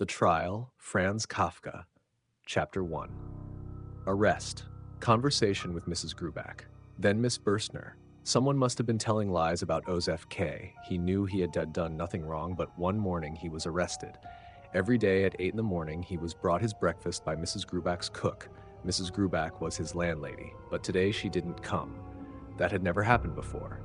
The Trial, Franz Kafka, Chapter 1. Arrest. Conversation with Mrs. Grubach. Then Miss Bürstner. Someone must have been telling lies about Josef K. He knew he had done nothing wrong, but one morning he was arrested. Every day at 8 in the morning, he was brought his breakfast by Mrs. Grubach's cook. Mrs. Grubach was his landlady, but today she didn't come. That had never happened before.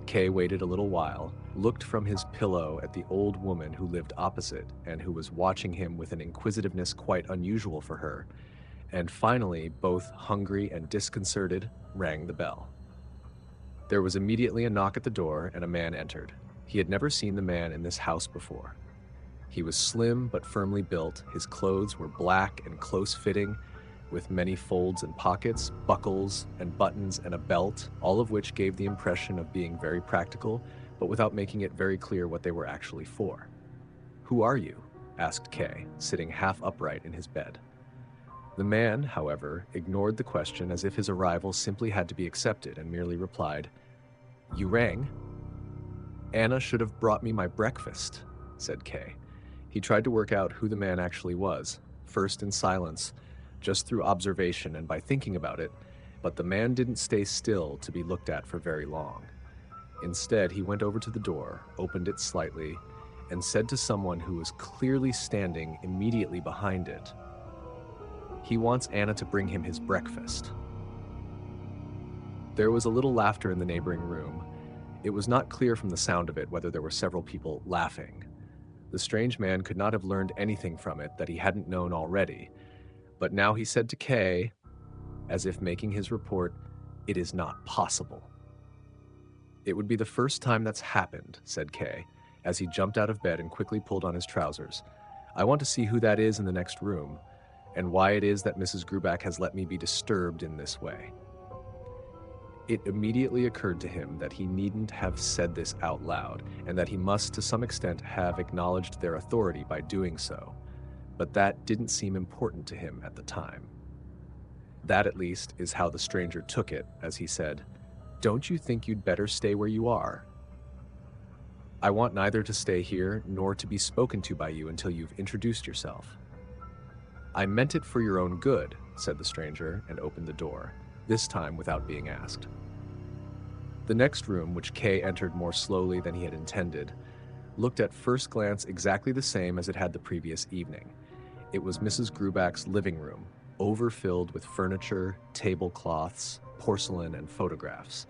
K waited a little while, looked from his pillow at the old woman who lived opposite and who was watching him with an inquisitiveness quite unusual for her, and finally, both hungry and disconcerted, rang the bell. There was immediately a knock at the door and a man entered. He had never seen the man in this house before. He was slim but firmly built. His clothes were black and close-fitting, with many folds and pockets, buckles and buttons and a belt, all of which gave the impression of being very practical, but without making it very clear what they were actually for. "Who are you?" asked Kay, sitting half upright in his bed. The man, however, ignored the question as if his arrival simply had to be accepted and merely replied, "You rang?" "Anna should have brought me my breakfast," said Kay. He tried to work out who the man actually was, first in silence, just through observation and by thinking about it, but the man didn't stay still to be looked at for very long. Instead, he went over to the door, opened it slightly, and said to someone who was clearly standing immediately behind it, "He wants Anna to bring him his breakfast." There was a little laughter in the neighboring room. It was not clear from the sound of it whether there were several people laughing. The strange man could not have learned anything from it that he hadn't known already, but now he said to Kay, as if making his report, "It is not possible." "It would be the first time that's happened," said Kay, as he jumped out of bed and quickly pulled on his trousers. "I want to see who that is in the next room, and why it is that Mrs. Grubach has let me be disturbed in this way." It immediately occurred to him that he needn't have said this out loud, and that he must to some extent have acknowledged their authority by doing so, but that didn't seem important to him at the time. That, at least, is how the stranger took it, as he said, "Don't you think you'd better stay where you are?" "I want neither to stay here nor to be spoken to by you until you've introduced yourself." "I meant it for your own good," said the stranger, and opened the door, this time without being asked. The next room, which Kay entered more slowly than he had intended, looked at first glance exactly the same as it had the previous evening. It was Mrs. Grubach's living room, overfilled with furniture, tablecloths, porcelain, and photographs.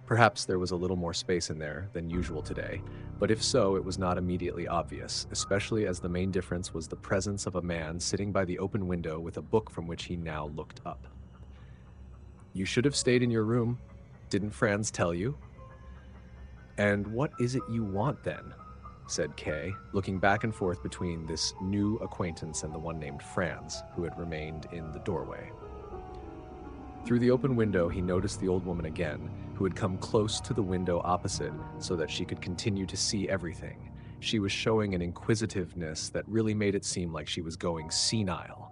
Perhaps there was a little more space in there than usual today, but if so, it was not immediately obvious, especially as the main difference was the presence of a man sitting by the open window with a book from which he now looked up. "You should have stayed in your room. Didn't Franz tell you?" "And what is it you want then?" said Kay, looking back and forth between this new acquaintance and the one named Franz, who had remained in the doorway. Through the open window, he noticed the old woman again, who had come close to the window opposite so that she could continue to see everything. She was showing an inquisitiveness that really made it seem like she was going senile.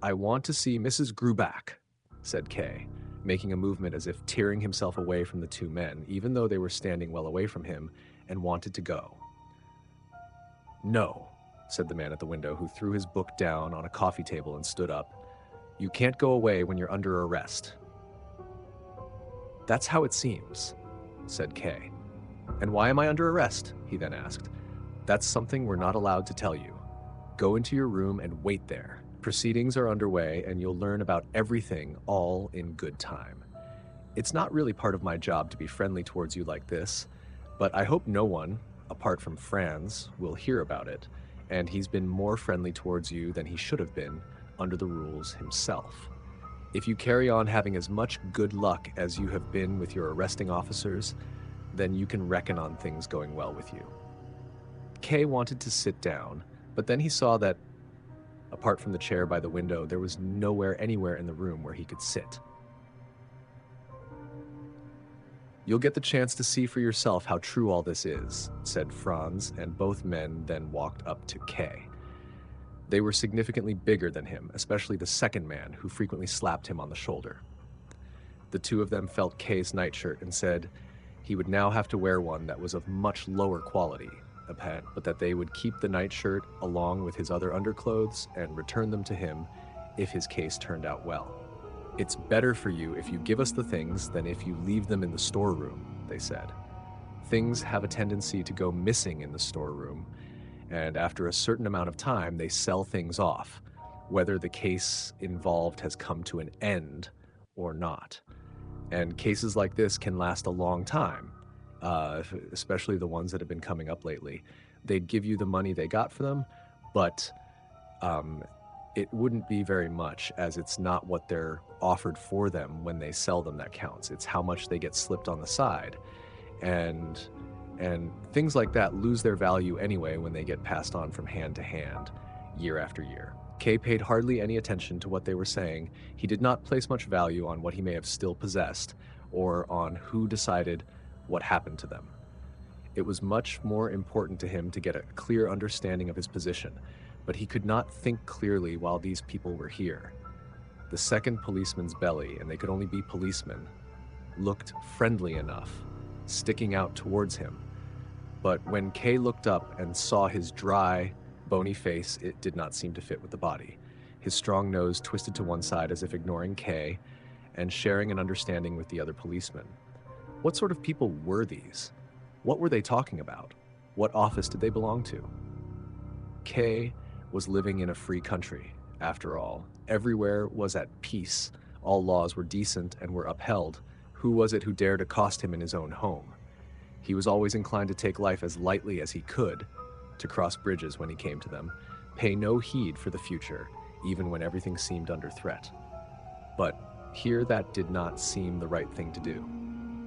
"I want to see Mrs. Grubach," said Kay, making a movement as if tearing himself away from the two men, even though they were standing well away from him, and wanted to go. "No," said the man at the window, who threw his book down on a coffee table and stood up. "You can't go away when you're under arrest." "That's how it seems," said Kay. "And why am I under arrest?" he then asked. "That's something we're not allowed to tell you. Go into your room and wait there. Proceedings are underway, and you'll learn about everything all in good time. It's not really part of my job to be friendly towards you like this, but I hope no one, apart from Franz, will hear about it, and he's been more friendly towards you than he should have been under the rules himself. If you carry on having as much good luck as you have been with your arresting officers, then you can reckon on things going well with you." Kay wanted to sit down, but then he saw that, apart from the chair by the window, there was nowhere anywhere in the room where he could sit. "You'll get the chance to see for yourself how true all this is," said Franz, and both men then walked up to Kay. They were significantly bigger than him, especially the second man, who frequently slapped him on the shoulder. The two of them felt Kay's nightshirt and said he would now have to wear one that was of much lower quality, but that they would keep the nightshirt along with his other underclothes and return them to him if his case turned out well. "It's better for you if you give us the things than if you leave them in the storeroom," they said. Things have a tendency to go missing in the storeroom, and after a certain amount of time, they sell things off, whether the case involved has come to an end or not. And cases like this can last a long time, especially the ones that have been coming up lately. They'd give you the money they got for them, but it wouldn't be very much, as it's not what they're offered for them when they sell them that counts. It's how much they get slipped on the side. And things like that lose their value anyway when they get passed on from hand to hand, year after year. Kay paid hardly any attention to what they were saying. He did not place much value on what he may have still possessed, or on who decided what happened to them. It was much more important to him to get a clear understanding of his position, but he could not think clearly while these people were here. The second policeman's belly, and they could only be policemen, looked friendly enough, sticking out towards him. But when Kay looked up and saw his dry, bony face, it did not seem to fit with the body. His strong nose twisted to one side as if ignoring Kay and sharing an understanding with the other policemen. What sort of people were these? What were they talking about? What office did they belong to? Kay was living in a free country, after all. Everywhere was at peace. All laws were decent and were upheld. Who was it who dared accost him in his own home? He was always inclined to take life as lightly as he could, to cross bridges when he came to them, pay no heed for the future, even when everything seemed under threat. But here that did not seem the right thing to do.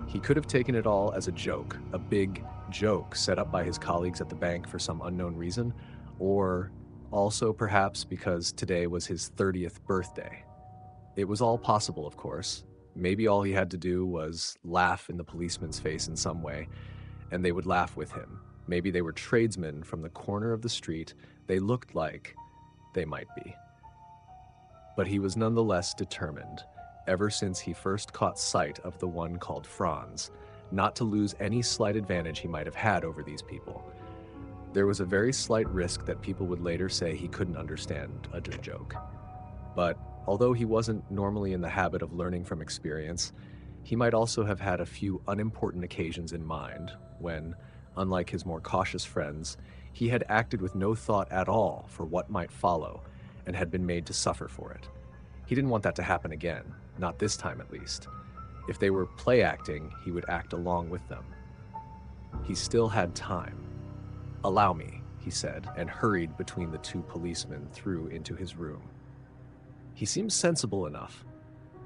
He could have taken it all as a joke, a big joke set up by his colleagues at the bank for some unknown reason, or also perhaps because today was his 30th birthday. It was all possible, of course. Maybe all he had to do was laugh in the policeman's face in some way, and they would laugh with him. Maybe they were tradesmen from the corner of the street. They looked like they might be. But he was nonetheless determined, ever since he first caught sight of the one called Franz, not to lose any slight advantage he might have had over these people. There was a very slight risk that people would later say he couldn't understand a joke. But although he wasn't normally in the habit of learning from experience, he might also have had a few unimportant occasions in mind when, unlike his more cautious friends, he had acted with no thought at all for what might follow and had been made to suffer for it. He didn't want that to happen again, not this time at least. If they were play acting, he would act along with them. He still had time. "Allow me," he said, and hurried between the two policemen through into his room. "He seems sensible enough,"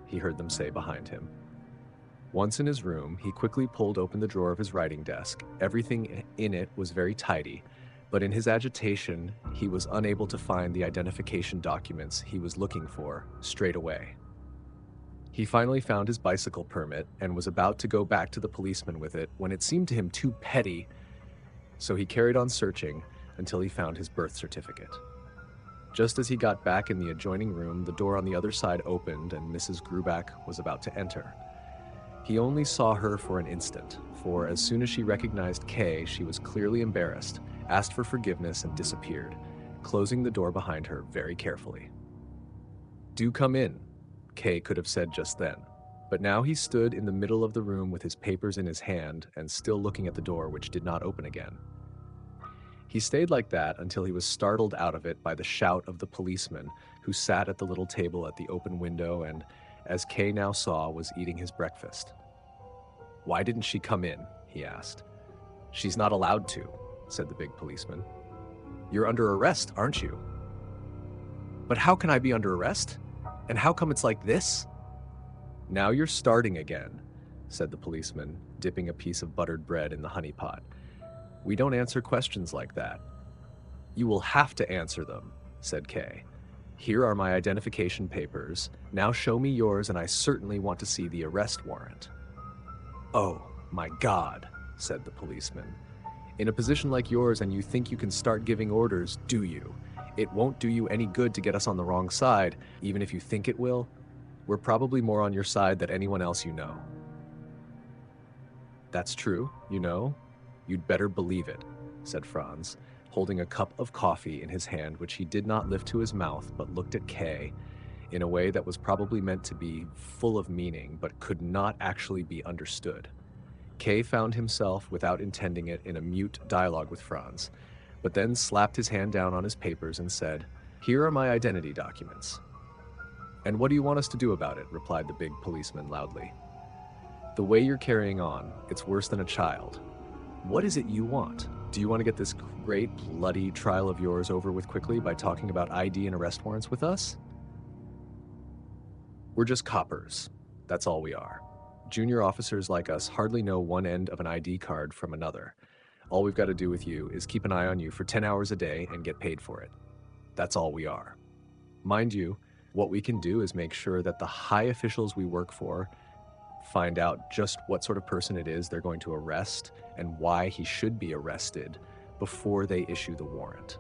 he heard them say behind him. Once in his room, he quickly pulled open the drawer of his writing desk. Everything in it was very tidy, but in his agitation, he was unable to find the identification documents he was looking for straight away. He finally found his bicycle permit and was about to go back to the policeman with it when it seemed to him too petty, so he carried on searching until he found his birth certificate. Just as he got back in the adjoining room, the door on the other side opened and Mrs. Grubach was about to enter. He only saw her for an instant, for as soon as she recognized Kay, she was clearly embarrassed, asked for forgiveness, and disappeared, closing the door behind her very carefully. "Do come in," Kay could have said just then, but now he stood in the middle of the room with his papers in his hand and still looking at the door, which did not open again. He stayed like that until he was startled out of it by the shout of the policeman who sat at the little table at the open window and, as Kay now saw, was eating his breakfast. "Why didn't she come in?" he asked. "She's not allowed to," said the big policeman. "You're under arrest, aren't you?" "But how can I be under arrest? And how come it's like this?" "Now you're starting again," said the policeman, dipping a piece of buttered bread in the honey pot. "We don't answer questions like that." "You will have to answer them," said Kay. "Here are my identification papers. Now show me yours, and I certainly want to see the arrest warrant." "Oh, my God," said the policeman. "In a position like yours, and you think you can start giving orders, do you? It won't do you any good to get us on the wrong side, even if you think it will. We're probably more on your side than anyone else you know." "That's true, you know. You'd better believe it," said Franz, holding a cup of coffee in his hand which he did not lift to his mouth but looked at Kay in a way that was probably meant to be full of meaning but could not actually be understood. Kay found himself, without intending it, in a mute dialogue with Franz, but then slapped his hand down on his papers and said, "Here are my identity documents." "And what do you want us to do about it?" replied the big policeman loudly. "The way you're carrying on, it's worse than a child. What is it you want? Do you want to get this great bloody trial of yours over with quickly by talking about ID and arrest warrants with us? We're just coppers. That's all we are. Junior officers like us hardly know one end of an ID card from another. All we've got to do with you is keep an eye on you for 10 hours a day and get paid for it. That's all we are. Mind you, what we can do is make sure that the high officials we work for find out just what sort of person it is they're going to arrest and why he should be arrested before they issue the warrant.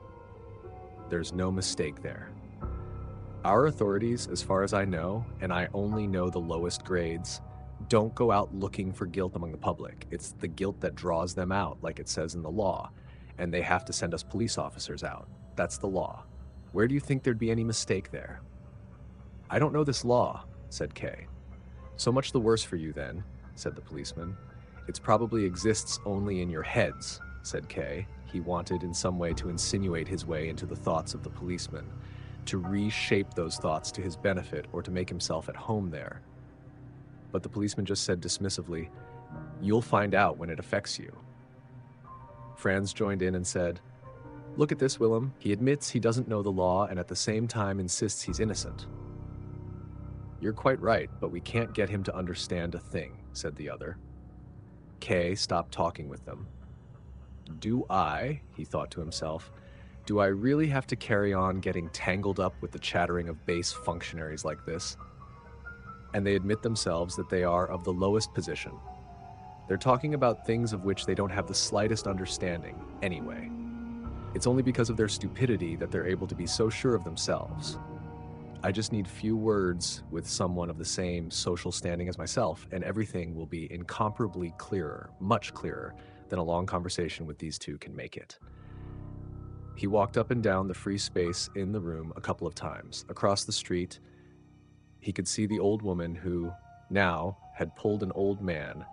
There's no mistake there. Our authorities, as far as I know, and I only know the lowest grades, don't go out looking for guilt among the public. It's the guilt that draws them out, like it says in the law, and they have to send us police officers out. That's the law. Where do you think there'd be any mistake there?" "I don't know this law," said Kay. "So much the worse for you then," said the policeman. "It probably exists only in your heads," said Kay. He wanted in some way to insinuate his way into the thoughts of the policeman, to reshape those thoughts to his benefit or to make himself at home there. But the policeman just said dismissively, "You'll find out when it affects you." Franz joined in and said, "Look at this, Willem. He admits he doesn't know the law and at the same time insists he's innocent." "You're quite right, but we can't get him to understand a thing," said the other. Kay stopped talking with them. "Do I," he thought to himself, "do I really have to carry on getting tangled up with the chattering of base functionaries like this?" And they admit themselves that they are of the lowest position. They're talking about things of which they don't have the slightest understanding, anyway. It's only because of their stupidity that they're able to be so sure of themselves. I just need few words with someone of the same social standing as myself, and everything will be incomparably clearer, much clearer, than a long conversation with these two can make it. He walked up and down the free space in the room a couple of times. Across the street, he could see the old woman who, now, had pulled an old man,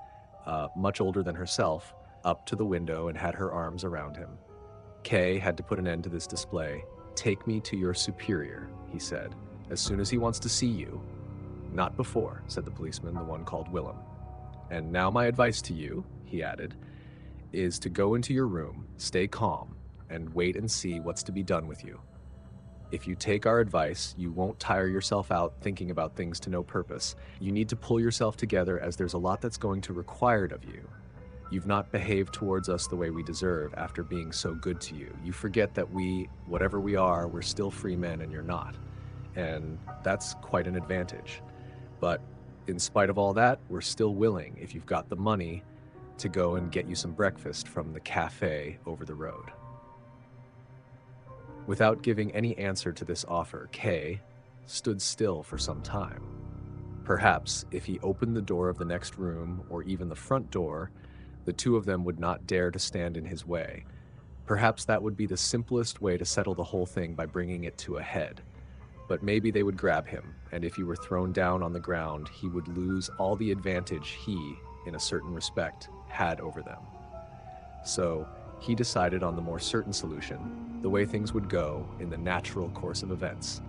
much older than herself, up to the window and had her arms around him. Kay had to put an end to this display. "Take me to your superior," he said, "as soon as he wants to see you." "Not before," said the policeman, the one called Willem. "And now my advice to you," he added, "is to go into your room, stay calm, and wait and see what's to be done with you. If you take our advice, you won't tire yourself out thinking about things to no purpose. You need to pull yourself together as there's a lot that's going to be required of you. You've not behaved towards us the way we deserve after being so good to you. You forget that we, whatever we are, we're still free men and you're not. And that's quite an advantage. But in spite of all that, we're still willing, if you've got the money, to go and get you some breakfast from the cafe over the road." Without giving any answer to this offer, Kay stood still for some time. Perhaps if he opened the door of the next room, or even the front door, the two of them would not dare to stand in his way. Perhaps that would be the simplest way to settle the whole thing by bringing it to a head. But maybe they would grab him, and if he were thrown down on the ground, he would lose all the advantage he, in a certain respect, had over them. So he decided on the more certain solution, the way things would go in the natural course of events,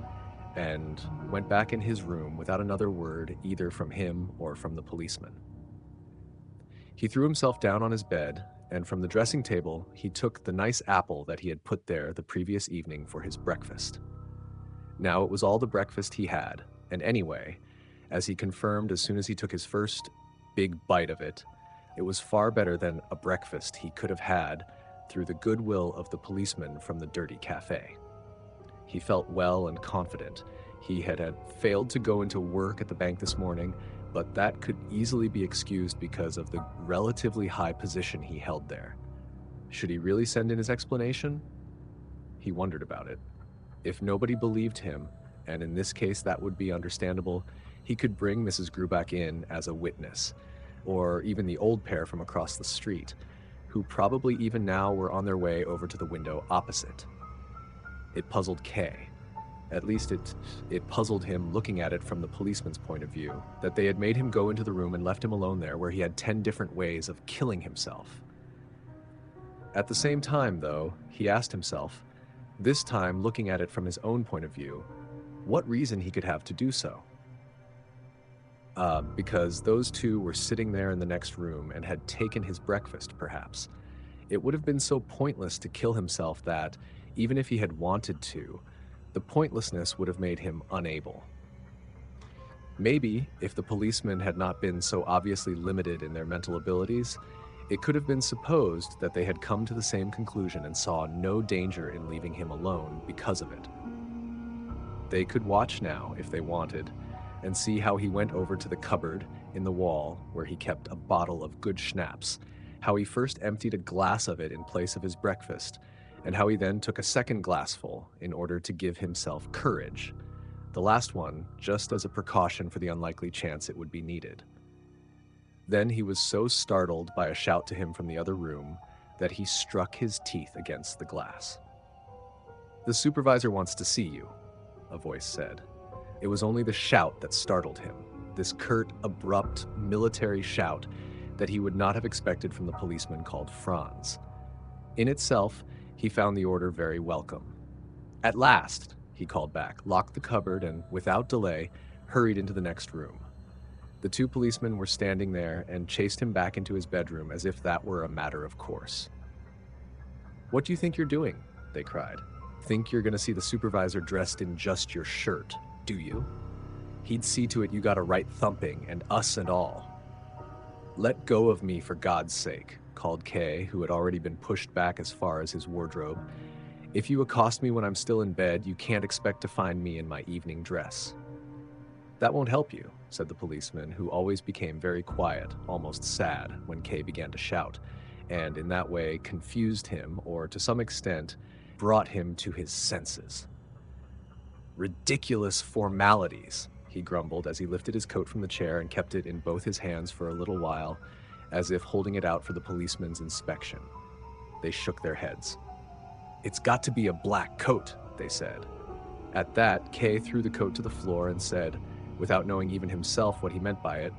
and went back in his room without another word either from him or from the policeman. He threw himself down on his bed, and from the dressing table he took the nice apple that he had put there the previous evening for his breakfast. Now it was all the breakfast he had, and anyway, as he confirmed as soon as he took his first big bite of it, it was far better than a breakfast he could have had through the goodwill of the policeman from the dirty cafe. He felt well and confident. He had failed to go into work at the bank this morning, but that could easily be excused because of the relatively high position he held there. Should he really send in his explanation? He wondered about it. If nobody believed him, and in this case that would be understandable, he could bring Mrs. Grubach in as a witness, or even the old pair from across the street. who probably even now were on their way over to the window opposite. It puzzled Kay. At least it puzzled him looking at it from the policeman's point of view, that they had made him go into the room and left him alone there where he had 10 different ways of killing himself. At the same time, though, he asked himself, this time looking at it from his own point of view, what reason he could have to do so. Because those two were sitting there in the next room and had taken his breakfast, perhaps. It would have been so pointless to kill himself that, even if he had wanted to, the pointlessness would have made him unable. Maybe, if the policemen had not been so obviously limited in their mental abilities, it could have been supposed that they had come to the same conclusion and saw no danger in leaving him alone because of it. They could watch now, if they wanted, and see how he went over to the cupboard in the wall where he kept a bottle of good schnapps, how he first emptied a glass of it in place of his breakfast, and how he then took a second glassful in order to give himself courage, the last one just as a precaution for the unlikely chance it would be needed. Then he was so startled by a shout to him from the other room that he struck his teeth against the glass. "The supervisor wants to see you," a voice said. It was only the shout that startled him, this curt, abrupt, military shout that he would not have expected from the policeman called Franz. In itself, he found the order very welcome. "At last," he called back, locked the cupboard, and, without delay, hurried into the next room. The two policemen were standing there and chased him back into his bedroom as if that were a matter of course. "What do you think you're doing?" they cried. "Think you're going to see the supervisor dressed in just your shirt, do you? He'd see to it you got a right thumping, and us and all." "Let go of me, for God's sake," called Kay, who had already been pushed back as far as his wardrobe. "If you accost me when I'm still in bed, you can't expect to find me in my evening dress." "That won't help you," said the policeman, who always became very quiet, almost sad, when Kay began to shout, and in that way confused him, or to some extent, brought him to his senses. "Ridiculous formalities," he grumbled as he lifted his coat from the chair and kept it in both his hands for a little while, as if holding it out for the policeman's inspection. They shook their heads. "It's got to be a black coat," they said. At that, Kay threw the coat to the floor and said, without knowing even himself what he meant by it,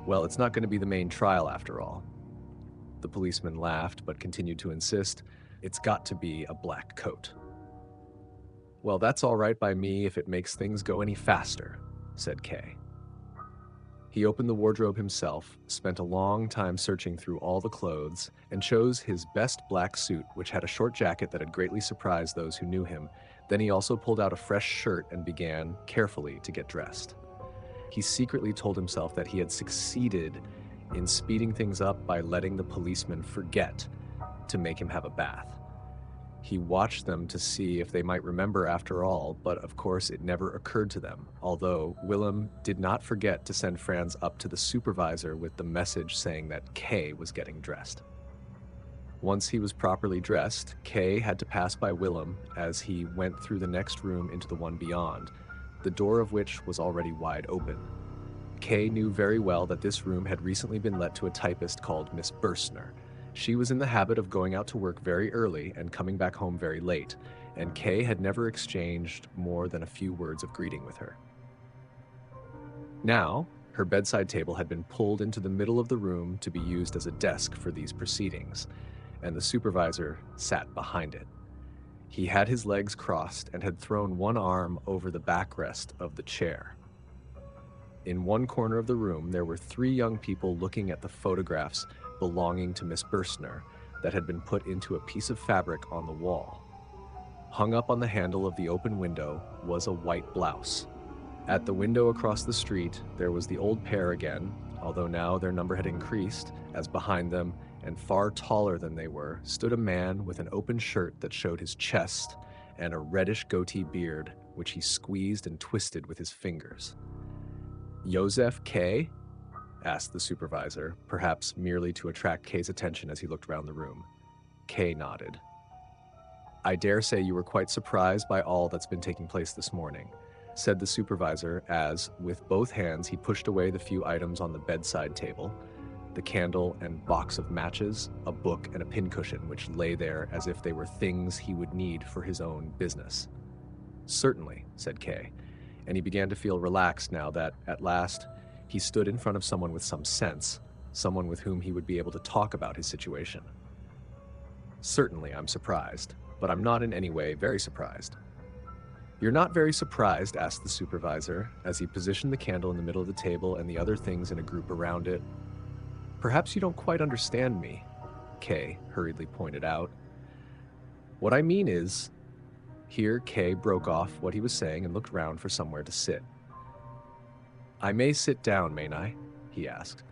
"Well, it's not going to be the main trial after all." The policeman laughed, but continued to insist, "It's got to be a black coat." "Well, that's all right by me if it makes things go any faster," said Kay. He opened the wardrobe himself, spent a long time searching through all the clothes, and chose his best black suit, which had a short jacket that had greatly surprised those who knew him. Then he also pulled out a fresh shirt and began, carefully, to get dressed. He secretly told himself that he had succeeded in speeding things up by letting the policeman forget to make him have a bath. He watched them to see if they might remember after all, but of course it never occurred to them, although Willem did not forget to send Franz up to the supervisor with the message saying that Kay was getting dressed. Once he was properly dressed, Kay had to pass by Willem as he went through the next room into the one beyond, the door of which was already wide open. Kay knew very well that this room had recently been let to a typist called Miss Bürstner. She was in the habit of going out to work very early and coming back home very late, and Kay had never exchanged more than a few words of greeting with her. Now, her bedside table had been pulled into the middle of the room to be used as a desk for these proceedings, and the supervisor sat behind it. He had his legs crossed and had thrown one arm over the backrest of the chair. In one corner of the room, there were 3 young people looking at the photographs belonging to Miss Bürstner that had been put into a piece of fabric on the wall. Hung up on the handle of the open window was a white blouse. At the window across the street, there was the old pair again, although now their number had increased, as behind them, and far taller than they were, stood a man with an open shirt that showed his chest and a reddish goatee beard, which he squeezed and twisted with his fingers. "Josef K?" asked the supervisor, perhaps merely to attract Kay's attention as he looked round the room. Kay nodded. "I dare say you were quite surprised by all that's been taking place this morning," said the supervisor as, with both hands, he pushed away the few items on the bedside table. the candle and box of matches, a book, and a pincushion which lay there as if they were things he would need for his own business. "Certainly," said Kay, and he began to feel relaxed now that, at last, he stood in front of someone with some sense, someone with whom he would be able to talk about his situation. "Certainly, I'm surprised, but I'm not in any way very surprised." "You're not very surprised?" asked the supervisor, as he positioned the candle in the middle of the table and the other things in a group around it. "Perhaps you don't quite understand me," Kay hurriedly pointed out. "What I mean is..." Here Kay broke off what he was saying and looked round for somewhere to sit. "I may sit down, mayn't I?" he asked.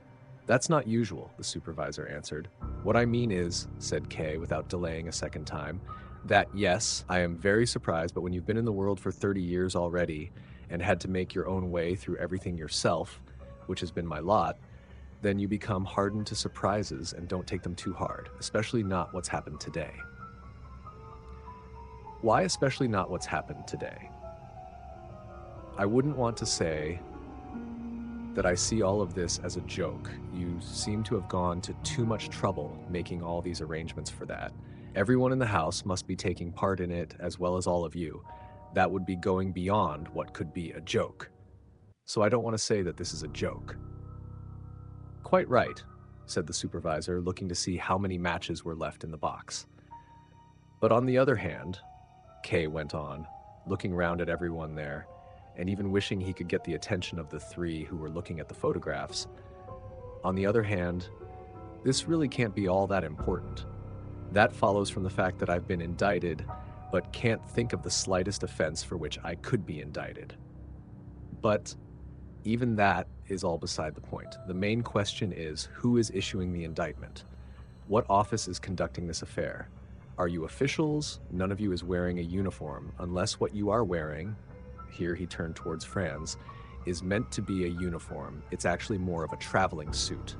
"That's not usual," the supervisor answered. "What I mean is," said Kay without delaying a second time, "that yes, I am very surprised, but when you've been in the world for 30 years already and had to make your own way through everything yourself, which has been my lot, then you become hardened to surprises and don't take them too hard, especially not what's happened today." "Why especially not what's happened today?" "I wouldn't want to say that I see all of this as a joke. You seem to have gone to too much trouble making all these arrangements for that. Everyone in the house must be taking part in it, as well as all of you. That would be going beyond what could be a joke. So I don't want to say that this is a joke." "Quite right," said the supervisor, looking to see how many matches were left in the box. "But on the other hand," Kay went on, looking round at everyone there, and even wishing he could get the attention of the three who were looking at the photographs, "on the other hand, this really can't be all that important. That follows from the fact that I've been indicted, but can't think of the slightest offense for which I could be indicted. But even that is all beside the point. The main question is, who is issuing the indictment? What office is conducting this affair? Are you officials? None of you is wearing a uniform, unless what you are wearing," here he turned towards Franz, "is meant to be a uniform. It's actually more of a traveling suit.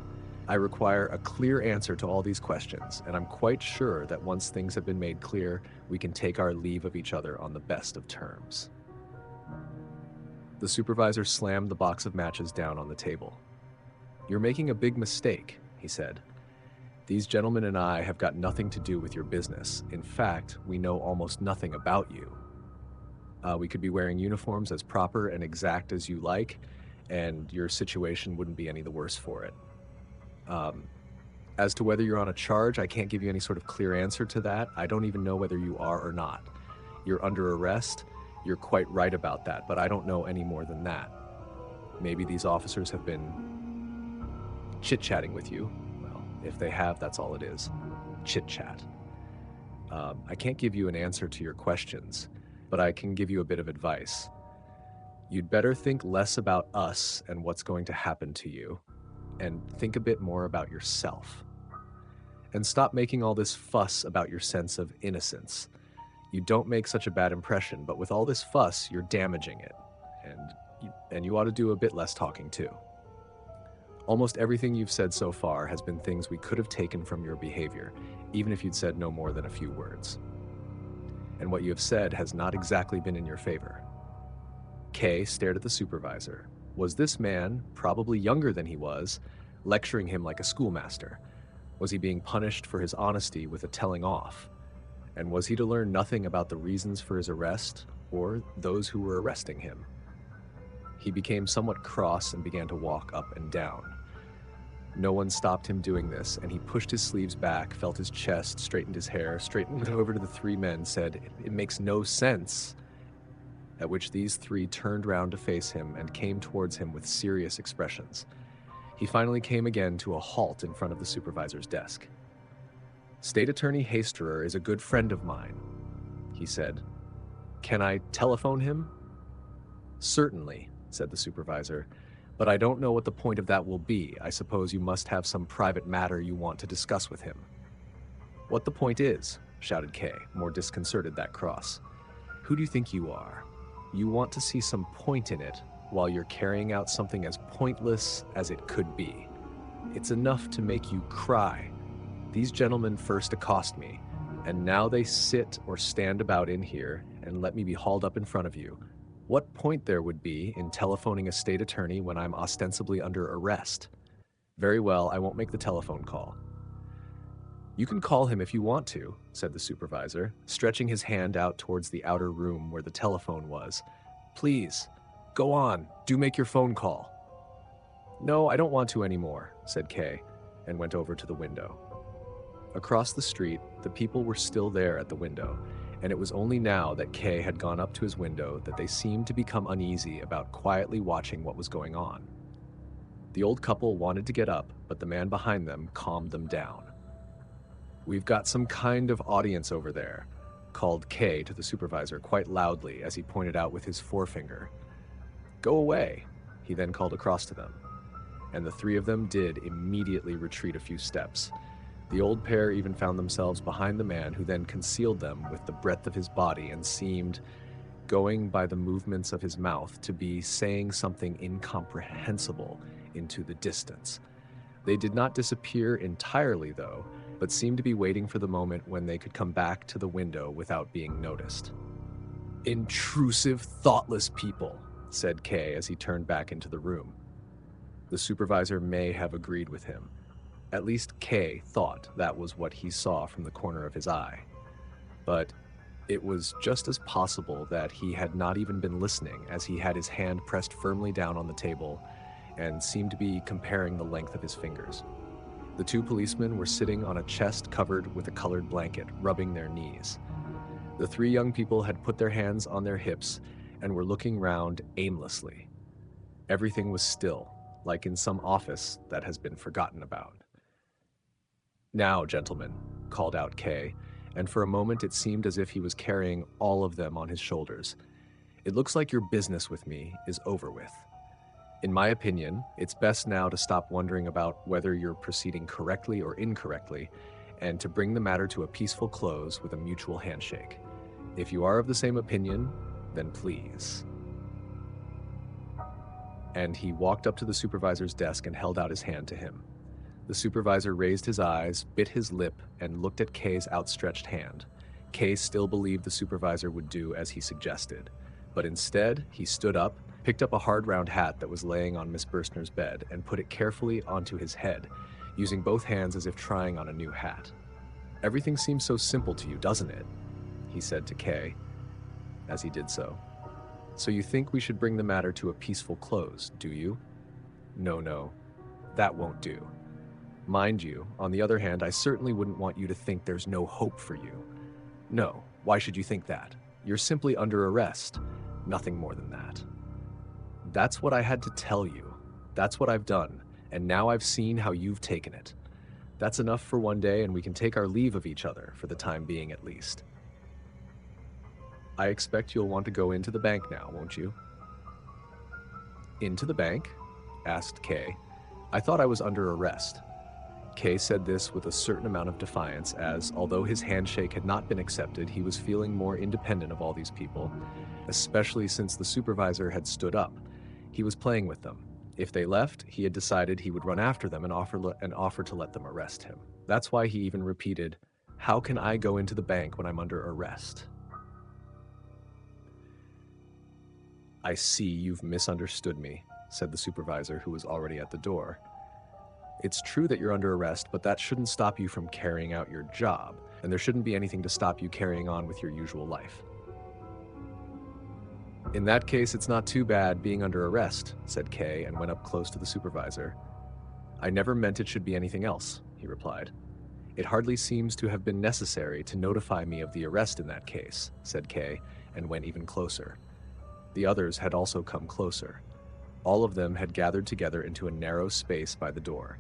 I require a clear answer to all these questions, and I'm quite sure that once things have been made clear, we can take our leave of each other on the best of terms." The supervisor slammed the box of matches down on the table. "You're making a big mistake," he said. "These gentlemen and I have got nothing to do with your business. In fact, we know almost nothing about you. We could be wearing uniforms as proper and exact as you like, and your situation wouldn't be any the worse for it. As to whether you're on a charge, I can't give you any sort of clear answer to that. I don't even know whether you are or not. You're under arrest. You're quite right about that, but I don't know any more than that. Maybe these officers have been chit-chatting with you. Well, if they have, that's all it is. Chit-chat. I can't give you an answer to your questions, but I can give you a bit of advice. You'd better think less about us and what's going to happen to you, and think a bit more about yourself. And stop making all this fuss about your sense of innocence. You don't make such a bad impression, but with all this fuss, you're damaging it. And you ought to do a bit less talking too. Almost everything you've said so far has been things we could have taken from your behavior, even if you'd said no more than a few words. And what you have said has not exactly been in your favor." Kay stared at the supervisor. Was this man, probably younger than he was, lecturing him like a schoolmaster? Was he being punished for his honesty with a telling off? And was he to learn nothing about the reasons for his arrest, or those who were arresting him? He became somewhat cross and began to walk up and down. No one stopped him doing this, and he pushed his sleeves back, felt his chest, straightened his hair, straightened over to the three men, said, "It makes no sense." At which these three turned round to face him and came towards him with serious expressions. He finally came again to a halt in front of the supervisor's desk. "State Attorney Hasterer is a good friend of mine," he said. "Can I telephone him?" "Certainly," said the supervisor, "but I don't know what the point of that will be. I suppose you must have some private matter you want to discuss with him." "What the point is?" shouted Kay, more disconcerted that cross. "Who do you think you are? You want to see some point in it while you're carrying out something as pointless as it could be. It's enough to make you cry. These gentlemen first accost me, and now they sit or stand about in here and let me be hauled up in front of you. What point there would be in telephoning a state attorney when I'm ostensibly under arrest? Very well, I won't make the telephone call. You can call him if you want to, said the supervisor, stretching his hand out towards the outer room where the telephone was. Please, go on, do make your phone call. No, I don't want to anymore, said Kay, and went over to the window. Across the street, the people were still there at the window, and it was only now that Kay had gone up to his window that they seemed to become uneasy about quietly watching what was going on. The old couple wanted to get up, but the man behind them calmed them down. We've got some kind of audience over there, called Kay to the supervisor quite loudly as he pointed out with his forefinger. Go away, he then called across to them, and the three of them did immediately retreat a few steps. The old pair even found themselves behind the man, who then concealed them with the breadth of his body and seemed, going by the movements of his mouth, to be saying something incomprehensible into the distance. They did not disappear entirely, though, but seemed to be waiting for the moment when they could come back to the window without being noticed. Intrusive, thoughtless people, said Kay as he turned back into the room. The supervisor may have agreed with him. At least Kay thought that was what he saw from the corner of his eye. But it was just as possible that he had not even been listening, as he had his hand pressed firmly down on the table and seemed to be comparing the length of his fingers. The two policemen were sitting on a chest covered with a colored blanket, rubbing their knees. The three young people had put their hands on their hips and were looking round aimlessly. Everything was still, like in some office that has been forgotten about. Now, gentlemen, called out Kay, and for a moment it seemed as if he was carrying all of them on his shoulders. It looks like your business with me is over with. In my opinion, it's best now to stop wondering about whether you're proceeding correctly or incorrectly, and to bring the matter to a peaceful close with a mutual handshake. If you are of the same opinion, then please. And he walked up to the supervisor's desk and held out his hand to him. The supervisor raised his eyes, bit his lip, and looked at Kay's outstretched hand. Kay still believed the supervisor would do as he suggested, but instead he stood up, picked up a hard round hat that was laying on Miss Bürstner's bed, and put it carefully onto his head, using both hands as if trying on a new hat. Everything seems so simple to you, doesn't it? He said to Kay as he did so. So you think we should bring the matter to a peaceful close, do you? No, that won't do. Mind you, on the other hand, I certainly wouldn't want you to think there's no hope for you. No, why should you think that? You're simply under arrest, nothing more than that. That's what I had to tell you. That's what I've done, and now I've seen how you've taken it. That's enough for one day, and we can take our leave of each other, for the time being at least. I expect you'll want to go into the bank now, won't you? Into the bank? Asked Kay. I thought I was under arrest. Kay said this with a certain amount of defiance, as, although his handshake had not been accepted, he was feeling more independent of all these people, especially since the supervisor had stood up. He was playing with them. If they left, he had decided he would run after them and offer to let them arrest him. That's why he even repeated, "How can I go into the bank when I'm under arrest?" I see you've misunderstood me, said the supervisor, who was already at the door. It's true that you're under arrest, but that shouldn't stop you from carrying out your job, and there shouldn't be anything to stop you carrying on with your usual life. In that case, it's not too bad being under arrest, said Kay, and went up close to the supervisor. I never meant it should be anything else, he replied. It hardly seems to have been necessary to notify me of the arrest in that case, said Kay, and went even closer. The others had also come closer. All of them had gathered together into a narrow space by the door.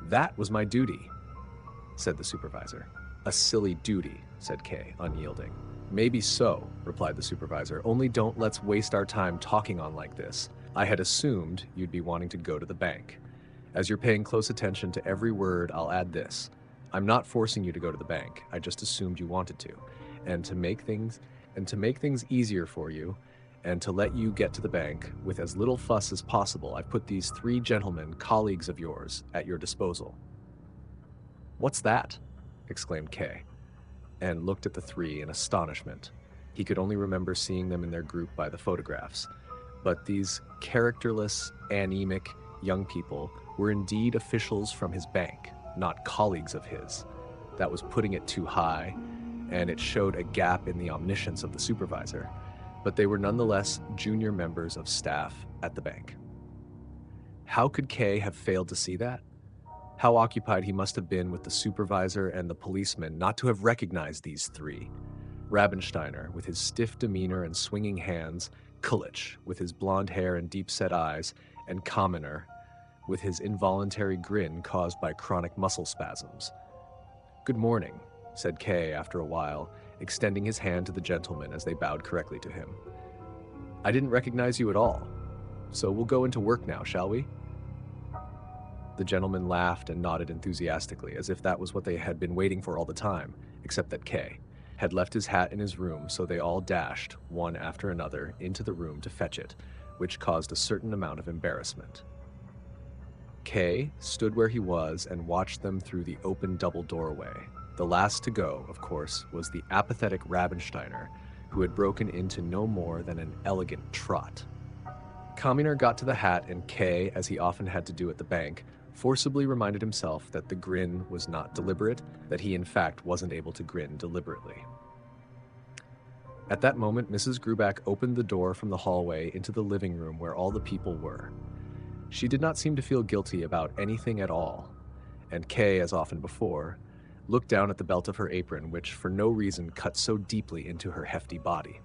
That was my duty, said the supervisor. A silly duty, said Kay, unyielding. Maybe so, replied the supervisor, only don't let's waste our time talking on like this. I had assumed you'd be wanting to go to the bank. As you're paying close attention to every word, I'll add this. I'm not forcing you to go to the bank. I just assumed you wanted to. And to make things easier for you, and to let you get to the bank with as little fuss as possible, I've put these 3 gentlemen, colleagues of yours, at your disposal. What's that? Exclaimed Kay, and looked at the 3 in astonishment. He could only remember seeing them in their group by the photographs, but these characterless, anemic young people were indeed officials from his bank, not colleagues of his. That was putting it too high, and it showed a gap in the omniscience of the supervisor, but they were nonetheless junior members of staff at the bank. How could Kay have failed to see that? How occupied he must have been with the supervisor and the policeman not to have recognized these three. Rabensteiner, with his stiff demeanor and swinging hands, Kulich, with his blonde hair and deep-set eyes, and Kaminer, with his involuntary grin caused by chronic muscle spasms. "Good morning," said Kay after a while, extending his hand to the gentleman as they bowed correctly to him. "I didn't recognize you at all, so we'll go into work now, shall we?" The gentleman laughed and nodded enthusiastically, as if that was what they had been waiting for all the time, except that Kay had left his hat in his room, so they all dashed, one after another, into the room to fetch it, which caused a certain amount of embarrassment. Kay stood where he was and watched them through the open double doorway. The last to go, of course, was the apathetic Rabensteiner, who had broken into no more than an elegant trot. Kaminer got to the hat, and Kay, as he often had to do at the bank, forcibly reminded himself that the grin was not deliberate, that he in fact wasn't able to grin deliberately. At that moment, Mrs. Grubach opened the door from the hallway into the living room where all the people were. She did not seem to feel guilty about anything at all, and Kay, as often before, looked down at the belt of her apron, which for no reason cut so deeply into her hefty body.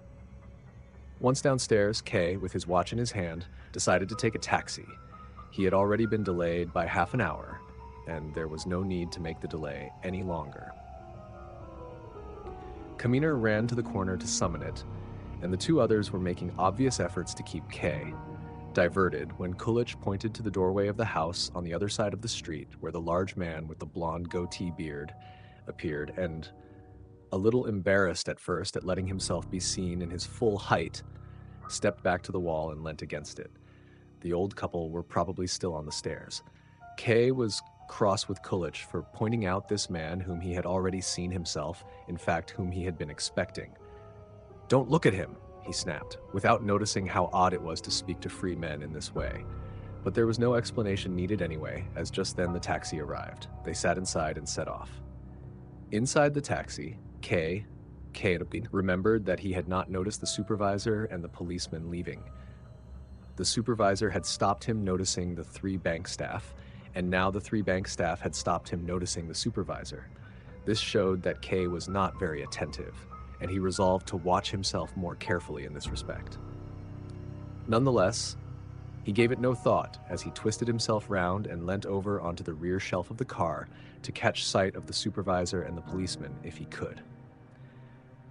Once downstairs, Kay, with his watch in his hand, decided to take a taxi. He had already been delayed by half an hour, and there was no need to make the delay any longer. Kaminer ran to the corner to summon it, and the two others were making obvious efforts to keep Kay diverted when Kulich pointed to the doorway of the house on the other side of the street, where the large man with the blonde goatee beard appeared, and, a little embarrassed at first at letting himself be seen in his full height, stepped back to the wall and leant against it. The old couple were probably still on the stairs. Kay was cross with Kulich for pointing out this man whom he had already seen himself, in fact, whom he had been expecting. "Don't look at him," he snapped, without noticing how odd it was to speak to free men in this way. But there was no explanation needed anyway, as just then the taxi arrived. They sat inside and set off. Inside the taxi, Kay remembered that he had not noticed the supervisor and the policeman leaving. The supervisor had stopped him noticing the three bank staff, and now the three bank staff had stopped him noticing the supervisor. This showed that Kay was not very attentive, and he resolved to watch himself more carefully in this respect. Nonetheless, he gave it no thought as he twisted himself round and leant over onto the rear shelf of the car to catch sight of the supervisor and the policeman if he could.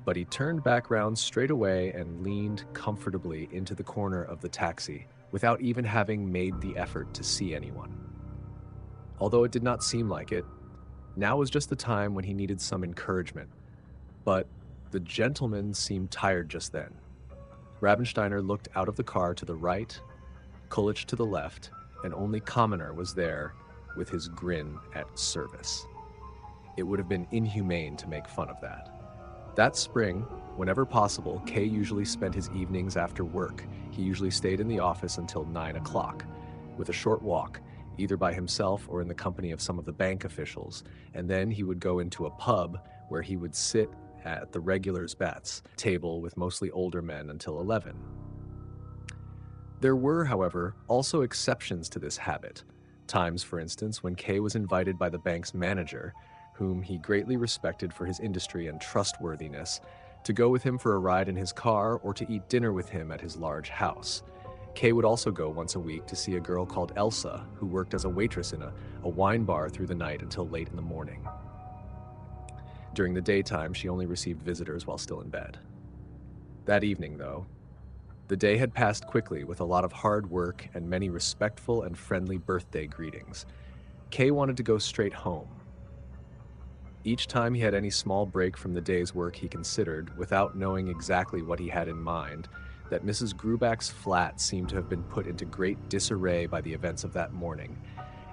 But he turned back round straight away and leaned comfortably into the corner of the taxi without even having made the effort to see anyone. Although it did not seem like it, now was just the time when he needed some encouragement. But the gentleman seemed tired just then. Rabensteiner looked out of the car to the right, Kulich to the left, and only Kaminer was there with his grin at service. It would have been inhumane to make fun of that. That spring, whenever possible, Kay usually spent his evenings after work. He usually stayed in the office until 9 o'clock, with a short walk, either by himself or in the company of some of the bank officials, and then he would go into a pub where he would sit at the regulars' bets table with mostly older men until 11. There were, however, also exceptions to this habit. Times, for instance, when Kay was invited by the bank's manager, whom he greatly respected for his industry and trustworthiness, to go with him for a ride in his car or to eat dinner with him at his large house. Kay would also go once a week to see a girl called Elsa, who worked as a waitress in a wine bar through the night until late in the morning. During the daytime, she only received visitors while still in bed. That evening, though, the day had passed quickly with a lot of hard work and many respectful and friendly birthday greetings. Kay wanted to go straight home. Each time he had any small break from the day's work, he considered, without knowing exactly what he had in mind, that Mrs. Grubach's flat seemed to have been put into great disarray by the events of that morning,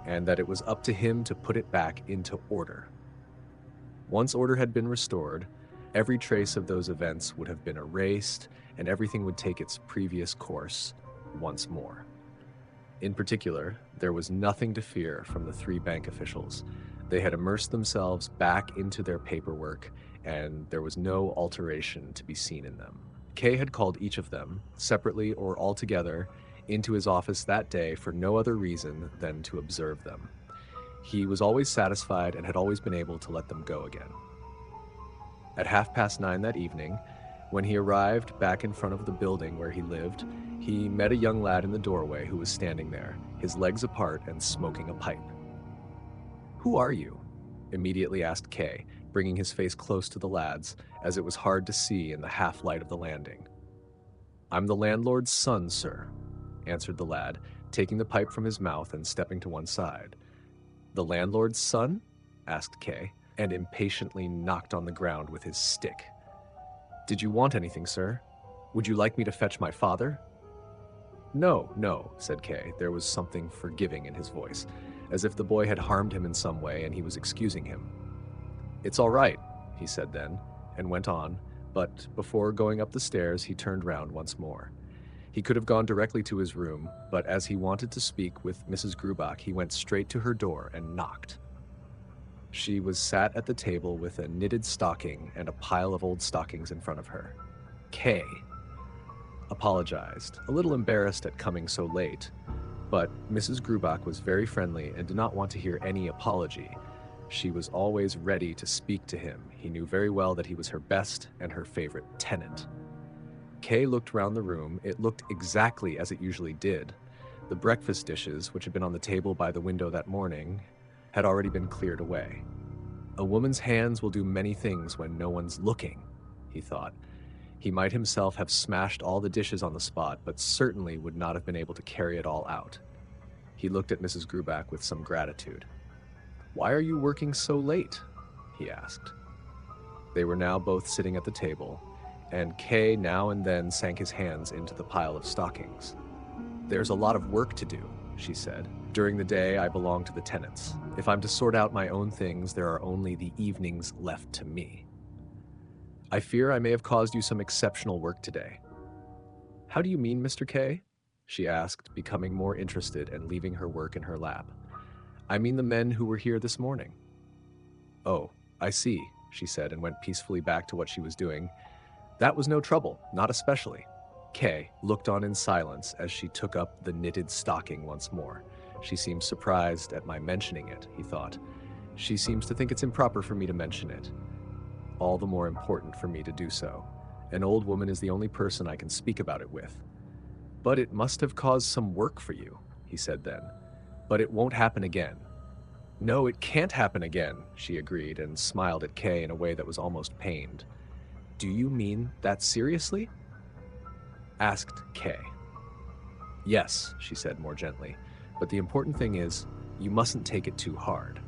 and that it was up to him to put it back into order. Once order had been restored, every trace of those events would have been erased, and everything would take its previous course once more. In particular, there was nothing to fear from the three bank officials. They had immersed themselves back into their paperwork, and there was no alteration to be seen in them. Kay had called each of them, separately or all together, into his office that day for no other reason than to observe them. He was always satisfied and had always been able to let them go again. At 9:30 that evening, when he arrived back in front of the building where he lived, he met a young lad in the doorway who was standing there, his legs apart and smoking a pipe. "Who are you?" immediately asked Kay, bringing his face close to the lad's, as it was hard to see in the half-light of the landing. "I'm the landlord's son, sir," answered the lad, taking the pipe from his mouth and stepping to one side. "The landlord's son?" asked Kay, and impatiently knocked on the ground with his stick. "Did you want anything, sir? Would you like me to fetch my father?" No, said Kay. There was something forgiving in his voice, as if the boy had harmed him in some way and he was excusing him. "It's all right," he said then, and went on, but before going up the stairs, he turned round once more. He could have gone directly to his room, but as he wanted to speak with Mrs. Grubach, he went straight to her door and knocked. She was sat at the table with a knitted stocking and a pile of old stockings in front of her. Kay apologized, a little embarrassed at coming so late, but Mrs. Grubach was very friendly and did not want to hear any apology. She was always ready to speak to him. He knew very well that he was her best and her favorite tenant. Kay looked round the room. It looked exactly as it usually did. The breakfast dishes, which had been on the table by the window that morning, had already been cleared away. A woman's hands will do many things when no one's looking, he thought. He might himself have smashed all the dishes on the spot, but certainly would not have been able to carry it all out. He looked at Mrs. Grubach with some gratitude. "Why are you working so late?" he asked. They were now both sitting at the table, and Kay now and then sank his hands into the pile of stockings. "There's a lot of work to do," she said. "During the day, I belong to the tenants. If I'm to sort out my own things, there are only the evenings left to me. I fear I may have caused you some exceptional work today." "How do you mean, Mr. K?" she asked, becoming more interested and leaving her work in her lap. "I mean the men who were here this morning." "Oh, I see," she said, and went peacefully back to what she was doing. "That was no trouble, not especially." Kay looked on in silence as she took up the knitted stocking once more. She seems surprised at my mentioning it, he thought. She seems to think it's improper for me to mention it. All the more important for me to do so. An old woman is the only person I can speak about it with. "But it must have caused some work for you," he said then. "But it won't happen again." "No, it can't happen again," she agreed and smiled at Kay in a way that was almost pained. "Do you mean that seriously?" asked Kay. "Yes," she said more gently, "but the important thing is, you mustn't take it too hard.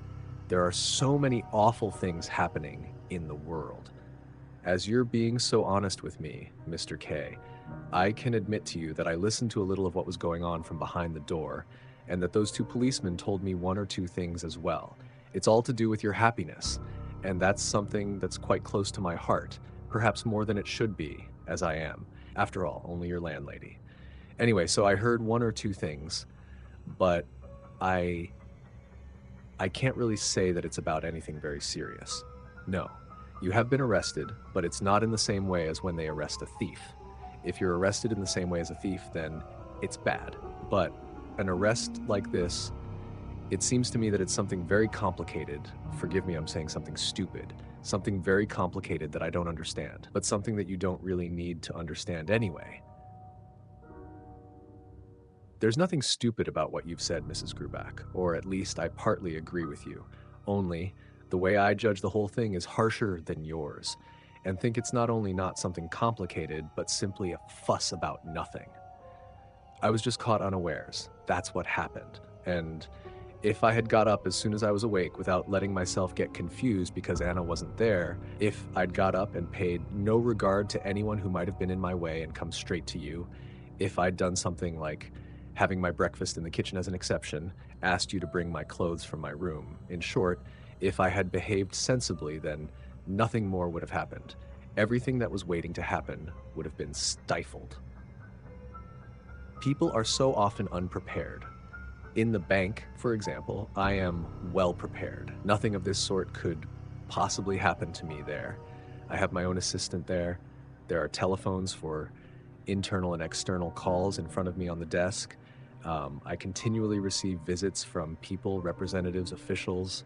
There are so many awful things happening in the world. As you're being so honest with me, Mr. K, I can admit to you that I listened to a little of what was going on from behind the door, and that those two policemen told me one or two things as well. It's all to do with your happiness, and that's something that's quite close to my heart, perhaps more than it should be, as I am, after all, only your landlady. Anyway, so I heard one or two things, but I can't really say that it's about anything very serious. No, you have been arrested, but it's not in the same way as when they arrest a thief. If you're arrested in the same way as a thief, then it's bad. But an arrest like this, it seems to me that it's something very complicated. Forgive me, I'm saying something stupid. Something very complicated that I don't understand, but something that you don't really need to understand anyway. There's nothing stupid about what you've said, Mrs. Grubach, or at least I partly agree with you. Only, the way I judge the whole thing is harsher than yours, and think it's not only not something complicated, but simply a fuss about nothing. I was just caught unawares. That's what happened. And if I had got up as soon as I was awake without letting myself get confused because Anna wasn't there, if I'd got up and paid no regard to anyone who might have been in my way and come straight to you, if I'd done something like having my breakfast in the kitchen as an exception, asked you to bring my clothes from my room. In short, if I had behaved sensibly, then nothing more would have happened. Everything that was waiting to happen would have been stifled. People are so often unprepared. In the bank, for example, I am well prepared. Nothing of this sort could possibly happen to me there. I have my own assistant there. There are telephones for internal and external calls in front of me on the desk. I continually receive visits from people, representatives, officials.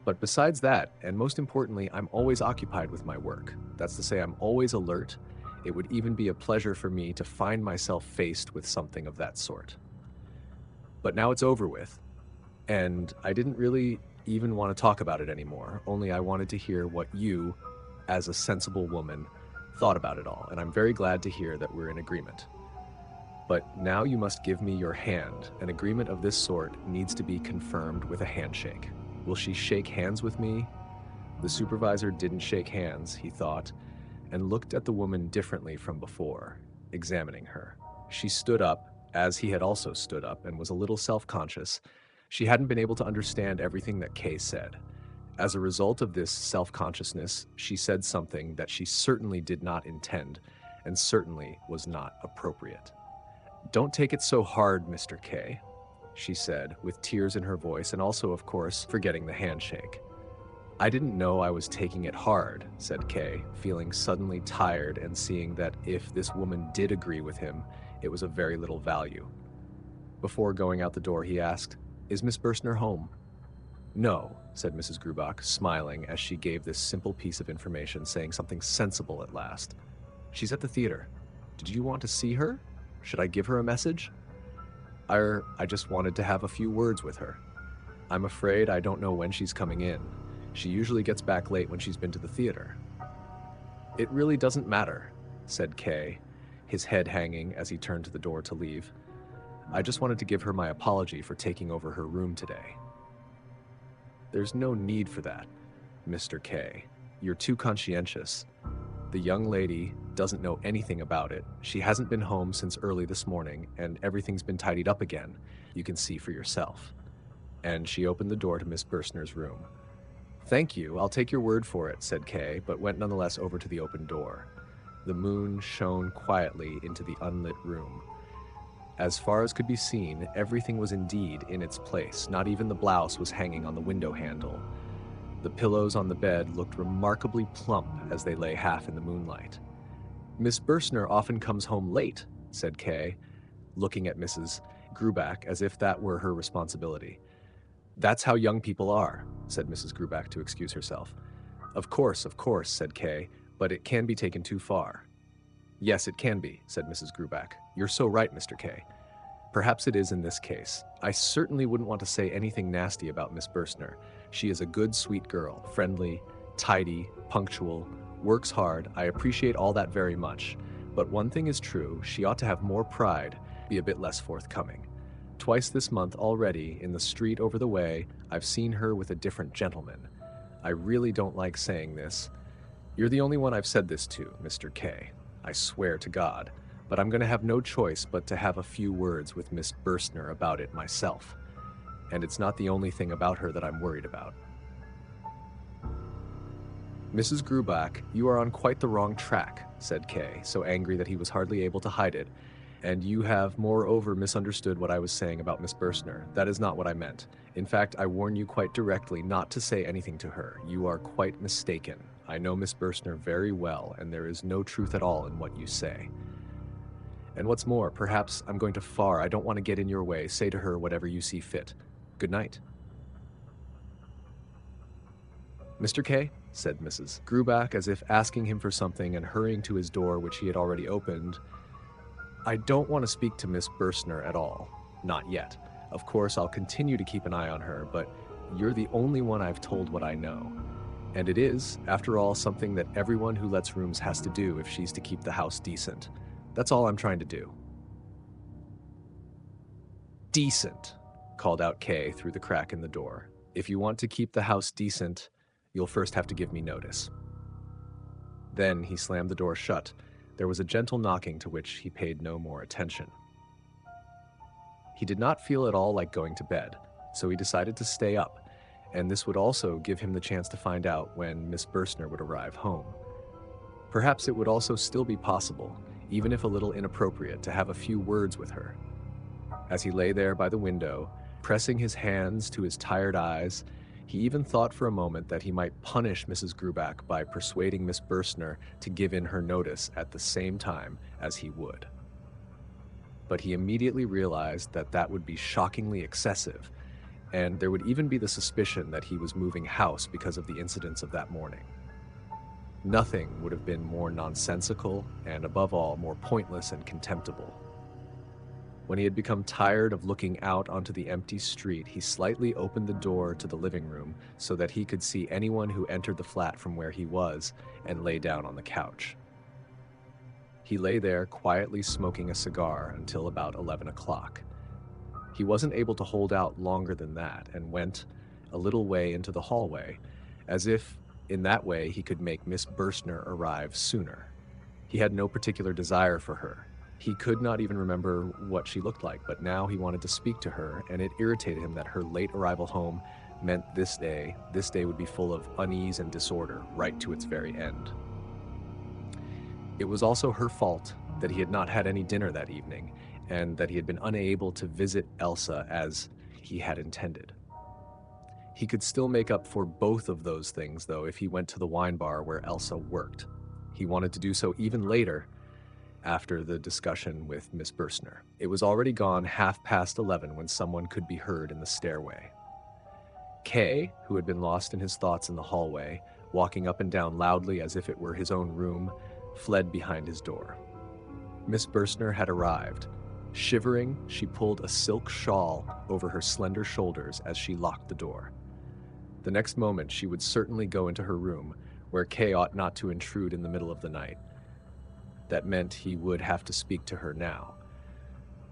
But besides that, and most importantly, I'm always occupied with my work. That's to say, I'm always alert. It would even be a pleasure for me to find myself faced with something of that sort. But now it's over with, and I didn't really even want to talk about it anymore, only I wanted to hear what you, as a sensible woman, thought about it all, and I'm very glad to hear that we're in agreement. But now you must give me your hand. An agreement of this sort needs to be confirmed with a handshake. Will she shake hands with me? The supervisor didn't shake hands, he thought, and looked at the woman differently from before, examining her. She stood up, as he had also stood up, and was a little self-conscious. She hadn't been able to understand everything that Kay said. As a result of this self-consciousness, she said something that she certainly did not intend, and certainly was not appropriate. "Don't take it so hard, Mr. K," she said, with tears in her voice, and also, of course, forgetting the handshake. "I didn't know I was taking it hard," said Kay, feeling suddenly tired and seeing that if this woman did agree with him, it was of very little value. Before going out the door, he asked, "Is Miss Bürstner home?" "No," said Mrs. Grubach, smiling as she gave this simple piece of information, saying something sensible at last. "She's at the theater. Did you want to see her? Should I give her a message?" I just wanted to have a few words with her. I'm afraid I don't know when she's coming in. She usually gets back late when she's been to the theater." "It really doesn't matter," said Kay, his head hanging as he turned to the door to leave. "I just wanted to give her my apology for taking over her room today." "There's no need for that, Mr. K. You're too conscientious. The young lady doesn't know anything about it. She hasn't been home since early this morning, and everything's been tidied up again. You can see for yourself." And she opened the door to Miss Bürstner's room. "Thank you, I'll take your word for it," said Kay, but went nonetheless over to the open door. The moon shone quietly into the unlit room. As far as could be seen, everything was indeed in its place. Not even the blouse was hanging on the window handle. The pillows on the bed looked remarkably plump as they lay half in the moonlight. "Miss Bürstner often comes home late," said Kay, looking at Mrs. Grubach as if that were her responsibility. "That's how young people are," said Mrs. Grubach to excuse herself. Of course," said Kay, "but it can be taken too far." "Yes, it can be," said Mrs. Grubach. "You're so right, Mr. K. Perhaps it is in this case. I certainly wouldn't want to say anything nasty about Miss Bürstner. She is a good, sweet girl, friendly, tidy, punctual, works hard. I appreciate all that very much. But one thing is true, she ought to have more pride, be a bit less forthcoming. Twice this month already, in the street over the way, I've seen her with a different gentleman. I really don't like saying this. You're the only one I've said this to, Mr. K. I swear to God. But I'm going to have no choice but to have a few words with Miss Bürstner about it myself. And it's not the only thing about her that I'm worried about." "Mrs. Grubach, you are on quite the wrong track," said Kay, so angry that he was hardly able to hide it. "And you have moreover misunderstood what I was saying about Miss Bürstner. That is not what I meant. In fact, I warn you quite directly not to say anything to her. You are quite mistaken. I know Miss Bürstner very well, and there is no truth at all in what you say. And what's more, perhaps I'm going too far. I don't want to get in your way. Say to her whatever you see fit. Good night." "Mr. K," said Mrs. Grubach, as if asking him for something and hurrying to his door, which he had already opened, "I don't want to speak to Miss Bürstner at all. Not yet. Of course, I'll continue to keep an eye on her, but you're the only one I've told what I know. And it is, after all, something that everyone who lets rooms has to do if she's to keep the house decent. That's all I'm trying to do." "Decent," called out Kay through the crack in the door. "If you want to keep the house decent, you'll first have to give me notice." Then he slammed the door shut. There was a gentle knocking to which he paid no more attention. He did not feel at all like going to bed, so he decided to stay up, and this would also give him the chance to find out when Miss Bürstner would arrive home. Perhaps it would also still be possible, even if a little inappropriate, to have a few words with her. As he lay there by the window, Pressing his hands to his tired eyes, he even thought for a moment that he might punish Mrs. Grubach by persuading Miss Bürstner to give in her notice at the same time as he would. But he immediately realized that that would be shockingly excessive, and there would even be the suspicion that he was moving house because of the incidents of that morning. Nothing would have been more nonsensical and, above all, more pointless and contemptible. When he had become tired of looking out onto the empty street, he slightly opened the door to the living room so that he could see anyone who entered the flat from where he was and lay down on the couch. He lay there quietly smoking a cigar until about 11 o'clock. He wasn't able to hold out longer than that and went a little way into the hallway, as if in that way he could make Miss Bürstner arrive sooner. He had no particular desire for her. He could not even remember what she looked like, but now he wanted to speak to her, and it irritated him that her late arrival home meant this day would be full of unease and disorder right to its very end. It was also her fault that he had not had any dinner that evening, and that he had been unable to visit Elsa as he had intended. He could still make up for both of those things, though, if he went to the wine bar where Elsa worked. He wanted to do so even later, after the discussion with Miss Bürstner. It was already gone 11:30 when someone could be heard in the stairway. K, who had been lost in his thoughts in the hallway, walking up and down loudly as if it were his own room, fled behind his door. Miss Bürstner had arrived. Shivering, she pulled a silk shawl over her slender shoulders as she locked the door. The next moment she would certainly go into her room, where K ought not to intrude in the middle of the night. That meant he would have to speak to her now.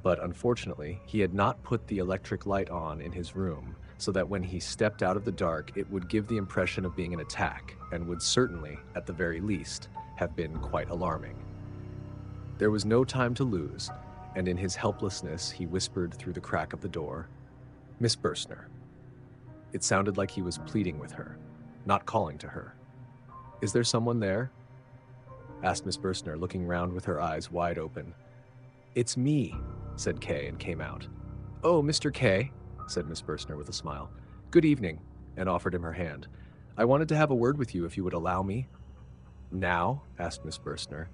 But unfortunately, he had not put the electric light on in his room, so that when he stepped out of the dark, it would give the impression of being an attack, and would certainly, at the very least, have been quite alarming. There was no time to lose, and in his helplessness he whispered through the crack of the door, "Miss Bürstner." It sounded like he was pleading with her, not calling to her. "Is there someone there?" asked Miss Bürstner, looking round with her eyes wide open. "It's me," said Kay, and came out. "Oh, Mr. K," said Miss Bürstner with a smile. "Good evening," and offered him her hand. "I wanted to have a word with you if you would allow me." "Now?" asked Miss Bürstner.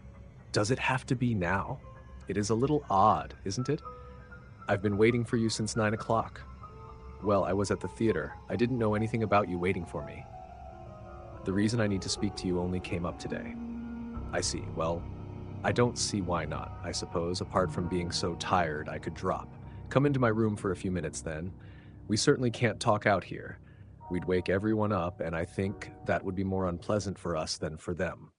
"Does it have to be now? It is a little odd, isn't it? I've been waiting for you since 9 o'clock. Well, I was at the theater. I didn't know anything about you waiting for me. The reason I need to speak to you only came up today." "I see. Well, I don't see why not. I suppose, apart from being so tired, I could drop. Come into my room for a few minutes, then. We certainly can't talk out here. We'd wake everyone up, and I think that would be more unpleasant for us than for them.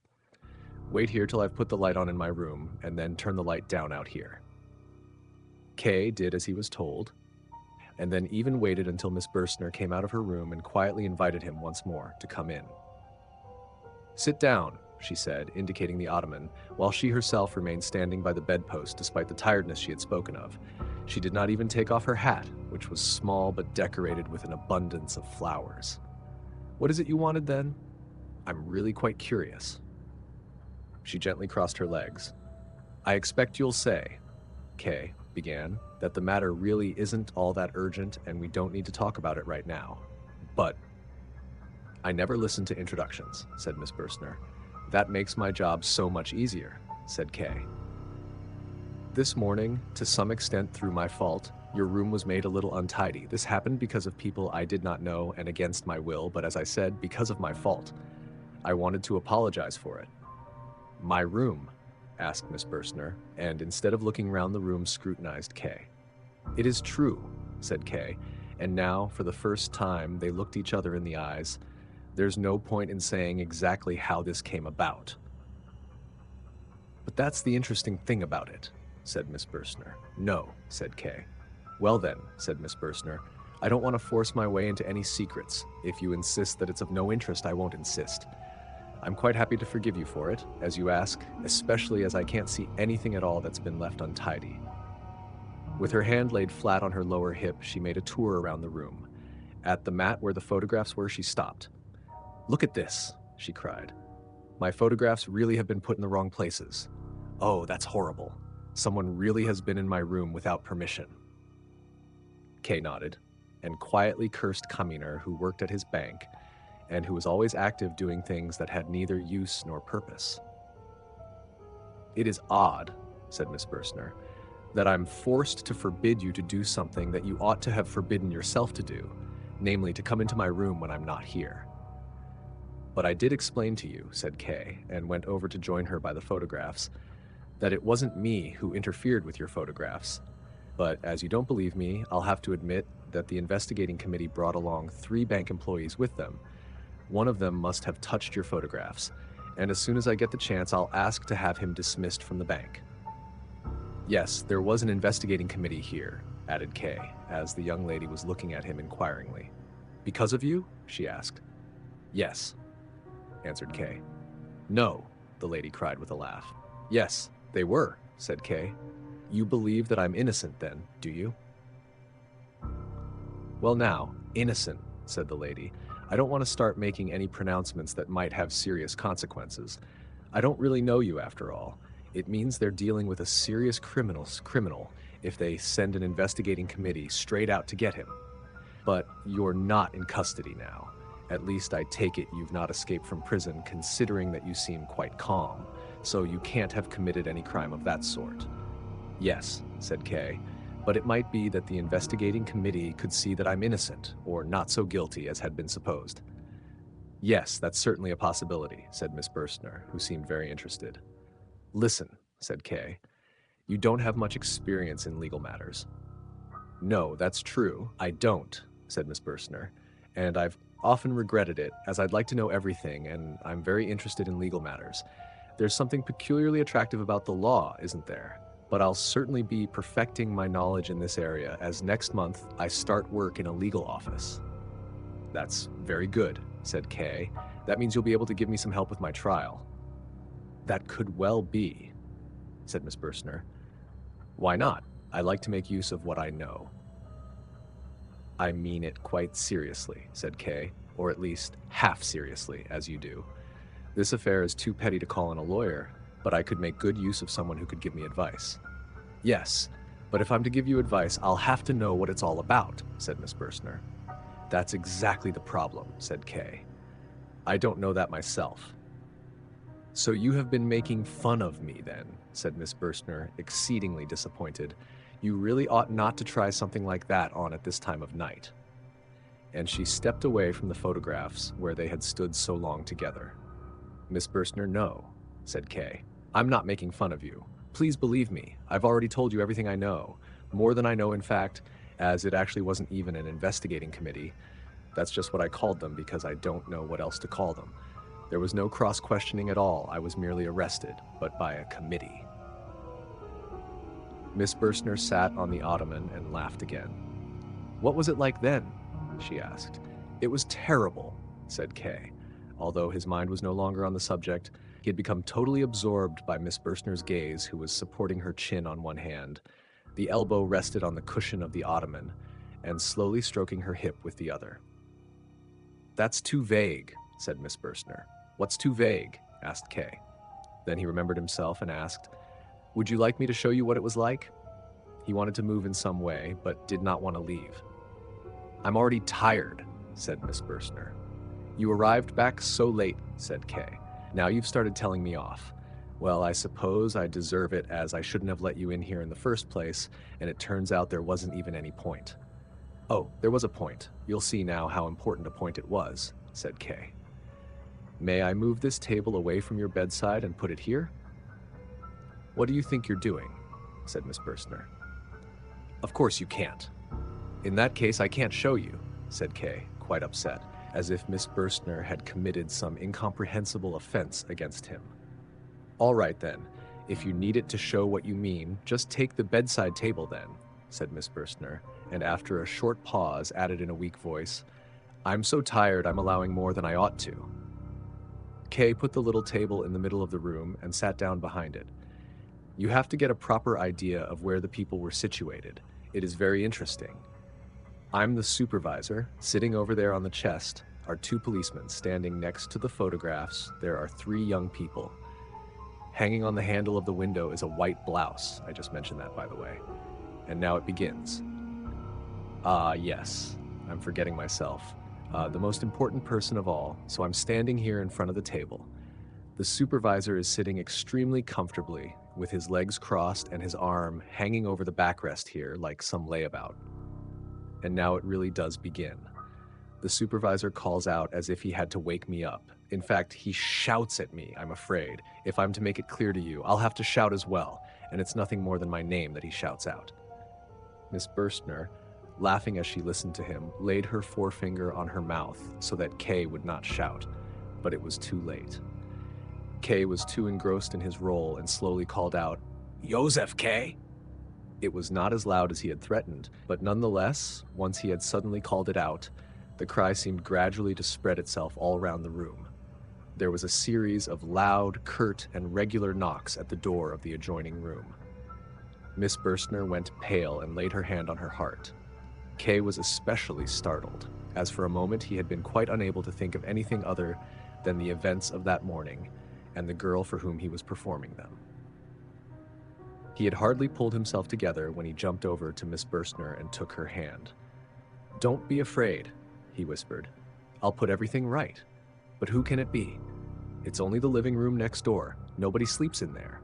Wait here till I've put the light on in my room, and then turn the light down out here." Kay did as he was told, and then even waited until Miss Bürstner came out of her room and quietly invited him once more to come in. "Sit down," she said, indicating the ottoman, while she herself remained standing by the bedpost despite the tiredness she had spoken of. She did not even take off her hat, which was small but decorated with an abundance of flowers. "What is it you wanted, then? I'm really quite curious." She gently crossed her legs. "I expect you'll say," Kay began, "that the matter really isn't all that urgent and we don't need to talk about it right now. But—" "I never listen to introductions," said Miss Bürstner. "That makes my job so much easier," said Kay. "This morning, to some extent through my fault, your room was made a little untidy. This happened because of people I did not know and against my will, but as I said, because of my fault. I wanted to apologize for it." "My room?" asked Miss Bürstner, and instead of looking round the room, scrutinized Kay. "It is true," said Kay, and now, for the first time, they looked each other in the eyes. "There's no point in saying exactly how this came about." "But that's the interesting thing about it," said Miss Bürstner. "No," said Kay. "Well then," said Miss Bürstner, "I don't want to force my way into any secrets. If you insist that it's of no interest, I won't insist. I'm quite happy to forgive you for it, as you ask, especially as I can't see anything at all that's been left untidy." With her hand laid flat on her lower hip, she made a tour around the room. At the mat where the photographs were, she stopped. "Look at this," she cried. "My photographs really have been put in the wrong places. Oh, that's horrible. Someone really has been in my room without permission." Kay nodded, and quietly cursed Kaminer, who worked at his bank, and who was always active doing things that had neither use nor purpose. "It is odd," said Miss Bürstner, "that I'm forced to forbid you to do something that you ought to have forbidden yourself to do, namely to come into my room when I'm not here." "But I did explain to you," said Kay, and went over to join her by the photographs, "that it wasn't me who interfered with your photographs. But as you don't believe me, I'll have to admit that the investigating committee brought along 3 bank employees with them. One of them must have touched your photographs, and as soon as I get the chance, I'll ask to have him dismissed from the bank." "Yes, there was an investigating committee here," added Kay, as the young lady was looking at him inquiringly. "Because of you?" she asked. "Yes," answered Kay. "No," the lady cried with a laugh. "Yes, they were," said Kay. "You believe that I'm innocent then, do you?" "Well now, innocent," said the lady. "I don't want to start making any pronouncements that might have serious consequences. I don't really know you after all. It means they're dealing with a serious criminal if they send an investigating committee straight out to get him. But you're not in custody now. At least I take it you've not escaped from prison, considering that you seem quite calm, so you can't have committed any crime of that sort." "Yes," said Kay, "but it might be that the investigating committee could see that I'm innocent, or not so guilty as had been supposed." "Yes, that's certainly a possibility," said Miss Bürstner, who seemed very interested. "Listen," said Kay, "you don't have much experience in legal matters." "No, that's true, I don't," said Miss Bürstner, "and I've often regretted it, as I'd like to know everything, and I'm very interested in legal matters. There's something peculiarly attractive about the law, isn't there? But I'll certainly be perfecting my knowledge in this area, as next month I start work in a legal office." "That's very good," said Kay. "That means you'll be able to give me some help with my trial." "That could well be," said Miss Bürstner. "Why not? I like to make use of what I know." "I mean it quite seriously," said Kay, "or at least half seriously, as you do. This affair is too petty to call in a lawyer, but I could make good use of someone who could give me advice." "Yes, but if I'm to give you advice, I'll have to know what it's all about," said Miss Bürstner. "That's exactly the problem," said Kay. "I don't know that myself." "So you have been making fun of me, then," said Miss Bürstner, exceedingly disappointed. "You really ought not to try something like that on at this time of night." And she stepped away from the photographs where they had stood so long together. "Miss Bürstner, no," said Kay. "I'm not making fun of you. Please believe me. I've already told you everything I know. More than I know, in fact, as it actually wasn't even an investigating committee. That's just what I called them because I don't know what else to call them. There was no cross-questioning at all. I was merely arrested, but by a committee." Miss Bürstner sat on the ottoman and laughed again. "What was it like then?" she asked. "It was terrible," said Kay. Although his mind was no longer on the subject, he had become totally absorbed by Miss Bürstner's gaze, who was supporting her chin on one hand. The elbow rested on the cushion of the ottoman, and slowly stroking her hip with the other. "That's too vague," said Miss Bürstner. "What's too vague?" asked Kay. Then he remembered himself and asked, "Would you like me to show you what it was like?" He wanted to move in some way, but did not want to leave. "I'm already tired," said Miss Bürstner. "You arrived back so late," said Kay. "Now you've started telling me off. Well, I suppose I deserve it, as I shouldn't have let you in here in the first place, and it turns out there wasn't even any point." "Oh, there was a point. You'll see now how important a point it was," said Kay. "May I move this table away from your bedside and put it here?" "What do you think you're doing?" said Miss Bürstner. "Of course you can't." "In that case, I can't show you," said Kay, quite upset, as if Miss Bürstner had committed some incomprehensible offense against him. "All right, then. If you need it to show what you mean, just take the bedside table, then," said Miss Bürstner, and after a short pause added in a weak voice, "I'm so tired I'm allowing more than I ought to." Kay put the little table in the middle of the room and sat down behind it. "You have to get a proper idea of where the people were situated. It is very interesting. I'm the supervisor. Sitting over there on the chest are 2 policemen. Standing next to the photographs, there are 3 young people. Hanging on the handle of the window is a white blouse. I just mentioned that, by the way. And now it begins. Yes. I'm forgetting myself. The most important person of all, so I'm standing here in front of the table. The supervisor is sitting extremely comfortably, with his legs crossed and his arm hanging over the backrest here like some layabout. And now it really does begin. The supervisor calls out as if he had to wake me up. In fact, he shouts at me, I'm afraid. If I'm to make it clear to you, I'll have to shout as well, and it's nothing more than my name that he shouts out. Miss Bürstner, laughing as she listened to him, laid her forefinger on her mouth so that K would not shout, but it was too late. K was too engrossed in his role and slowly called out, "Josef K!" It was not as loud as he had threatened, but nonetheless, once he had suddenly called it out, the cry seemed gradually to spread itself all around the room. There was a series of loud, curt, and regular knocks at the door of the adjoining room. Miss Bürstner went pale and laid her hand on her heart. Kay was especially startled, as for a moment he had been quite unable to think of anything other than the events of that morning and the girl for whom he was performing them. He had hardly pulled himself together when he jumped over to Miss Bürstner and took her hand. "Don't be afraid," he whispered. "I'll put everything right. But who can it be? It's only the living room next door. Nobody sleeps in there."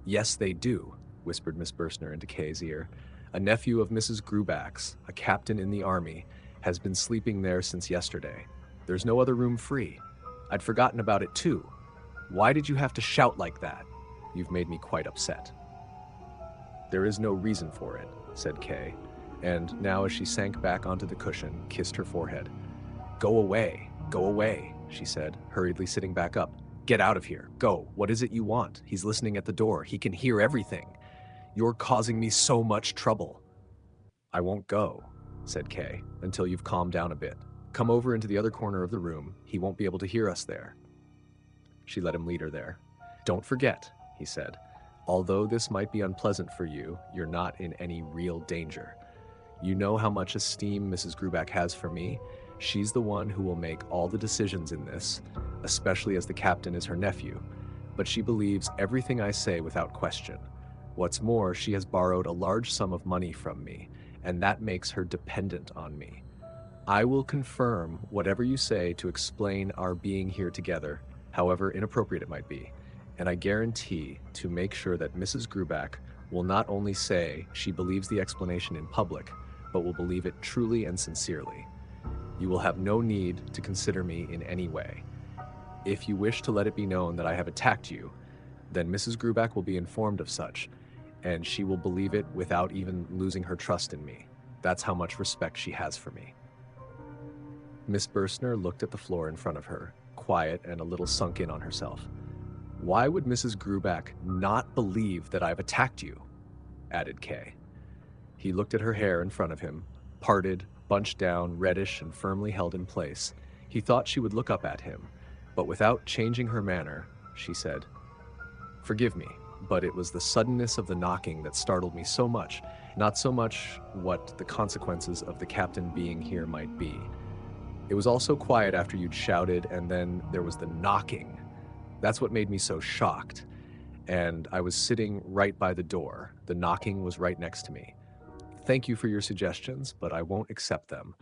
"Yes, they do," whispered Miss Bürstner into Kay's ear. "A nephew of Mrs. Grubach's, a captain in the army, has been sleeping there since yesterday. There's no other room free. I'd forgotten about it too. Why did you have to shout like that? You've made me quite upset." "There is no reason for it," said Kay, and now as she sank back onto the cushion, kissed her forehead. Go away, she said, hurriedly sitting back up. "Get out of here, go, what is it you want? He's listening at the door, he can hear everything. You're causing me so much trouble." "I won't go," said Kay, "until you've calmed down a bit. Come over into the other corner of the room, he won't be able to hear us there." She let him lead her there. "Don't forget," he said, "although this might be unpleasant for you, you're not in any real danger. You know how much esteem Mrs. Grubach has for me. She's the one who will make all the decisions in this, especially as the captain is her nephew, but she believes everything I say without question. What's more, she has borrowed a large sum of money from me, and that makes her dependent on me. I will confirm whatever you say to explain our being here together, however inappropriate it might be, and I guarantee to make sure that Mrs. Grubach will not only say she believes the explanation in public, but will believe it truly and sincerely. You will have no need to consider me in any way. If you wish to let it be known that I have attacked you, then Mrs. Grubach will be informed of such, and she will believe it without even losing her trust in me. That's how much respect she has for me." Miss Bürstner looked at the floor in front of her, quiet and a little sunk in on herself. "Why would Mrs. Grubach not believe that I've attacked you?" added Kay. He looked at her hair in front of him, parted, bunched down, reddish and firmly held in place. He thought she would look up at him, but without changing her manner, she said, "Forgive me, but it was the suddenness of the knocking that startled me so much, not so much what the consequences of the captain being here might be. It was all so quiet after you'd shouted, and then there was the knocking. That's what made me so shocked. And I was sitting right by the door. The knocking was right next to me. Thank you for your suggestions, but I won't accept them.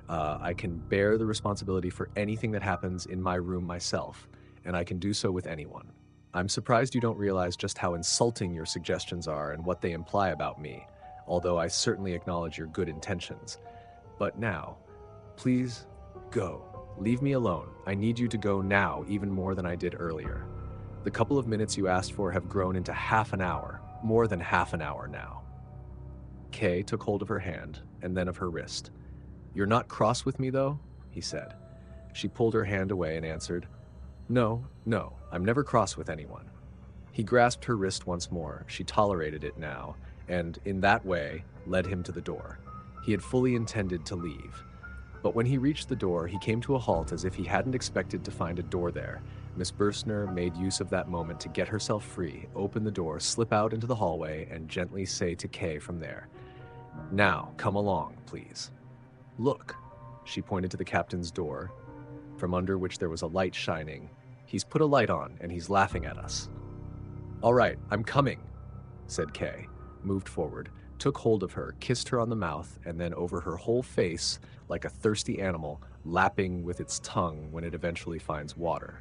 I can bear the responsibility for anything that happens in my room myself, and I can do so with anyone. I'm surprised you don't realize just how insulting your suggestions are and what they imply about me, although I certainly acknowledge your good intentions. But now, please go. Leave me alone. I need you to go now even more than I did earlier. The couple of minutes you asked for have grown into half an hour, more than half an hour now." Kay took hold of her hand and then of her wrist. "You're not cross with me, though?" he said. She pulled her hand away and answered, No, I'm never cross with anyone." He grasped her wrist once more. She tolerated it now, and in that way led him to the door. He had fully intended to leave. But when he reached the door, he came to a halt as if he hadn't expected to find a door there. Miss Bürstner made use of that moment to get herself free, open the door, slip out into the hallway, and gently say to Kay from there, "Now, come along, please. Look," she pointed to the captain's door, from under which there was a light shining. "He's put a light on, and he's laughing at us." "All right, I'm coming," said Kay, moved forward, took hold of her, kissed her on the mouth, and then over her whole face like a thirsty animal, lapping with its tongue when it eventually finds water.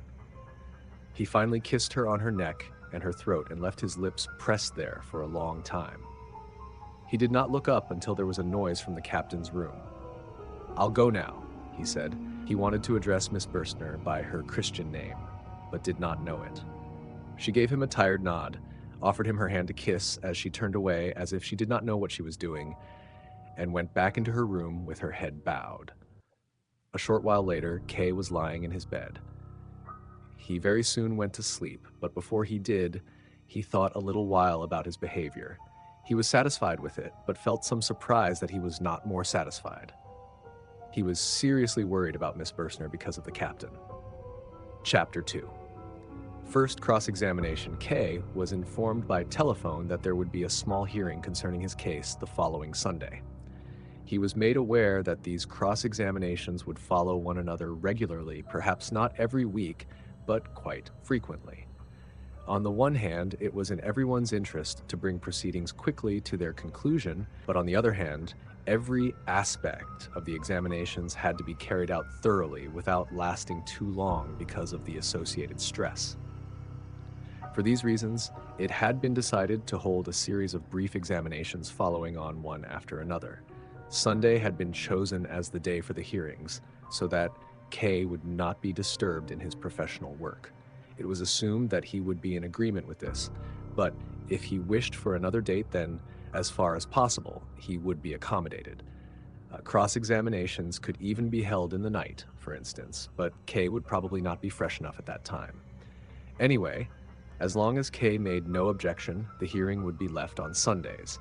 He finally kissed her on her neck and her throat and left his lips pressed there for a long time. He did not look up until there was a noise from the captain's room. "I'll go now," he said. He wanted to address Miss Bürstner by her Christian name, but did not know it. She gave him a tired nod, offered him her hand to kiss as she turned away as if she did not know what she was doing, and went back into her room with her head bowed. A short while later, Kay was lying in his bed. He very soon went to sleep, but before he did, he thought a little while about his behavior. He was satisfied with it, but felt some surprise that he was not more satisfied. He was seriously worried about Miss Bürstner because of the captain. Chapter 2. First cross-examination, Kay was informed by telephone that there would be a small hearing concerning his case the following Sunday. He was made aware that these cross-examinations would follow one another regularly, perhaps not every week, but quite frequently. On the one hand, it was in everyone's interest to bring proceedings quickly to their conclusion, but on the other hand, every aspect of the examinations had to be carried out thoroughly without lasting too long because of the associated stress. For these reasons, it had been decided to hold a series of brief examinations following on one after another. Sunday had been chosen as the day for the hearings, so that Kay would not be disturbed in his professional work. It was assumed that he would be in agreement with this, but if he wished for another date, then, as far as possible, he would be accommodated. Cross-examinations could even be held in the night, for instance, but Kay would probably not be fresh enough at that time. Anyway, as long as Kay made no objection, the hearing would be left on Sundays.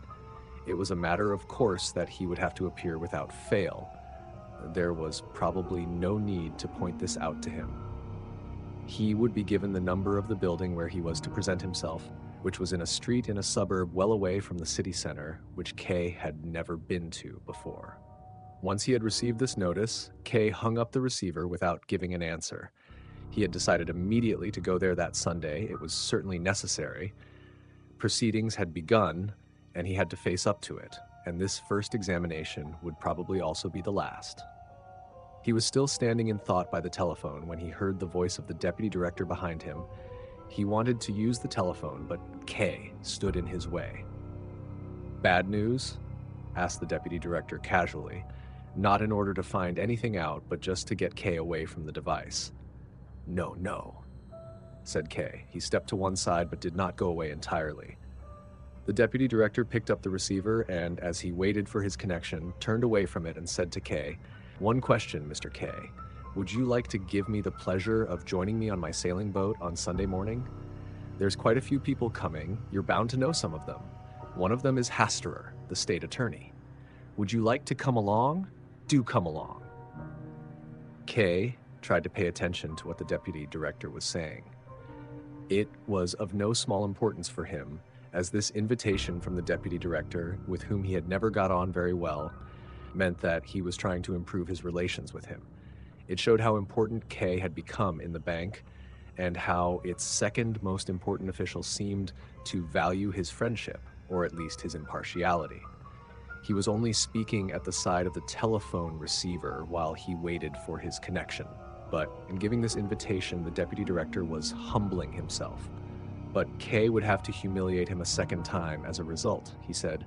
It was a matter of course that he would have to appear without fail. There was probably no need to point this out to him. He would be given the number of the building where he was to present himself, which was in a street in a suburb well away from the city center, which Kay had never been to before. Once he had received this notice, Kay hung up the receiver without giving an answer. He had decided immediately to go there that Sunday. It was certainly necessary. Proceedings had begun, and he had to face up to it, and this first examination would probably also be the last. He was still standing in thought by the telephone when he heard the voice of the deputy director behind him. He wanted to use the telephone, but Kay stood in his way. "Bad news?" asked the deputy director casually, not in order to find anything out, but just to get Kay away from the device. No, said Kay. He stepped to one side but did not go away entirely. The deputy director picked up the receiver and, as he waited for his connection, turned away from it and said to Kay, "One question, Mr. Kay. Would you like to give me the pleasure of joining me on my sailing boat on Sunday morning? There's quite a few people coming. You're bound to know some of them. One of them is Hasterer, the state attorney. Would you like to come along? Do come along." Kay tried to pay attention to what the deputy director was saying. It was of no small importance for him, as this invitation from the deputy director, with whom he had never got on very well, meant that he was trying to improve his relations with him. It showed how important Kay had become in the bank, and how its second most important official seemed to value his friendship, or at least his impartiality. He was only speaking at the side of the telephone receiver while he waited for his connection. But in giving this invitation, the deputy director was humbling himself. But Kay would have to humiliate him a second time as a result. He said,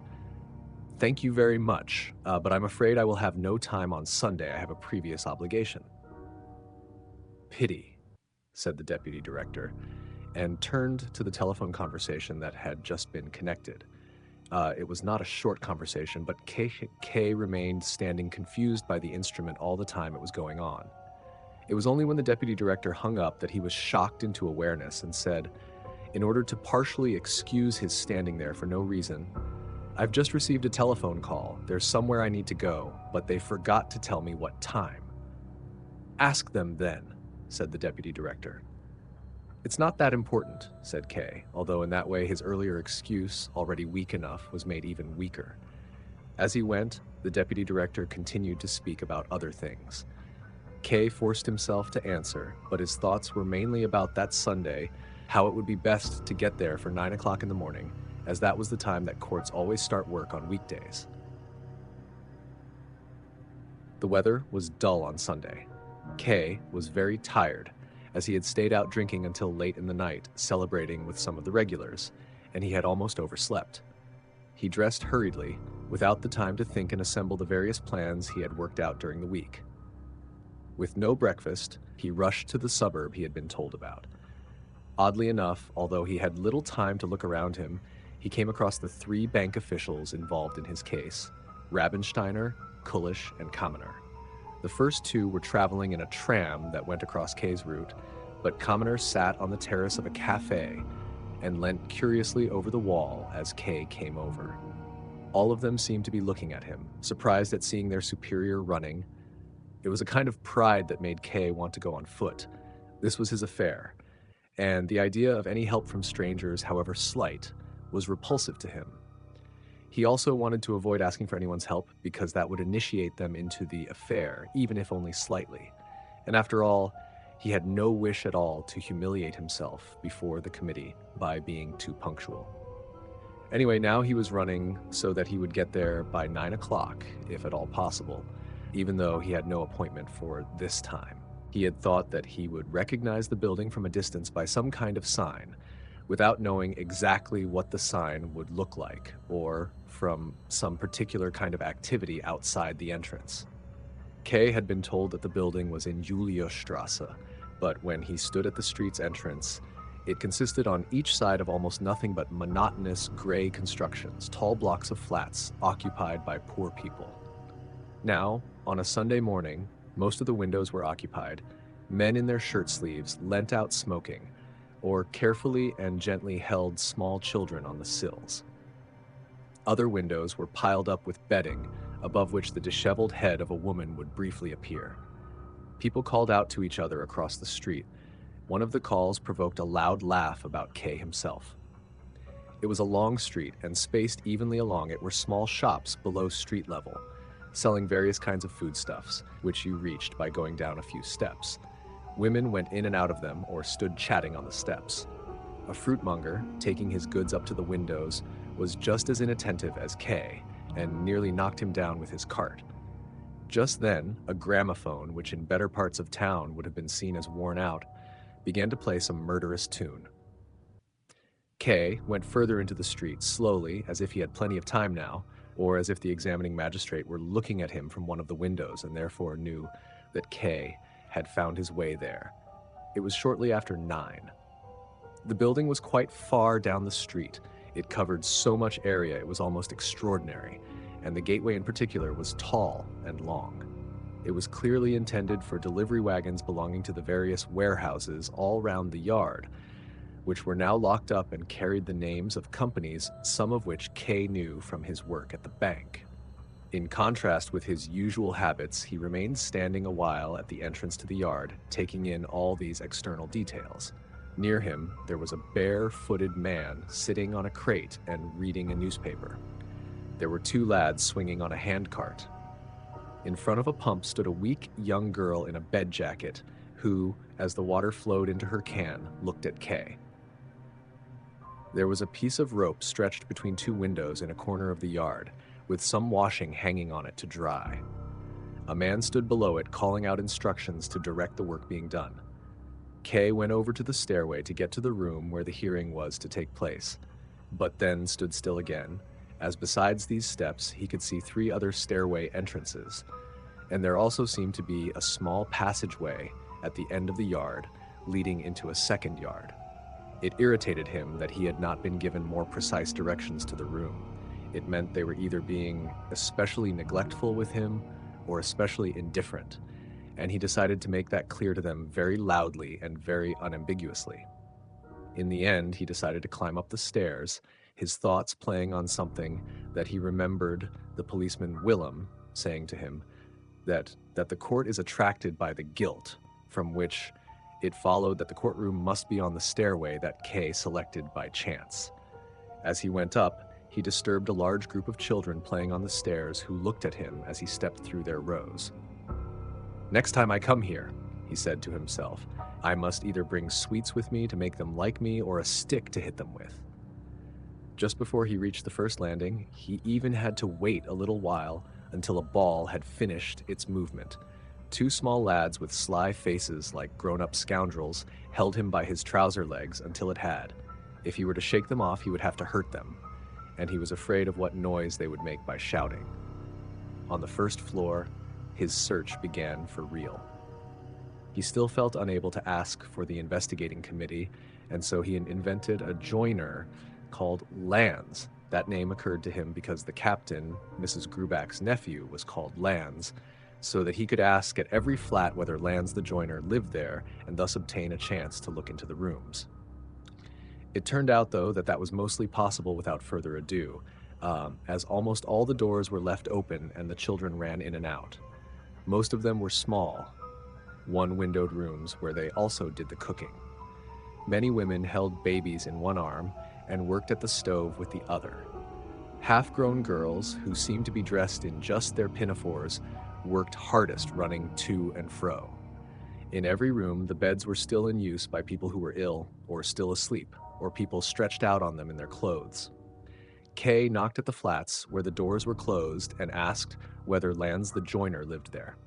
"Thank you very much, but I'm afraid I will have no time on Sunday. I have a previous obligation." "Pity," said the deputy director, and turned to the telephone conversation that had just been connected. It was not a short conversation, but Kay remained standing confused by the instrument all the time it was going on. It was only when the deputy director hung up that he was shocked into awareness and said, in order to partially excuse his standing there for no reason, "I've just received a telephone call. There's somewhere I need to go, but they forgot to tell me what time." "Ask them then," said the deputy director. "It's not that important," said Kay, although in that way his earlier excuse, already weak enough, was made even weaker. As he went, the deputy director continued to speak about other things. Kay forced himself to answer, but his thoughts were mainly about that Sunday, how it would be best to get there for 9 o'clock in the morning, as that was the time that courts always start work on weekdays. The weather was dull on Sunday. K was very tired, as he had stayed out drinking until late in the night, celebrating with some of the regulars, and he had almost overslept. He dressed hurriedly, without the time to think and assemble the various plans he had worked out during the week. With no breakfast, he rushed to the suburb he had been told about. Oddly enough, although he had little time to look around him, he came across the 3 bank officials involved in his case: Rabensteiner, Kullisch, and Kaminer. The first 2 were traveling in a tram that went across K's route, but Kaminer sat on the terrace of a cafe and leant curiously over the wall as K came over. All of them seemed to be looking at him, surprised at seeing their superior running. It was a kind of pride that made K want to go on foot. This was his affair, and the idea of any help from strangers, however slight, was repulsive to him. He also wanted to avoid asking for anyone's help because that would initiate them into the affair, even if only slightly. And after all, he had no wish at all to humiliate himself before the committee by being too punctual. Anyway, now he was running so that he would get there by 9 o'clock, if at all possible, even though he had no appointment for this time. He had thought that he would recognize the building from a distance by some kind of sign, without knowing exactly what the sign would look like, or from some particular kind of activity outside the entrance. K had been told that the building was in Juliusstrasse, but when he stood at the street's entrance, it consisted on each side of almost nothing but monotonous gray constructions, tall blocks of flats occupied by poor people. Now, on a Sunday morning, most of the windows were occupied. Men in their shirt sleeves leant out smoking, or carefully and gently held small children on the sills. Other windows were piled up with bedding, above which the disheveled head of a woman would briefly appear. People called out to each other across the street. One of the calls provoked a loud laugh about K himself. It was a long street, and spaced evenly along it were small shops below street level, selling various kinds of foodstuffs, which you reached by going down a few steps. Women went in and out of them or stood chatting on the steps. A fruitmonger, taking his goods up to the windows, was just as inattentive as K, and nearly knocked him down with his cart. Just then, a gramophone, which in better parts of town would have been seen as worn out, began to play some murderous tune. K went further into the street, slowly, as if he had plenty of time now, or as if the examining magistrate were looking at him from one of the windows and therefore knew that K had found his way there. It was shortly after 9. The building was quite far down the street. It covered so much area it was almost extraordinary, and the gateway in particular was tall and long. It was clearly intended for delivery wagons belonging to the various warehouses all round the yard, which were now locked up and carried the names of companies, some of which K knew from his work at the bank. In contrast with his usual habits, he remained standing a while at the entrance to the yard, taking in all these external details. Near him, there was a bare-footed man sitting on a crate and reading a newspaper. There were 2 lads swinging on a handcart. In front of a pump stood a weak young girl in a bed jacket who, as the water flowed into her can, looked at K. There was a piece of rope stretched between 2 windows in a corner of the yard, with some washing hanging on it to dry. A man stood below it, calling out instructions to direct the work being done. K went over to the stairway to get to the room where the hearing was to take place, but then stood still again, as besides these steps he could see 3 other stairway entrances, and there also seemed to be a small passageway at the end of the yard leading into a second yard. It irritated him that he had not been given more precise directions to the room. It meant they were either being especially neglectful with him or especially indifferent, and he decided to make that clear to them very loudly and very unambiguously. In the end, he decided to climb up the stairs, his thoughts playing on something that he remembered the policeman Willem saying to him, that the court is attracted by the guilt, from which it followed that the courtroom must be on the stairway that K selected by chance. As he went up, he disturbed a large group of children playing on the stairs who looked at him as he stepped through their rows. "Next time I come here," he said to himself, "I must either bring sweets with me to make them like me or a stick to hit them with." Just before he reached the first landing, he even had to wait a little while until a ball had finished its movement. Two small lads with sly faces like grown-up scoundrels held him by his trouser legs until it had. If he were to shake them off, he would have to hurt them, and he was afraid of what noise they would make by shouting. On the first floor, his search began for real. He still felt unable to ask for the investigating committee, and so he invented a joiner called Lanz. That name occurred to him because the captain, Mrs. Grubach's nephew, was called Lanz, so that he could ask at every flat whether Lanz the joiner lived there and thus obtain a chance to look into the rooms. It turned out, though, that was mostly possible without further ado, as almost all the doors were left open and the children ran in and out. Most of them were small, one-windowed rooms where they also did the cooking. Many women held babies in one arm and worked at the stove with the other. Half-grown girls, who seemed to be dressed in just their pinafores, worked hardest running to and fro. In every room, the beds were still in use by people who were ill or still asleep, or people stretched out on them in their clothes. Kay knocked at the flats where the doors were closed and asked whether Lanz the joiner lived there.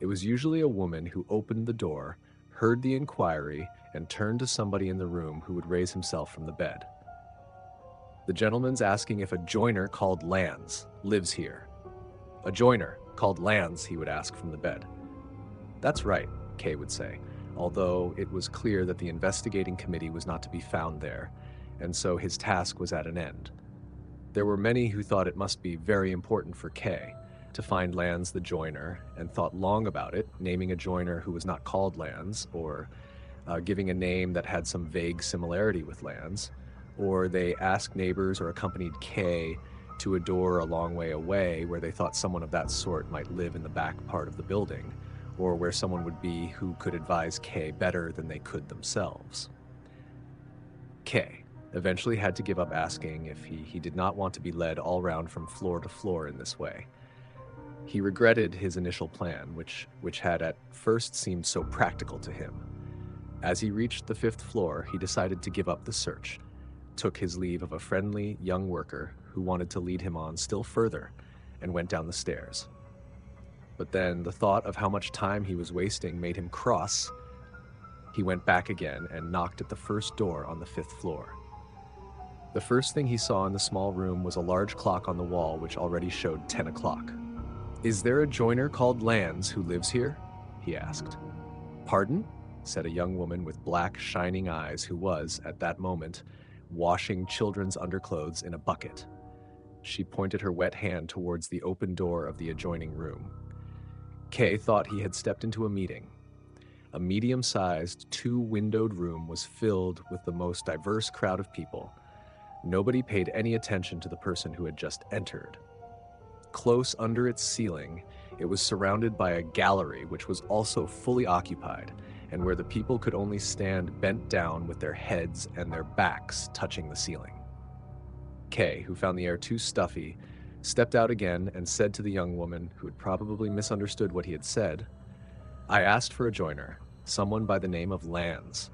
It was usually a woman who opened the door, heard the inquiry, and turned to somebody in the room who would raise himself from the bed. "The gentleman's asking if a joiner called Lanz lives here." "A joiner called Lanz," he would ask from the bed. "That's right," Kay would say, although it was clear that the investigating committee was not to be found there, and so his task was at an end. There were many who thought it must be very important for Kay to find Lanz the joiner, and thought long about it, naming a joiner who was not called Lanz, or giving a name that had some vague similarity with Lanz, or they asked neighbors or accompanied Kay to a door a long way away where they thought someone of that sort might live in the back part of the building, or where someone would be who could advise Kay better than they could themselves. Kay eventually had to give up asking if he did not want to be led all round from floor to floor in this way. He regretted his initial plan, which had at first seemed so practical to him. As he reached the 5th floor, he decided to give up the search, took his leave of a friendly young worker who wanted to lead him on still further, and went down the stairs. But then the thought of how much time he was wasting made him cross. He went back again and knocked at the first door on the 5th floor. The first thing he saw in the small room was a large clock on the wall which already showed 10 o'clock. "Is there a joiner called Lanz who lives here?" he asked. "Pardon?" said a young woman with black, shining eyes who was, at that moment, washing children's underclothes in a bucket. She pointed her wet hand towards the open door of the adjoining room. Kay thought he had stepped into a meeting. A medium-sized, two-windowed room was filled with the most diverse crowd of people. Nobody paid any attention to the person who had just entered. Close under its ceiling, it was surrounded by a gallery which was also fully occupied, and where the people could only stand bent down with their heads and their backs touching the ceiling. Kay, who found the air too stuffy, stepped out again and said to the young woman, who had probably misunderstood what he had said, "I asked for a joiner, someone by the name of Lanz."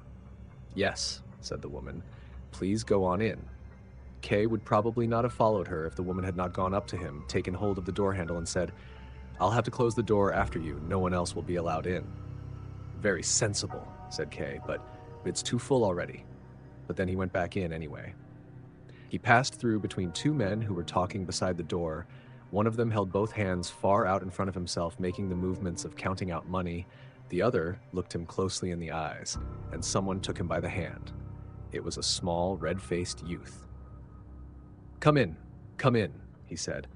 "Yes," said the woman. "Please go on in." Kay would probably not have followed her if the woman had not gone up to him, taken hold of the door handle, and said, "I'll have to close the door after you. No one else will be allowed in." "Very sensible," said Kay, but it's too full already. But then he went back in anyway. He passed through between two men who were talking beside the door. One of them held both hands far out in front of himself, making the movements of counting out money. The other looked him closely in the eyes, and someone took him by the hand. It was a small, red-faced youth. Come in," he said.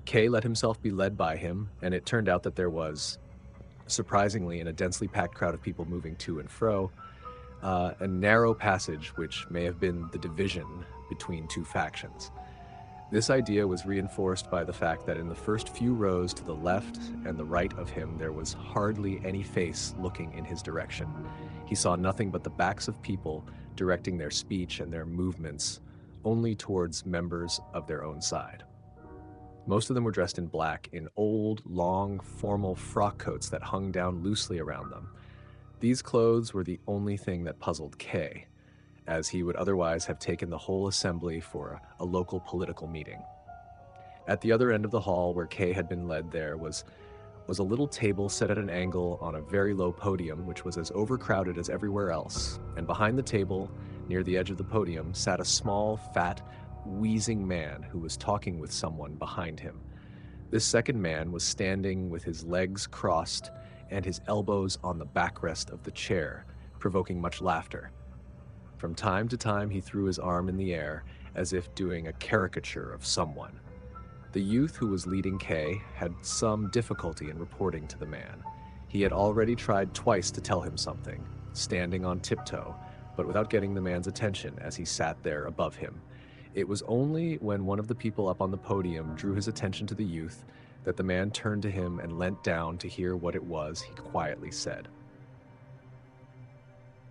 Kay let himself be led by him, and it turned out that there was, surprisingly, in a densely packed crowd of people moving to and fro, a narrow passage which may have been the division between two factions. This idea was reinforced by the fact that in the first few rows to the left and the right of him there was hardly any face looking in his direction. He saw nothing but the backs of people directing their speech and their movements only towards members of their own side. Most of them were dressed in black, in old, long, formal frock coats that hung down loosely around them. These clothes were the only thing that puzzled Kay. as he would otherwise have taken the whole assembly for a local political meeting. At the other end of the hall where Kay had been led there was a little table set at an angle on a very low podium, which was as overcrowded as everywhere else, and behind the table, near the edge of the podium, sat a small, fat, wheezing man who was talking with someone behind him. This second man was standing with his legs crossed and his elbows on the backrest of the chair, provoking much laughter. From time to time he threw his arm in the air as if doing a caricature of someone. The youth who was leading Kay had some difficulty in reporting to the man. He had already tried twice to tell him something, standing on tiptoe, but without getting the man's attention as he sat there above him. It was only when one of the people up on the podium drew his attention to the youth that the man turned to him and leant down to hear what it was he quietly said.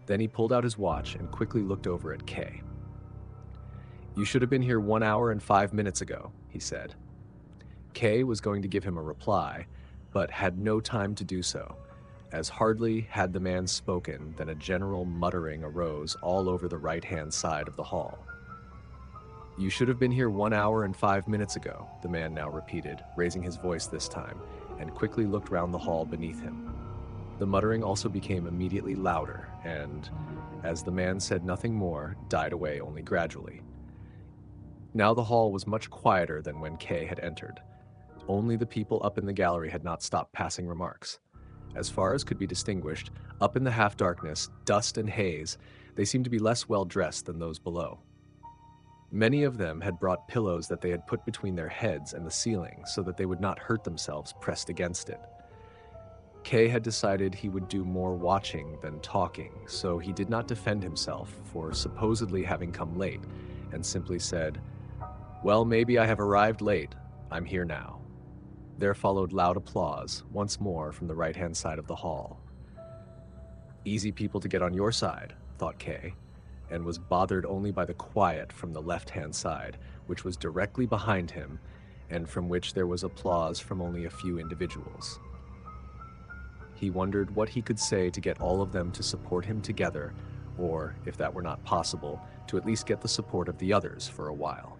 Then he pulled out his watch and quickly looked over at Kay. "You should have been here 1 hour and 5 minutes ago," he said. Kay was going to give him a reply, but had no time to do so, as hardly had the man spoken than a general muttering arose all over the right-hand side of the hall. "You should have been here 1 hour and 5 minutes ago," the man now repeated, raising his voice this time, and quickly looked round the hall beneath him. The muttering also became immediately louder, and, as the man said nothing more, died away only gradually. Now the hall was much quieter than when Kay had entered. Only the people up in the gallery had not stopped passing remarks. As far as could be distinguished, up in the half-darkness, dust and haze, they seemed to be less well-dressed than those below. Many of them had brought pillows that they had put between their heads and the ceiling so that they would not hurt themselves pressed against it. Kay had decided he would do more watching than talking, so he did not defend himself for supposedly having come late, and simply said, "Well, maybe I have arrived late. I'm here now." There followed loud applause, once more from the right-hand side of the hall. Easy people to get on your side, thought Kay, and was bothered only by the quiet from the left-hand side, which was directly behind him, and from which there was applause from only a few individuals. He wondered what he could say to get all of them to support him together, or, if that were not possible, to at least get the support of the others for a while.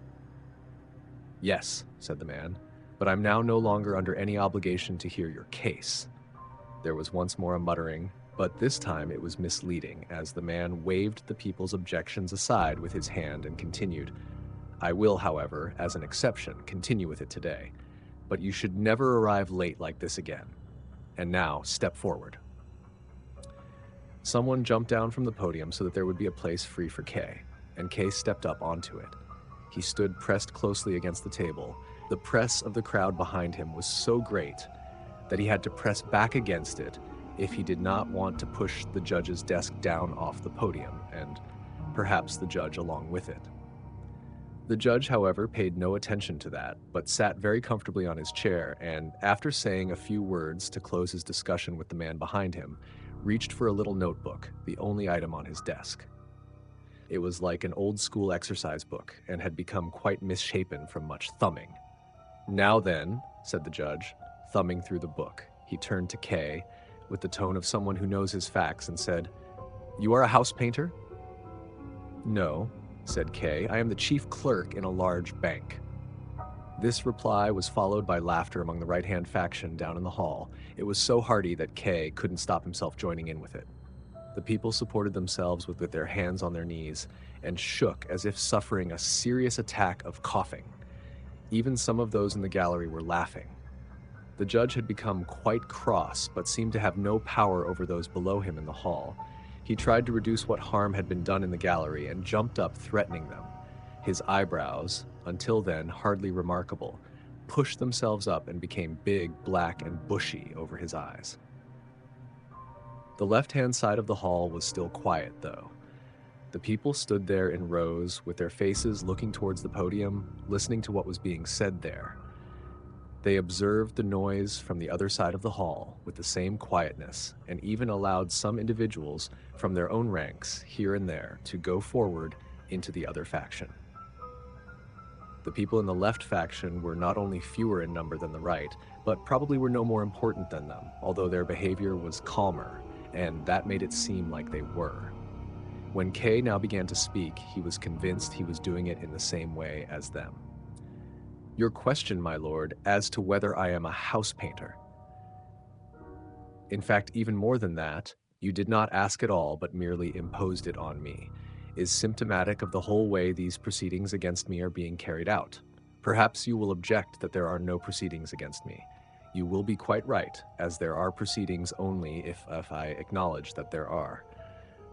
"Yes," said the man, "but I'm now no longer under any obligation to hear your case." There was once more a muttering, but this time it was misleading, as the man waved the people's objections aside with his hand and continued, "I will, however, as an exception, continue with it today, but you should never arrive late like this again. And now, step forward." Someone jumped down from the podium so that there would be a place free for Kay, and Kay stepped up onto it. He stood pressed closely against the table. The press of the crowd behind him was so great that he had to press back against it if he did not want to push the judge's desk down off the podium, and perhaps the judge along with it. The judge, however, paid no attention to that, but sat very comfortably on his chair, and after saying a few words to close his discussion with the man behind him, reached for a little notebook, the only item on his desk. It was like an old-school exercise book, and had become quite misshapen from much thumbing. "Now then," said the judge, thumbing through the book, he turned to Kay with the tone of someone who knows his facts and said, "You are a house painter?" "No," said Kay, "I am the chief clerk in a large bank." This reply was followed by laughter among the right-hand faction down in the hall. It was so hearty that Kay couldn't stop himself joining in with it. The people supported themselves with their hands on their knees and shook as if suffering a serious attack of coughing. Even some of those in the gallery were laughing. The judge had become quite cross, but seemed to have no power over those below him in the hall. He tried to reduce what harm had been done in the gallery and jumped up threatening them. His eyebrows, until then hardly remarkable, pushed themselves up and became big, black, and bushy over his eyes. The left-hand side of the hall was still quiet, though. The people stood there in rows, with their faces looking towards the podium, listening to what was being said there. They observed the noise from the other side of the hall with the same quietness, and even allowed some individuals from their own ranks, here and there, to go forward into the other faction. The people in the left faction were not only fewer in number than the right, but probably were no more important than them, although their behavior was calmer, and that made it seem like they were. When K now began to speak, he was convinced he was doing it in the same way as them. Your question, my lord, as to whether I am a house painter. In fact, even more than that, you did not ask at all but merely imposed it on me, is symptomatic of the whole way these proceedings against me are being carried out. Perhaps you will object that there are no proceedings against me. You will be quite right, as there are proceedings only if I acknowledge that there are.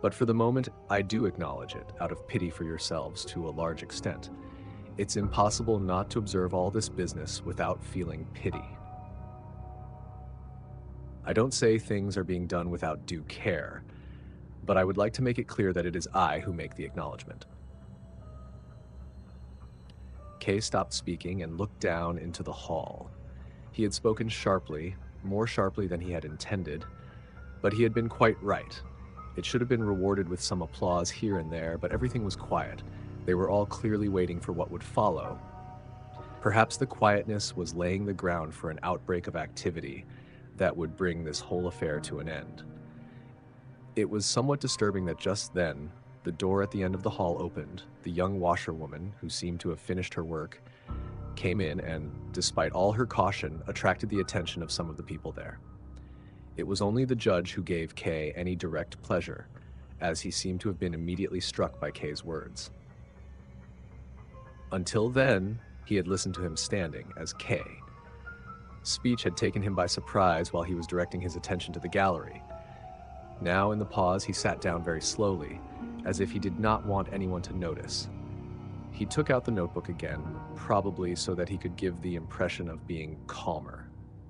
But for the moment, I do acknowledge it, out of pity for yourselves to a large extent. It's impossible not to observe all this business without feeling pity. I don't say things are being done without due care, but I would like to make it clear that it is I who make the acknowledgement. Kay stopped speaking and looked down into the hall. He had spoken sharply, more sharply than he had intended, but he had been quite right. It should have been rewarded with some applause here and there, but everything was quiet. They were all clearly waiting for what would follow. Perhaps the quietness was laying the ground for an outbreak of activity that would bring this whole affair to an end. It was somewhat disturbing that just then, the door at the end of the hall opened. The young washerwoman, who seemed to have finished her work, came in and, despite all her caution, attracted the attention of some of the people there. It was only the judge who gave Kay any direct pleasure, as he seemed to have been immediately struck by Kay's words. Until then, he had listened to him standing as Kay. Speech had taken him by surprise while he was directing his attention to the gallery. Now, in the pause, he sat down very slowly, as if he did not want anyone to notice. He took out the notebook again, probably so that he could give the impression of being calmer.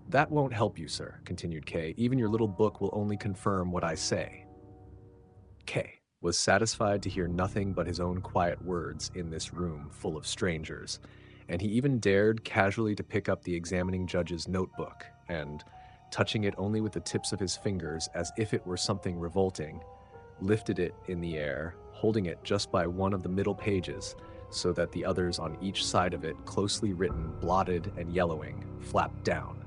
"That won't help you, sir," continued Kay. "Even your little book will only confirm what I say." Kay was satisfied to hear nothing but his own quiet words in this room full of strangers, and he even dared casually to pick up the examining judge's notebook and, touching it only with the tips of his fingers as if it were something revolting, lifted it in the air, holding it just by one of the middle pages so that the others on each side of it, closely written, blotted, and yellowing, flapped down.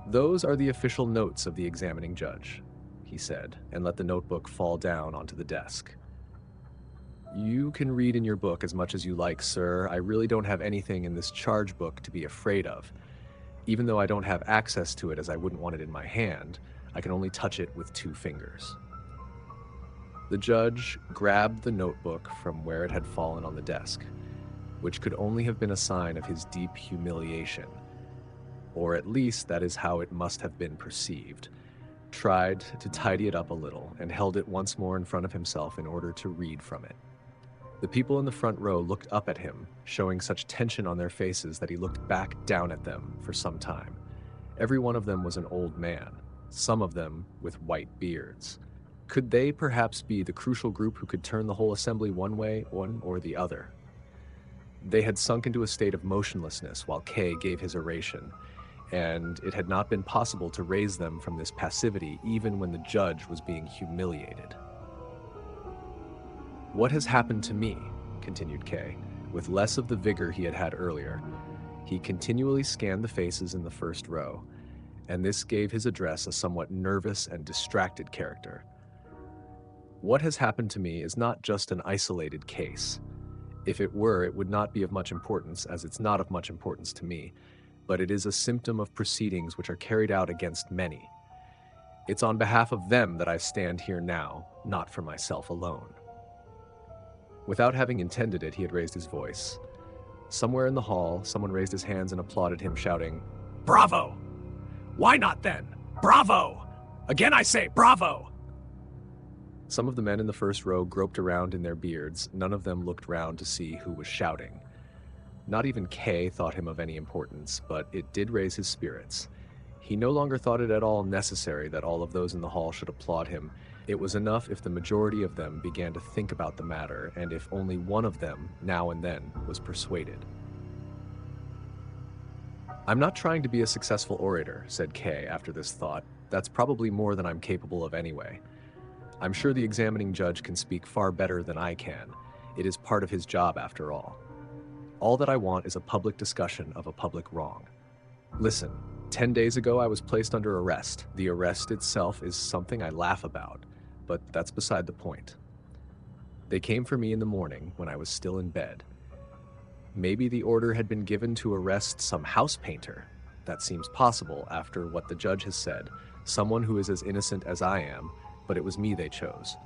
"Those are the official notes of the examining judge," he said, and let the notebook fall down onto the desk. "You can read in your book as much as you like, sir. I really don't have anything in this charge book to be afraid of. Even though I don't have access to it as I wouldn't want it in my hand, I can only touch it with 2 fingers. The judge grabbed the notebook from where it had fallen on the desk, which could only have been a sign of his deep humiliation, or at least that is how it must have been perceived, tried to tidy it up a little, and held it once more in front of himself in order to read from it. The people in the front row looked up at him, showing such tension on their faces that he looked back down at them for some time. Every one of them was an old man, some of them with white beards. Could they perhaps be the crucial group who could turn the whole assembly one way, one or the other? They had sunk into a state of motionlessness while Kay gave his oration, and it had not been possible to raise them from this passivity even when the judge was being humiliated. "What has happened to me?" continued Kay, with less of the vigor he had had earlier. He continually scanned the faces in the first row, and this gave his address a somewhat nervous and distracted character. "What has happened to me is not just an isolated case. If it were, it would not be of much importance, as it's not of much importance to me, but it is a symptom of proceedings which are carried out against many. It's on behalf of them that I stand here now, not for myself alone." Without having intended it, he had raised his voice. Somewhere in the hall, someone raised his hands and applauded him, shouting, "Bravo! Why not then? Bravo! Again I say, bravo!" Some of the men in the first row groped around in their beards. None of them looked round to see who was shouting. Not even Kay thought him of any importance, but it did raise his spirits. He no longer thought it at all necessary that all of those in the hall should applaud him. It was enough if the majority of them began to think about the matter, and if only one of them, now and then, was persuaded. "I'm not trying to be a successful orator," said Kay after this thought. "That's probably more than I'm capable of anyway. I'm sure the examining judge can speak far better than I can. It is part of his job, after all. All that I want is a public discussion of a public wrong. Listen, 10 days ago I was placed under arrest. The arrest itself is something I laugh about, but that's beside the point. They came for me in the morning when I was still in bed. Maybe the order had been given to arrest some house painter. That seems possible after what the judge has said, someone who is as innocent as I am, but it was me they chose.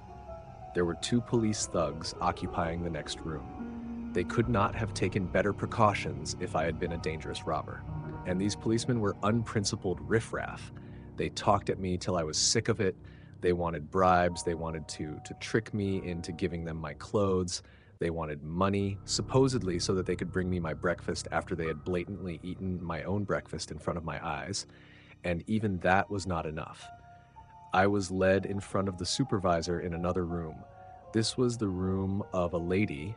There were 2 police thugs occupying the next room. They could not have taken better precautions if I had been a dangerous robber. And these policemen were unprincipled riffraff. They talked at me till I was sick of it. They wanted bribes. They wanted to trick me into giving them my clothes. They wanted money, supposedly so that they could bring me my breakfast after they had blatantly eaten my own breakfast in front of my eyes. And even that was not enough. I was led in front of the supervisor in another room. This was the room of a lady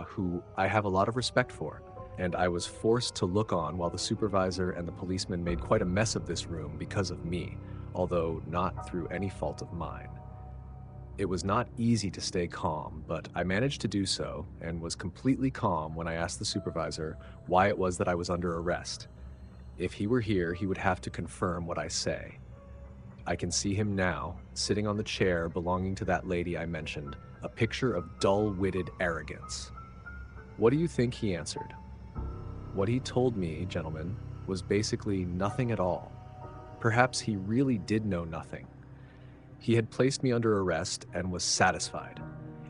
who I have a lot of respect for. And I was forced to look on while the supervisor and the policeman made quite a mess of this room because of me, although not through any fault of mine. It was not easy to stay calm, but I managed to do so and was completely calm when I asked the supervisor why it was that I was under arrest. If he were here, he would have to confirm what I say. I can see him now, sitting on the chair belonging to that lady I mentioned, a picture of dull-witted arrogance. What do you think he answered? What he told me, gentlemen, was basically nothing at all. Perhaps he really did know nothing. He had placed me under arrest and was satisfied.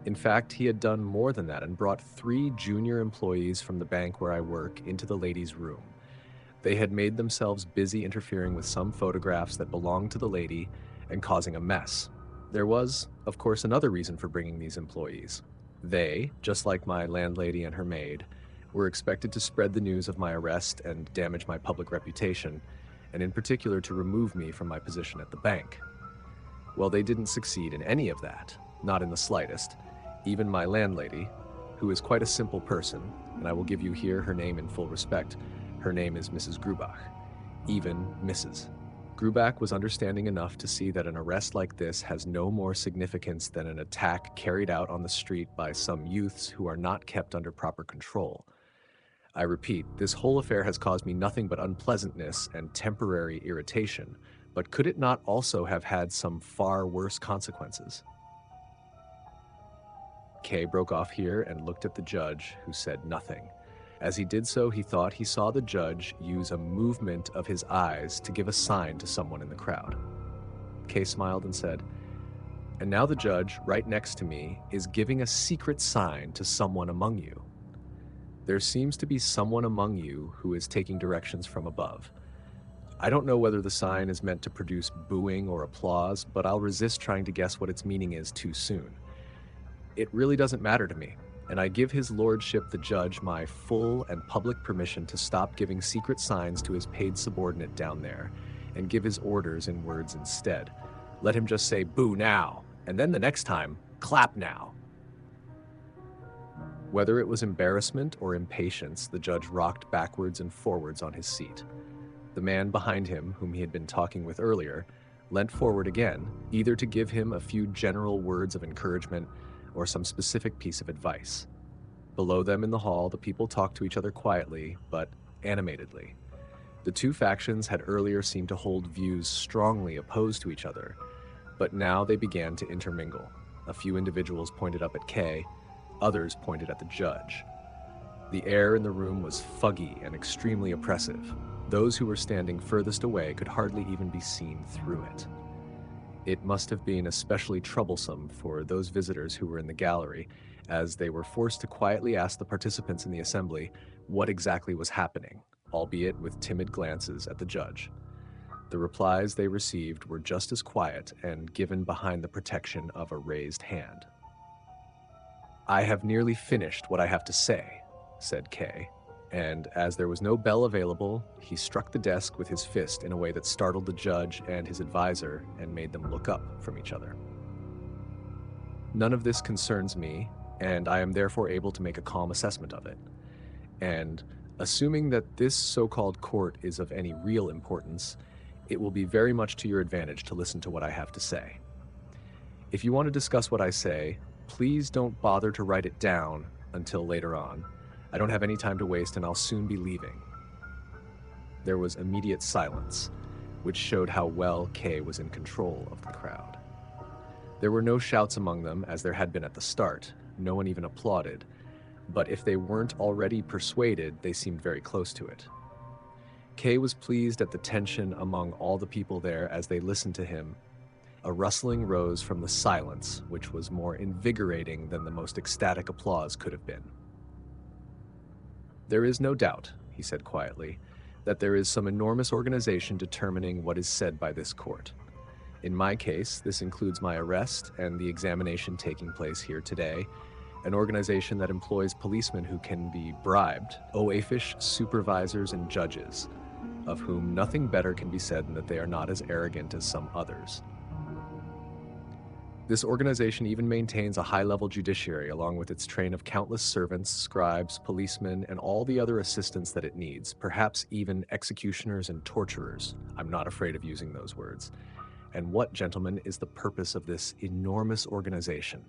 In fact, he had done more than that and brought 3 junior employees from the bank where I work into the lady's room. They had made themselves busy interfering with some photographs that belonged to the lady and causing a mess. There was, of course, another reason for bringing these employees. They, just like my landlady and her maid, were expected to spread the news of my arrest and damage my public reputation, and in particular to remove me from my position at the bank. Well, they didn't succeed in any of that, not in the slightest. Even my landlady, who is quite a simple person, and I will give you here her name in full respect. Her name is Mrs. Grubach, even Mrs. Grubach was understanding enough to see that an arrest like this has no more significance than an attack carried out on the street by some youths who are not kept under proper control. I repeat, this whole affair has caused me nothing but unpleasantness and temporary irritation, but could it not also have had some far worse consequences? Kay broke off here and looked at the judge, who said nothing. As he did so, he thought he saw the judge use a movement of his eyes to give a sign to someone in the crowd. Kay smiled and said, "And now the judge, right next to me, is giving a secret sign to someone among you. There seems to be someone among you who is taking directions from above. I don't know whether the sign is meant to produce booing or applause, but I'll resist trying to guess what its meaning is too soon. It really doesn't matter to me, and I give his lordship the judge my full and public permission to stop giving secret signs to his paid subordinate down there, and give his orders in words instead. Let him just say, 'Boo now,' and then the next time, 'Clap now.'" Whether it was embarrassment or impatience, the judge rocked backwards and forwards on his seat. The man behind him, whom he had been talking with earlier, leant forward again, either to give him a few general words of encouragement or some specific piece of advice. Below them in the hall, the people talked to each other quietly, but animatedly. The 2 factions had earlier seemed to hold views strongly opposed to each other, but now they began to intermingle. A few individuals pointed up at Kay, others pointed at the judge. The air in the room was fuggy and extremely oppressive. Those who were standing furthest away could hardly even be seen through it. It must have been especially troublesome for those visitors who were in the gallery, as they were forced to quietly ask the participants in the assembly what exactly was happening, albeit with timid glances at the judge. The replies they received were just as quiet and given behind the protection of a raised hand. "I have nearly finished what I have to say," said Kay, and as there was no bell available, he struck the desk with his fist in a way that startled the judge and his advisor and made them look up from each other. None of this concerns me, and I am therefore able to make a calm assessment of it. And assuming that this so-called court is of any real importance, it will be very much to your advantage to listen to what I have to say. If you want to discuss what I say, please don't bother to write it down until later on. I don't have any time to waste and I'll soon be leaving." There was immediate silence, which showed how well Kay was in control of the crowd. There were no shouts among them as there had been at the start, no one even applauded, but if they weren't already persuaded, they seemed very close to it. K was pleased at the tension among all the people there as they listened to him. A rustling rose from the silence, which was more invigorating than the most ecstatic applause could have been. "There is no doubt," he said quietly, "that there is some enormous organization determining what is said by this court. In my case, this includes my arrest and the examination taking place here today, an organization that employs policemen who can be bribed, oafish supervisors and judges, of whom nothing better can be said than that they are not as arrogant as some others. This organization even maintains a high-level judiciary along with its train of countless servants, scribes, policemen, and all the other assistants that it needs, perhaps even executioners and torturers. I'm not afraid of using those words. And what, gentlemen, is the purpose of this enormous organization?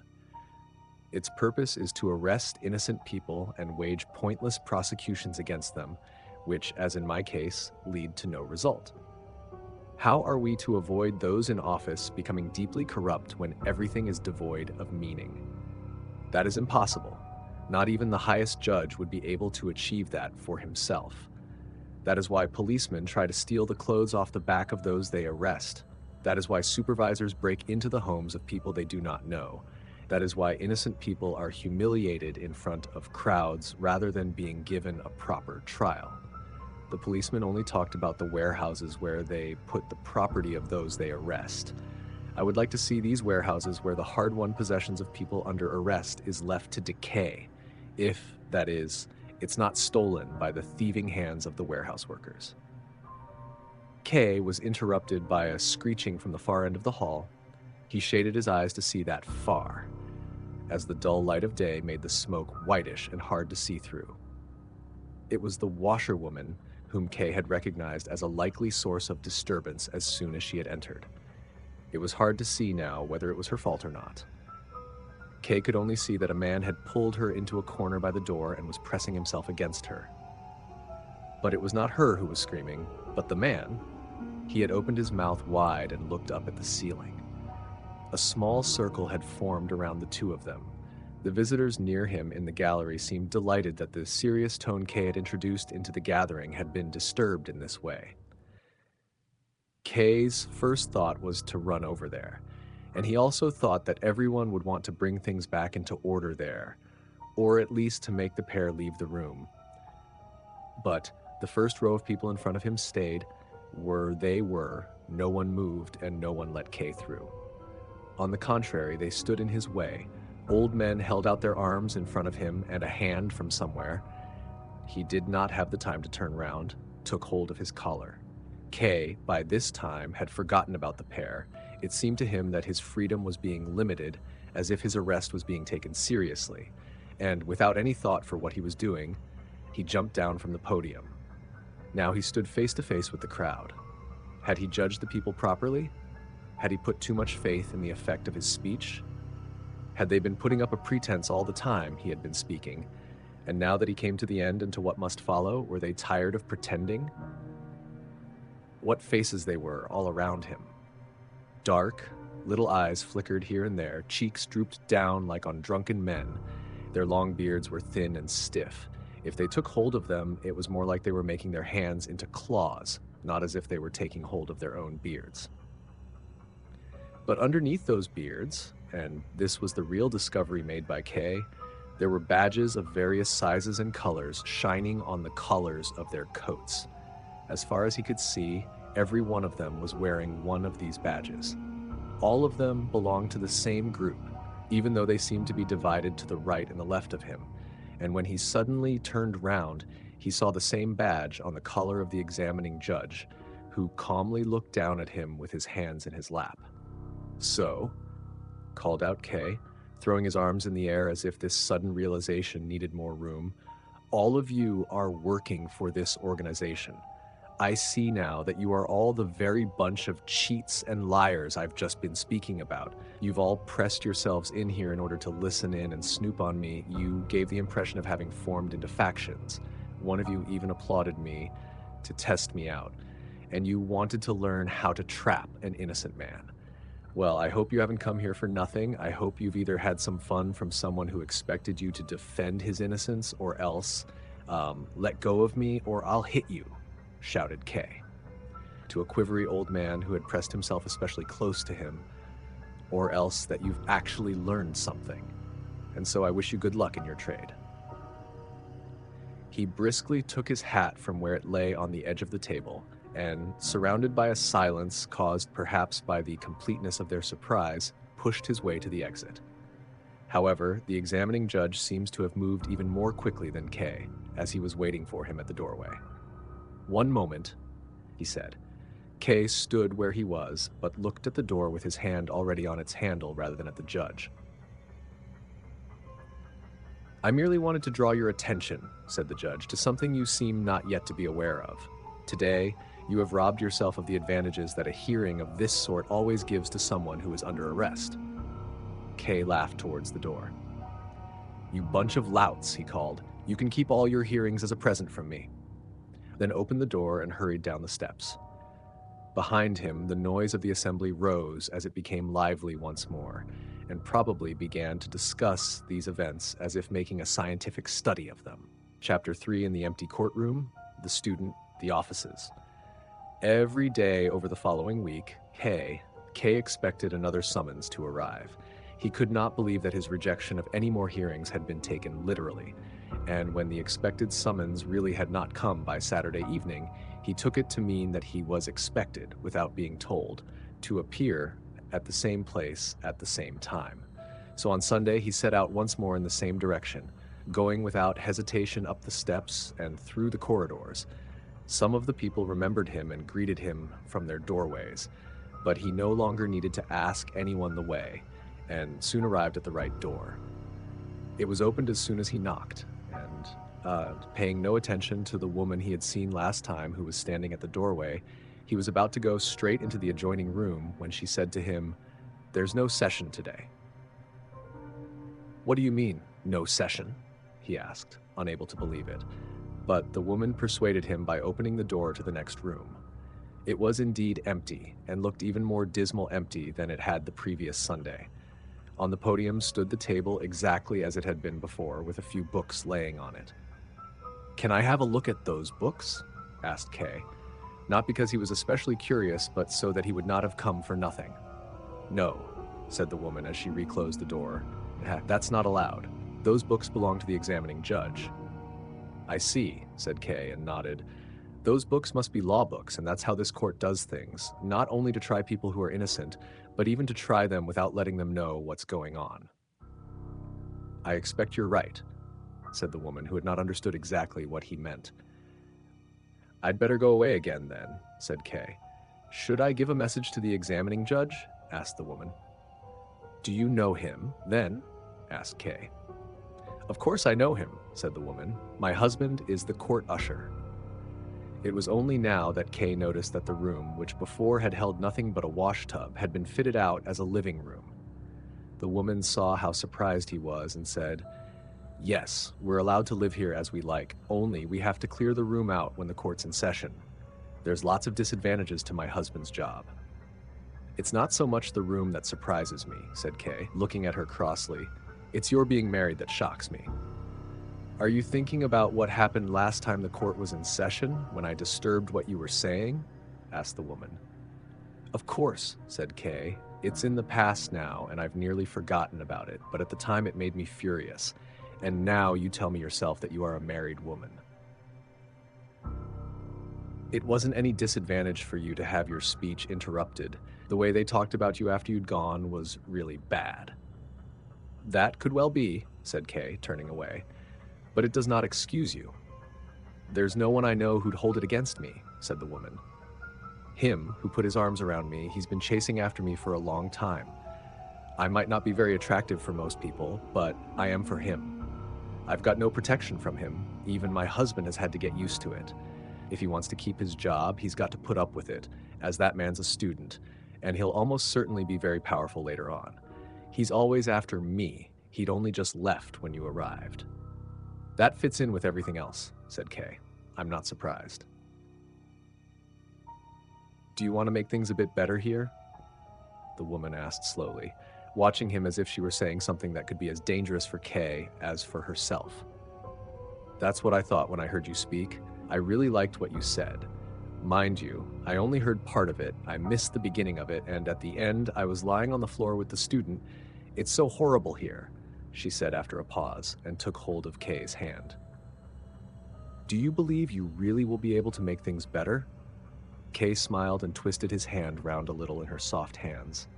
Its purpose is to arrest innocent people and wage pointless prosecutions against them, which, as in my case, lead to no result. How are we to avoid those in office becoming deeply corrupt when everything is devoid of meaning? That is impossible. Not even the highest judge would be able to achieve that for himself. That is why policemen try to steal the clothes off the back of those they arrest. That is why supervisors break into the homes of people they do not know. That is why innocent people are humiliated in front of crowds rather than being given a proper trial. The policemen only talked about the warehouses where they put the property of those they arrest. I would like to see these warehouses where the hard-won possessions of people under arrest is left to decay, if, that is, it's not stolen by the thieving hands of the warehouse workers." K was interrupted by a screeching from the far end of the hall. He shaded his eyes to see that far, as the dull light of day made the smoke whitish and hard to see through. It was the washerwoman whom K had recognized as a likely source of disturbance as soon as she had entered. It was hard to see now whether it was her fault or not. K could only see that a man had pulled her into a corner by the door and was pressing himself against her. But it was not her who was screaming, but the man. He had opened his mouth wide and looked up at the ceiling. A small circle had formed around the two of them. The visitors near him in the gallery seemed delighted that the serious tone K had introduced into the gathering had been disturbed in this way. K's first thought was to run over there, and he also thought that everyone would want to bring things back into order there, or at least to make the pair leave the room. But the first row of people in front of him stayed where they were, no one moved, and no one let K through. On the contrary, they stood in his way. Old men held out their arms in front of him and a hand from somewhere. He did not have the time to turn round, took hold of his collar. K, by this time, had forgotten about the pair. It seemed to him that his freedom was being limited, as if his arrest was being taken seriously, and without any thought for what he was doing, he jumped down from the podium. Now he stood face to face with the crowd. Had he judged the people properly? Had he put too much faith in the effect of his speech? Had they been putting up a pretense all the time he had been speaking, and now that he came to the end and to what must follow, were they tired of pretending? What faces they were all around him. Dark, little eyes flickered here and there, cheeks drooped down like on drunken men. Their long beards were thin and stiff. If they took hold of them, it was more like they were making their hands into claws, not as if they were taking hold of their own beards. But underneath those beards, and this was the real discovery made by K, there were badges of various sizes and colors shining on the collars of their coats. As far as he could see, every one of them was wearing one of these badges. All of them belonged to the same group, even though they seemed to be divided to the right and the left of him. And when he suddenly turned round, he saw the same badge on the collar of the examining judge, who calmly looked down at him with his hands in his lap. "So," called out K, throwing his arms in the air as if this sudden realization needed more room, "all of you are working for this organization. I see now that you are all the very bunch of cheats and liars I've just been speaking about. You've all pressed yourselves in here in order to listen in and snoop on me. You gave the impression of having formed into factions. One of you even applauded me to test me out. And you wanted to learn how to trap an innocent man. Well, I hope you haven't come here for nothing. I hope you've either had some fun from someone who expected you to defend his innocence, or else let go of me or I'll hit you, shouted Kay to a quivery old man who had pressed himself especially close to him, or else that you've actually learned something. And so I wish you good luck in your trade. He briskly took his hat from where it lay on the edge of the table, and, surrounded by a silence caused perhaps by the completeness of their surprise, pushed his way to the exit. However, the examining judge seems to have moved even more quickly than Kay, as he was waiting for him at the doorway. "One moment," he said. Kay stood where he was, but looked at the door with his hand already on its handle rather than at the judge. "I merely wanted to draw your attention," said the judge, "to something you seem not yet to be aware of. Today, you have robbed yourself of the advantages that a hearing of this sort always gives to someone who is under arrest." Kay laughed towards the door. "You bunch of louts," he called. "You can keep all your hearings as a present from me." Then opened the door and hurried down the steps. Behind him, the noise of the assembly rose as it became lively once more, and probably began to discuss these events as if making a scientific study of them. Chapter 3 in the empty courtroom, the student, the offices. Every day over the following week, Kay expected another summons to arrive. He could not believe that his rejection of any more hearings had been taken literally, and when the expected summons really had not come by Saturday evening, he took it to mean that he was expected, without being told, to appear at the same place at the same time. So on Sunday, he set out once more in the same direction, going without hesitation up the steps and through the corridors. Some of the people remembered him and greeted him from their doorways, but he no longer needed to ask anyone the way, and soon arrived at the right door. It was opened as soon as he knocked, and, paying no attention to the woman he had seen last time who was standing at the doorway, he was about to go straight into the adjoining room when she said to him, "There's no session today." "What do you mean, no session?" he asked, unable to believe it. But the woman persuaded him by opening the door to the next room. It was indeed empty, and looked even more dismal empty than it had the previous Sunday. On the podium stood the table exactly as it had been before, with a few books laying on it. "Can I have a look at those books?" asked Kay, not because he was especially curious, but so that he would not have come for nothing. "No," said the woman as she reclosed the door. "That's not allowed. Those books belong to the examining judge." "I see," said Kay and nodded. "Those books must be law books, and that's how this court does things, not only to try people who are innocent, but even to try them without letting them know what's going on." "I expect you're right," said the woman, who had not understood exactly what he meant. "I'd better go away again, then," said Kay. "Should I give a message to the examining judge?" asked the woman. "Do you know him, then?" asked Kay. "Of course I know him," said the woman. "My husband is the court usher." It was only now that Kay noticed that the room, which before had held nothing but a washtub, had been fitted out as a living room. The woman saw how surprised he was and said, "Yes, we're allowed to live here as we like, only we have to clear the room out when the court's in session. There's lots of disadvantages to my husband's job." "It's not so much the room that surprises me," said Kay, looking at her crossly. "It's your being married that shocks me." "Are you thinking about what happened last time the court was in session, when I disturbed what you were saying?" asked the woman. "Of course," said Kay. "It's in the past now, and I've nearly forgotten about it, but at the time it made me furious. And now you tell me yourself that you are a married woman." "It wasn't any disadvantage for you to have your speech interrupted. The way they talked about you after you'd gone was really bad." "That could well be," said Kay, turning away. "But it does not excuse you." "There's no one I know who'd hold it against me," said the woman. "Him who put his arms around me, he's been chasing after me for a long time. I might not be very attractive for most people, but I am for him. I've got no protection from him. Even my husband has had to get used to it. If he wants to keep his job, he's got to put up with it, as that man's a student, and he'll almost certainly be very powerful later on. He's always after me. He'd only just left when you arrived." "That fits in with everything else," said Kay. "I'm not surprised." "Do you want to make things a bit better here?" the woman asked slowly, watching him as if she were saying something that could be as dangerous for Kay as for herself. That's what I thought when I heard you speak. I really liked what you said. Mind you, I only heard part of it, I missed the beginning of it, and at the end, I was lying on the floor with the student. It's so horrible here, she said after a pause, and took hold of Kay's hand. Do you believe you really will be able to make things better? Kay smiled and twisted his hand round a little in her soft hands.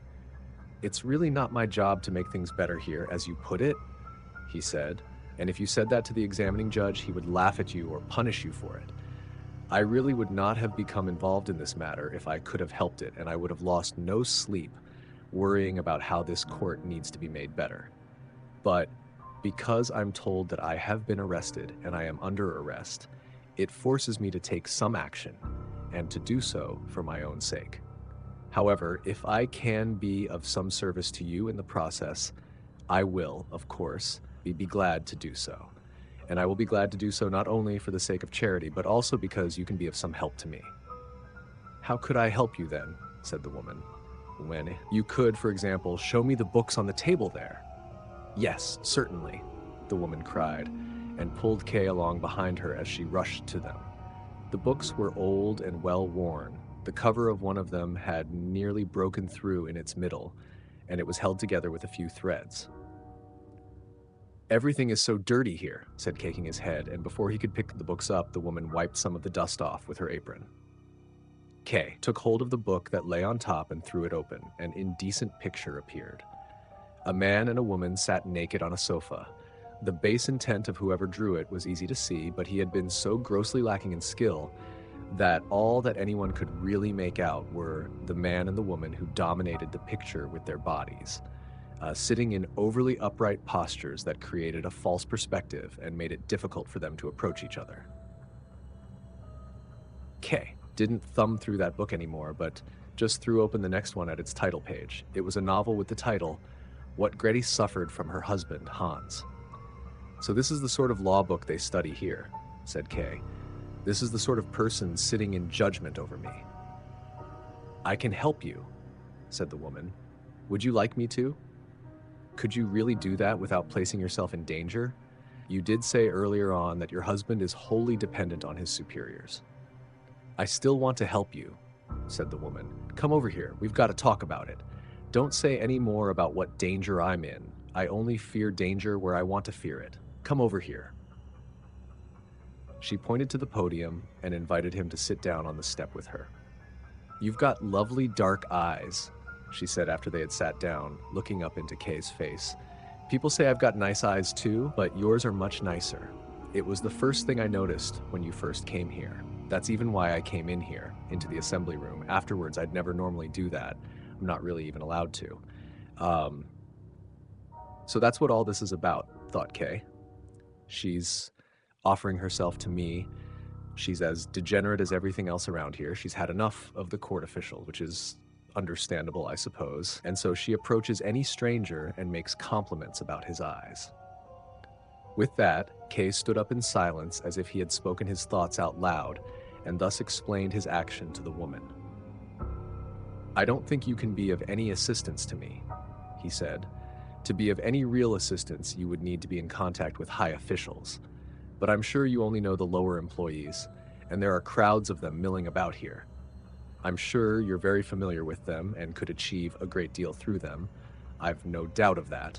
It's really not my job to make things better here, as you put it, he said, and if you said that to the examining judge, he would laugh at you or punish you for it. I really would not have become involved in this matter if I could have helped it, and I would have lost no sleep worrying about how this court needs to be made better. But because I'm told that I have been arrested and I am under arrest, it forces me to take some action, and to do so for my own sake. However, if I can be of some service to you in the process, I will, of course, be glad to do so. And I will be glad to do so not only for the sake of charity, but also because you can be of some help to me. How could I help you then? Said the woman. When you could, for example, show me the books on the table there. Yes, certainly, the woman cried, and pulled Kay along behind her as she rushed to them. The books were old and well worn. The cover of one of them had nearly broken through in its middle, and it was held together with a few threads. Everything is so dirty here, said Kay, shaking his head, and before he could pick the books up, the woman wiped some of the dust off with her apron. Kay took hold of the book that lay on top and threw it open. An indecent picture appeared. A man and a woman sat naked on a sofa. The base intent of whoever drew it was easy to see, but he had been so grossly lacking in skill that all that anyone could really make out were the man and the woman who dominated the picture with their bodies, sitting in overly upright postures that created a false perspective and made it difficult for them to approach each other. Kay didn't thumb through that book anymore, but just threw open the next one at its title page. It was a novel with the title, What Gretty Suffered from Her Husband, Hans. So this is the sort of law book they study here, said Kay. This is the sort of person sitting in judgment over me. I can help you, said the woman. Would you like me to? Could you really do that without placing yourself in danger? You did say earlier on that your husband is wholly dependent on his superiors. I still want to help you, said the woman. Come over here. We've got to talk about it. Don't say any more about what danger I'm in. I only fear danger where I want to fear it. Come over here. She pointed to the podium and invited him to sit down on the step with her. You've got lovely dark eyes, she said after they had sat down, looking up into Kay's face. People say I've got nice eyes too, but yours are much nicer. It was the first thing I noticed when you first came here. That's even why I came in here, into the assembly room. Afterwards, I'd never normally do that. I'm not really even allowed to. So that's what all this is about, thought Kay. She's offering herself to me. She's as degenerate as everything else around here. She's had enough of the court official, which is understandable, I suppose. And so she approaches any stranger and makes compliments about his eyes. With that, Kay stood up in silence as if he had spoken his thoughts out loud, and thus explained his action to the woman. I don't think you can be of any assistance to me, he said. To be of any real assistance, you would need to be in contact with high officials. But I'm sure you only know the lower employees, and there are crowds of them milling about here. I'm sure you're very familiar with them and could achieve a great deal through them. I've no doubt of that.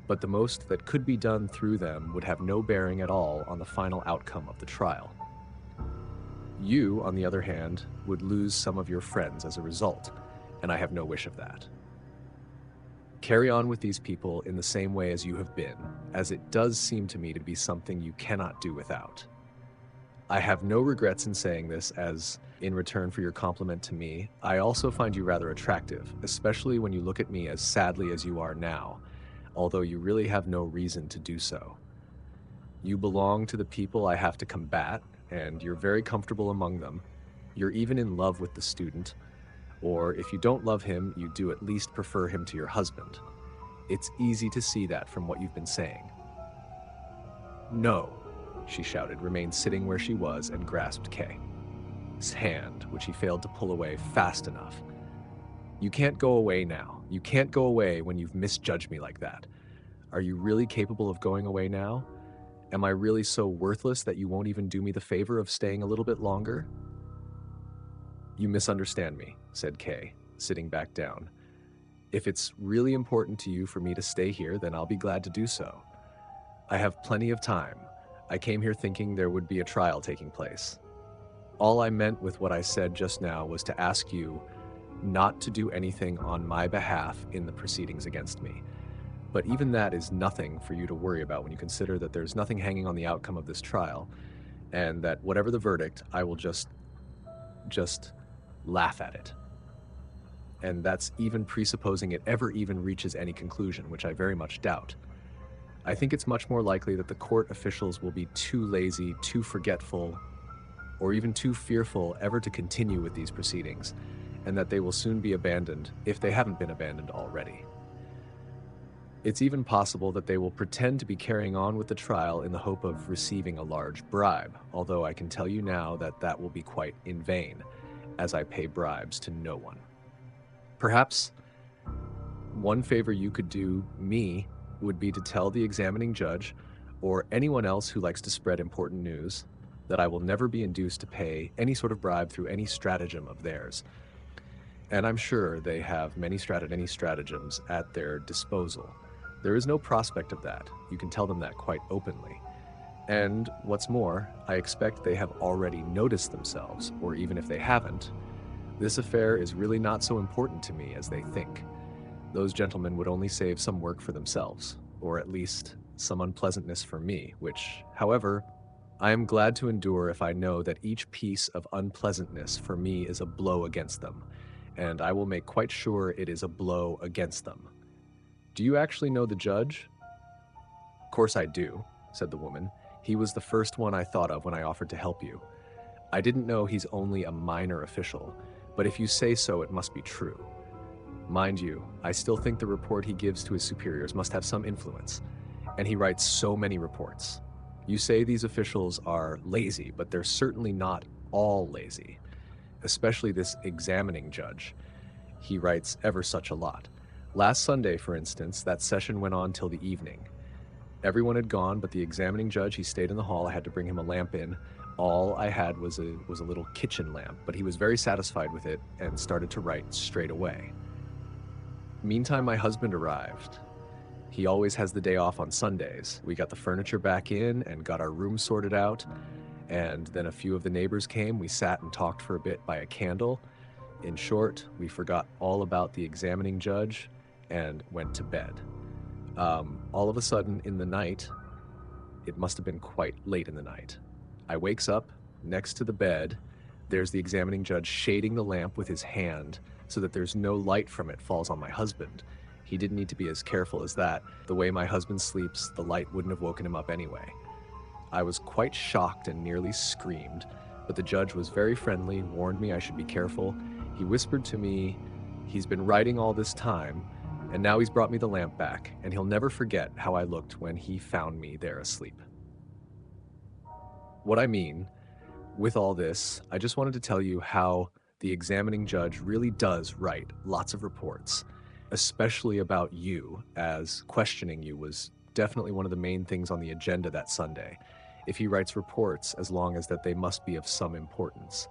But the most that could be done through them would have no bearing at all on the final outcome of the trial. You, on the other hand, would lose some of your friends as a result, and I have no wish of that. Carry on with these people in the same way as you have been, as it does seem to me to be something you cannot do without. I have no regrets in saying this, as, in return for your compliment to me, I also find you rather attractive, especially when you look at me as sadly as you are now, although you really have no reason to do so. You belong to the people I have to combat, and you're very comfortable among them. You're even in love with the student, or if you don't love him, you do at least prefer him to your husband. It's easy to see that from what you've been saying. No, she shouted, remained sitting where she was and grasped Kay's hand, which he failed to pull away fast enough. You can't go away now. You can't go away when you've misjudged me like that. Are you really capable of going away now? Am I really so worthless that you won't even do me the favor of staying a little bit longer? You misunderstand me, said Kay, sitting back down. If it's really important to you for me to stay here, then I'll be glad to do so. I have plenty of time. I came here thinking there would be a trial taking place. All I meant with what I said just now was to ask you not to do anything on my behalf in the proceedings against me. But even that is nothing for you to worry about when you consider that there's nothing hanging on the outcome of this trial, and that whatever the verdict, I will just laugh at it. And that's even presupposing it ever even reaches any conclusion, which I very much doubt. I think it's much more likely that the court officials will be too lazy, too forgetful, or even too fearful ever to continue with these proceedings, and that they will soon be abandoned if they haven't been abandoned already. It's even possible that they will pretend to be carrying on with the trial in the hope of receiving a large bribe, although I can tell you now that that will be quite in vain, as I pay bribes to no one. Perhaps one favor you could do me would be to tell the examining judge, or anyone else who likes to spread important news, that I will never be induced to pay any sort of bribe through any stratagem of theirs. And I'm sure they have many stratagems at their disposal. There is no prospect of that. You can tell them that quite openly. And what's more, I expect they have already noticed themselves, or even if they haven't, this affair is really not so important to me as they think. Those gentlemen would only save some work for themselves, or at least some unpleasantness for me, which, however, I am glad to endure if I know that each piece of unpleasantness for me is a blow against them, and I will make quite sure it is a blow against them. Do you actually know the judge? Of course I do, said the woman. He was the first one I thought of when I offered to help you. I didn't know he's only a minor official, but if you say so, it must be true. Mind you, I still think the report he gives to his superiors must have some influence, and he writes so many reports. You say these officials are lazy, but they're certainly not all lazy, especially this examining judge. He writes ever such a lot. Last Sunday, for instance, that session went on till the evening. Everyone had gone, but the examining judge, he stayed in the hall. I had to bring him a lamp in. All I had was a little kitchen lamp, but he was very satisfied with it and started to write straight away. Meantime, my husband arrived. He always has the day off on Sundays. We got the furniture back in and got our room sorted out, and then a few of the neighbors came. We sat and talked for a bit by a candle. In short, we forgot all about the examining judge and went to bed. All of a sudden, in the night, it must have been quite late in the night, I wakes up next to the bed. There's the examining judge shading the lamp with his hand so that there's no light from it falls on my husband. He didn't need to be as careful as that. The way my husband sleeps, the light wouldn't have woken him up anyway. I was quite shocked and nearly screamed, but the judge was very friendly, warned me I should be careful. He whispered to me, he's been writing all this time, and now he's brought me the lamp back, and he'll never forget how I looked when he found me there asleep. What I mean with all this, I just wanted to tell you how the examining judge really does write lots of reports, especially about you, as questioning you was definitely one of the main things on the agenda that Sunday. If he writes reports, as long as that they must be of some importance.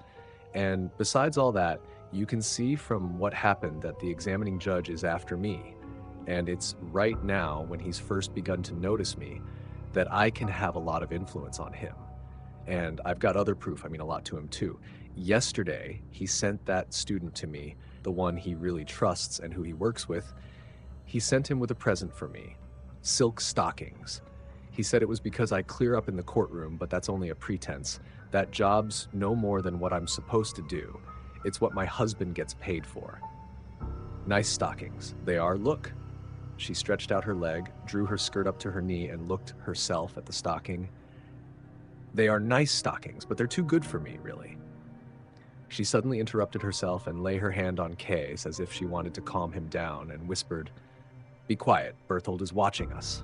And besides all that, you can see from what happened that the examining judge is after me. And it's right now, when he's first begun to notice me, that I can have a lot of influence on him. And I've got other proof, a lot to him too. Yesterday, he sent that student to me, the one he really trusts and who he works with. He sent him with a present for me, silk stockings. He said it was because I clear up in the courtroom, but that's only a pretense. That job's no more than what I'm supposed to do. It's what my husband gets paid for. Nice stockings. They are, look. She stretched out her leg, drew her skirt up to her knee, and looked herself at the stocking. They are nice stockings, but they're too good for me, really. She suddenly interrupted herself and lay her hand on Kay's as if she wanted to calm him down and whispered, "Be quiet, Berthold is watching us."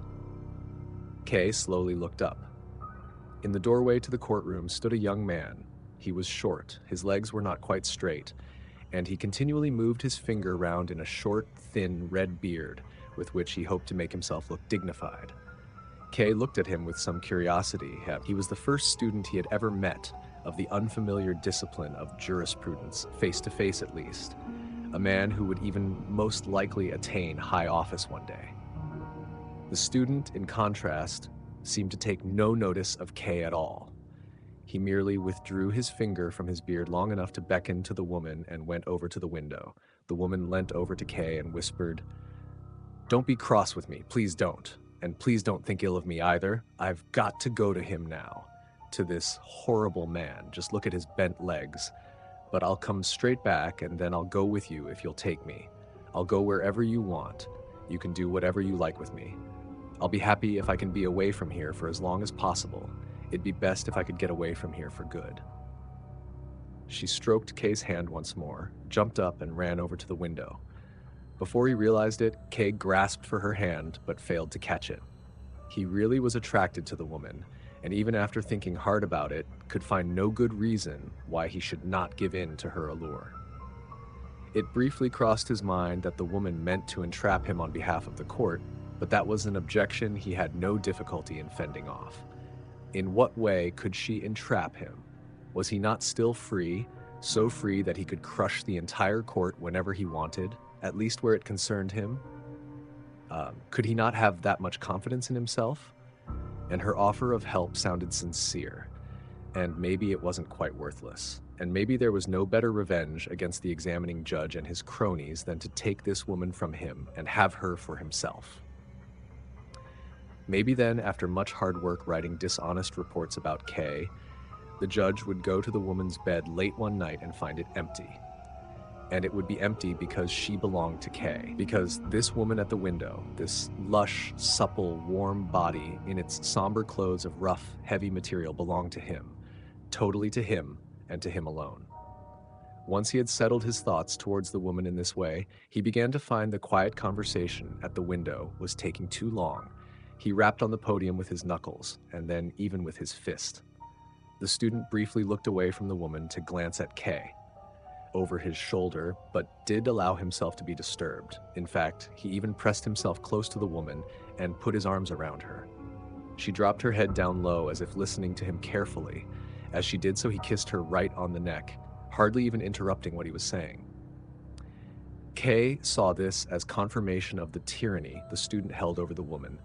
Kay slowly looked up. In the doorway to the courtroom stood a young man. He was short, his legs were not quite straight, and he continually moved his finger round in a short, thin, red beard with which he hoped to make himself look dignified. K looked at him with some curiosity. He was the first student he had ever met of the unfamiliar discipline of jurisprudence, face to face at least, a man who would even most likely attain high office one day. The student, in contrast, seemed to take no notice of K at all. He merely withdrew his finger from his beard long enough to beckon to the woman and went over to the window. The woman leant over to K and whispered, "Don't be cross with me, please don't. And please don't think ill of me either. I've got to go to him now, to this horrible man. Just look at his bent legs. But I'll come straight back, and then I'll go with you if you'll take me. I'll go wherever you want. You can do whatever you like with me. I'll be happy if I can be away from here for as long as possible. It'd be best if I could get away from here for good." She stroked Kay's hand once more, jumped up, and ran over to the window. Before he realized it, Kay grasped for her hand, but failed to catch it. He really was attracted to the woman, and even after thinking hard about it, could find no good reason why he should not give in to her allure. It briefly crossed his mind that the woman meant to entrap him on behalf of the court, but that was an objection he had no difficulty in fending off. In what way could she entrap him? Was he not still free, so free that he could crush the entire court whenever he wanted, at least where it concerned him? Could he not have that much confidence in himself? And her offer of help sounded sincere, and maybe it wasn't quite worthless. And maybe there was no better revenge against the examining judge and his cronies than to take this woman from him and have her for himself. Maybe then, after much hard work writing dishonest reports about Kay, the judge would go to the woman's bed late one night and find it empty. And it would be empty because she belonged to Kay. Because this woman at the window, this lush, supple, warm body in its somber clothes of rough, heavy material belonged to him. Totally to him, and to him alone. Once he had settled his thoughts towards the woman in this way, he began to find the quiet conversation at the window was taking too long. He rapped on the podium with his knuckles, and then even with his fist. The student briefly looked away from the woman to glance at Kay over his shoulder, but did allow himself to be disturbed. In fact, he even pressed himself close to the woman and put his arms around her. She dropped her head down low as if listening to him carefully. As she did so, he kissed her right on the neck, hardly even interrupting what he was saying. Kay saw this as confirmation of the tyranny the student held over the woman,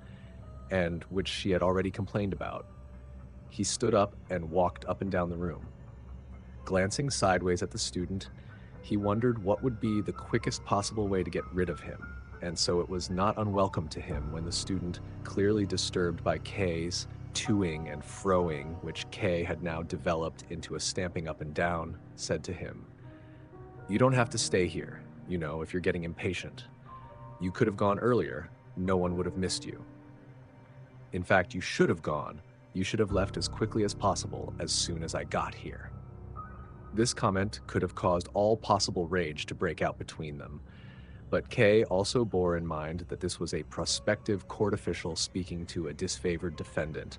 and which she had already complained about. He stood up and walked up and down the room. Glancing sideways at the student, he wondered what would be the quickest possible way to get rid of him, and so it was not unwelcome to him when the student, clearly disturbed by Kay's toing and froing, which Kay had now developed into a stamping up and down, said to him, "You don't have to stay here, if you're getting impatient. You could have gone earlier. No one would have missed you. In fact, you should have gone. You should have left as quickly as possible as soon as I got here." This comment could have caused all possible rage to break out between them, but Kay also bore in mind that this was a prospective court official speaking to a disfavored defendant,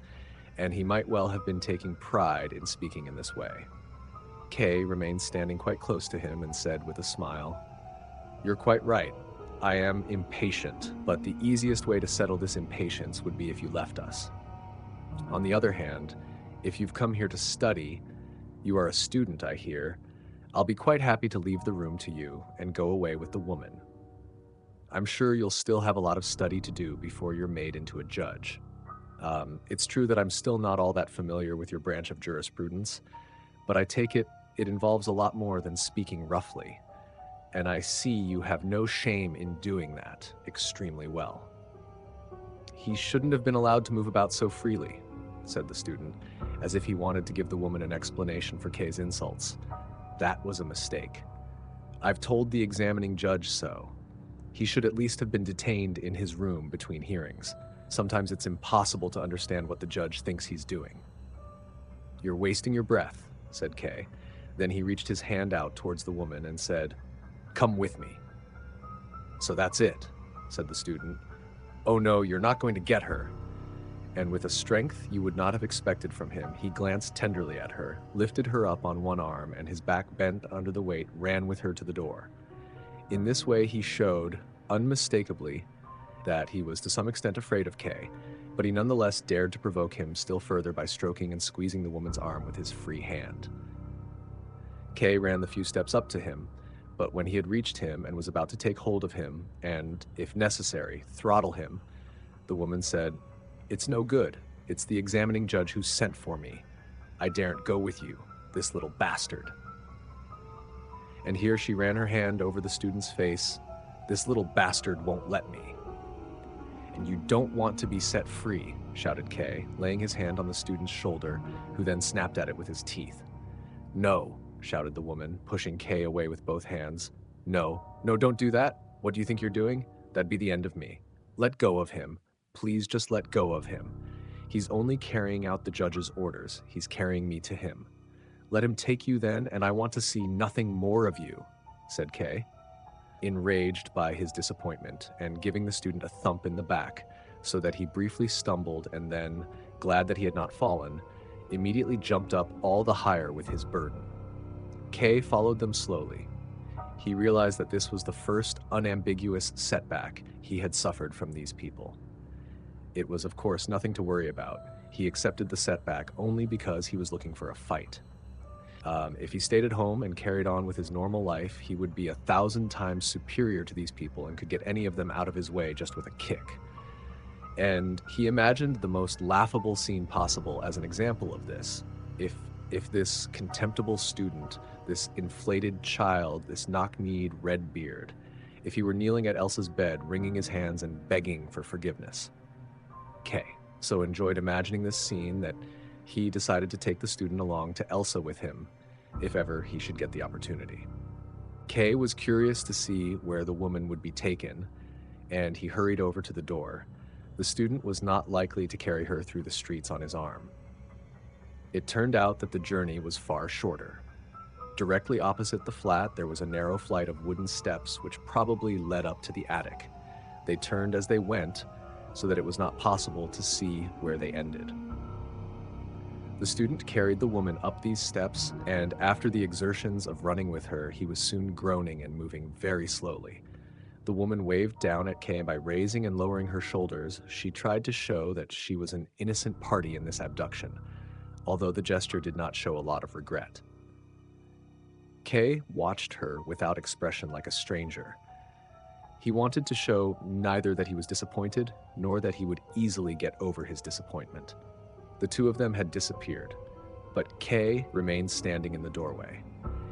and he might well have been taking pride in speaking in this way. Kay remained standing quite close to him and said with a smile, "You're quite right. I am impatient, but the easiest way to settle this impatience would be if you left us. On the other hand, if you've come here to study, you are a student, I hear, I'll be quite happy to leave the room to you and go away with the woman. I'm sure you'll still have a lot of study to do before you're made into a judge. It's true that I'm still not all that familiar with your branch of jurisprudence, but I take it involves a lot more than speaking roughly, and I see you have no shame in doing that extremely well." "He shouldn't have been allowed to move about so freely," said the student, as if he wanted to give the woman an explanation for Kay's insults. "That was a mistake. I've told the examining judge so. He should at least have been detained in his room between hearings. Sometimes it's impossible to understand what the judge thinks he's doing." "You're wasting your breath," said Kay. Then he reached his hand out towards the woman and said, "Come with me." "So that's it," said the student. "Oh no, you're not going to get her." and with a strength you would not have expected from him, he glanced tenderly at her, lifted her up on one arm, and his back bent under the weight, ran with her to the door. In this way he showed, unmistakably, that he was to some extent afraid of Kay, but he nonetheless dared to provoke him still further by stroking and squeezing the woman's arm with his free hand. Kay ran the few steps up to him, but when he had reached him and was about to take hold of him and, if necessary, throttle him, the woman said, "It's no good. It's the examining judge who sent for me. I daren't go with you, this little bastard." And here she ran her hand over the student's face. "This little bastard won't let me." "And you don't want to be set free," shouted Kay, laying his hand on the student's shoulder, who then snapped at it with his teeth. "No," shouted the woman, pushing Kay away with both hands. No, don't do that. What do you think you're doing? That'd be the end of me. Let go of him. Please just let go of him. He's only carrying out the judge's orders. He's carrying me to him. Let him take you then, and I want to see nothing more of you," said Kay, enraged by his disappointment and giving the student a thump in the back so that he briefly stumbled and then, glad that he had not fallen, immediately jumped up all the higher with his burden. Kay followed them slowly. He realized that this was the first unambiguous setback he had suffered from these people. It was, of course, nothing to worry about. He accepted the setback only because he was looking for a fight. If he stayed at home and carried on with his normal life, he would be 1,000 times superior to these people and could get any of them out of his way just with a kick. And he imagined the most laughable scene possible as an example of this. If this contemptible student, this inflated child, this knock-kneed Redbeard, if he were kneeling at Elsa's bed, wringing his hands and begging for forgiveness. Kay so enjoyed imagining this scene that he decided to take the student along to Elsa with him, if ever he should get the opportunity. Kay was curious to see where the woman would be taken, and he hurried over to the door. The student was not likely to carry her through the streets on his arm. It turned out that the journey was far shorter. Directly opposite the flat, there was a narrow flight of wooden steps which probably led up to the attic. They turned as they went, so that it was not possible to see where they ended. The student carried the woman up these steps, and after the exertions of running with her, he was soon groaning and moving very slowly. The woman waved down at Kay by raising and lowering her shoulders. She tried to show that she was an innocent party in this abduction, although the gesture did not show a lot of regret. Kay watched her without expression like a stranger. He wanted to show neither that he was disappointed, nor that he would easily get over his disappointment. The two of them had disappeared, but Kay remained standing in the doorway.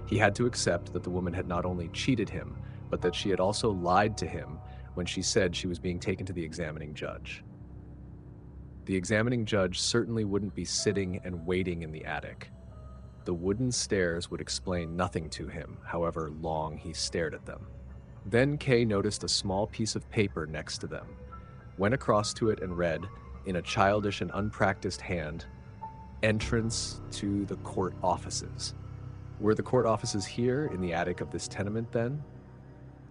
He had to accept that the woman had not only cheated him, but that she had also lied to him when she said she was being taken to the examining judge. The examining judge certainly wouldn't be sitting and waiting in the attic. The wooden stairs would explain nothing to him, however long he stared at them. Then Kay noticed a small piece of paper next to them, went across to it and read, in a childish and unpracticed hand, "Entrance to the court offices." Were the court offices here in the attic of this tenement then?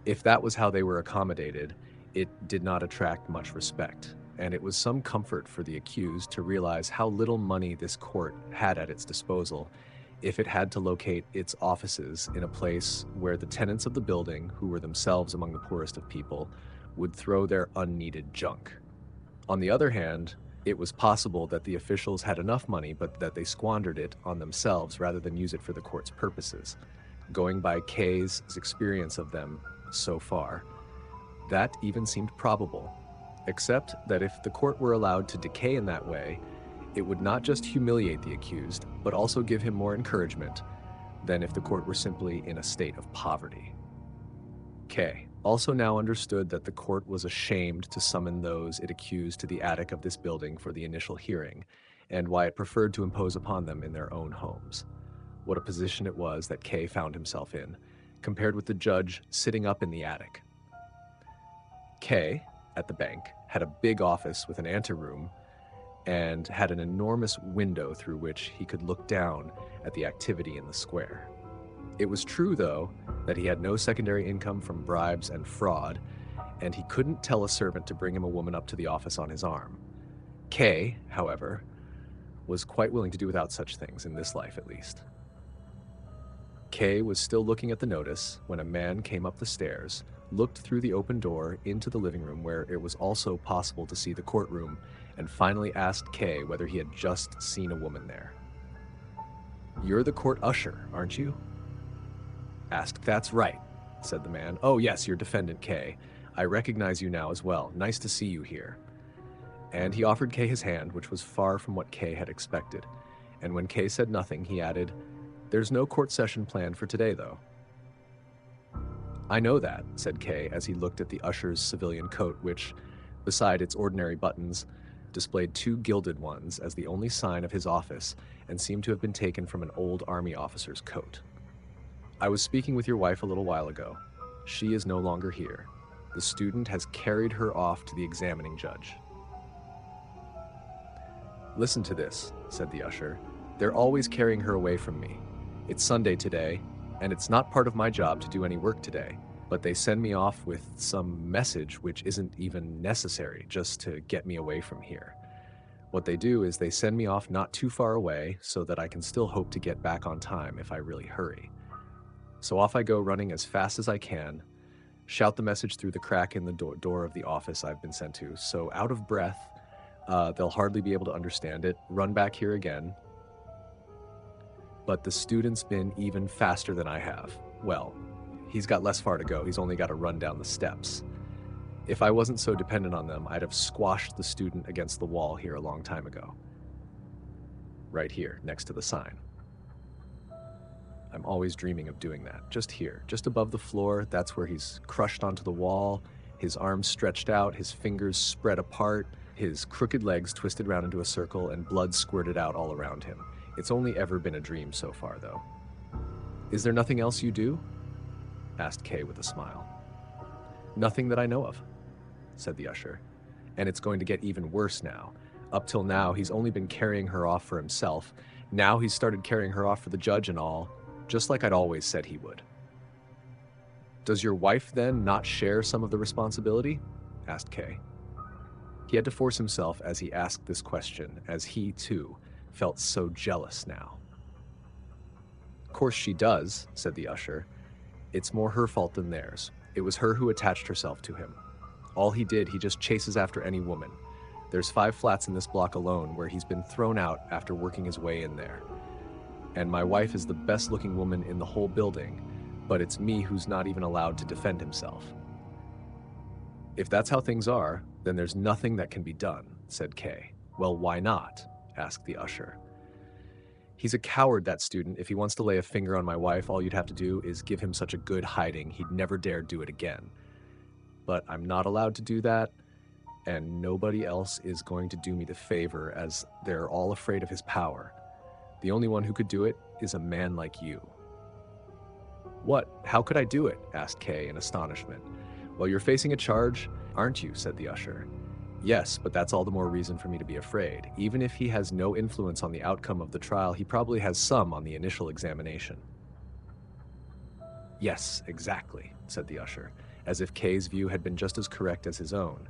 If that was how they were accommodated, it did not attract much respect, and it was some comfort for the accused to realize how little money this court had at its disposal if it had to locate its offices in a place where the tenants of the building, who were themselves among the poorest of people, would throw their unneeded junk. On the other hand, it was possible that the officials had enough money, but that they squandered it on themselves rather than use it for the court's purposes. Going by Kay's experience of them so far, that even seemed probable, except that if the court were allowed to decay in that way, it would not just humiliate the accused, but also give him more encouragement than if the court were simply in a state of poverty. Kay also now understood that the court was ashamed to summon those it accused to the attic of this building for the initial hearing, and why it preferred to impose upon them in their own homes. What a position it was that Kay found himself in, compared with the judge sitting up in the attic. Kay, at the bank, had a big office with an anteroom and had an enormous window through which he could look down at the activity in the square. It was true, though, that he had no secondary income from bribes and fraud, and he couldn't tell a servant to bring him a woman up to the office on his arm. K, however, was quite willing to do without such things, in this life at least. K was still looking at the notice when a man came up the stairs, looked through the open door into the living room where it was also possible to see the courtroom, and finally asked K whether he had just seen a woman there. "You're the court usher, aren't you?" Asked. "That's right," said the man. "Oh yes, you're defendant K. I recognize you now as well. Nice to see you here." And he offered K his hand, which was far from what K had expected. And when K said nothing, he added, "There's no court session planned for today, though." "I know that," said K as he looked at the usher's civilian coat, which, beside its ordinary buttons, displayed two gilded ones as the only sign of his office and seemed to have been taken from an old army officer's coat. "I was speaking with your wife a little while ago. She is no longer here. The student has carried her off to the examining judge." "Listen to this," said the usher. "They're always carrying her away from me. It's Sunday today, and it's not part of my job to do any work today, but they send me off with some message which isn't even necessary just to get me away from here. What they do is they send me off not too far away so that I can still hope to get back on time if I really hurry. So off I go running as fast as I can, shout the message through the crack in the door of the office I've been sent to, so out of breath, they'll hardly be able to understand it, run back here again. But the student's been even faster than I have. Well, he's got less far to go. He's only got to run down the steps. If I wasn't so dependent on them, I'd have squashed the student against the wall here a long time ago. Right here, next to the sign. I'm always dreaming of doing that. Just here, just above the floor, that's where he's crushed onto the wall, his arms stretched out, his fingers spread apart, his crooked legs twisted round into a circle, and blood squirted out all around him. It's only ever been a dream so far, though. "Is there nothing else you do?" asked Kay with a smile. "Nothing that I know of," said the usher. "And it's going to get even worse now. Up till now, he's only been carrying her off for himself. Now he's started carrying her off for the judge and all, just like I'd always said he would." "Does your wife, then, not share some of the responsibility?" asked Kay. He had to force himself as he asked this question, as he, too, felt so jealous now. "Of course she does," said the usher. "It's more her fault than theirs. It was her who attached herself to him. All he did, he just chases after any woman. There's 5 flats in this block alone where he's been thrown out after working his way in there. And my wife is the best-looking woman in the whole building, but it's me who's not even allowed to defend himself." "If that's how things are, then there's nothing that can be done," said Kay. "Well, why not?" asked the usher. "He's a coward, that student. If he wants to lay a finger on my wife, all you'd have to do is give him such a good hiding he'd never dare do it again. But I'm not allowed to do that, and nobody else is going to do me the favor, as they're all afraid of his power. The only one who could do it is a man like you." "What? How could I do it?" asked Kay in astonishment. "Well, you're facing a charge, aren't you?" said the usher. "Yes, but that's all the more reason for me to be afraid. Even if he has no influence on the outcome of the trial, he probably has some on the initial examination." "Yes, exactly," said the usher, as if Kay's view had been just as correct as his own.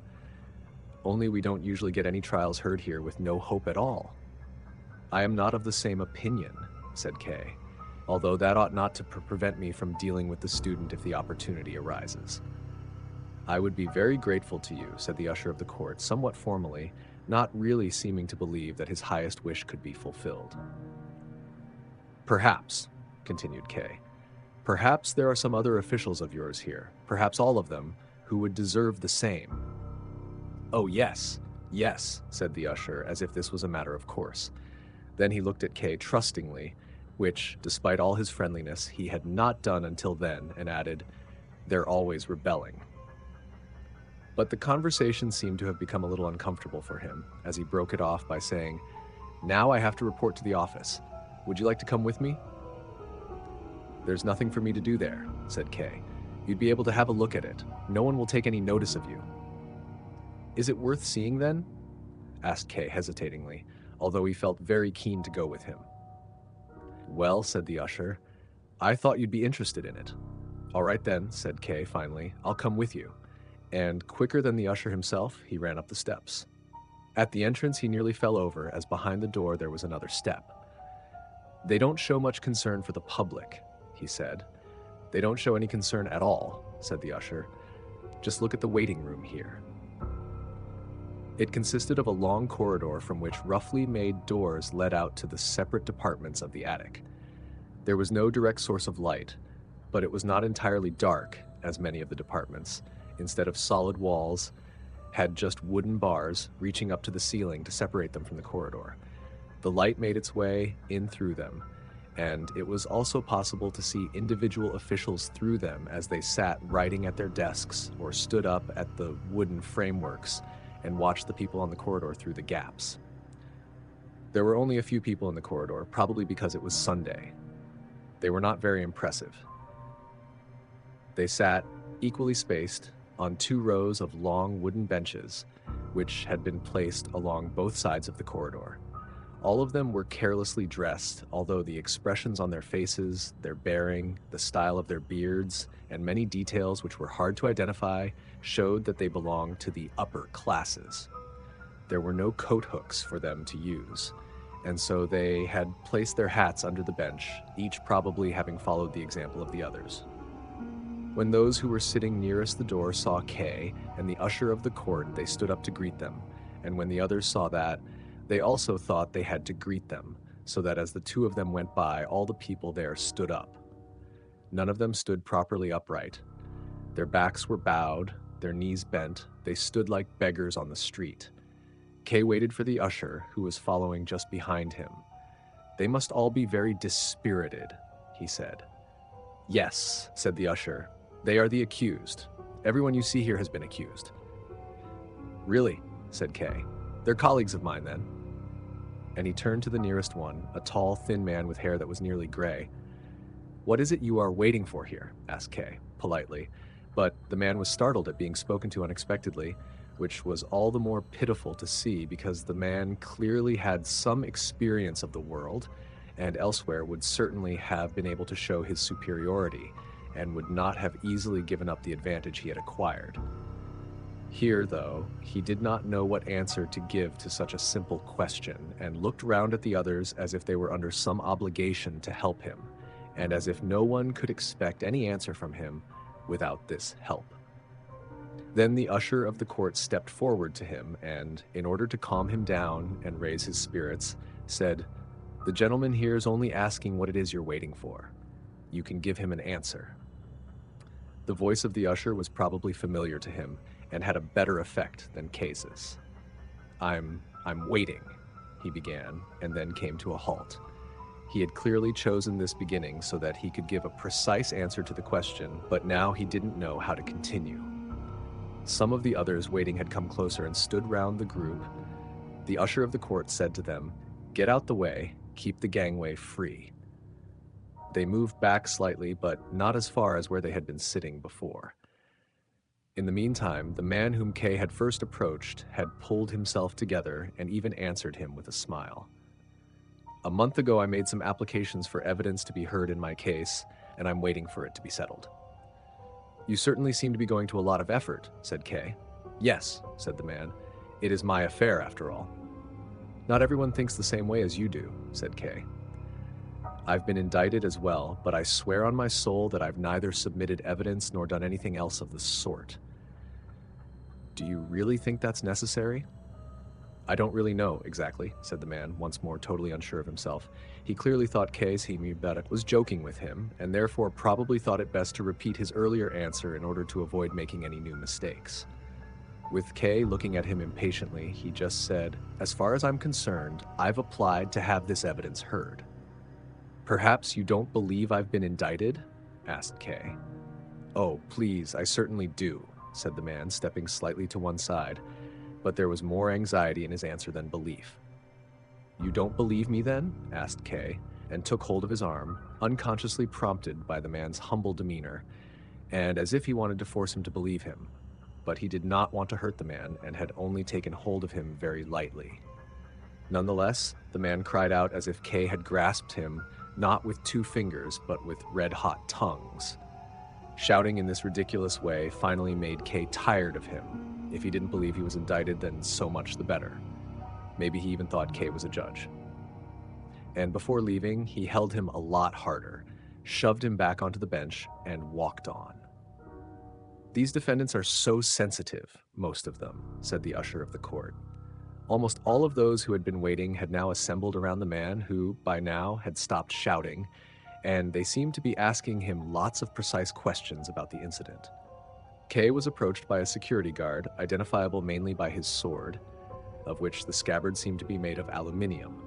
"Only we don't usually get any trials heard here with no hope at all." "I am not of the same opinion," said Kay, "although that ought not to prevent me from dealing with the student if the opportunity arises." "I would be very grateful to you," said the usher of the court, somewhat formally, not really seeming to believe that his highest wish could be fulfilled. "Perhaps," continued Kay, "perhaps there are some other officials of yours here, perhaps all of them, who would deserve the same." "Oh, yes, yes," said the usher, as if this was a matter of course. Then he looked at Kay trustingly, which, despite all his friendliness, he had not done until then, and added, "They're always rebelling." But the conversation seemed to have become a little uncomfortable for him, as he broke it off by saying, "Now I have to report to the office. Would you like to come with me?" "There's nothing for me to do there," said Kay. "You'd be able to have a look at it. No one will take any notice of you." "Is it worth seeing, then?" asked Kay hesitatingly, although he felt very keen to go with him. "Well," said the usher, "I thought you'd be interested in it." "All right then," said Kay finally, "I'll come with you." And quicker than the usher himself, he ran up the steps. At the entrance, he nearly fell over, as behind the door there was another step. "They don't show much concern for the public," he said. "They don't show any concern at all," said the usher. "Just look at the waiting room here." It consisted of a long corridor from which roughly made doors led out to the separate departments of the attic. There was no direct source of light, but it was not entirely dark, as many of the departments, instead of solid walls, had just wooden bars reaching up to the ceiling to separate them from the corridor. The light made its way in through them, and it was also possible to see individual officials through them as they sat writing at their desks or stood up at the wooden frameworks and watched the people on the corridor through the gaps. There were only a few people in the corridor, probably because it was Sunday. They were not very impressive. They sat, equally spaced, on 2 rows of long wooden benches, which had been placed along both sides of the corridor. All of them were carelessly dressed, although the expressions on their faces, their bearing, the style of their beards, and many details which were hard to identify showed that they belonged to the upper classes. There were no coat hooks for them to use, and so they had placed their hats under the bench, each probably having followed the example of the others. When those who were sitting nearest the door saw Kay and the usher of the court, they stood up to greet them, and when the others saw that, they also thought they had to greet them, so that as the 2 of them went by, all the people there stood up. None of them stood properly upright. Their backs were bowed, their knees bent, they stood like beggars on the street. Kay waited for the usher, who was following just behind him. "They must all be very dispirited," he said. "Yes," said the usher. "They are the accused. Everyone you see here has been accused." "Really?" said Kay. "They're colleagues of mine, then." And he turned to the nearest one, a tall, thin man with hair that was nearly gray. "What is it you are waiting for here?" asked Kay, politely. But the man was startled at being spoken to unexpectedly, which was all the more pitiful to see because the man clearly had some experience of the world, and elsewhere would certainly have been able to show his superiority, and would not have easily given up the advantage he had acquired. Here, though, he did not know what answer to give to such a simple question, and looked round at the others as if they were under some obligation to help him, and as if no one could expect any answer from him without this help. Then the usher of the court stepped forward to him and, in order to calm him down and raise his spirits, said, "The gentleman here is only asking what it is you're waiting for. You can give him an answer." The voice of the usher was probably familiar to him and had a better effect than Kay's. I'm waiting," he began, and then came to a halt. He had clearly chosen this beginning so that he could give a precise answer to the question, but now he didn't know how to continue. Some of the others waiting had come closer and stood round the group. The usher of the court said to them, "Get out the way, keep the gangway free." They moved back slightly, but not as far as where they had been sitting before. In the meantime, the man whom Kay had first approached had pulled himself together and even answered him with a smile. "A month ago, I made some applications for evidence to be heard in my case, and I'm waiting for it to be settled." "You certainly seem to be going to a lot of effort," said Kay. "Yes," said the man. "It is my affair, after all." "Not everyone thinks the same way as you do," said Kay. "I've been indicted as well, but I swear on my soul that I've neither submitted evidence nor done anything else of the sort." "Do you really think that's necessary?" "I don't really know, exactly," said the man, once more totally unsure of himself. He clearly thought Kay's was joking with him, and therefore probably thought it best to repeat his earlier answer in order to avoid making any new mistakes. With Kay looking at him impatiently, he just said, "As far as I'm concerned, I've applied to have this evidence heard." "Perhaps you don't believe I've been indicted?" asked Kay. "Oh, please, I certainly do," said the man, stepping slightly to one side, but there was more anxiety in his answer than belief. "You don't believe me then?" asked Kay, and took hold of his arm, unconsciously prompted by the man's humble demeanor, and as if he wanted to force him to believe him. But he did not want to hurt the man, and had only taken hold of him very lightly. Nonetheless, the man cried out as if Kay had grasped him, not with 2 fingers, but with red-hot tongues. Shouting in this ridiculous way finally made Kay tired of him. If he didn't believe he was indicted, then so much the better. Maybe he even thought Kay was a judge. And before leaving, he held him a lot harder, shoved him back onto the bench, and walked on. "These defendants are so sensitive, most of them," said the usher of the court. Almost all of those who had been waiting had now assembled around the man who, by now, had stopped shouting, and they seemed to be asking him lots of precise questions about the incident. Kay was approached by a security guard, identifiable mainly by his sword, of which the scabbard seemed to be made of aluminium.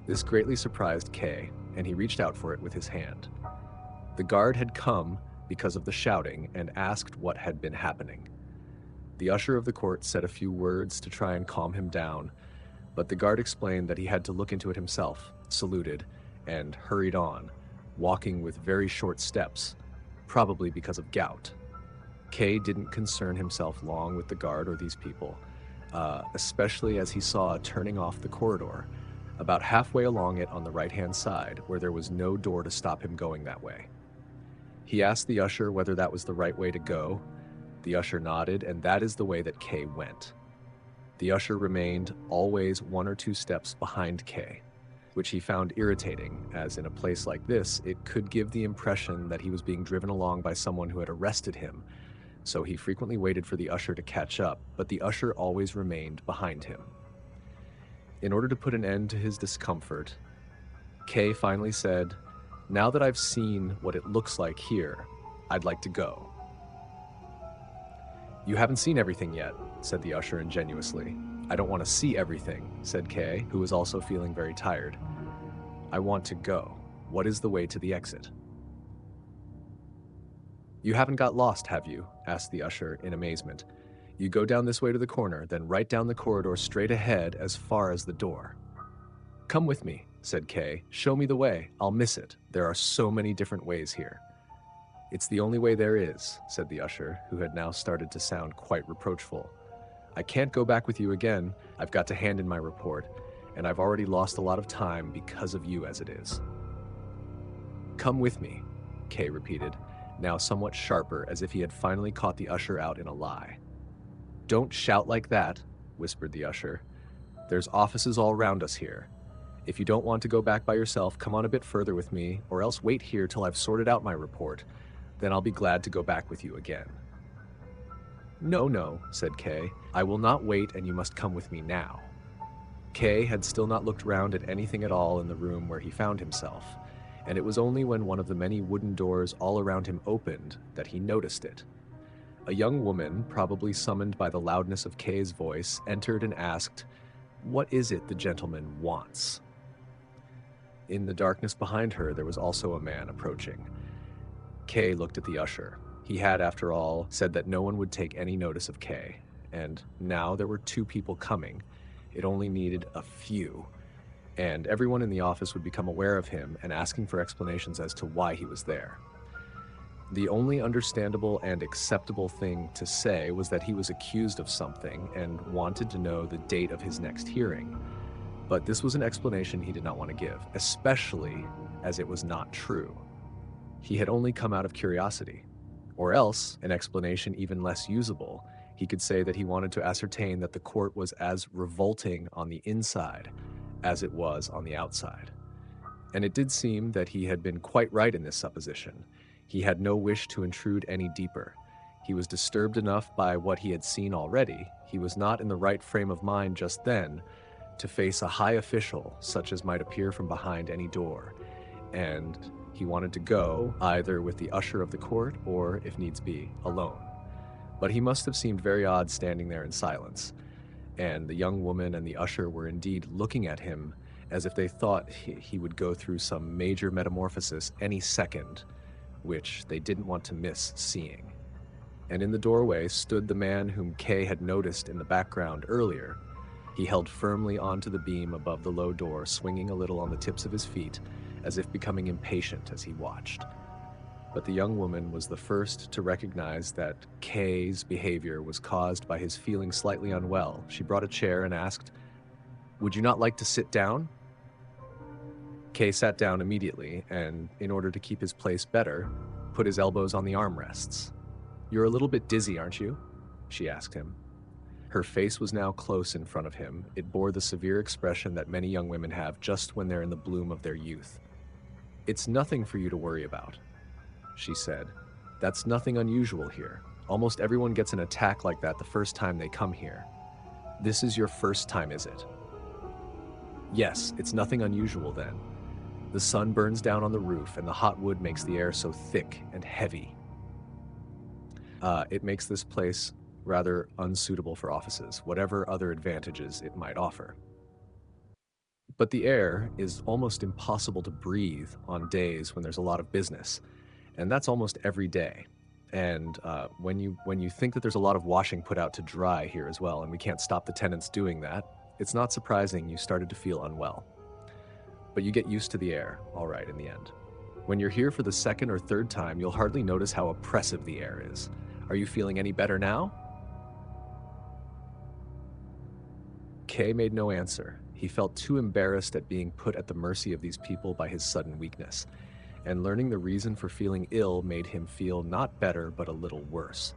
This greatly surprised Kay, and he reached out for it with his hand. The guard had come because of the shouting and asked what had been happening. The usher of the court said a few words to try and calm him down, but the guard explained that he had to look into it himself, saluted, and hurried on, walking with very short steps, probably because of gout. Kay didn't concern himself long with the guard or these people, especially as he saw turning off the corridor, about halfway along it on the right-hand side, where there was no door to stop him going that way. He asked the usher whether that was the right way to go. The usher nodded, and that is the way that Kay went. The usher remained always 1 or 2 steps behind Kay, which he found irritating, as in a place like this, it could give the impression that he was being driven along by someone who had arrested him, so he frequently waited for the usher to catch up, but the usher always remained behind him. In order to put an end to his discomfort, Kay finally said, "Now that I've seen what it looks like here, I'd like to go." "You haven't seen everything yet," said the usher ingenuously. "I don't want to see everything," said Kay, who was also feeling very tired. "I want to go. What is the way to the exit?" "You haven't got lost, have you?" asked the usher in amazement. "You go down this way to the corner, then right down the corridor straight ahead as far as the door." "Come with me," said Kay. "Show me the way. I'll miss it. There are so many different ways here." "It's the only way there is," said the usher, who had now started to sound quite reproachful. "I can't go back with you again. I've got to hand in my report, and I've already lost a lot of time because of you as it is." "Come with me," Kay repeated, now somewhat sharper, as if he had finally caught the usher out in a lie. "Don't shout like that," whispered the usher. "There's offices all around us here. If you don't want to go back by yourself, come on a bit further with me, or else wait here till I've sorted out my report. Then I'll be glad to go back with you again." "No, no," said Kay. "I will not wait, and you must come with me now." Kay had still not looked round at anything at all in the room where he found himself, and it was only when one of the many wooden doors all around him opened that he noticed it. A young woman, probably summoned by the loudness of Kay's voice, entered and asked, "What is it the gentleman wants?" In the darkness behind her, there was also a man approaching. Kay looked at the usher. He had, after all, said that no one would take any notice of Kay, and now there were 2 people coming. It only needed a few, and everyone in the office would become aware of him and asking for explanations as to why he was there. The only understandable and acceptable thing to say was that he was accused of something and wanted to know the date of his next hearing. But this was an explanation he did not want to give, especially as it was not true. He had only come out of curiosity. Or else, an explanation even less usable, he could say that he wanted to ascertain that the court was as revolting on the inside as it was on the outside. And it did seem that he had been quite right in this supposition. He had no wish to intrude any deeper. He was disturbed enough by what he had seen already. He was not in the right frame of mind just then to face a high official such as might appear from behind any door, and he wanted to go either with the usher of the court or, if needs be, alone. But he must have seemed very odd standing there in silence, and the young woman and the usher were indeed looking at him as if they thought he would go through some major metamorphosis any second, which they didn't want to miss seeing. And in the doorway stood the man whom Kay had noticed in the background earlier. He held firmly onto the beam above the low door, swinging a little on the tips of his feet, as if becoming impatient as he watched. But the young woman was the first to recognize that Kay's behavior was caused by his feeling slightly unwell. She brought a chair and asked, "Would you not like to sit down?" Kay sat down immediately, and in order to keep his place better, put his elbows on the armrests. "You're a little bit dizzy, aren't you?" she asked him. Her face was now close in front of him. It bore the severe expression that many young women have just when they're in the bloom of their youth. "It's nothing for you to worry about," she said. "That's nothing unusual here. Almost everyone gets an attack like that the first time they come here. This is your first time, is it?" "Yes, it's nothing unusual then. The sun burns down on the roof and the hot wood makes the air so thick and heavy. It makes this place rather unsuitable for offices, whatever other advantages it might offer. But the air is almost impossible to breathe on days when there's a lot of business, and that's almost every day. And when you think that there's a lot of washing put out to dry here as well, and we can't stop the tenants doing that, it's not surprising you started to feel unwell. But you get used to the air, all right, in the end. When you're here for the second or third time, you'll hardly notice how oppressive the air is. Are you feeling any better now?" Kay made no answer. He felt too embarrassed at being put at the mercy of these people by his sudden weakness, and learning the reason for feeling ill made him feel not better but a little worse.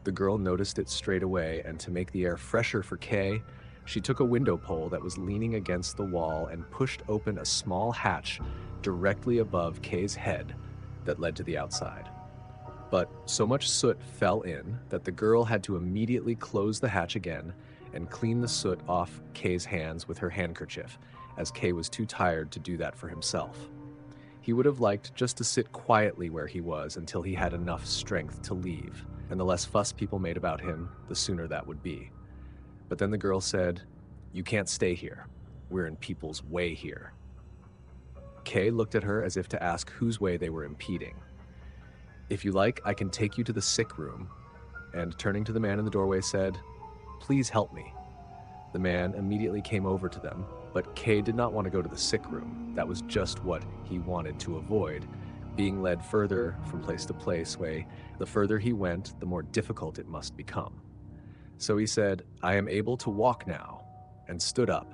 The girl noticed it straight away, and to make the air fresher for Kay, she took a window pole that was leaning against the wall and pushed open a small hatch directly above Kay's head that led to the outside. But so much soot fell in that the girl had to immediately close the hatch again and clean the soot off Kay's hands with her handkerchief, as Kay was too tired to do that for himself. He would have liked just to sit quietly where he was until he had enough strength to leave, and the less fuss people made about him, the sooner that would be. But then the girl said, "You can't stay here. We're in people's way here." Kay looked at her as if to ask whose way they were impeding. "If you like, I can take you to the sick room," and turning to the man in the doorway said, "Please help me." The man immediately came over to them, but Kay did not want to go to the sick room. That was just what he wanted to avoid, being led further from place to place, where the further he went, the more difficult it must become. So he said, "I am able to walk now," and stood up,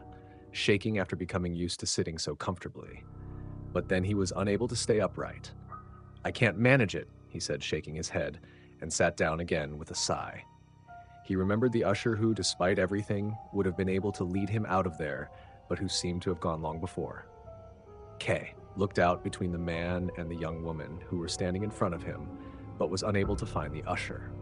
shaking after becoming used to sitting so comfortably. But then he was unable to stay upright. "I can't manage it," he said, shaking his head, and sat down again with a sigh. He remembered the usher who, despite everything, would have been able to lead him out of there, but who seemed to have gone long before. Kay looked out between the man and the young woman who were standing in front of him, but was unable to find the usher.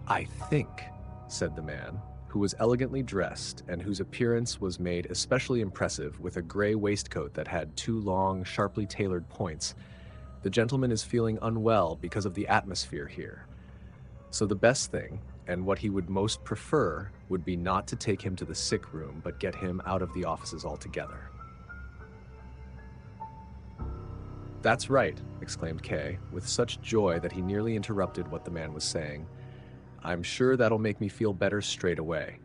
"I think," said the man, who was elegantly dressed and whose appearance was made especially impressive with a gray waistcoat that had two long, sharply tailored points, "the gentleman is feeling unwell because of the atmosphere here. So the best thing, and what he would most prefer, would be not to take him to the sick room, but get him out of the offices altogether." "That's right," exclaimed Kay, with such joy that he nearly interrupted what the man was saying. "I'm sure that'll make me feel better straight away.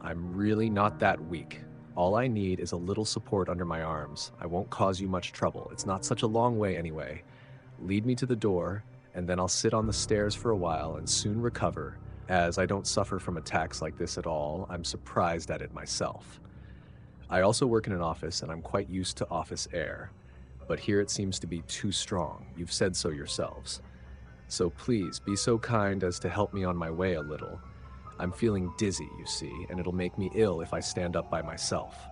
I'm really not that weak. All I need is a little support under my arms. I won't cause you much trouble. It's not such a long way anyway. Lead me to the door, and then I'll sit on the stairs for a while and soon recover. As I don't suffer from attacks like this at all, I'm surprised at it myself. I also work in an office, and I'm quite used to office air. But here it seems to be too strong. You've said so yourselves. So please, be so kind as to help me on my way a little. I'm feeling dizzy, you see, and it'll make me ill if I stand up by myself."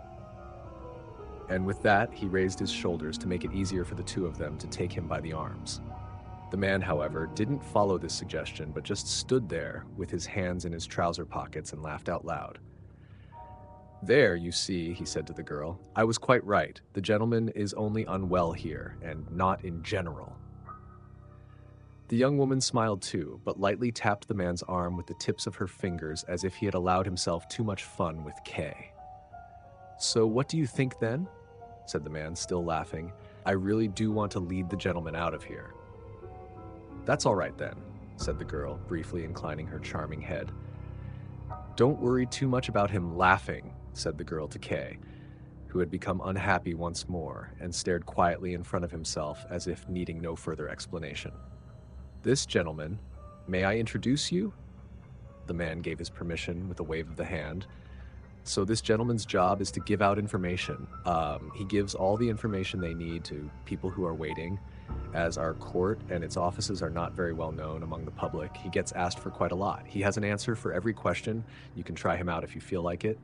And with that, he raised his shoulders to make it easier for the two of them to take him by the arms. The man, however, didn't follow this suggestion, but just stood there with his hands in his trouser pockets and laughed out loud. "There, you see," he said to the girl, "I was quite right. The gentleman is only unwell here, and not in general." The young woman smiled too, but lightly tapped the man's arm with the tips of her fingers as if he had allowed himself too much fun with Kay. "So what do you think then?" said the man, still laughing. "I really do want to lead the gentleman out of here." "That's all right then," said the girl, briefly inclining her charming head. "Don't worry too much about him laughing," said the girl to Kay, who had become unhappy once more and stared quietly in front of himself as if needing no further explanation. "This gentleman, may I introduce you?" The man gave his permission with a wave of the hand. "So this gentleman's job is to give out information. He gives all the information they need to people who are waiting, As our court and its offices are not very well known among the public, he gets asked for quite a lot. He has an answer for every question. You can try him out if you feel like it.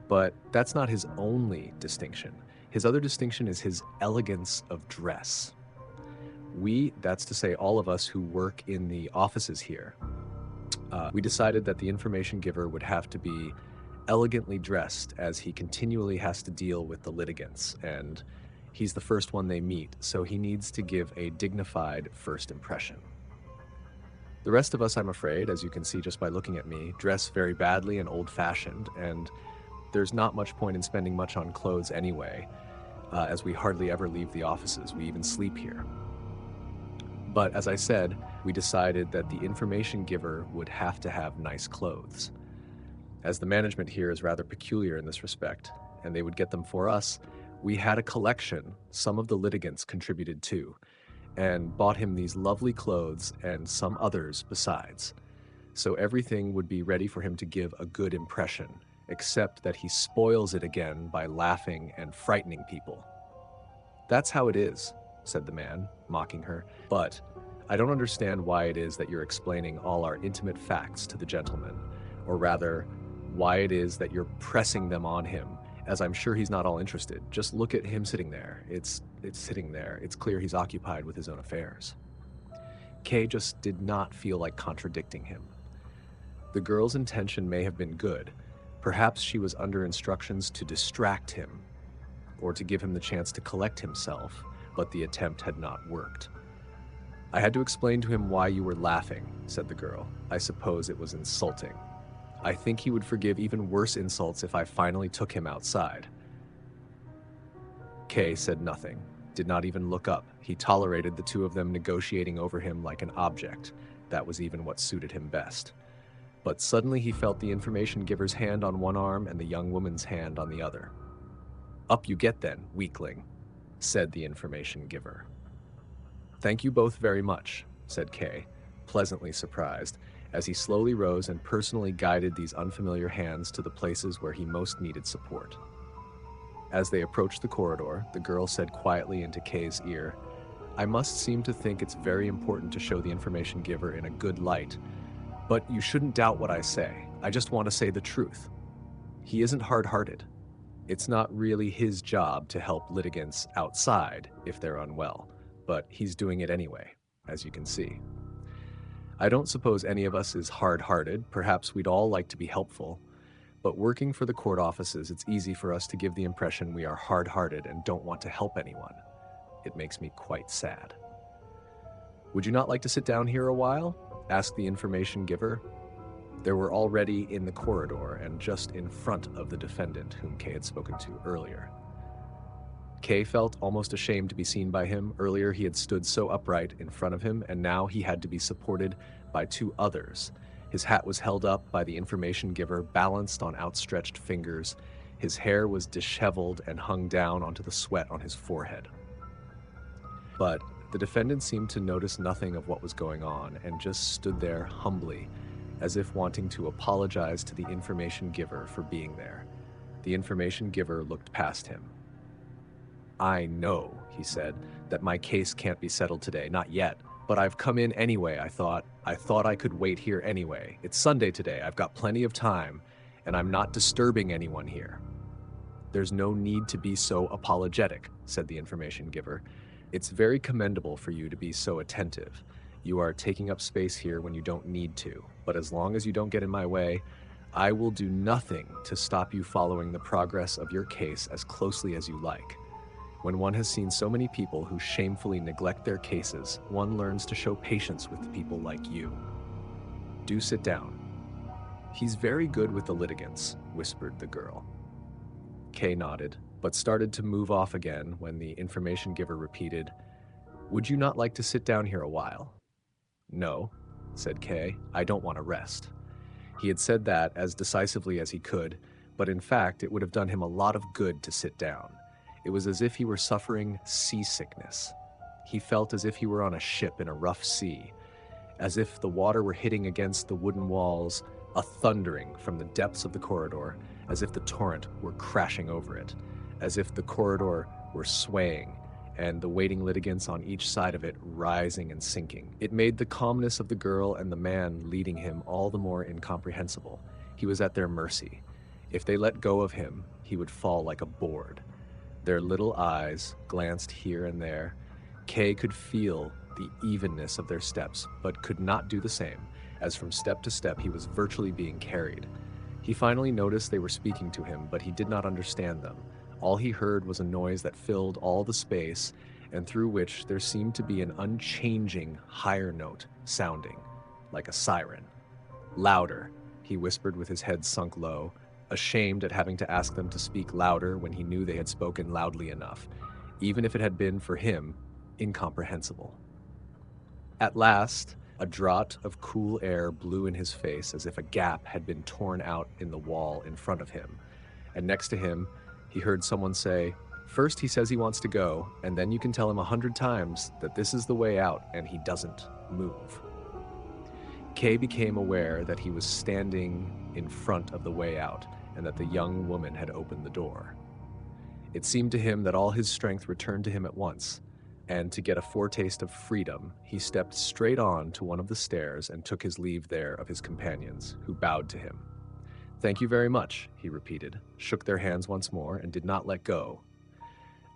But that's not his only distinction. His other distinction is his elegance of dress. We, that's to say all of us who work in the offices here, we decided that the information giver would have to be elegantly dressed, as he continually has to deal with the litigants, and he's the first one they meet, so he needs to give a dignified first impression. The rest of us, I'm afraid, as you can see just by looking at me, dress very badly and old-fashioned, and there's not much point in spending much on clothes anyway, as we hardly ever leave the offices. We even sleep here. But as I said, we decided that the information giver would have to have nice clothes. As the management here is rather peculiar in this respect, and they would get them for us, we had a collection some of the litigants contributed to, and bought him these lovely clothes and some others besides. So everything would be ready for him to give a good impression, except that he spoils it again by laughing and frightening people. "That's how it is," said the man, mocking her, "but I don't understand why it is that you're explaining all our intimate facts to the gentleman, or rather, why it is that you're pressing them on him, as I'm sure he's not all interested. Just look at him sitting there. It's sitting there. It's clear he's occupied with his own affairs." Kay just did not feel like contradicting him. The girl's intention may have been good. Perhaps she was under instructions to distract him, or to give him the chance to collect himself, but the attempt had not worked. "I had to explain to him why you were laughing," said the girl. "I suppose it was insulting. I think he would forgive even worse insults if I finally took him outside." Kay said nothing, did not even look up. He tolerated the two of them negotiating over him like an object. That was even what suited him best. But suddenly he felt the information giver's hand on one arm and the young woman's hand on the other. "Up you get then, weakling," said the information giver. "Thank you both very much," said Kay, pleasantly surprised, as he slowly rose and personally guided these unfamiliar hands to the places where he most needed support. As they approached the corridor, the girl said quietly into Kay's ear, "I must seem to think it's very important to show the information giver in a good light, but you shouldn't doubt what I say. I just want to say the truth. He isn't hard-hearted. It's not really his job to help litigants outside if they're unwell, but he's doing it anyway, as you can see. I don't suppose any of us is hard-hearted. Perhaps we'd all like to be helpful, but working for the court offices, it's easy for us to give the impression we are hard-hearted and don't want to help anyone. It makes me quite sad. Would you not like to sit down here a while?" asked the information giver. They were already in the corridor and just in front of the defendant whom Kay had spoken to earlier. Kay felt almost ashamed to be seen by him. Earlier he had stood so upright in front of him, and now he had to be supported by two others. His hat was held up by the information giver, balanced on outstretched fingers. His hair was disheveled and hung down onto the sweat on his forehead. But the defendant seemed to notice nothing of what was going on and just stood there humbly, as if wanting to apologize to the information giver for being there. The information giver looked past him. "I know," he said, "that my case can't be settled today, not yet, but I've come in anyway. I thought I could wait here anyway. It's Sunday today, I've got plenty of time, and I'm not disturbing anyone here." "There's no need to be so apologetic," said the information giver. "It's very commendable for you to be so attentive. You are taking up space here when you don't need to, but as long as you don't get in my way, I will do nothing to stop you following the progress of your case as closely as you like. When one has seen so many people who shamefully neglect their cases, one learns to show patience with people like you. Do sit down." "He's very good with the litigants," whispered the girl. Kay nodded, but started to move off again when the information giver repeated, "Would you not like to sit down here a while?" "No," said Kay, "I don't want to rest." He had said that as decisively as he could, but in fact it would have done him a lot of good to sit down. It was as if he were suffering seasickness. He felt as if he were on a ship in a rough sea, as if the water were hitting against the wooden walls, a thundering from the depths of the corridor, as if the torrent were crashing over it, as if the corridor were swaying, and the waiting litigants on each side of it rising and sinking. It made the calmness of the girl and the man leading him all the more incomprehensible. He was at their mercy. If they let go of him, he would fall like a board. Their little eyes glanced here and there. Kay could feel the evenness of their steps, but could not do the same, as from step to step he was virtually being carried. He finally noticed they were speaking to him, but he did not understand them. All he heard was a noise that filled all the space, and through which there seemed to be an unchanging higher note sounding, like a siren. Louder, he whispered with his head sunk low, ashamed at having to ask them to speak louder when he knew they had spoken loudly enough, even if it had been, for him, incomprehensible. At last, a draught of cool air blew in his face as if a gap had been torn out in the wall in front of him, and next to him, he heard someone say, "First he says he wants to go, and then you can tell him 100 times that this is the way out, and he doesn't move." Kay became aware that he was standing in front of the way out, and that the young woman had opened the door. It seemed to him that all his strength returned to him at once, and to get a foretaste of freedom, he stepped straight on to one of the stairs and took his leave there of his companions, who bowed to him. "Thank you very much," he repeated, shook their hands once more, and did not let go,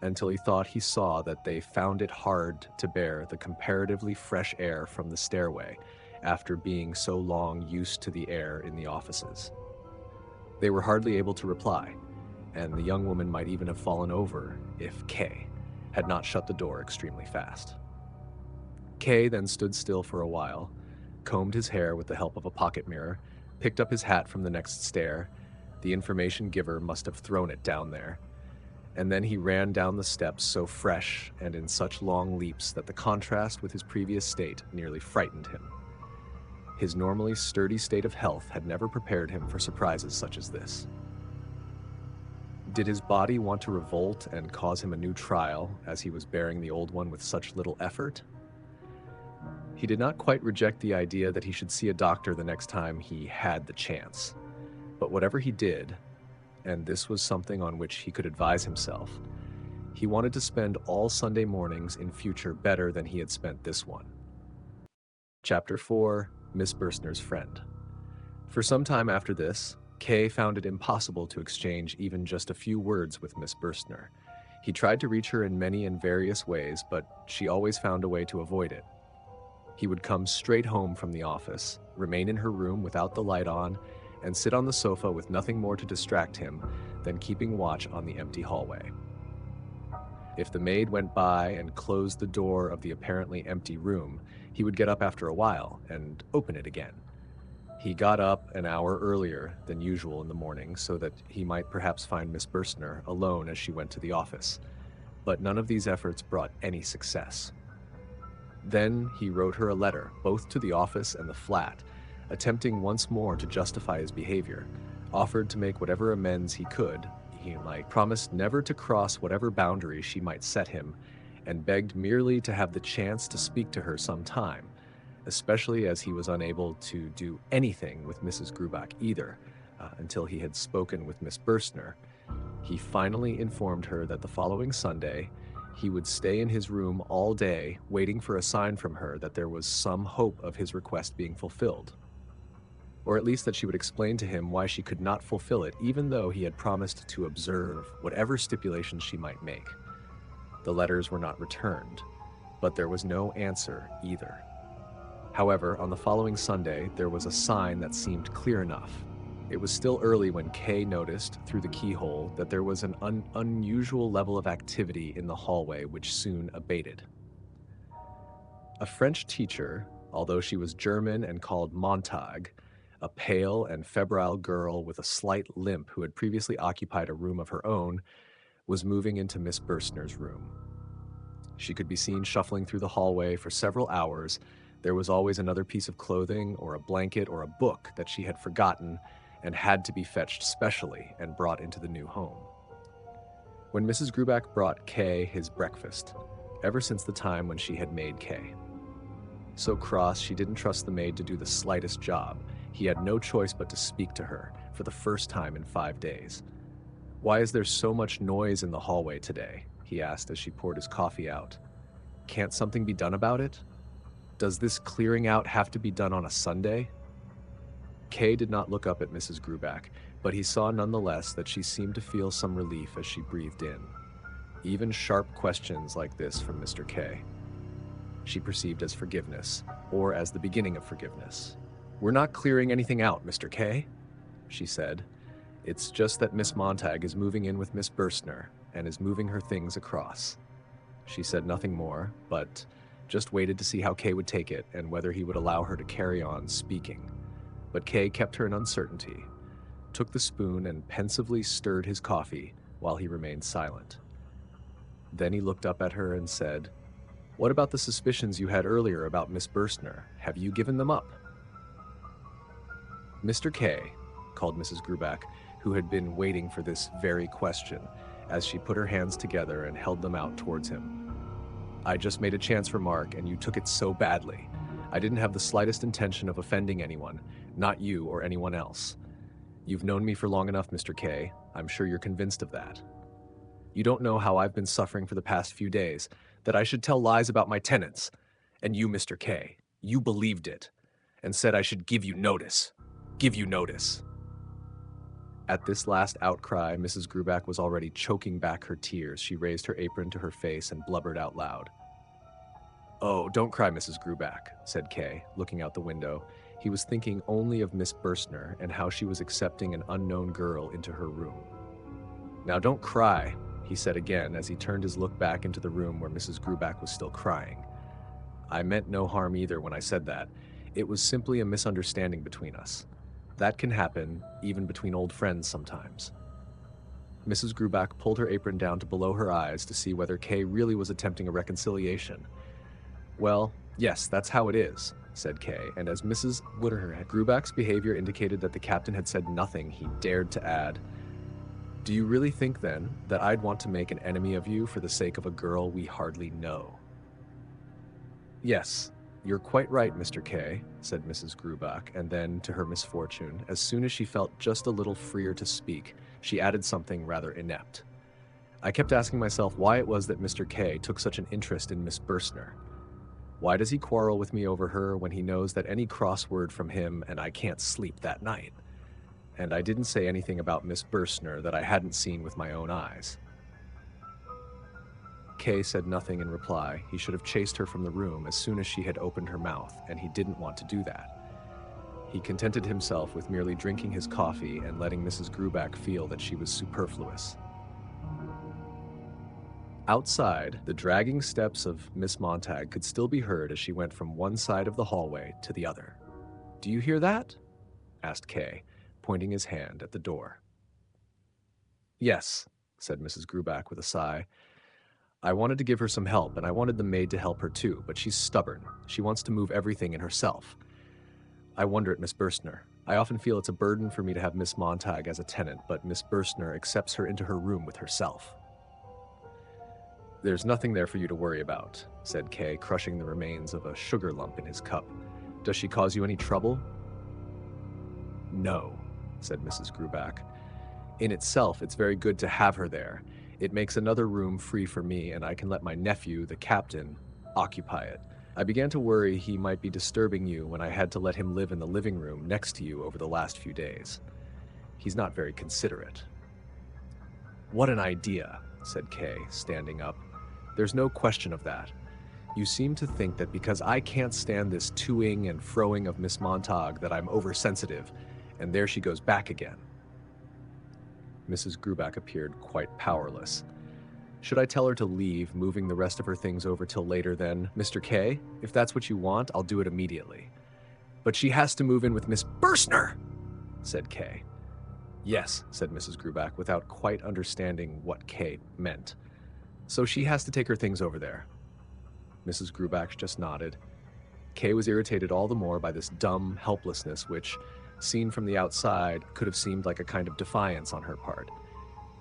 until he thought he saw that they found it hard to bear the comparatively fresh air from the stairway after being so long used to the air in the offices. They were hardly able to reply, and the young woman might even have fallen over if Kay had not shut the door extremely fast. Kay then stood still for a while, combed his hair with the help of a pocket mirror, picked up his hat from the next stair. The information giver must have thrown it down there. And then he ran down the steps so fresh and in such long leaps that the contrast with his previous state nearly frightened him. His normally sturdy state of health had never prepared him for surprises such as this. Did his body want to revolt and cause him a new trial, as he was bearing the old one with such little effort? He did not quite reject the idea that he should see a doctor the next time he had the chance. But whatever he did, and this was something on which he could advise himself, he wanted to spend all Sunday mornings in future better than he had spent this one. Chapter 4, Miss Bürstner's Friend. For some time after this, Kay found it impossible to exchange even just a few words with Miss Bürstner. He tried to reach her in many and various ways, but she always found a way to avoid it. He would come straight home from the office, remain in her room without the light on, and sit on the sofa with nothing more to distract him than keeping watch on the empty hallway. If the maid went by and closed the door of the apparently empty room, he would get up after a while and open it again. He got up an hour earlier than usual in the morning so that he might perhaps find Miss Bürstner alone as she went to the office, but none of these efforts brought any success. Then he wrote her a letter, both to the office and the flat, attempting once more to justify his behavior, offered to make whatever amends he could, promised never to cross whatever boundary she might set him, and begged merely to have the chance to speak to her some time, especially as he was unable to do anything with Mrs. Grubach either, until he had spoken with Miss Bürstner. He finally informed her that the following Sunday he would stay in his room all day, waiting for a sign from her that there was some hope of his request being fulfilled, or at least that she would explain to him why she could not fulfill it, even though he had promised to observe whatever stipulations she might make. The letters were not returned, but there was no answer either. However, on the following Sunday, there was a sign that seemed clear enough. It was still early when Kay noticed, through the keyhole, that there was an unusual level of activity in the hallway which soon abated. A French teacher, although she was German and called Montag, a pale and febrile girl with a slight limp who had previously occupied a room of her own, was moving into Miss Bürstner's room. She could be seen shuffling through the hallway for several hours. There was always another piece of clothing or a blanket or a book that she had forgotten and had to be fetched specially and brought into the new home. When Mrs. Grubach brought Kay his breakfast, ever since the time when she had made Kay. So cross, she didn't trust the maid to do the slightest job. He had no choice but to speak to her for the first time in 5 days. "Why is there so much noise in the hallway today?" he asked as she poured his coffee out. Can't something be done about it? Does this clearing out have to be done on a Sunday? Kay did not look up at Mrs. Grubach, but he saw nonetheless that she seemed to feel some relief as she breathed in. Even sharp questions like this from Mr. K she perceived as forgiveness, or as the beginning of forgiveness. We're not clearing anything out, Mr. K, she said. It's just that Miss Montag is moving in with Miss Bürstner and is moving her things across. She said nothing more, but just waited to see how Kay would take it and whether he would allow her to carry on speaking. But Kay kept her in uncertainty, took the spoon and pensively stirred his coffee while he remained silent. Then he looked up at her and said, What about the suspicions you had earlier about Miss Bürstner? Have you given them up? Mr. K, called Mrs. Grubach, who had been waiting for this very question, as she put her hands together and held them out towards him. I just made a chance for Mark, and you took it so badly. I didn't have the slightest intention of offending anyone, not you or anyone else. You've known me for long enough, Mr. K. I'm sure you're convinced of that. You don't know how I've been suffering for the past few days, that I should tell lies about my tenants. And you, Mr. K, you believed it, and said I should give you notice. Give you notice. At this last outcry, Mrs. Grubach was already choking back her tears. She raised her apron to her face and blubbered out loud. Oh, don't cry, Mrs. Grubach, said Kay, looking out the window. He was thinking only of Miss Bürstner and how she was accepting an unknown girl into her room. Now don't cry, he said again as he turned his look back into the room where Mrs. Grubach was still crying. I meant no harm either when I said that. It was simply a misunderstanding between us. That can happen, even between old friends sometimes. Mrs. Grubach pulled her apron down to below her eyes to see whether Kay really was attempting a reconciliation. Well, yes, that's how it is, said Kay, and as Mrs. Grubach's behavior indicated that the captain had said nothing, he dared to add, Do you really think, then, that I'd want to make an enemy of you for the sake of a girl we hardly know? Yes, you're quite right, Mr. K, said Mrs. Grubach, and then, to her misfortune, as soon as she felt just a little freer to speak, she added something rather inept. I kept asking myself why it was that Mr. K took such an interest in Miss Bürstner. Why does he quarrel with me over her when he knows that any cross word from him and I can't sleep that night? And I didn't say anything about Miss Bürstner that I hadn't seen with my own eyes. Kay said nothing in reply. He should have chased her from the room as soon as she had opened her mouth, and he didn't want to do that. He contented himself with merely drinking his coffee and letting Mrs. Grubach feel that she was superfluous. Outside, the dragging steps of Miss Montag could still be heard as she went from one side of the hallway to the other. Do you hear that? Asked Kay, pointing his hand at the door. Yes, said Mrs. Grubach with a sigh. I wanted to give her some help, and I wanted the maid to help her too, but she's stubborn. She wants to move everything in herself. I wonder at Miss Bürstner. I often feel it's a burden for me to have Miss Montag as a tenant, but Miss Bürstner accepts her into her room with herself. There's nothing there for you to worry about, said Kay, crushing the remains of a sugar lump in his cup. Does she cause you any trouble? No, said Mrs. Grubach. In itself, it's very good to have her there. It makes another room free for me, and I can let my nephew, the captain, occupy it. I began to worry he might be disturbing you when I had to let him live in the living room next to you over the last few days. He's not very considerate. What an idea, said Kay, standing up. There's no question of that. You seem to think that because I can't stand this to-ing and fro-ing of Miss Montag that I'm oversensitive, and there she goes back again. Mrs. Grubach appeared quite powerless. Should I tell her to leave, moving the rest of her things over till later then? Mr. K, if that's what you want, I'll do it immediately. But she has to move in with Miss Bürstner, said Kay. Yes, said Mrs. Grubach, without quite understanding what Kay meant. So she has to take her things over there. Mrs. Grubach just nodded. Kay was irritated all the more by this dumb helplessness which, seen from the outside, could have seemed like a kind of defiance on her part.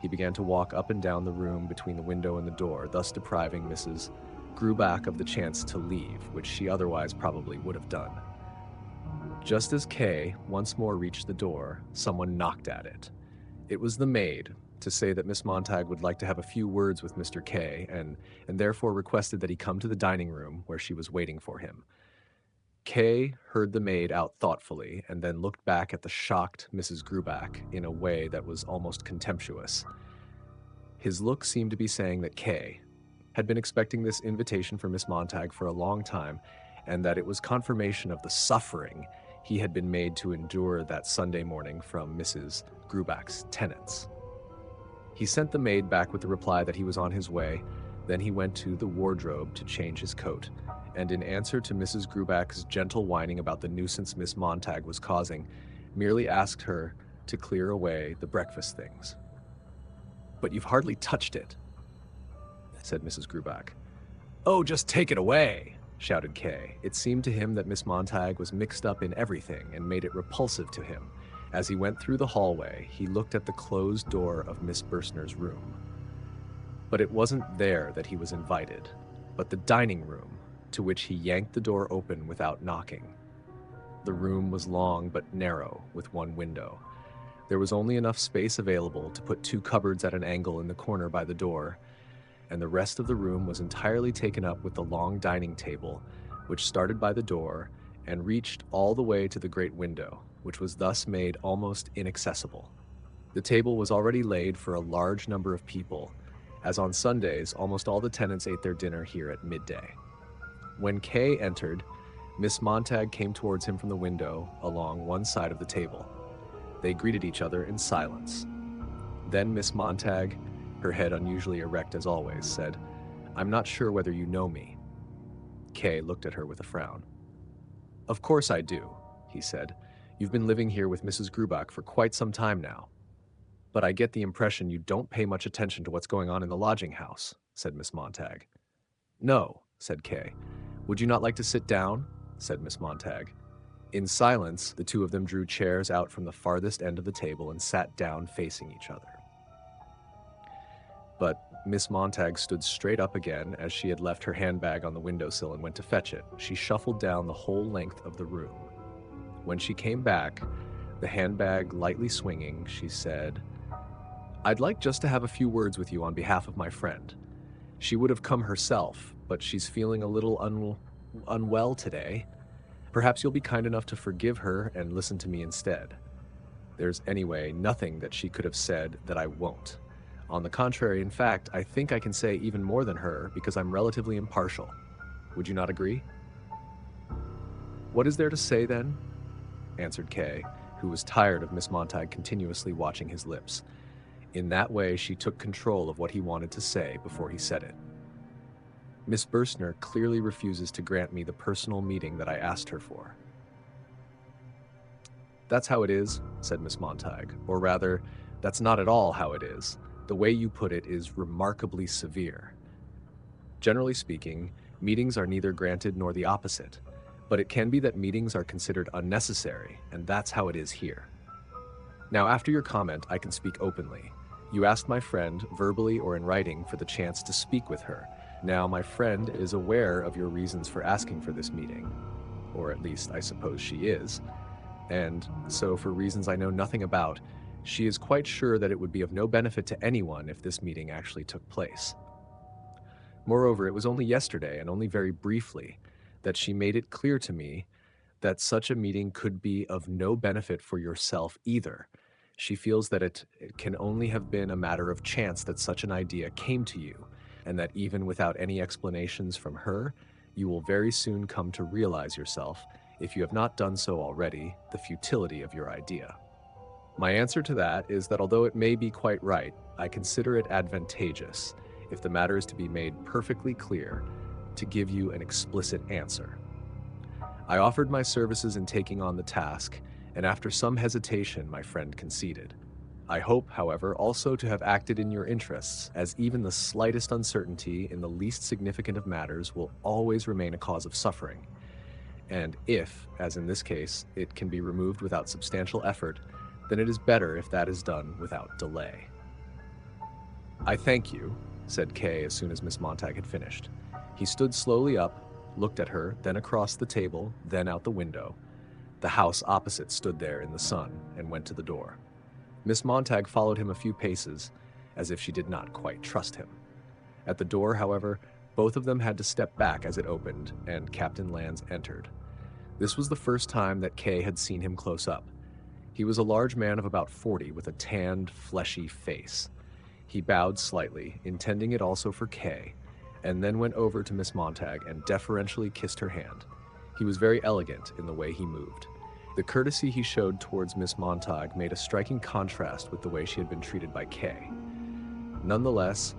He began to walk up and down the room between the window and the door, thus depriving Mrs. Grubach of the chance to leave, which she otherwise probably would have done. Just as Kay once more reached the door, someone knocked at it. It was the maid, to say that Miss Montag would like to have a few words with Mr. K, and therefore requested that he come to the dining room where she was waiting for him. K heard the maid out thoughtfully and then looked back at the shocked Mrs. Grubach in a way that was almost contemptuous. His look seemed to be saying that K had been expecting this invitation from Miss Montag for a long time, and that it was confirmation of the suffering he had been made to endure that Sunday morning from Mrs. Grubach's tenants. He sent the maid back with the reply that he was on his way. Then he went to the wardrobe to change his coat, and in answer to Mrs. Grubach's gentle whining about the nuisance Miss Montag was causing, merely asked her to clear away the breakfast things. "But you've hardly touched it," said Mrs. Grubach. "Oh, just take it away," shouted Kay. It seemed to him that Miss Montag was mixed up in everything and made it repulsive to him. As he went through the hallway, he looked at the closed door of Miss Bürstner's room. But it wasn't there that he was invited, but the dining room, to which he yanked the door open without knocking. The room was long but narrow, with one window. There was only enough space available to put 2 cupboards at an angle in the corner by the door, and the rest of the room was entirely taken up with the long dining table, which started by the door and reached all the way to the great window, which was thus made almost inaccessible. The table was already laid for a large number of people, as on Sundays almost all the tenants ate their dinner here at midday. When Kay entered, Miss Montag came towards him from the window along one side of the table. They greeted each other in silence. Then Miss Montag, her head unusually erect as always, said, "I'm not sure whether you know me." Kay looked at her with a frown. "Of course I do," he said. "You've been living here with Mrs. Grubach for quite some time now." "But I get the impression you don't pay much attention to what's going on in the lodging house," said Miss Montag. "No," said Kay. "Would you not like to sit down?" said Miss Montag. In silence, the two of them drew chairs out from the farthest end of the table and sat down facing each other. But Miss Montag stood straight up again as she had left her handbag on the windowsill and went to fetch it. She shuffled down the whole length of the room. When she came back, the handbag lightly swinging, she said, "I'd like just to have a few words with you on behalf of my friend. She would have come herself, but she's feeling a little unwell today. Perhaps you'll be kind enough to forgive her and listen to me instead. There's anyway nothing that she could have said that I won't. On the contrary, in fact, I think I can say even more than her because I'm relatively impartial. Would you not agree?" "What is there to say then?" answered Kay, who was tired of Miss Montag continuously watching his lips. In that way, she took control of what he wanted to say before he said it. "Miss Bürstner clearly refuses to grant me the personal meeting that I asked her for." "That's how it is," said Miss Montag. "Or rather, that's not at all how it is. The way you put it is remarkably severe. Generally speaking, meetings are neither granted nor the opposite, but it can be that meetings are considered unnecessary, and that's how it is here. Now, after your comment, I can speak openly. You asked my friend, verbally or in writing, for the chance to speak with her. Now, my friend is aware of your reasons for asking for this meeting, or at least I suppose she is, and so for reasons I know nothing about, she is quite sure that it would be of no benefit to anyone if this meeting actually took place. Moreover, it was only yesterday, and only very briefly, that she made it clear to me that such a meeting could be of no benefit for yourself either. She feels that it can only have been a matter of chance that such an idea came to you, and that even without any explanations from her, you will very soon come to realize yourself, if you have not done so already, the futility of your idea. My answer to that is that although it may be quite right, I consider it advantageous, if the matter is to be made perfectly clear, to give you an explicit answer. I offered my services in taking on the task, and after some hesitation, my friend conceded. I hope, however, also to have acted in your interests, as even the slightest uncertainty in the least significant of matters will always remain a cause of suffering. And if, as in this case, it can be removed without substantial effort, then it is better if that is done without delay." "I thank you," said Kay as soon as Miss Montag had finished. He stood slowly up, looked at her, then across the table, then out the window. The house opposite stood there in the sun, and went to the door. Miss Montag followed him a few paces, as if she did not quite trust him. At the door, however, both of them had to step back as it opened, and Captain Lanz entered. This was the first time that Kay had seen him close up. He was a large man of about 40 with a tanned, fleshy face. He bowed slightly, intending it also for Kay, and then went over to Miss Montag and deferentially kissed her hand. He was very elegant in the way he moved. The courtesy he showed towards Miss Montag made a striking contrast with the way she had been treated by Kay. Nonetheless,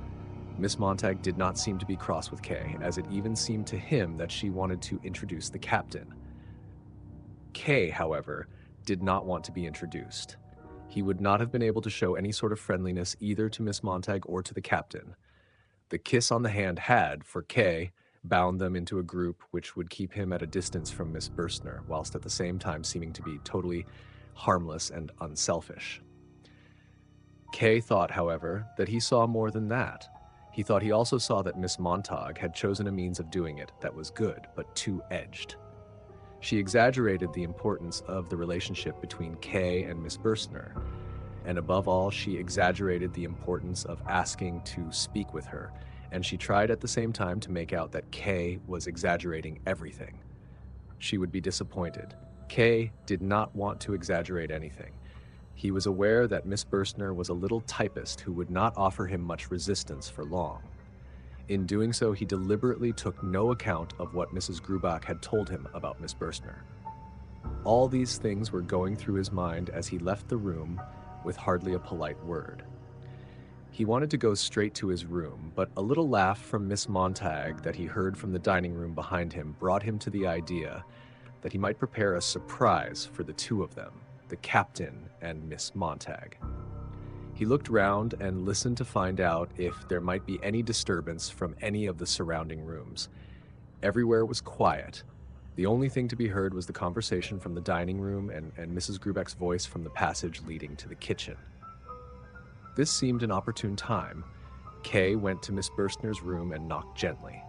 Miss Montag did not seem to be cross with Kay, as it even seemed to him that she wanted to introduce the captain. Kay, however, did not want to be introduced. He would not have been able to show any sort of friendliness either to Miss Montag or to the captain. The kiss on the hand had, for Kay, bound them into a group which would keep him at a distance from Miss Bürstner, whilst at the same time seeming to be totally harmless and unselfish. Kay thought, however, that he saw more than that. He thought he also saw that Miss Montag had chosen a means of doing it that was good, but two-edged. She exaggerated the importance of the relationship between Kay and Miss Bürstner, and above all, she exaggerated the importance of asking to speak with her, and she tried at the same time to make out that Kay was exaggerating everything. She would be disappointed. Kay did not want to exaggerate anything. He was aware that Miss Bürstner was a little typist who would not offer him much resistance for long. In doing so, he deliberately took no account of what Mrs. Grubach had told him about Miss Bürstner. All these things were going through his mind as he left the room with hardly a polite word. He wanted to go straight to his room, but a little laugh from Miss Montag that he heard from the dining room behind him brought him to the idea that he might prepare a surprise for the two of them, the captain and Miss Montag. He looked round and listened to find out if there might be any disturbance from any of the surrounding rooms. Everywhere was quiet. The only thing to be heard was the conversation from the dining room and Mrs. Grubach's voice from the passage leading to the kitchen. This seemed an opportune time. Kay went to Miss Bürstner's room and knocked gently.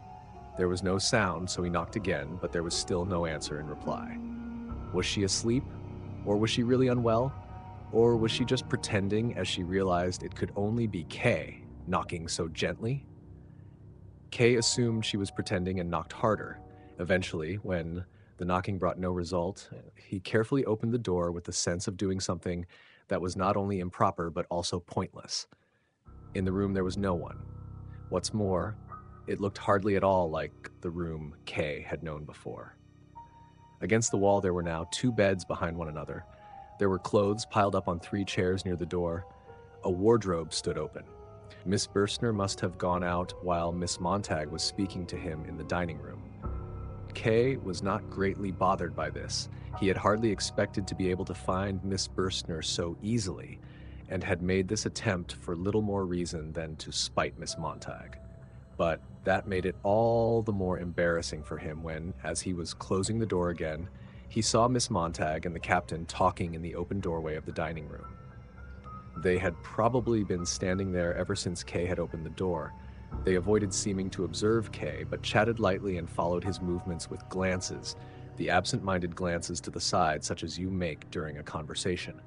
There was no sound, so he knocked again, but there was still no answer in reply. Was she asleep? Or was she really unwell? Or was she just pretending as she realized it could only be Kay knocking so gently? Kay assumed she was pretending and knocked harder. Eventually, when the knocking brought no result, he carefully opened the door with the sense of doing something that was not only improper but also pointless. In the room there was no one. What's more, it looked hardly at all like the room Kay had known before. Against the wall there were now two beds behind one another. There were clothes piled up on 3 chairs near the door. A wardrobe stood open. Miss Bürstner must have gone out while Miss Montag was speaking to him in the dining room. Kay was not greatly bothered by this. He had hardly expected to be able to find Miss Bürstner so easily, and had made this attempt for little more reason than to spite Miss Montag. But that made it all the more embarrassing for him when, as he was closing the door again, he saw Miss Montag and the captain talking in the open doorway of the dining room. They had probably been standing there ever since Kay had opened the door. They avoided seeming to observe Kay, but chatted lightly and followed his movements with glances, the absent-minded glances to the side such as you make during a conversation.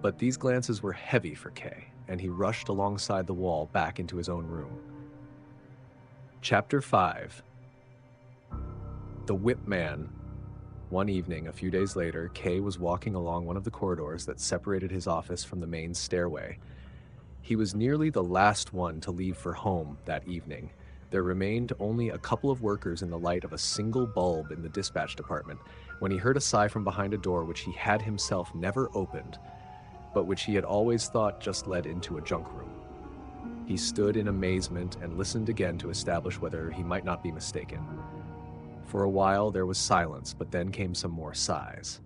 But these glances were heavy for Kay, and he rushed alongside the wall back into his own room. Chapter 5. The Whip Man. One evening, a few days later, Kay was walking along one of the corridors that separated his office from the main stairway. He was nearly the last one to leave for home that evening. There remained only a couple of workers in the light of a single bulb in the dispatch department when he heard a sigh from behind a door which he had himself never opened, but which he had always thought just led into a junk room. He stood in amazement and listened again to establish whether he might not be mistaken. For a while there was silence, but then came some more sighs.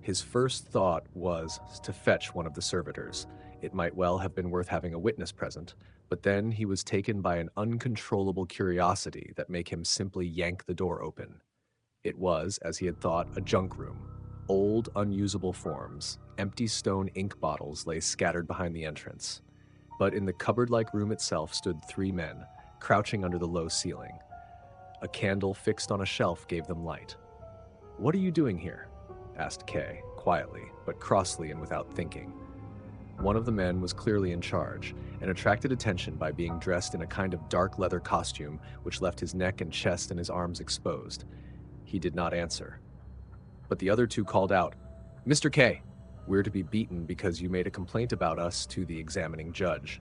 His first thought was to fetch one of the servitors. It might well have been worth having a witness present, but then he was taken by an uncontrollable curiosity that made him simply yank the door open. It was, as he had thought, a junk room. Old, unusable forms, empty stone ink bottles lay scattered behind the entrance. But in the cupboard-like room itself stood 3 men, crouching under the low ceiling. A candle fixed on a shelf gave them light. "What are you doing here?" asked Kay, quietly, but crossly and without thinking. One of the men was clearly in charge and attracted attention by being dressed in a kind of dark leather costume which left his neck and chest and his arms exposed. He did not answer. But the other two called out, "Mr. K, we're to be beaten because you made a complaint about us to the examining judge."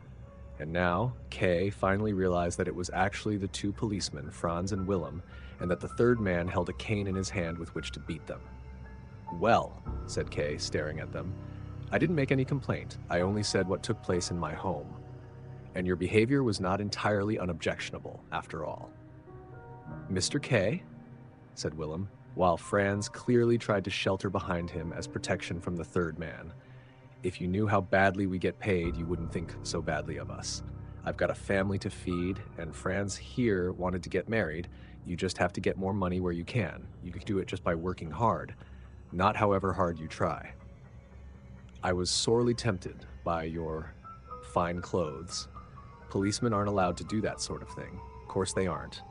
And now, K finally realized that it was actually the two policemen, Franz and Willem, and that the third man held a cane in his hand with which to beat them. "Well," said K, staring at them, "I didn't make any complaint. I only said what took place in my home. And your behavior was not entirely unobjectionable, after all." "Mr. K," said Willem, while Franz clearly tried to shelter behind him as protection from the third man. "If you knew how badly we get paid, you wouldn't think so badly of us. I've got a family to feed, and Franz here wanted to get married. You just have to get more money where you can. You can do it just by working hard, not however hard you try. I was sorely tempted by your fine clothes. Policemen aren't allowed to do that sort of thing. Of course they aren't.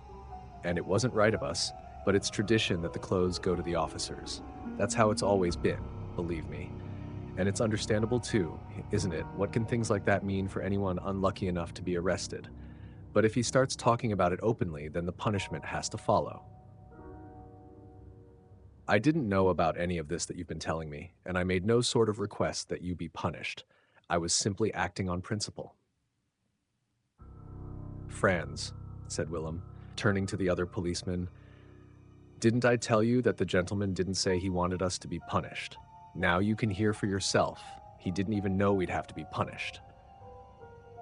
And it wasn't right of us, but it's tradition that the clothes go to the officers. That's how it's always been, believe me. And it's understandable too, isn't it? What can things like that mean for anyone unlucky enough to be arrested? But if he starts talking about it openly, then the punishment has to follow." "I didn't know about any of this that you've been telling me, and I made no sort of request that you be punished. I was simply acting on principle." "Franz," said Willem, turning to the other policeman, "didn't I tell you that the gentleman didn't say he wanted us to be punished? Now you can hear for yourself. He didn't even know we'd have to be punished."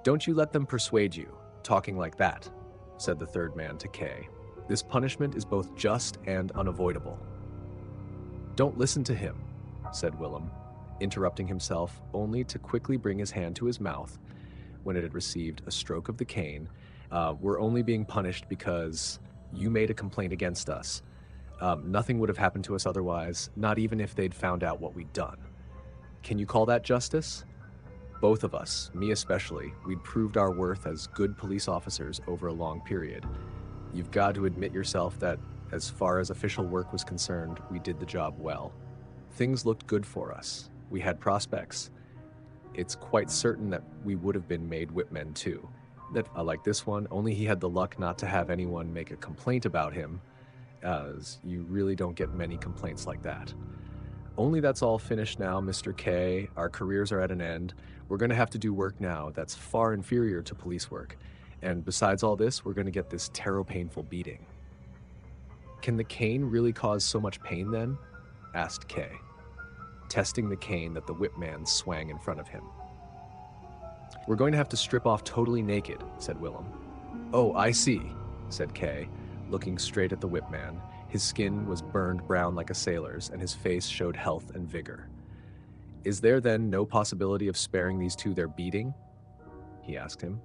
"Don't you let them persuade you, talking like that," said the third man to K. "This punishment is both just and unavoidable." "Don't listen to him," said Willem, interrupting himself only to quickly bring his hand to his mouth when it had received a stroke of the cane. "We're only being punished because you made a complaint against us. Nothing would have happened to us otherwise, not even if they'd found out what we'd done. Can you call that justice? Both of us, me especially, we'd proved our worth as good police officers over a long period. You've got to admit yourself that, as far as official work was concerned, we did the job well. Things looked good for us. We had prospects. It's quite certain that we would have been made whipmen too. That, like this one, only he had the luck not to have anyone make a complaint about him, as you really don't get many complaints like that. Only that's all finished now, Mr. K. Our careers are at an end. We're going to have to do work now that's far inferior to police work. And besides all this, we're going to get this painful beating." "Can the cane really cause so much pain then?" asked K, testing the cane that the whipman swang in front of him. "We're going to have to strip off totally naked," said Willem. "Oh, I see," said K, looking straight at the whipman. His skin was burned brown like a sailor's, and his face showed health and vigor. "Is there then no possibility of sparing these two their beating?" he asked him.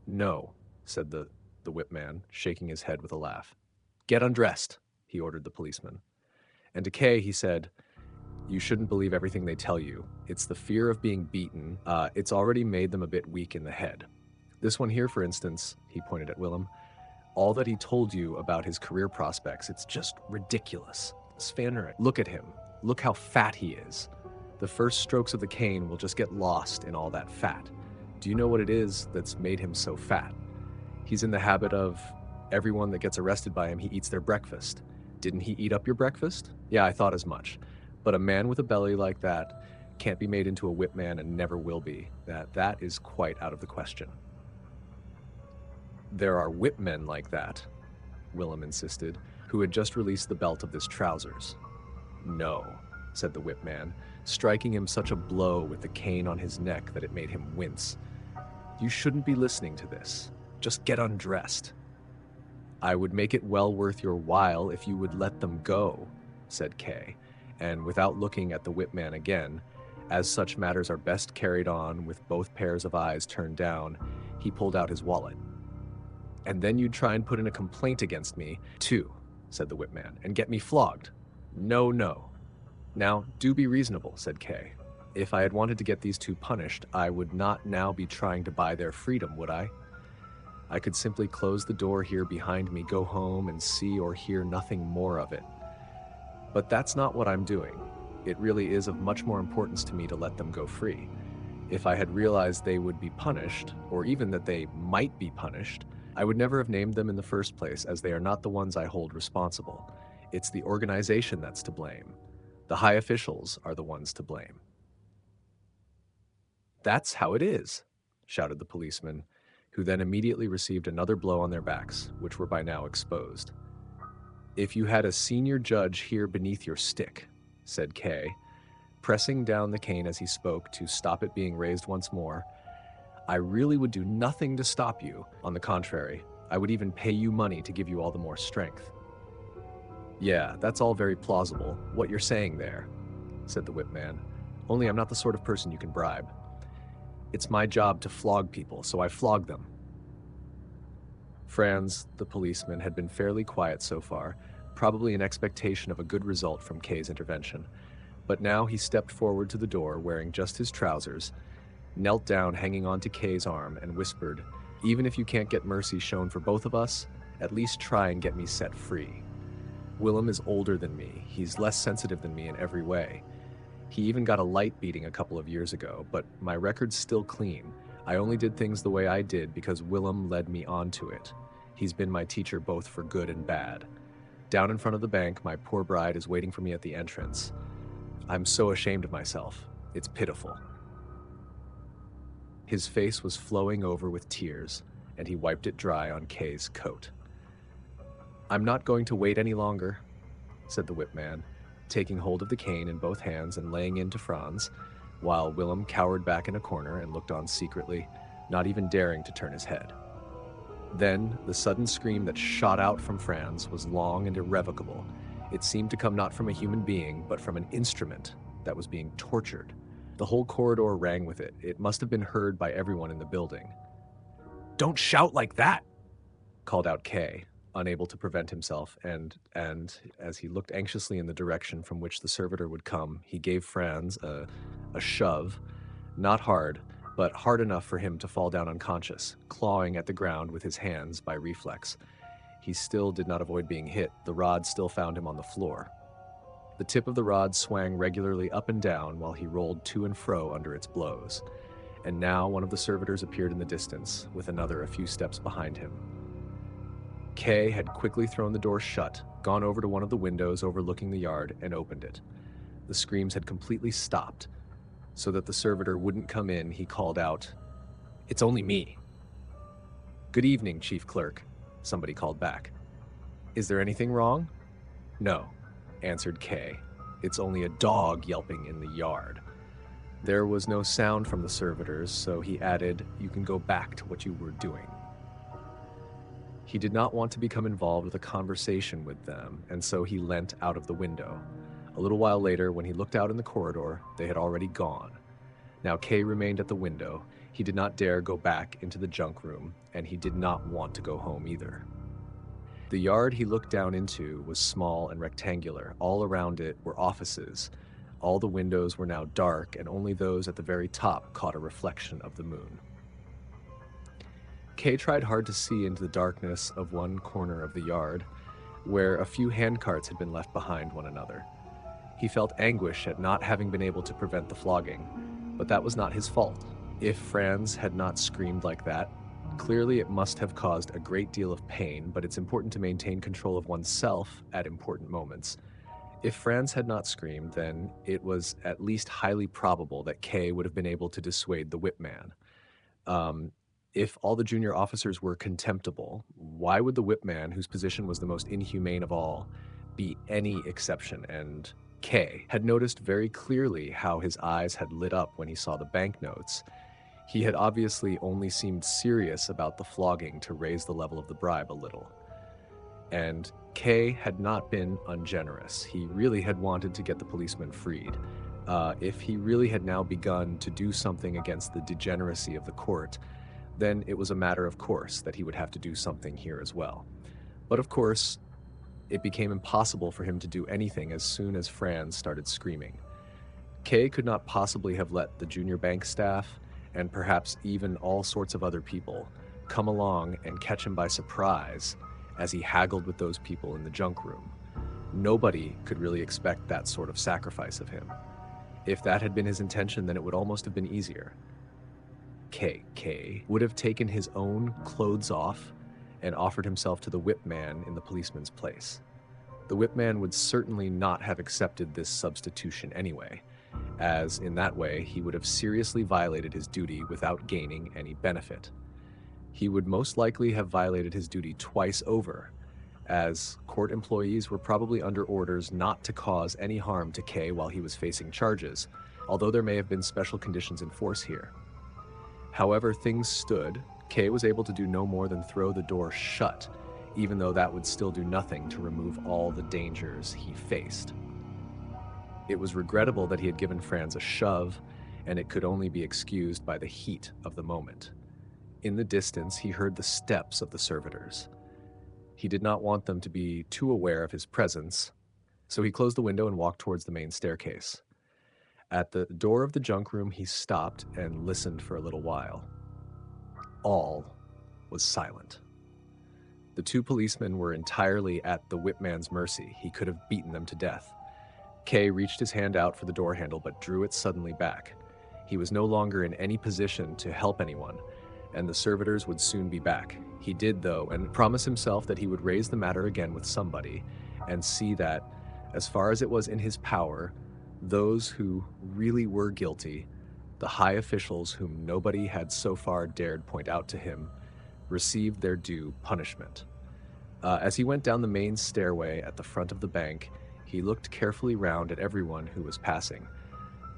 "No," said the whipman, shaking his head with a laugh. "Get undressed," he ordered the policeman. And to Kay he said, "You shouldn't believe everything they tell you. It's the fear of being beaten. It's already made them a bit weak in the head. This one here, for instance," he pointed at Willem, "all that he told you about his career prospects, it's just ridiculous. Svanner, look at him. Look how fat he is. The first strokes of the cane will just get lost in all that fat. Do you know what it is that's made him so fat? He's in the habit of everyone that gets arrested by him, he eats their breakfast. Didn't he eat up your breakfast? Yeah, I thought as much. But a man with a belly like that can't be made into a whipman and never will be. That is quite out of the question." "There are whipmen like that," Willem insisted, who had just released the belt of his trousers. "No," said the whipman, striking him such a blow with the cane on his neck that it made him wince. "You shouldn't be listening to this. Just get undressed." "I would make it well worth your while if you would let them go," said Kay, and without looking at the whipman again, as such matters are best carried on with both pairs of eyes turned down, he pulled out his wallet. "And then you'd try and put in a complaint against me, too," said the whipman, "and get me flogged. No, no." "Now, do be reasonable," said Kay. "If I had wanted to get these two punished, I would not now be trying to buy their freedom, would I? I could simply close the door here behind me, go home, and see or hear nothing more of it. But that's not what I'm doing. It really is of much more importance to me to let them go free. If I had realized they would be punished, or even that they might be punished, I would never have named them in the first place, as they are not the ones I hold responsible. It's the organization that's to blame. The high officials are the ones to blame. "That's how it is," shouted the policeman, who then immediately received another blow on their backs, which were by now exposed. "If you had a senior judge here beneath your stick," said Kay, pressing down the cane as he spoke to stop it being raised once more, "I really would do nothing to stop you. On the contrary, I would even pay you money to give you all the more strength." "Yeah, that's all very plausible, what you're saying there," said the whip man. "Only I'm not the sort of person you can bribe. It's my job to flog people, so I flog them." Franz, the policeman, had been fairly quiet so far, probably in expectation of a good result from Kay's intervention. But now he stepped forward to the door wearing just his trousers, knelt down hanging onto Kay's arm, and whispered, "Even if you can't get mercy shown for both of us, at least try and get me set free. Willem is older than me. He's less sensitive than me in every way. He even got a light beating a couple of years ago, but my record's still clean. I only did things the way I did because Willem led me on to it. He's been my teacher both for good and bad. Down in front of the bank, my poor bride is waiting for me at the entrance. I'm so ashamed of myself. It's pitiful." His face was flowing over with tears, and he wiped it dry on Kay's coat. "I'm not going to wait any longer," said the whip man, taking hold of the cane in both hands and laying into Franz, while Willem cowered back in a corner and looked on secretly, not even daring to turn his head. Then the sudden scream that shot out from Franz was long and irrevocable. It seemed to come not from a human being, but from an instrument that was being tortured. The whole corridor rang with it. It must have been heard by everyone in the building. "Don't shout like that!" called out Kay, unable to prevent himself, and as he looked anxiously in the direction from which the servitor would come, he gave Franz a shove, not hard, but hard enough for him to fall down unconscious, clawing at the ground with his hands by reflex. He still did not avoid being hit. The rod still found him on the floor. The tip of the rod swang regularly up and down while he rolled to and fro under its blows. And now one of the servitors appeared in the distance, with another a few steps behind him. Kay had quickly thrown the door shut, gone over to one of the windows overlooking the yard, and opened it. The screams had completely stopped. So that the servitor wouldn't come in, he called out, "It's only me." "Good evening, Chief Clerk," somebody called back. "Is there anything wrong?" "No," answered Kay. "It's only a dog yelping in the yard." There was no sound from the servitors, so he added, "You can go back to what you were doing." He did not want to become involved with a conversation with them, and so he leant out of the window. A little while later, when he looked out in the corridor, they had already gone. Now Kay remained at the window. He did not dare go back into the junk room, and he did not want to go home either. The yard he looked down into was small and rectangular. All around it were offices. All the windows were now dark, and only those at the very top caught a reflection of the moon. Kay tried hard to see into the darkness of one corner of the yard, where a few handcarts had been left behind one another. He felt anguish at not having been able to prevent the flogging, but that was not his fault. If Franz had not screamed like that, clearly it must have caused a great deal of pain, but it's important to maintain control of oneself at important moments. If Franz had not screamed, then it was at least highly probable that Kay would have been able to dissuade the whip man. If all the junior officers were contemptible, why would the whip man, whose position was the most inhumane of all, be any exception? And Kay had noticed very clearly how his eyes had lit up when he saw the banknotes. He had obviously only seemed serious about the flogging to raise the level of the bribe a little. And Kay had not been ungenerous. He really had wanted to get the policeman freed. If he really had now begun to do something against the degeneracy of the court, then it was a matter of course that he would have to do something here as well. But of course, it became impossible for him to do anything as soon as Franz started screaming. Kay could not possibly have let the junior bank staff, and perhaps even all sorts of other people, come along and catch him by surprise as he haggled with those people in the junk room. Nobody could really expect that sort of sacrifice of him. If that had been his intention, then it would almost have been easier. K would have taken his own clothes off and offered himself to the whip man in the policeman's place. The whip man would certainly not have accepted this substitution anyway, as in that way he would have seriously violated his duty without gaining any benefit. He would most likely have violated his duty twice over, as court employees were probably under orders not to cause any harm to K while he was facing charges, although there may have been special conditions in force here. However things stood, K was able to do no more than throw the door shut, even though that would still do nothing to remove all the dangers he faced. It was regrettable that he had given Franz a shove, and it could only be excused by the heat of the moment. In the distance, he heard the steps of the servitors. He did not want them to be too aware of his presence, so he closed the window and walked towards the main staircase. At the door of the junk room, he stopped and listened for a little while. All was silent. The two policemen were entirely at the whipman's mercy. He could have beaten them to death. K reached his hand out for the door handle but drew it suddenly back. He was no longer in any position to help anyone, and the servitors would soon be back. He did, though, and promised himself that he would raise the matter again with somebody and see that, as far as it was in his power, those who really were guilty, the high officials whom nobody had so far dared point out to him, received their due punishment. As he went down the main stairway at the front of the bank, he looked carefully round at everyone who was passing,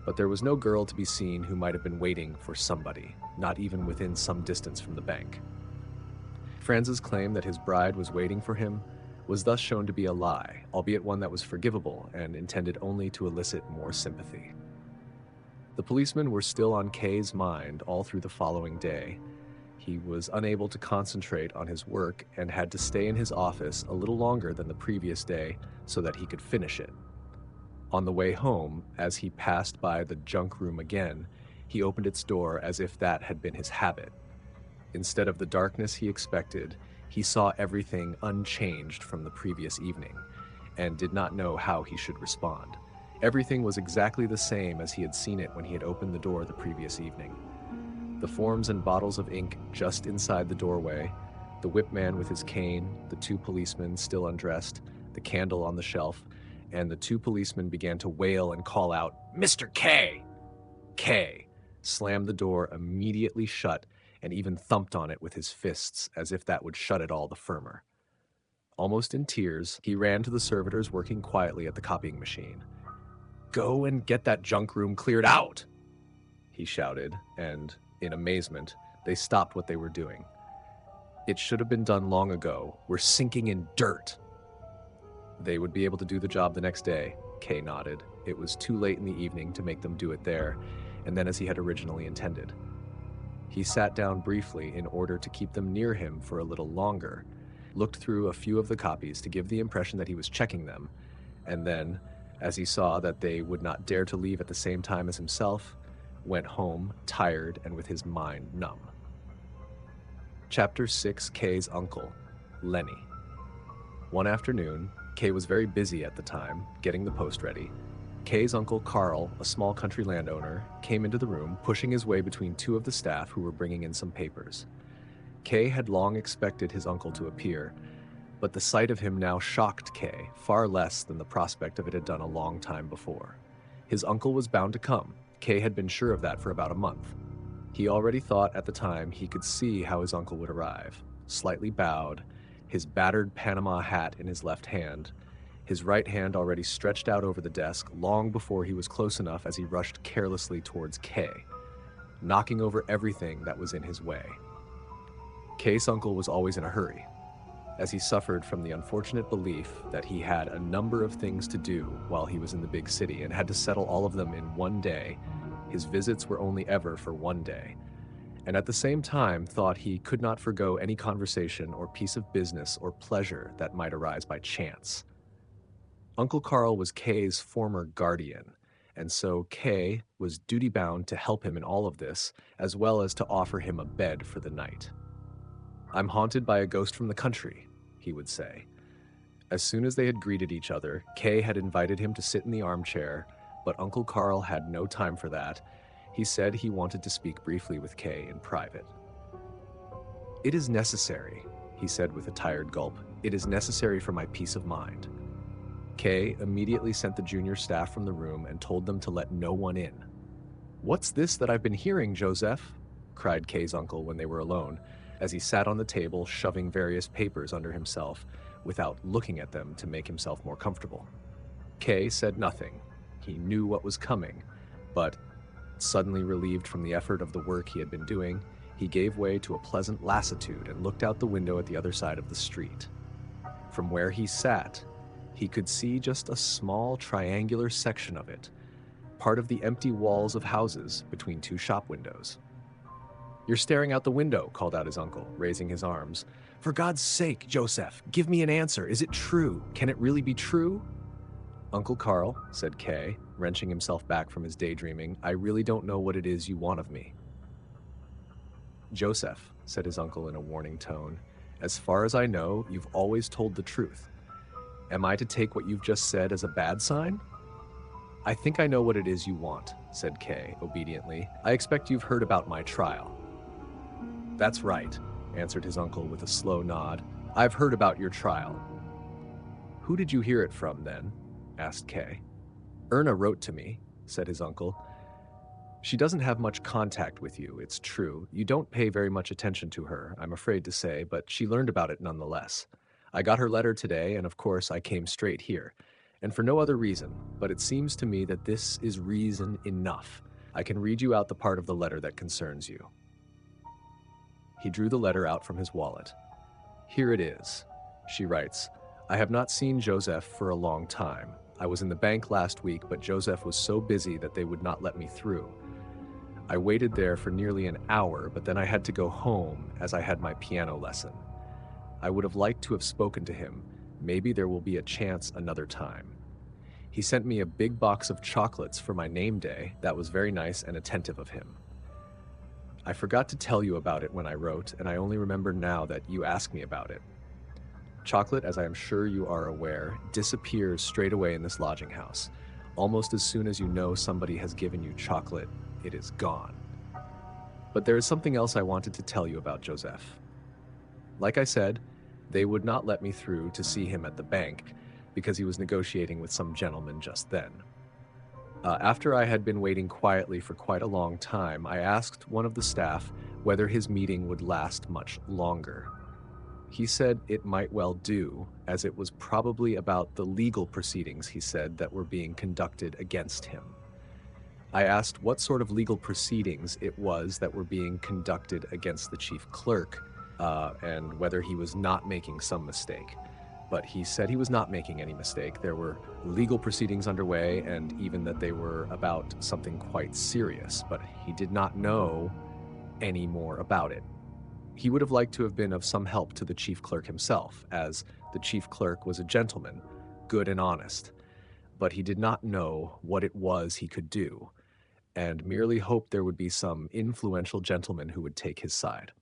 but there was no girl to be seen who might have been waiting for somebody, not even within some distance from the bank. Franz's claim that his bride was waiting for him was thus shown to be a lie, albeit one that was forgivable and intended only to elicit more sympathy. The policemen were still on K's mind all through the following day. He was unable to concentrate on his work and had to stay in his office a little longer than the previous day so that he could finish it. On the way home, as he passed by the junk room again, he opened its door as if that had been his habit. Instead of the darkness he expected, he saw everything unchanged from the previous evening, and did not know how he should respond. Everything was exactly the same as he had seen it when he had opened the door the previous evening. The forms and bottles of ink just inside the doorway, the whipman with his cane, the two policemen still undressed, the candle on the shelf, and the two policemen began to wail and call out, "Mr. K!" K slammed the door immediately shut and even thumped on it with his fists as if that would shut it all the firmer. Almost in tears, he ran to the servitors working quietly at the copying machine. "Go and get that junk room cleared out!" he shouted, and, in amazement, they stopped what they were doing. "It should have been done long ago. We're sinking in dirt." They would be able to do the job the next day, K nodded. It was too late in the evening to make them do it there, and then as he had originally intended. He sat down briefly in order to keep them near him for a little longer, looked through a few of the copies to give the impression that he was checking them, and then, as he saw that they would not dare to leave at the same time as himself, went home, tired and with his mind numb. Chapter 6, K's Uncle, Leni. One afternoon, K was very busy at the time, getting the post ready. K's uncle Carl, a small country landowner, came into the room, pushing his way between two of the staff who were bringing in some papers. K had long expected his uncle to appear, but the sight of him now shocked K far less than the prospect of it had done a long time before. His uncle was bound to come. K had been sure of that for about a month. He already thought at the time he could see how his uncle would arrive, slightly bowed, his battered Panama hat in his left hand, his right hand already stretched out over the desk long before he was close enough as he rushed carelessly towards K, knocking over everything that was in his way. K's uncle was always in a hurry, as he suffered from the unfortunate belief that he had a number of things to do while he was in the big city and had to settle all of them in one day. His visits were only ever for one day, and at the same time thought he could not forgo any conversation or piece of business or pleasure that might arise by chance. Uncle Carl was K's former guardian, and so K was duty-bound to help him in all of this, as well as to offer him a bed for the night. "I'm haunted by a ghost from the country," he would say. As soon as they had greeted each other, K had invited him to sit in the armchair, but Uncle Carl had no time for that. He said he wanted to speak briefly with Kay in private. "It is necessary," he said with a tired gulp. "It is necessary for my peace of mind." Kay immediately sent the junior staff from the room and told them to let no one in. "What's this that I've been hearing, Josef?" cried Kay's uncle when they were alone, as he sat on the table shoving various papers under himself without looking at them to make himself more comfortable. Kay said nothing. He knew what was coming, but suddenly relieved from the effort of the work he had been doing, he gave way to a pleasant lassitude and looked out the window at the other side of the street. From where he sat, he could see just a small triangular section of it, part of the empty walls of houses between two shop windows. "You're staring out the window," called out his uncle, raising his arms. "For God's sake, Josef, give me an answer. Is it true? Can it really be true?" "Uncle Carl," said Kay, wrenching himself back from his daydreaming, "I really don't know what it is you want of me." "Josef," said his uncle in a warning tone, "as far as I know, you've always told the truth. Am I to take what you've just said as a bad sign?" "I think I know what it is you want," said Kay obediently. "I expect you've heard about my trial." "That's right," answered his uncle with a slow nod. "I've heard about your trial." "Who did you hear it from, then?" asked Kay. "Erna wrote to me," said his uncle. "She doesn't have much contact with you, it's true. You don't pay very much attention to her, I'm afraid to say, but she learned about it nonetheless. I got her letter today, and of course I came straight here, and for no other reason, but it seems to me that this is reason enough. I can read you out the part of the letter that concerns you." He drew the letter out from his wallet. "Here it is," she writes. "I have not seen Josef for a long time. I was in the bank last week, but Josef was so busy that they would not let me through. I waited there for nearly an hour, but then I had to go home as I had my piano lesson. I would have liked to have spoken to him. Maybe there will be a chance another time. He sent me a big box of chocolates for my name day. That was very nice and attentive of him. I forgot to tell you about it when I wrote, and I only remember now that you asked me about it. Chocolate, as I am sure you are aware, disappears straight away in this lodging house. Almost as soon as you know somebody has given you chocolate, it is gone. But there is something else I wanted to tell you about Josef. Like I said, they would not let me through to see him at the bank because he was negotiating with some gentleman just then. After I had been waiting quietly for quite a long time, I asked one of the staff whether his meeting would last much longer. He said it might well do, as it was probably about the legal proceedings, he said, that were being conducted against him. I asked what sort of legal proceedings it was that were being conducted against the chief clerk, and whether he was not making some mistake. But he said he was not making any mistake. There were legal proceedings underway, and even that they were about something quite serious, but he did not know any more about it. He would have liked to have been of some help to the chief clerk himself, as the chief clerk was a gentleman, good and honest, but he did not know what it was he could do, and merely hoped there would be some influential gentleman who would take his side.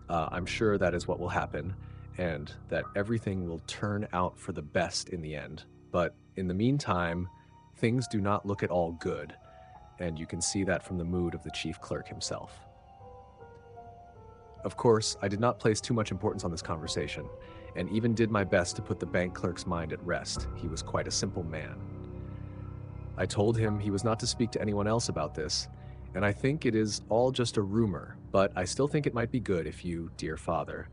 I'm sure that is what will happen, and that everything will turn out for the best in the end. But in the meantime, things do not look at all good, and you can see that from the mood of the chief clerk himself. Of course, I did not place too much importance on this conversation, and even did my best to put the bank clerk's mind at rest. He was quite a simple man. I told him he was not to speak to anyone else about this, and I think it is all just a rumor, but I still think it might be good if you, dear father,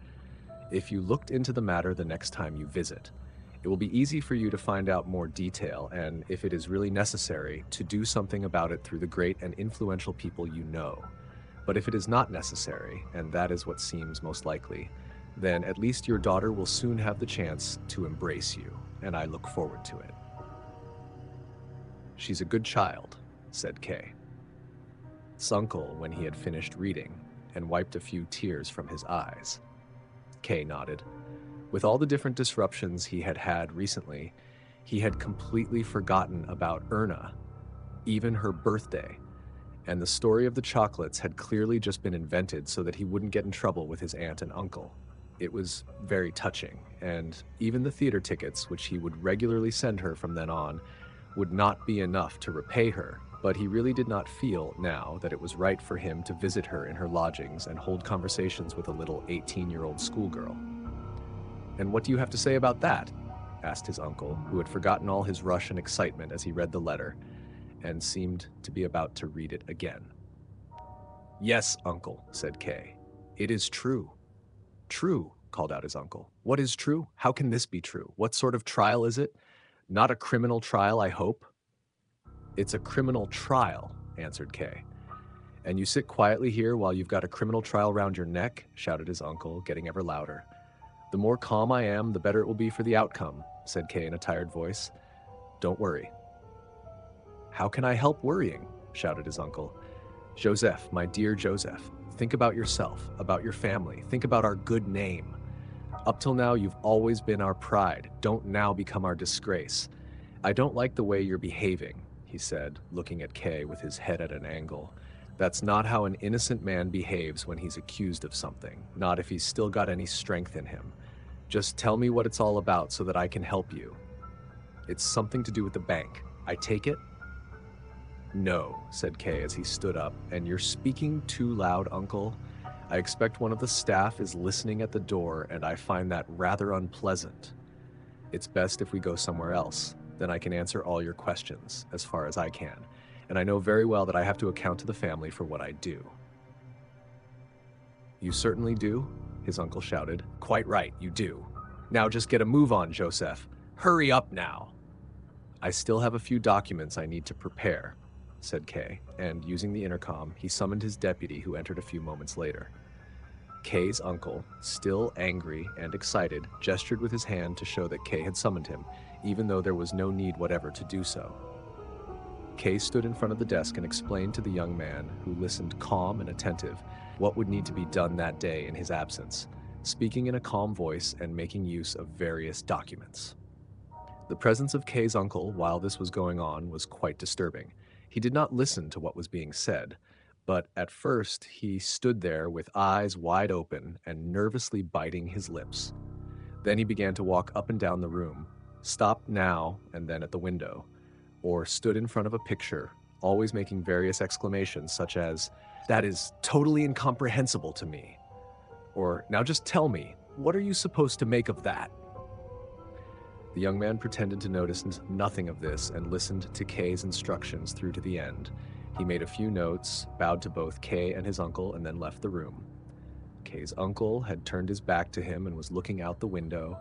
if you looked into the matter the next time you visit. It will be easy for you to find out more detail, and if it is really necessary, to do something about it through the great and influential people you know. But if it is not necessary, and that is what seems most likely, then at least your daughter will soon have the chance to embrace you, and I look forward to it. She's a good child, said Kay. Uncle, when he had finished reading, and wiped a few tears from his eyes. Kay nodded. With all the different disruptions he had had recently, he had completely forgotten about Erna, even her birthday, and the story of the chocolates had clearly just been invented so that he wouldn't get in trouble with his aunt and uncle. It was very touching, and even the theater tickets, which he would regularly send her from then on, would not be enough to repay her, But he really did not feel now that it was right for him to visit her in her lodgings and hold conversations with a little 18-year-old schoolgirl. "And what do you have to say about that?" asked his uncle, who had forgotten all his rush and excitement as he read the letter, and seemed to be about to read it again. "Yes, uncle," said Kay. "It is true." "True," called out his uncle. "What is true? How can this be true? What sort of trial is it? Not a criminal trial, I hope?" "It's a criminal trial," answered Kay. "And you sit quietly here while you've got a criminal trial round your neck?" shouted his uncle, getting ever louder. "The more calm I am, the better it will be for the outcome," said Kay in a tired voice. "Don't worry." "How can I help worrying?" shouted his uncle. "Joseph, my dear Joseph, think about yourself, about your family, think about our good name. Up till now, you've always been our pride. Don't now become our disgrace. I don't like the way you're behaving," he said, looking at Kay with his head at an angle. "That's not how an innocent man behaves when he's accused of something, not if he's still got any strength in him. Just tell me what it's all about so that I can help you." "It's something to do with the bank. I take it?" "No," said Kay as he stood up, "and you're speaking too loud, uncle. I expect one of the staff is listening at the door, and I find that rather unpleasant. It's best if we go somewhere else. Then I can answer all your questions, as far as I can, and I know very well that I have to account to the family for what I do." "You certainly do?" his uncle shouted. "Quite right, you do. Now just get a move on, Joseph. Hurry up now." "I still have a few documents I need to prepare," said Kay, and using the intercom, he summoned his deputy, who entered a few moments later. Kay's uncle, still angry and excited, gestured with his hand to show that Kay had summoned him, even though there was no need whatever to do so. Kay stood in front of the desk and explained to the young man, who listened calm and attentive, what would need to be done that day in his absence, speaking in a calm voice and making use of various documents. The presence of Kay's uncle while this was going on was quite disturbing. He did not listen to what was being said, but at first he stood there with eyes wide open and nervously biting his lips. Then he began to walk up and down the room, stopped now and then at the window, or stood in front of a picture, always making various exclamations such as, "That is totally incomprehensible to me," or "Now just tell me, what are you supposed to make of that?" The young man pretended to notice nothing of this and listened to Kay's instructions through to the end. He made a few notes, bowed to both Kay and his uncle, and then left the room. Kay's uncle had turned his back to him and was looking out the window,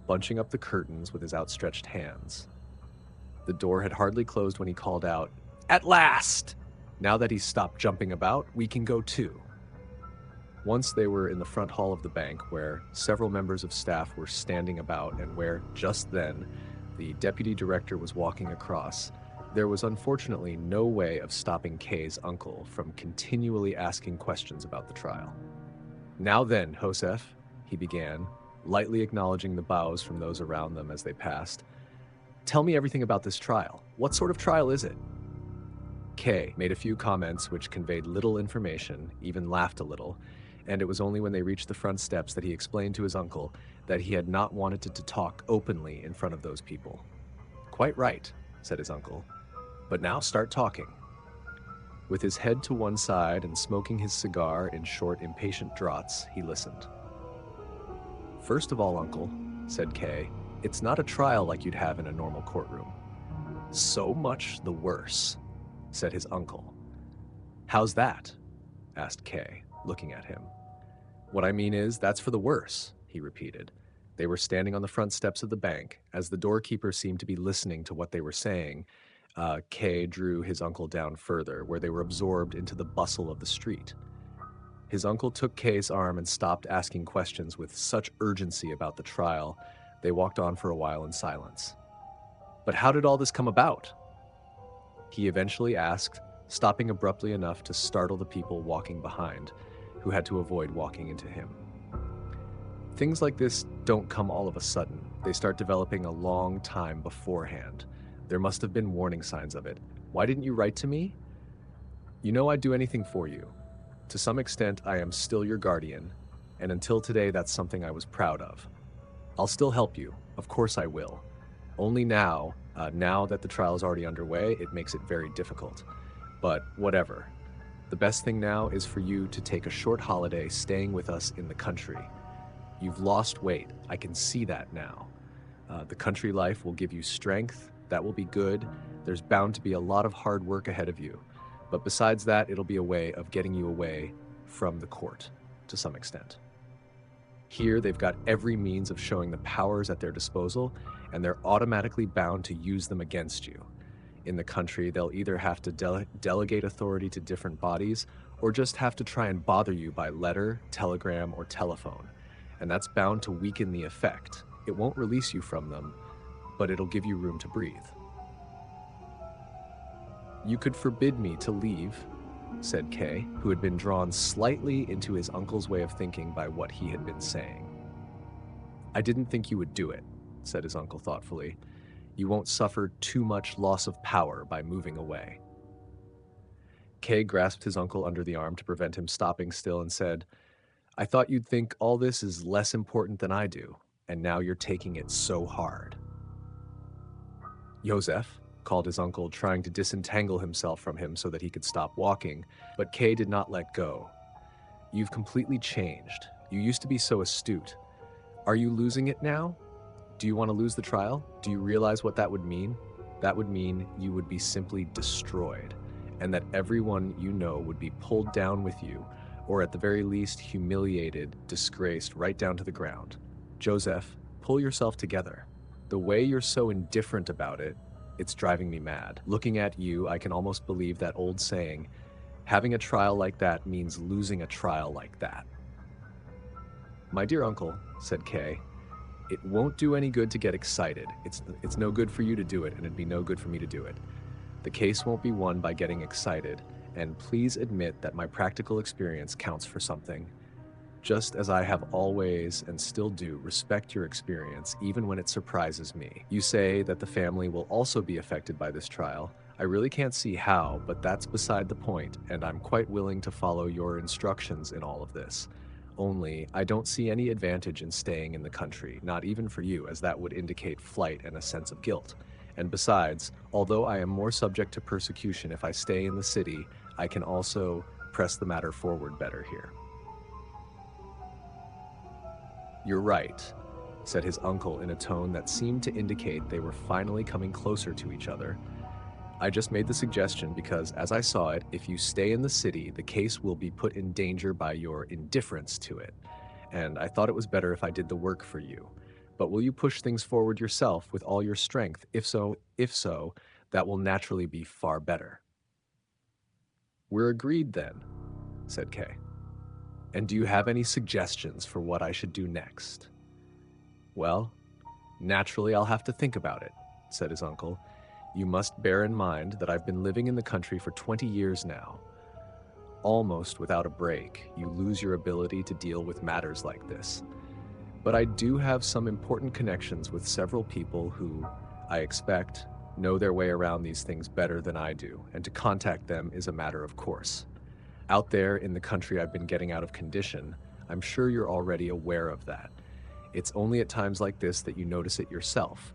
bunching up the curtains with his outstretched hands. The door had hardly closed when he called out, "At last! Now that he's stopped jumping about, we can go too." Once they were in the front hall of the bank, where several members of staff were standing about and where, just then, the deputy director was walking across, there was unfortunately no way of stopping Kay's uncle from continually asking questions about the trial. "Now then, Josef," he began, lightly acknowledging the bows from those around them as they passed, "tell me everything about this trial. What sort of trial is it?" Kay made a few comments which conveyed little information, even laughed a little, and it was only when they reached the front steps that he explained to his uncle that he had not wanted to talk openly in front of those people. "Quite right," said his uncle, "but now start talking." With his head to one side and smoking his cigar in short, impatient draughts, he listened. "First of all, uncle," said Kay, "it's not a trial like you'd have in a normal courtroom." "So much the worse," said his uncle. "How's that?" asked Kay, looking at him. "What I mean is, that's for the worse," he repeated. They were standing on the front steps of the bank. As the doorkeeper seemed to be listening to what they were saying, Kay drew his uncle down further, where they were absorbed into the bustle of the street. His uncle took Kay's arm and stopped asking questions with such urgency about the trial. They walked on for a while in silence. "But how did all this come about?" he eventually asked, stopping abruptly enough to startle the people walking behind, who had to avoid walking into him. "Things like this don't come all of a sudden. They start developing a long time beforehand. There must have been warning signs of it. Why didn't you write to me? You know I'd do anything for you. To some extent, I am still your guardian, and until today, that's something I was proud of. I'll still help you. Of course I will. Only now, Now that the trial is already underway, it makes it very difficult. But whatever. The best thing now is for you to take a short holiday staying with us in the country. You've lost weight. I can see that now. The country life will give you strength. That will be good. There's bound to be a lot of hard work ahead of you. But besides that, it'll be a way of getting you away from the court, to some extent. Here, they've got every means of showing the powers at their disposal, and they're automatically bound to use them against you. In the country, they'll either have to delegate authority to different bodies, or just have to try and bother you by letter, telegram, or telephone. And that's bound to weaken the effect. It won't release you from them, but it'll give you room to breathe. You could forbid me to leave, said Kay, who had been drawn slightly into his uncle's way of thinking by what he had been saying. I didn't think you would do it, said his uncle thoughtfully. You won't suffer too much loss of power by moving away. Kay grasped his uncle under the arm to prevent him stopping still and said, I thought you'd think all this is less important than I do, and now you're taking it so hard. Josef, called his uncle, trying to disentangle himself from him so that he could stop walking, but Kay did not let go. You've completely changed. You used to be so astute. Are you losing it now? Do you want to lose the trial? Do you realize what that would mean? That would mean you would be simply destroyed, and that everyone you know would be pulled down with you, or at the very least humiliated, disgraced, right down to the ground. Josef, pull yourself together. The way you're so indifferent about it, it's driving me mad. Looking at you, I can almost believe that old saying, having a trial like that means losing a trial like that. My dear uncle, said Kay, it won't do any good to get excited. It's no good for you to do it, and it'd be no good for me to do it. The case won't be won by getting excited, and please admit that my practical experience counts for something. Just as I have always, and still do, respect your experience, even when it surprises me. You say that the family will also be affected by this trial. I really can't see how, but that's beside the point, and I'm quite willing to follow your instructions in all of this. Only, I don't see any advantage in staying in the country, not even for you, as that would indicate flight and a sense of guilt. And besides, although I am more subject to persecution if I stay in the city, I can also press the matter forward better here. You're right, said his uncle in a tone that seemed to indicate they were finally coming closer to each other. I just made the suggestion because, as I saw it, if you stay in the city, the case will be put in danger by your indifference to it. And I thought it was better if I did the work for you. But will you push things forward yourself with all your strength? If so, that will naturally be far better. We're agreed then, said Kay. And do you have any suggestions for what I should do next? Well, naturally I'll have to think about it, said his uncle. You must bear in mind that I've been living in the country for 20 years now. Almost without a break, you lose your ability to deal with matters like this. But I do have some important connections with several people who, I expect, know their way around these things better than I do, and to contact them is a matter of course. Out there in the country I've been getting out of condition, I'm sure you're already aware of that. It's only at times like this that you notice it yourself.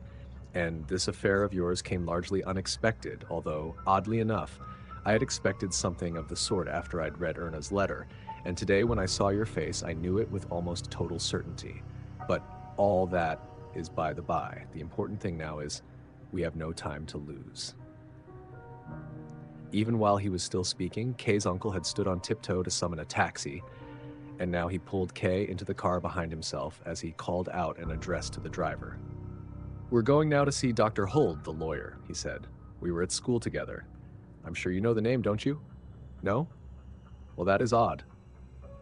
And this affair of yours came largely unexpected, although, oddly enough, I had expected something of the sort after I'd read Erna's letter, and today when I saw your face, I knew it with almost total certainty. But all that is by the by. The important thing now is we have no time to lose. Even while he was still speaking, Kay's uncle had stood on tiptoe to summon a taxi, and now he pulled Kay into the car behind himself as he called out an address to the driver. We're going now to see Dr. Huld, the lawyer, he said. We were at school together. I'm sure you know the name, don't you? No? Well, that is odd.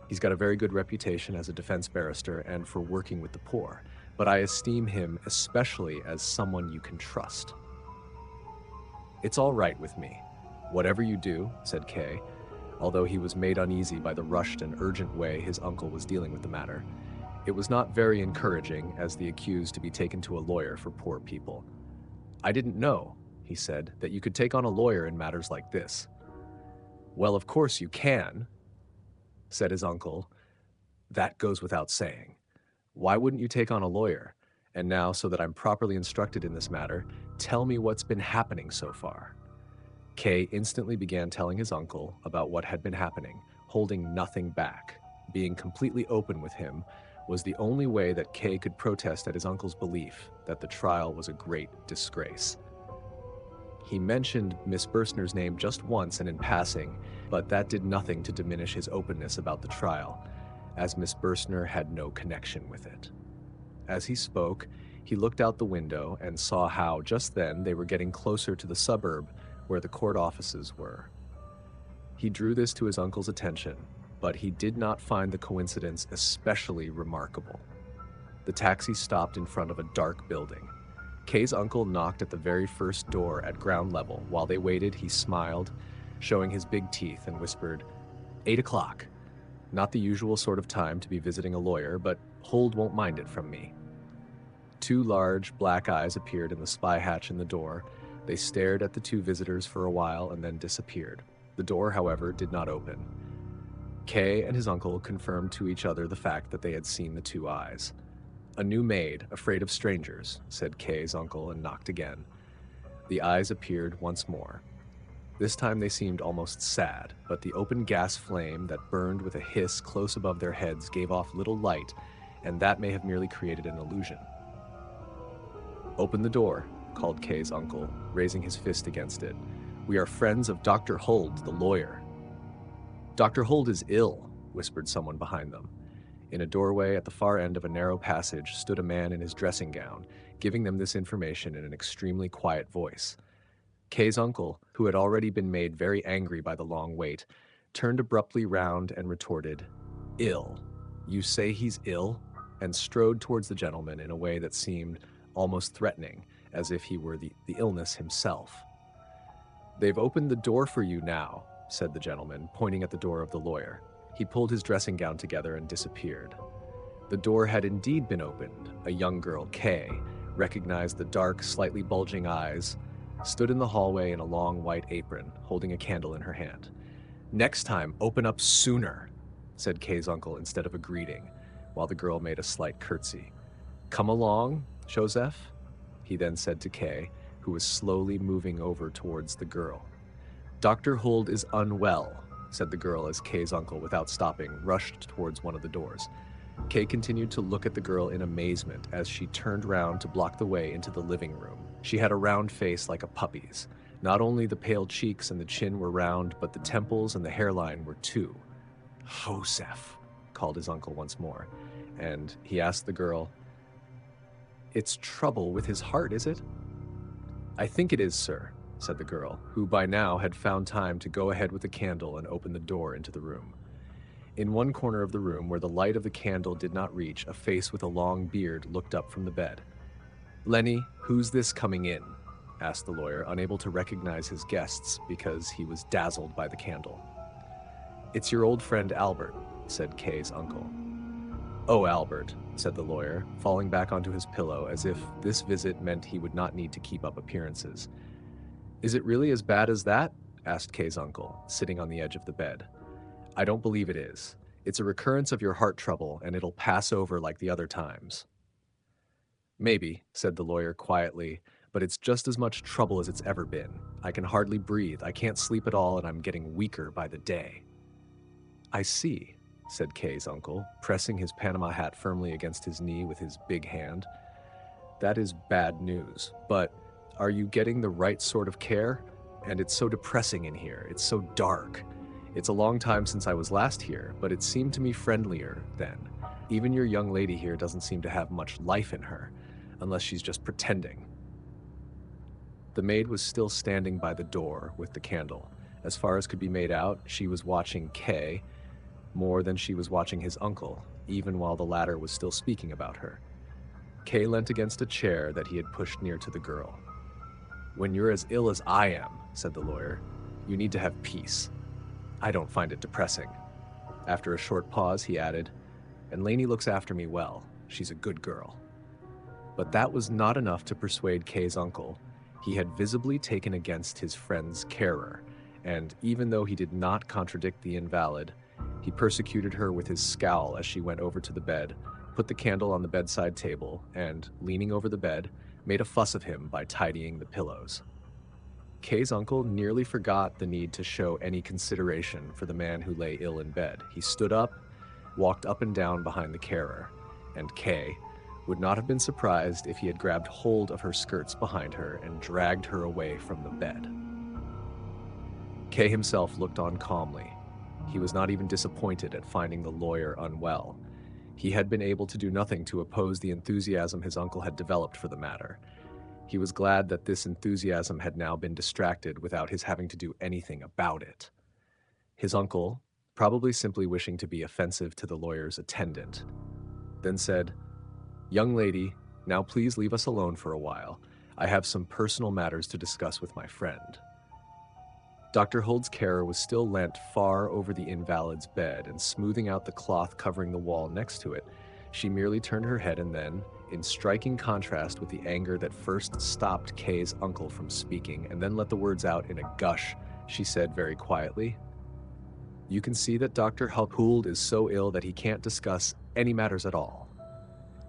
He's got a very good reputation as a defense barrister and for working with the poor, but I esteem him especially as someone you can trust. It's all right with me. Whatever you do, said Kay, although he was made uneasy by the rushed and urgent way his uncle was dealing with the matter. It was not very encouraging, as the accused, to be taken to a lawyer for poor people. I didn't know, he said, that you could take on a lawyer in matters like this. Well, of course you can, said his uncle. That goes without saying. Why wouldn't you take on a lawyer? And now, so that I'm properly instructed in this matter, tell me what's been happening so far." Kay instantly began telling his uncle about what had been happening, holding nothing back. Being completely open with him was the only way that Kay could protest at his uncle's belief that the trial was a great disgrace. He mentioned Miss Bürstner's name just once and in passing, but that did nothing to diminish his openness about the trial, as Miss Bürstner had no connection with it. As he spoke, he looked out the window and saw how, just then, they were getting closer to the suburb where the court offices were. He drew this to his uncle's attention, but he did not find the coincidence especially remarkable. The taxi stopped in front of a dark building. Kay's uncle knocked at the very first door at ground level. While they waited, he smiled, showing his big teeth, and whispered, 8 o'clock. Not the usual sort of time to be visiting a lawyer, but Hold won't mind it from me. Two large, black eyes appeared in the spy hatch in the door. They stared at the two visitors for a while and then disappeared. The door, however, did not open. Kay and his uncle confirmed to each other the fact that they had seen the two eyes. "A new maid, afraid of strangers," said Kay's uncle, and knocked again. The eyes appeared once more. This time they seemed almost sad, but the open gas flame that burned with a hiss close above their heads gave off little light, and that may have merely created an illusion. "Open the door," called Kay's uncle, raising his fist against it. "We are friends of Dr. Hold, the lawyer." "Dr. Hold is ill," whispered someone behind them. In a doorway at the far end of a narrow passage stood a man in his dressing gown, giving them this information in an extremely quiet voice. Kay's uncle, who had already been made very angry by the long wait, turned abruptly round and retorted, "Ill? You say he's ill?" and strode towards the gentleman in a way that seemed almost threatening, as if he were the illness himself. "They've opened the door for you now," said the gentleman, pointing at the door of the lawyer. He pulled his dressing gown together and disappeared. The door had indeed been opened. A young girl, Kay, recognized the dark, slightly bulging eyes, stood in the hallway in a long white apron, holding a candle in her hand. "Next time, open up sooner," said Kay's uncle instead of a greeting, while the girl made a slight curtsy. "Come along, Josef," he then said to Kay, who was slowly moving over towards the girl. "Dr. Hold is unwell," said the girl as Kay's uncle, without stopping, rushed towards one of the doors. Kay continued to look at the girl in amazement as she turned round to block the way into the living room. She had a round face like a puppy's. Not only the pale cheeks and the chin were round, but the temples and the hairline were too. "Josef," called his uncle once more, and he asked the girl, "It's trouble with his heart, is it?" "I think it is, sir," said the girl, who by now had found time to go ahead with the candle and open the door into the room. In one corner of the room, where the light of the candle did not reach, a face with a long beard looked up from the bed. "Leni, who's this coming in?" asked the lawyer, unable to recognize his guests because he was dazzled by the candle. "It's your old friend Albert," said Kay's uncle. "Oh, Albert," said the lawyer, falling back onto his pillow as if this visit meant he would not need to keep up appearances. "Is it really as bad as that?" asked Kay's uncle, sitting on the edge of the bed. "I don't believe it is. It's a recurrence of your heart trouble, and it'll pass over like the other times." "Maybe," said the lawyer quietly, "but it's just as much trouble as it's ever been. I can hardly breathe, I can't sleep at all, and I'm getting weaker by the day." "I see," said Kay's uncle, pressing his Panama hat firmly against his knee with his big hand. "That is bad news, but are you getting the right sort of care? And it's so depressing in here, it's so dark. It's a long time since I was last here, but it seemed to me friendlier then. Even your young lady here doesn't seem to have much life in her, unless she's just pretending." The maid was still standing by the door with the candle. As far as could be made out, she was watching Kay more than she was watching his uncle, even while the latter was still speaking about her. Kay leant against a chair that he had pushed near to the girl. "When you're as ill as I am," said the lawyer, "you need to have peace. I don't find it depressing." After a short pause, he added, "And Leni looks after me well. She's a good girl." But that was not enough to persuade Kay's uncle. He had visibly taken against his friend's carer, and even though he did not contradict the invalid, he persecuted her with his scowl as she went over to the bed, put the candle on the bedside table, and, leaning over the bed, made a fuss of him by tidying the pillows. Kay's uncle nearly forgot the need to show any consideration for the man who lay ill in bed. He stood up, walked up and down behind the carer, and Kay would not have been surprised if he had grabbed hold of her skirts behind her and dragged her away from the bed. Kay himself looked on calmly. He was not even disappointed at finding the lawyer unwell. He had been able to do nothing to oppose the enthusiasm his uncle had developed for the matter. He was glad that this enthusiasm had now been distracted without his having to do anything about it. His uncle, probably simply wishing to be offensive to the lawyer's attendant, then said, "Young lady, now please leave us alone for a while. I have some personal matters to discuss with my friend." Dr. Hold's carer was still leant far over the invalid's bed, and smoothing out the cloth covering the wall next to it, she merely turned her head and then, in striking contrast with the anger that first stopped Kay's uncle from speaking and then let the words out in a gush, she said very quietly, "You can see that Dr. Hould is so ill that he can't discuss any matters at all."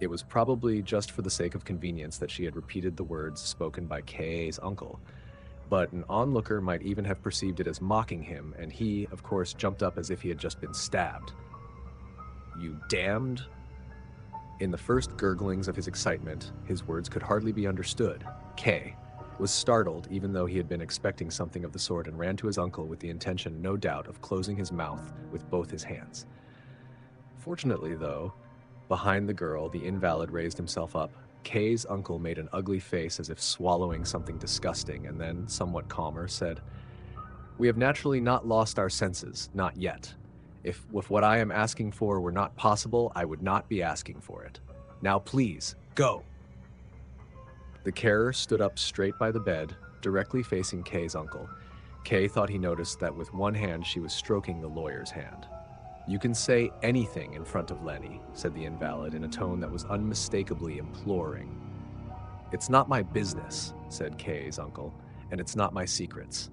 It was probably just for the sake of convenience that she had repeated the words spoken by Kay's uncle, but an onlooker might even have perceived it as mocking him, and he, of course, jumped up as if he had just been stabbed. "You damned?" In the first gurglings of his excitement, his words could hardly be understood. Kay was startled, even though he had been expecting something of the sort, and ran to his uncle with the intention, no doubt, of closing his mouth with both his hands. Fortunately, though, behind the girl, the invalid raised himself up. Kay's uncle made an ugly face as if swallowing something disgusting, and then, somewhat calmer, said, "We have naturally not lost our senses, not yet. If what I am asking for were not possible, I would not be asking for it. Now please, go." The carer stood up straight by the bed, directly facing Kay's uncle. Kay thought he noticed that with one hand she was stroking the lawyer's hand. "You can say anything in front of Leni," said the invalid in a tone that was unmistakably imploring. "It's not my business," said Kay's uncle, "and it's not my secrets."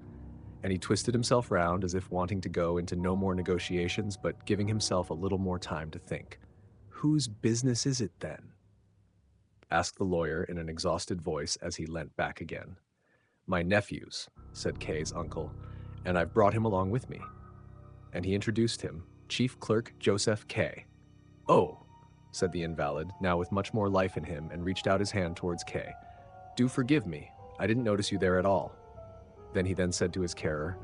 And he twisted himself round as if wanting to go into no more negotiations, but giving himself a little more time to think. "Whose business is it then?" asked the lawyer in an exhausted voice as he leant back again. "My nephew's," said Kay's uncle, "and I've brought him along with me." And he introduced him, Chief Clerk Josef K. "Oh," said the invalid, now with much more life in him, and reached out his hand towards Kay. "Do forgive me. I didn't notice you there at all." Then he said to his carer,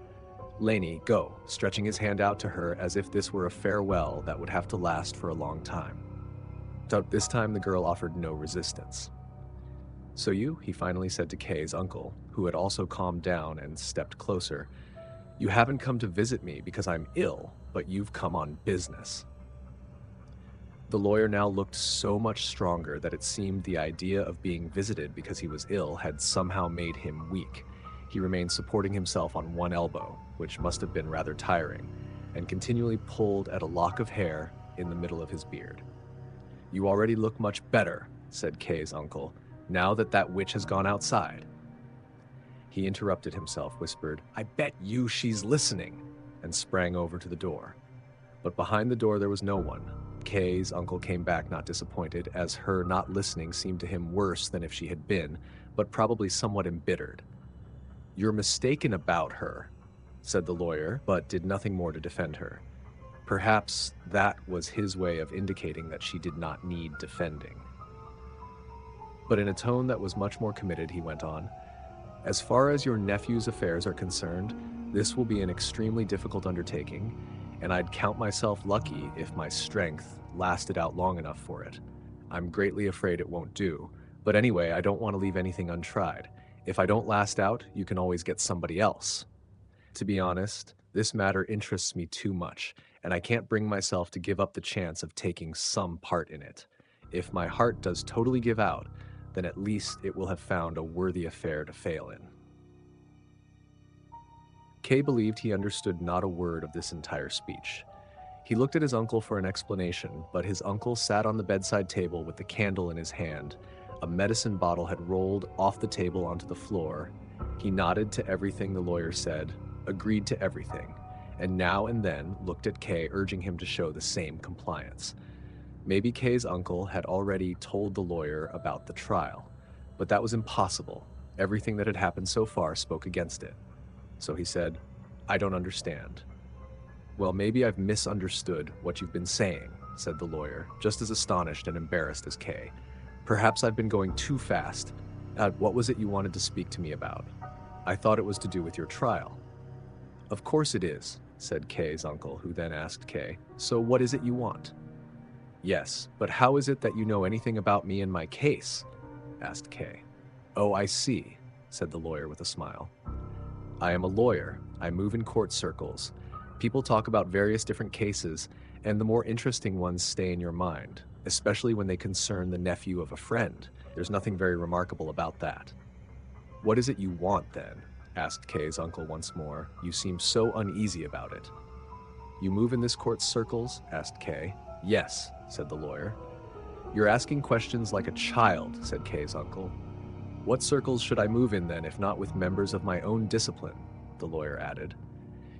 "Leni, go," stretching his hand out to her as if this were a farewell that would have to last for a long time. This time the girl offered no resistance. "So you," he finally said to Kay's uncle, who had also calmed down and stepped closer, "you haven't come to visit me because I'm ill, but you've come on business." The lawyer now looked so much stronger that it seemed the idea of being visited because he was ill had somehow made him weak. He remained supporting himself on one elbow, which must have been rather tiring, and continually pulled at a lock of hair in the middle of his beard. "You already look much better," said Kay's uncle, "now that that witch has gone outside." He interrupted himself, whispered, "I bet you she's listening," and sprang over to the door. But behind the door there was no one. Kay's uncle came back not disappointed, as her not listening seemed to him worse than if she had been, but probably somewhat embittered. "You're mistaken about her," said the lawyer, but did nothing more to defend her. Perhaps that was his way of indicating that she did not need defending. But in a tone that was much more committed, he went on, "As far as your nephew's affairs are concerned, this will be an extremely difficult undertaking, and I'd count myself lucky if my strength lasted out long enough for it. I'm greatly afraid it won't do, but anyway, I don't want to leave anything untried. If I don't last out, you can always get somebody else. To be honest, this matter interests me too much, and I can't bring myself to give up the chance of taking some part in it. If my heart does totally give out, then at least it will have found a worthy affair to fail in." Kay believed he understood not a word of this entire speech. He looked at his uncle for an explanation, but his uncle sat on the bedside table with the candle in his hand. A medicine bottle had rolled off the table onto the floor. He nodded to everything the lawyer said, agreed to everything, and now and then looked at Kay, urging him to show the same compliance. Maybe Kay's uncle had already told the lawyer about the trial, but that was impossible. Everything that had happened so far spoke against it. So he said, "I don't understand." "Well, maybe I've misunderstood what you've been saying," said the lawyer, just as astonished and embarrassed as Kay. "Perhaps I've been going too fast. What was it you wanted to speak to me about?" "I thought it was to do with your trial." "Of course it is," said Kay's uncle, who then asked Kay, "So what is it you want?" "Yes, but how is it that you know anything about me and my case?" asked Kay. "Oh, I see," said the lawyer with a smile. "I am a lawyer. I move in court circles. People talk about various different cases, and the more interesting ones stay in your mind, especially when they concern the nephew of a friend. There's nothing very remarkable about that." "What is it you want, then?" asked Kay's uncle once more. "You seem so uneasy about it." "You move in this court's circles?" asked Kay. "Yes," said the lawyer. "You're asking questions like a child," said Kay's uncle. "What circles should I move in then, if not with members of my own discipline?" the lawyer added.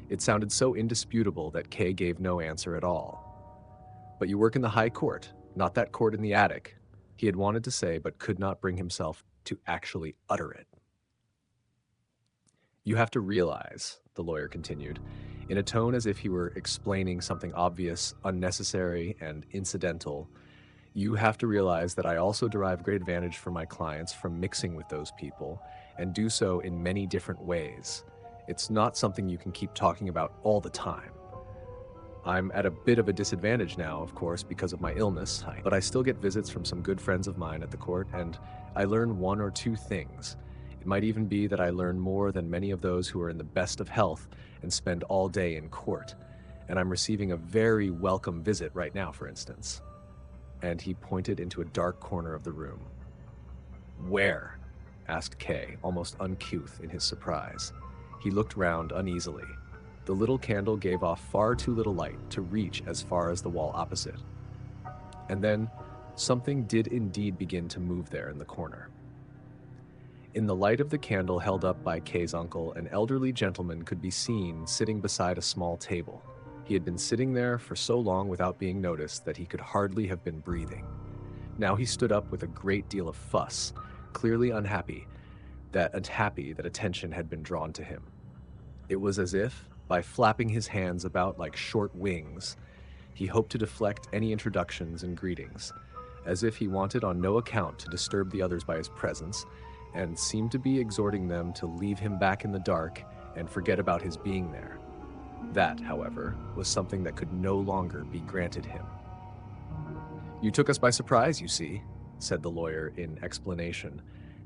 It sounded so indisputable that Kay gave no answer at all. "But you work in the high court, not that court in the attic," he had wanted to say, but could not bring himself to actually utter it. "You have to realize," the lawyer continued, in a tone as if he were explaining something obvious, unnecessary, and incidental, "you have to realize that I also derive great advantage for my clients from mixing with those people, and do so in many different ways. It's not something you can keep talking about all the time. I'm at a bit of a disadvantage now, of course, because of my illness, but I still get visits from some good friends of mine at the court, and I learn one or two things. It might even be that I learn more than many of those who are in the best of health and spend all day in court. And I'm receiving a very welcome visit right now, for instance." And he pointed into a dark corner of the room. "Where?" asked Kay, almost uncouth in his surprise. He looked round uneasily. The little candle gave off far too little light to reach as far as the wall opposite. And then something did indeed begin to move there in the corner. In the light of the candle held up by Kay's uncle, an elderly gentleman could be seen sitting beside a small table. He had been sitting there for so long without being noticed that he could hardly have been breathing. Now he stood up with a great deal of fuss, clearly unhappy that attention had been drawn to him. It was as if, by flapping his hands about like short wings, he hoped to deflect any introductions and greetings, as if he wanted on no account to disturb the others by his presence, and seemed to be exhorting them to leave him back in the dark and forget about his being there. That, however, was something that could no longer be granted him. "You took us by surprise, you see," said the lawyer in explanation,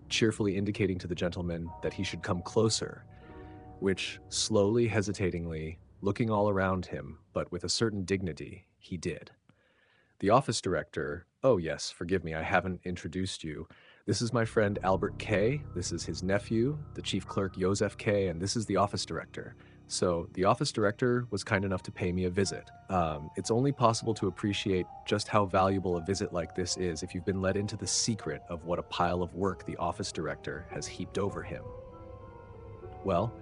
cheerfully indicating to the gentleman that he should come closer, which, slowly, hesitatingly, looking all around him, but with a certain dignity, he did. "The office director— oh yes, forgive me, I haven't introduced you. This is my friend Albert K., this is his nephew, the chief clerk Josef K., and this is the office director. So the office director was kind enough to pay me a visit. It's only possible to appreciate just how valuable a visit like this is if you've been let into the secret of what a pile of work the office director has heaped over him. Well,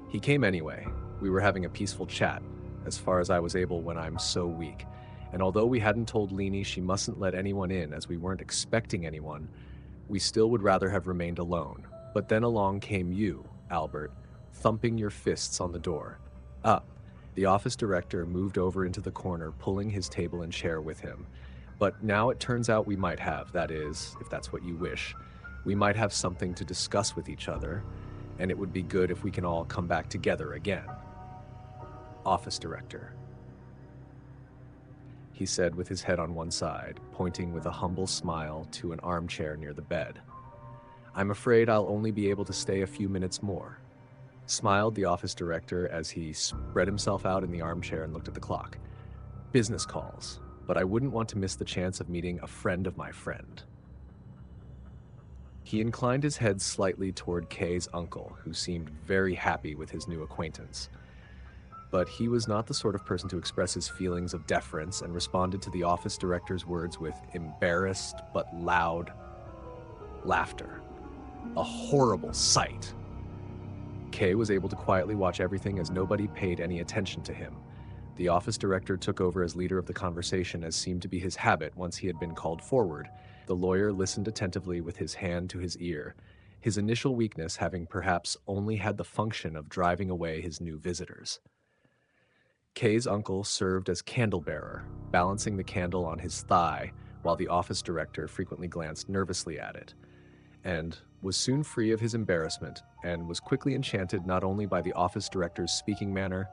he came anyway. We were having a peaceful chat, as far as I was able when I'm so weak. And although we hadn't told Leni she mustn't let anyone in as we weren't expecting anyone, we still would rather have remained alone. But then along came you, Albert, thumping your fists on the door. The office director moved over into the corner, pulling his table and chair with him. But now it turns out we might have, that is, if that's what you wish, we might have something to discuss with each other, and it would be good if we can all come back together again. Office director," he said with his head on one side, pointing with a humble smile to an armchair near the bed. "I'm afraid I'll only be able to stay a few minutes more," smiled the office director as he spread himself out in the armchair and looked at the clock. "Business calls, but I wouldn't want to miss the chance of meeting a friend of my friend." He inclined his head slightly toward Kay's uncle, who seemed very happy with his new acquaintance. But he was not the sort of person to express his feelings of deference, and responded to the office director's words with embarrassed but loud laughter. A horrible sight. Kay was able to quietly watch everything as nobody paid any attention to him. The office director took over as leader of the conversation, as seemed to be his habit once he had been called forward. The lawyer listened attentively with his hand to his ear, his initial weakness having perhaps only had the function of driving away his new visitors. Kay's uncle served as candle-bearer, balancing the candle on his thigh while the office director frequently glanced nervously at it, and was soon free of his embarrassment and was quickly enchanted not only by the office director's speaking manner,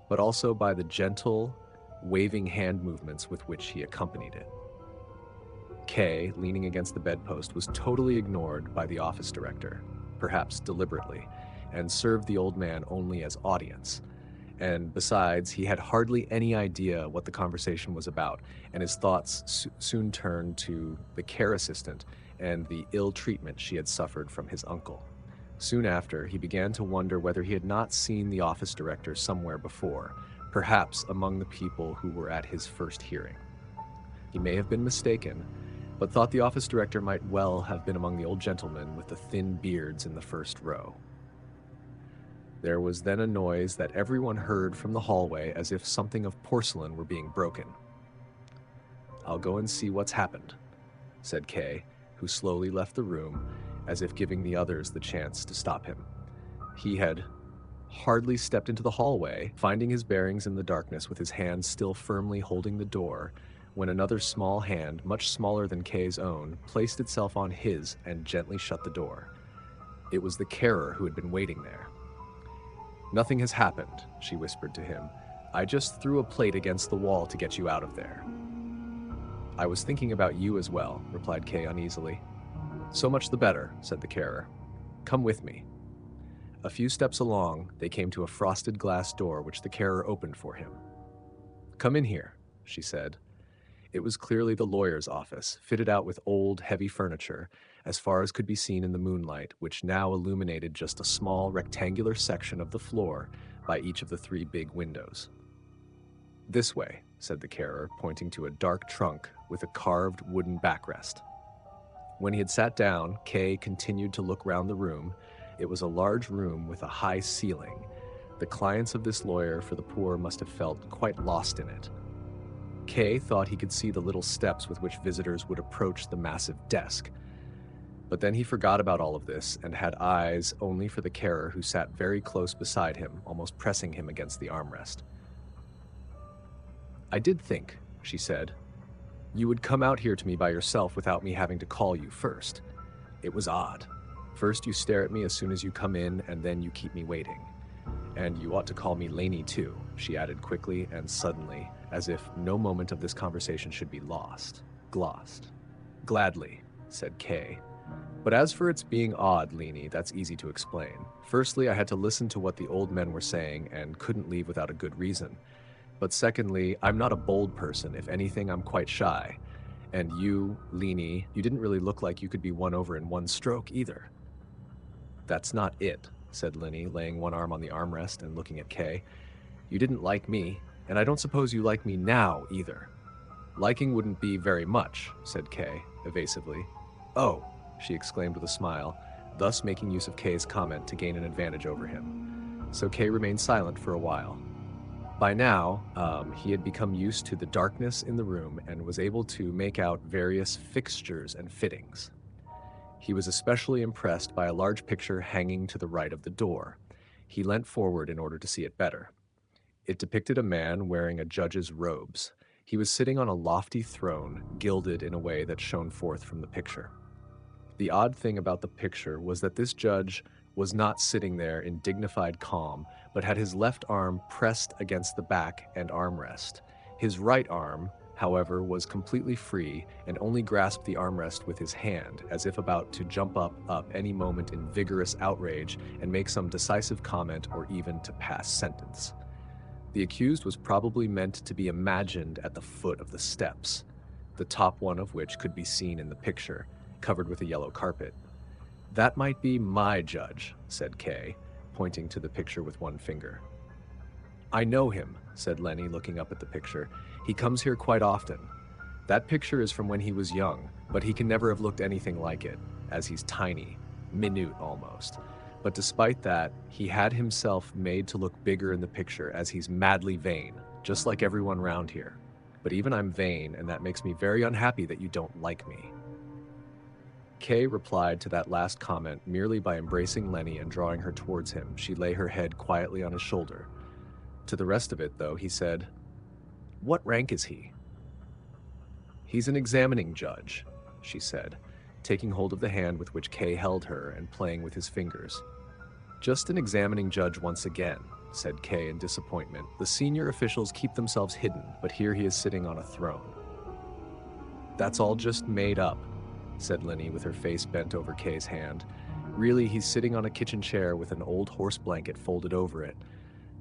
but also by the gentle, waving hand movements with which he accompanied it. Kay, leaning against the bedpost, was totally ignored by the office director, perhaps deliberately, and served the old man only as audience. And besides, he had hardly any idea what the conversation was about, and his thoughts soon turned to the care assistant and the ill treatment she had suffered from his uncle. Soon after, he began to wonder whether he had not seen the office director somewhere before, perhaps among the people who were at his first hearing. He may have been mistaken, but thought the office director might well have been among the old gentlemen with the thin beards in the first row. There was then a noise that everyone heard from the hallway, as if something of porcelain were being broken. "I'll go and see what's happened," said Kay, who slowly left the room, as if giving the others the chance to stop him. He had hardly stepped into the hallway, finding his bearings in the darkness with his hand still firmly holding the door, when another small hand, much smaller than Kay's own, placed itself on his and gently shut the door. It was the carer who had been waiting there. "Nothing has happened," she whispered to him. "I just threw a plate against the wall to get you out of there." "I was thinking about you as well," replied Kay uneasily. "So much the better," said the carer. "Come with me." A few steps along, they came to a frosted glass door which the carer opened for him. "Come in here," she said. It was clearly the lawyer's office, fitted out with old, heavy furniture, as far as could be seen in the moonlight, which now illuminated just a small, rectangular section of the floor by each of the 3 big windows. "This way," said the carer, pointing to a dark trunk with a carved wooden backrest. When he had sat down, Kay continued to look round the room. It was a large room with a high ceiling. The clients of this lawyer for the poor must have felt quite lost in it. Kay thought he could see the little steps with which visitors would approach the massive desk. But then he forgot about all of this and had eyes only for the carer, who sat very close beside him, almost pressing him against the armrest. "I did think," she said, "you would come out here to me by yourself without me having to call you first. It was odd. First you stare at me as soon as you come in, and then you keep me waiting. And you ought to call me Leni too," she added quickly and suddenly, as if no moment of this conversation should be glossed. "Gladly," said Kay. "But as for its being odd, Leni, that's easy to explain. Firstly, I had to listen to what the old men were saying and couldn't leave without a good reason. But secondly, I'm not a bold person. If anything, I'm quite shy. And you, Leni, you didn't really look like you could be won over in one stroke either." "That's not it," said Leni, laying one arm on the armrest and looking at Kay. "You didn't like me, and I don't suppose you like me now either." "Liking wouldn't be very much," said Kay, evasively. "Oh," she exclaimed with a smile, thus making use of Kay's comment to gain an advantage over him. So Kay remained silent for a while. By now, he had become used to the darkness in the room and was able to make out various fixtures and fittings. He was especially impressed by a large picture hanging to the right of the door. He leant forward in order to see it better. It depicted a man wearing a judge's robes. He was sitting on a lofty throne, gilded in a way that shone forth from the picture. The odd thing about the picture was that this judge was not sitting there in dignified calm, but had his left arm pressed against the back and armrest. His right arm, however, was completely free and only grasped the armrest with his hand, as if about to jump up any moment in vigorous outrage and make some decisive comment or even to pass sentence. The accused was probably meant to be imagined at the foot of the steps, the top one of which could be seen in the picture, covered with a yellow carpet. "That might be my judge," said Kay, pointing to the picture with one finger. "I know him," said Leni, looking up at the picture. "He comes here quite often. That picture is from when he was young, but he can never have looked anything like it, as he's tiny, minute almost. But despite that, he had himself made to look bigger in the picture, as he's madly vain, just like everyone round here. But even I'm vain, and that makes me very unhappy that you don't like me. Kay replied to that last comment merely by embracing Leni and drawing her towards him. She lay her head quietly on his shoulder. To the rest of it, though, he said, "What rank is he?" "He's an examining judge," she said, taking hold of the hand with which Kay held her and playing with his fingers. "Just an examining judge once again," said Kay in disappointment. "The senior officials keep themselves hidden, but here he is sitting on a throne." "That's all just made up," said Leni with her face bent over Kay's hand. "Really, he's sitting on a kitchen chair with an old horse blanket folded over it.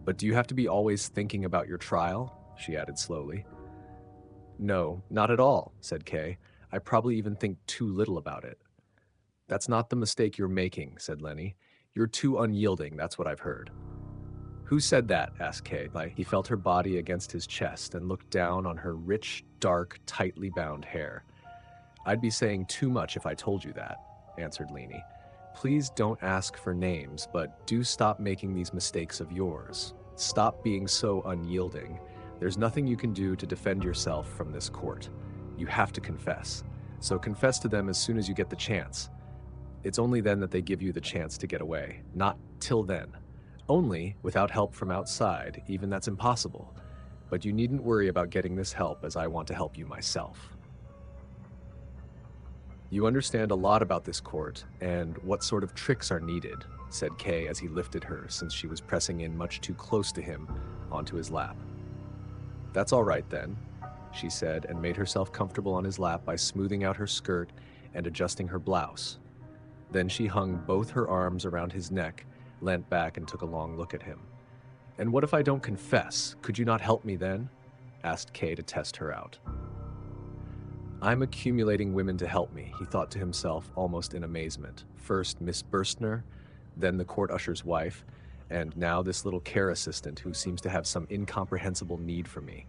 But do you have to be always thinking about your trial?" she added slowly. "No, not at all," said Kay. "I probably even think too little about it." "That's not the mistake you're making," said Leni. "You're too unyielding, that's what I've heard." "Who said that?" asked Kay. He felt her body against his chest and looked down on her rich, dark, tightly bound hair. "I'd be saying too much if I told you that," answered Leni. "Please don't ask for names, but do stop making these mistakes of yours. Stop being so unyielding. There's nothing you can do to defend yourself from this court. You have to confess. So confess to them as soon as you get the chance. It's only then that they give you the chance to get away. Not till then. Only without help from outside, even that's impossible. But you needn't worry about getting this help, as I want to help you myself." "You understand a lot about this court and what sort of tricks are needed," said Kay as he lifted her, since she was pressing in much too close to him, onto his lap. "That's all right then," she said, and made herself comfortable on his lap by smoothing out her skirt and adjusting her blouse. Then she hung both her arms around his neck, leant back, and took a long look at him. "And what if I don't confess? Could you not help me then?" asked Kay to test her out. "I'm accumulating women to help me," he thought to himself, almost in amazement. First Miss Bürstner, then the court usher's wife, and now this little care assistant who seems to have some incomprehensible need for me.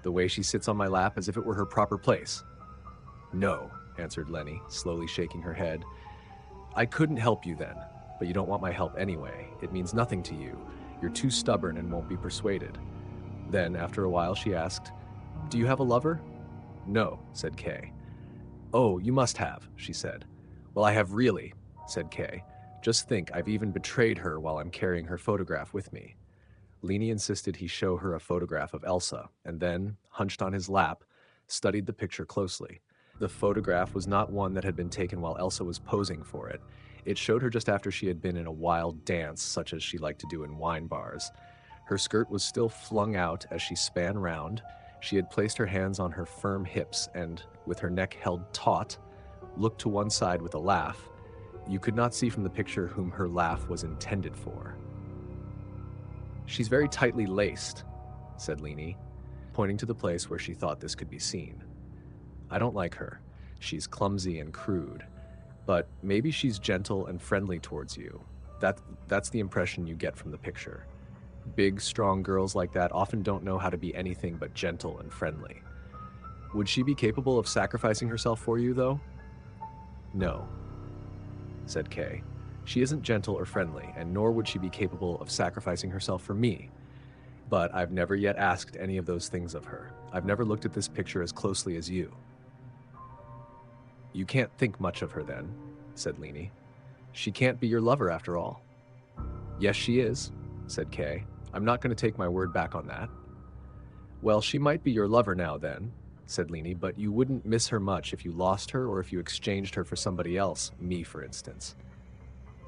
The way she sits on my lap as if it were her proper place. "No," answered Leni, slowly shaking her head. "I couldn't help you then, but you don't want my help anyway. It means nothing to you. You're too stubborn and won't be persuaded." Then, after a while, she asked, "Do you have a lover?" "No," said Kay. "Oh, you must have," she said. "Well, I have really," said Kay. "Just think, I've even betrayed her while I'm carrying her photograph with me." Leni insisted he show her a photograph of Elsa, and then, hunched on his lap, studied the picture closely. The photograph was not one that had been taken while Elsa was posing for it. It showed her just after she had been in a wild dance, such as she liked to do in wine bars. Her skirt was still flung out as she span round. She had placed her hands on her firm hips and, with her neck held taut, looked to one side with a laugh. You could not see from the picture whom her laugh was intended for. "She's very tightly laced," said Leni, pointing to the place where she thought this could be seen. "I don't like her. She's clumsy and crude. But maybe she's gentle and friendly towards you. That's the impression you get from the picture. Big, strong girls like that often don't know how to be anything but gentle and friendly. Would she be capable of sacrificing herself for you, though?" "No," said Kay. "She isn't gentle or friendly, and nor would she be capable of sacrificing herself for me. But I've never yet asked any of those things of her. I've never looked at this picture as closely as you." "You can't think much of her then," said Leni. "She can't be your lover after all." "Yes, she is," said Kay. "I'm not going to take my word back on that." "Well, she might be your lover now then," said Leni, "but you wouldn't miss her much if you lost her or if you exchanged her for somebody else, me for instance."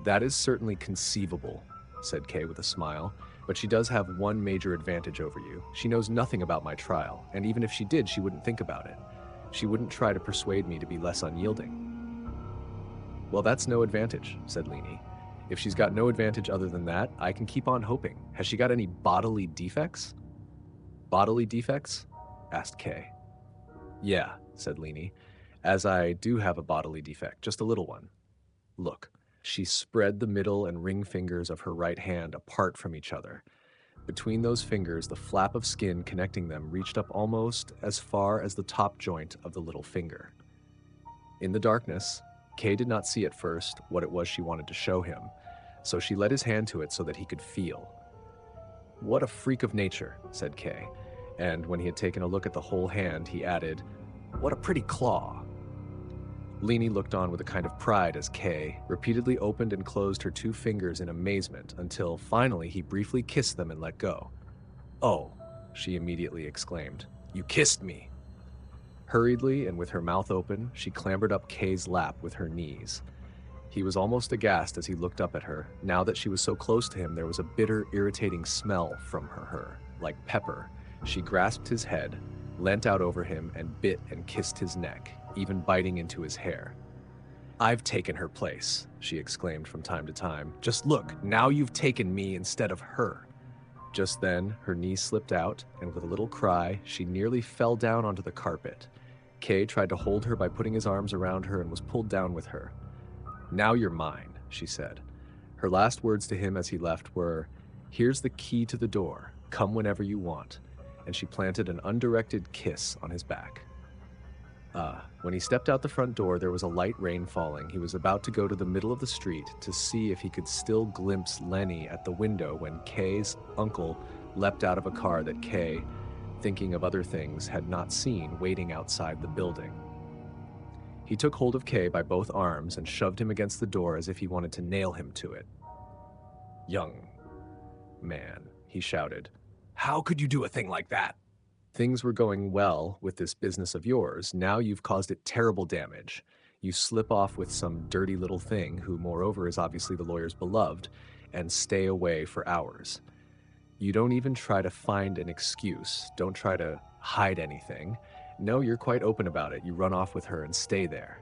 "That is certainly conceivable," said Kay with a smile, "but she does have one major advantage over you. She knows nothing about my trial, and even if she did, she wouldn't think about it. She wouldn't try to persuade me to be less unyielding." "Well, that's no advantage," said Leni. "If she's got no advantage other than that, I can keep on hoping. Has she got any bodily defects?" "Bodily defects?" asked Kay. "Yeah," said Leni, "as I do have a bodily defect, just a little one. Look." She spread the middle and ring fingers of her right hand apart from each other. Between those fingers, the flap of skin connecting them reached up almost as far as the top joint of the little finger. In the darkness, Kay did not see at first what it was she wanted to show him, so she led his hand to it so that he could feel. "What a freak of nature," said Kay. And when he had taken a look at the whole hand, he added, "What a pretty claw." Leni looked on with a kind of pride as Kay repeatedly opened and closed her 2 fingers in amazement until finally he briefly kissed them and let go. "Oh," she immediately exclaimed, "you kissed me." Hurriedly and with her mouth open, she clambered up Kay's lap with her knees. He was almost aghast as he looked up at her. Now that she was so close to him, there was a bitter, irritating smell from her, like pepper. She grasped his head, leant out over him, and bit and kissed his neck, even biting into his hair. "I've taken her place," she exclaimed from time to time. "Just look, now you've taken me instead of her." Just then, her knee slipped out, and with a little cry, she nearly fell down onto the carpet. Kay tried to hold her by putting his arms around her and was pulled down with her. "Now you're mine," she said. Her last words to him as he left were, "Here's the key to the door. Come whenever you want." And she planted an undirected kiss on his back. When he stepped out the front door, there was a light rain falling. He was about to go to the middle of the street to see if he could still glimpse Leni at the window when Kay's uncle leapt out of a car that Kay, thinking of other things, had not seen waiting outside the building. He took hold of Kay by both arms and shoved him against the door as if he wanted to nail him to it. "Young man," he shouted, "how could you do a thing like that? Things were going well with this business of yours. Now you've caused it terrible damage. You slip off with some dirty little thing who, moreover, is obviously the lawyer's beloved, and stay away for hours. You don't even try to find an excuse. Don't try to hide anything. No, you're quite open about it. You run off with her and stay there.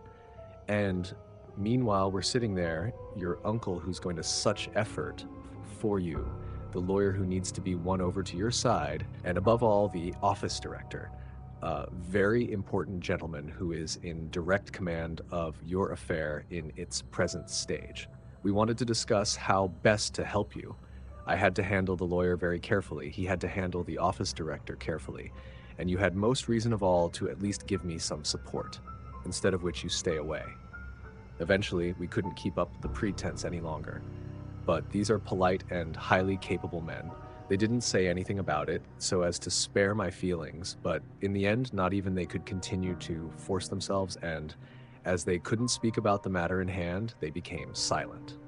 And meanwhile, we're sitting there, your uncle who's going to such effort for you, the lawyer who needs to be won over to your side, and above all, the office director, a very important gentleman who is in direct command of your affair in its present stage. We wanted to discuss how best to help you. I had to handle the lawyer very carefully. He had to handle the office director carefully. And you had most reason of all to at least give me some support, instead of which you stay away. Eventually, we couldn't keep up the pretense any longer. But these are polite and highly capable men. They didn't say anything about it, so as to spare my feelings, but in the end, not even they could continue to force themselves, and as they couldn't speak about the matter in hand, they became silent.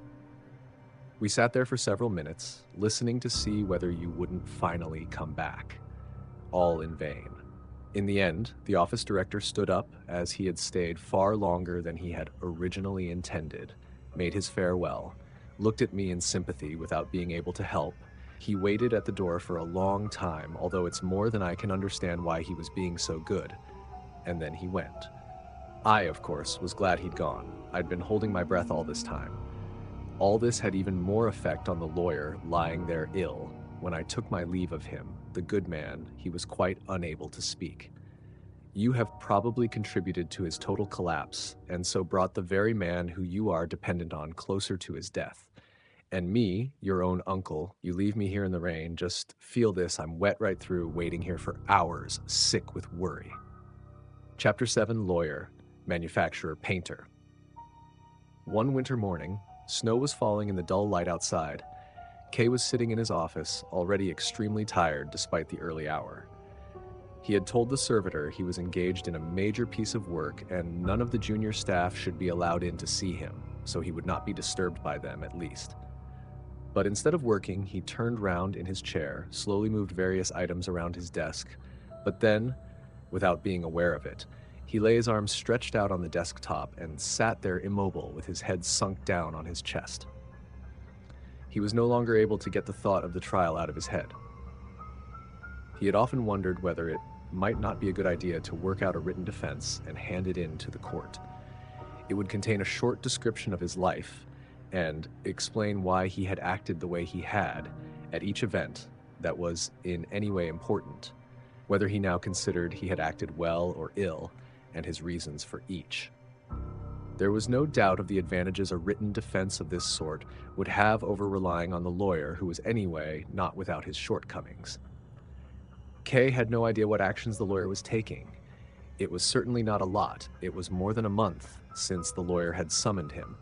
We sat there for several minutes, listening to see whether you wouldn't finally come back. All in vain. In the end, the office director stood up, as he had stayed far longer than he had originally intended, made his farewell, looked at me in sympathy without being able to help. He waited at the door for a long time, although it's more than I can understand why he was being so good. And then he went. I, of course, was glad he'd gone. I'd been holding my breath all this time. All this had even more effect on the lawyer lying there ill. When I took my leave of him, the good man, he was quite unable to speak. You have probably contributed to his total collapse, and so brought the very man who you are dependent on closer to his death. And me, your own uncle, you leave me here in the rain. Just feel this, I'm wet right through, waiting here for hours, sick with worry. Chapter 7, Lawyer, Manufacturer, Painter. One winter morning, snow was falling in the dull light outside. Kay was sitting in his office, already extremely tired despite the early hour. He had told the servitor he was engaged in a major piece of work and none of the junior staff should be allowed in to see him, so he would not be disturbed by them at least. But instead of working, he turned round in his chair, slowly moved various items around his desk, but then, without being aware of it, he lay his arms stretched out on the desktop and sat there immobile with his head sunk down on his chest. He was no longer able to get the thought of the trial out of his head. He had often wondered whether it might not be a good idea to work out a written defense and hand it in to the court. It would contain a short description of his life and explain why he had acted the way he had at each event that was in any way important, whether he now considered he had acted well or ill, and his reasons for each. There was no doubt of the advantages a written defense of this sort would have over relying on the lawyer who was anyway not without his shortcomings. Kay had no idea what actions the lawyer was taking. It was certainly not a lot. It was more than a month since the lawyer had summoned him,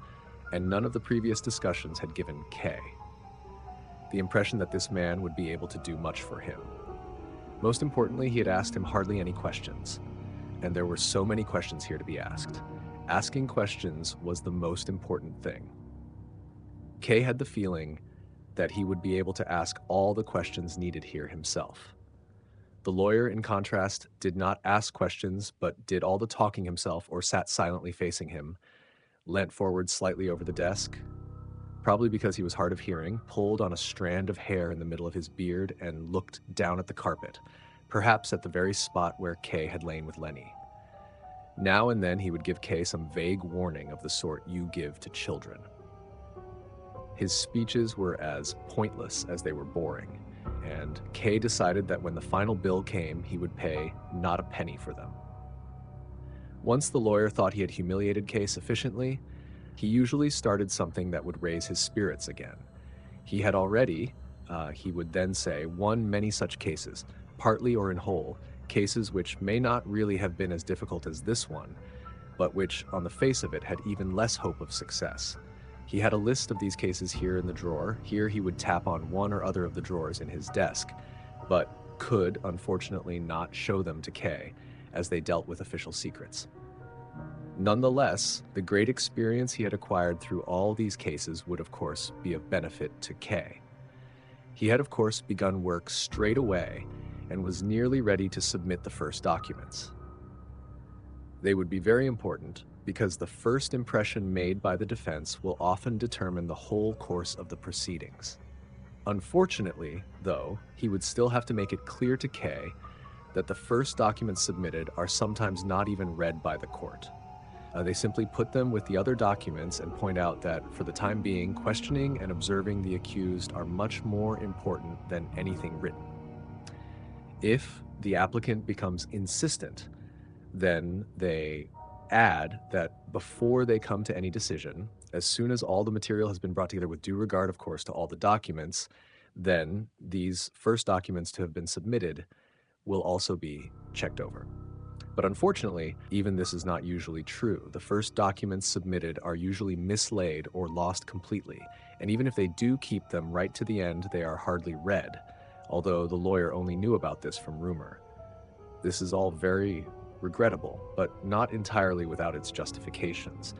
and none of the previous discussions had given Kay the impression that this man would be able to do much for him. Most importantly, he had asked him hardly any questions, and there were so many questions here to be asked. Asking questions was the most important thing. Kay had the feeling that he would be able to ask all the questions needed here himself. The lawyer, in contrast, did not ask questions, but did all the talking himself or sat silently facing him, leant forward slightly over the desk, probably because he was hard of hearing, pulled on a strand of hair in the middle of his beard and looked down at the carpet, perhaps at the very spot where Kay had lain with Leni. Now and then he would give Kay some vague warning of the sort you give to children. His speeches were as pointless as they were boring, and Kay decided that when the final bill came, he would pay not a penny for them. Once the lawyer thought he had humiliated Kay sufficiently, he usually started something that would raise his spirits again. He had already, he would then say, won many such cases, partly or in whole, cases which may not really have been as difficult as this one, but which, on the face of it, had even less hope of success. He had a list of these cases here in the drawer. Here he would tap on one or other of the drawers in his desk, but could, unfortunately, not show them to Kay, as they dealt with official secrets. Nonetheless, the great experience he had acquired through all these cases would, of course, be of benefit to Kay. He had, of course, begun work straight away and was nearly ready to submit the first documents. They would be very important because the first impression made by the defense will often determine the whole course of the proceedings. Unfortunately, though, he would still have to make it clear to Kay that the first documents submitted are sometimes not even read by the court. They simply put them with the other documents and point out that, for the time being, questioning and observing the accused are much more important than anything written. If the applicant becomes insistent, then they add that before they come to any decision, as soon as all the material has been brought together with due regard, of course, to all the documents, then these first documents to have been submitted will also be checked over. But unfortunately, even this is not usually true. The first documents submitted are usually mislaid or lost completely, and even if they do keep them right to the end, they are hardly read, although the lawyer only knew about this from rumor. This is all very regrettable, but not entirely without its justifications.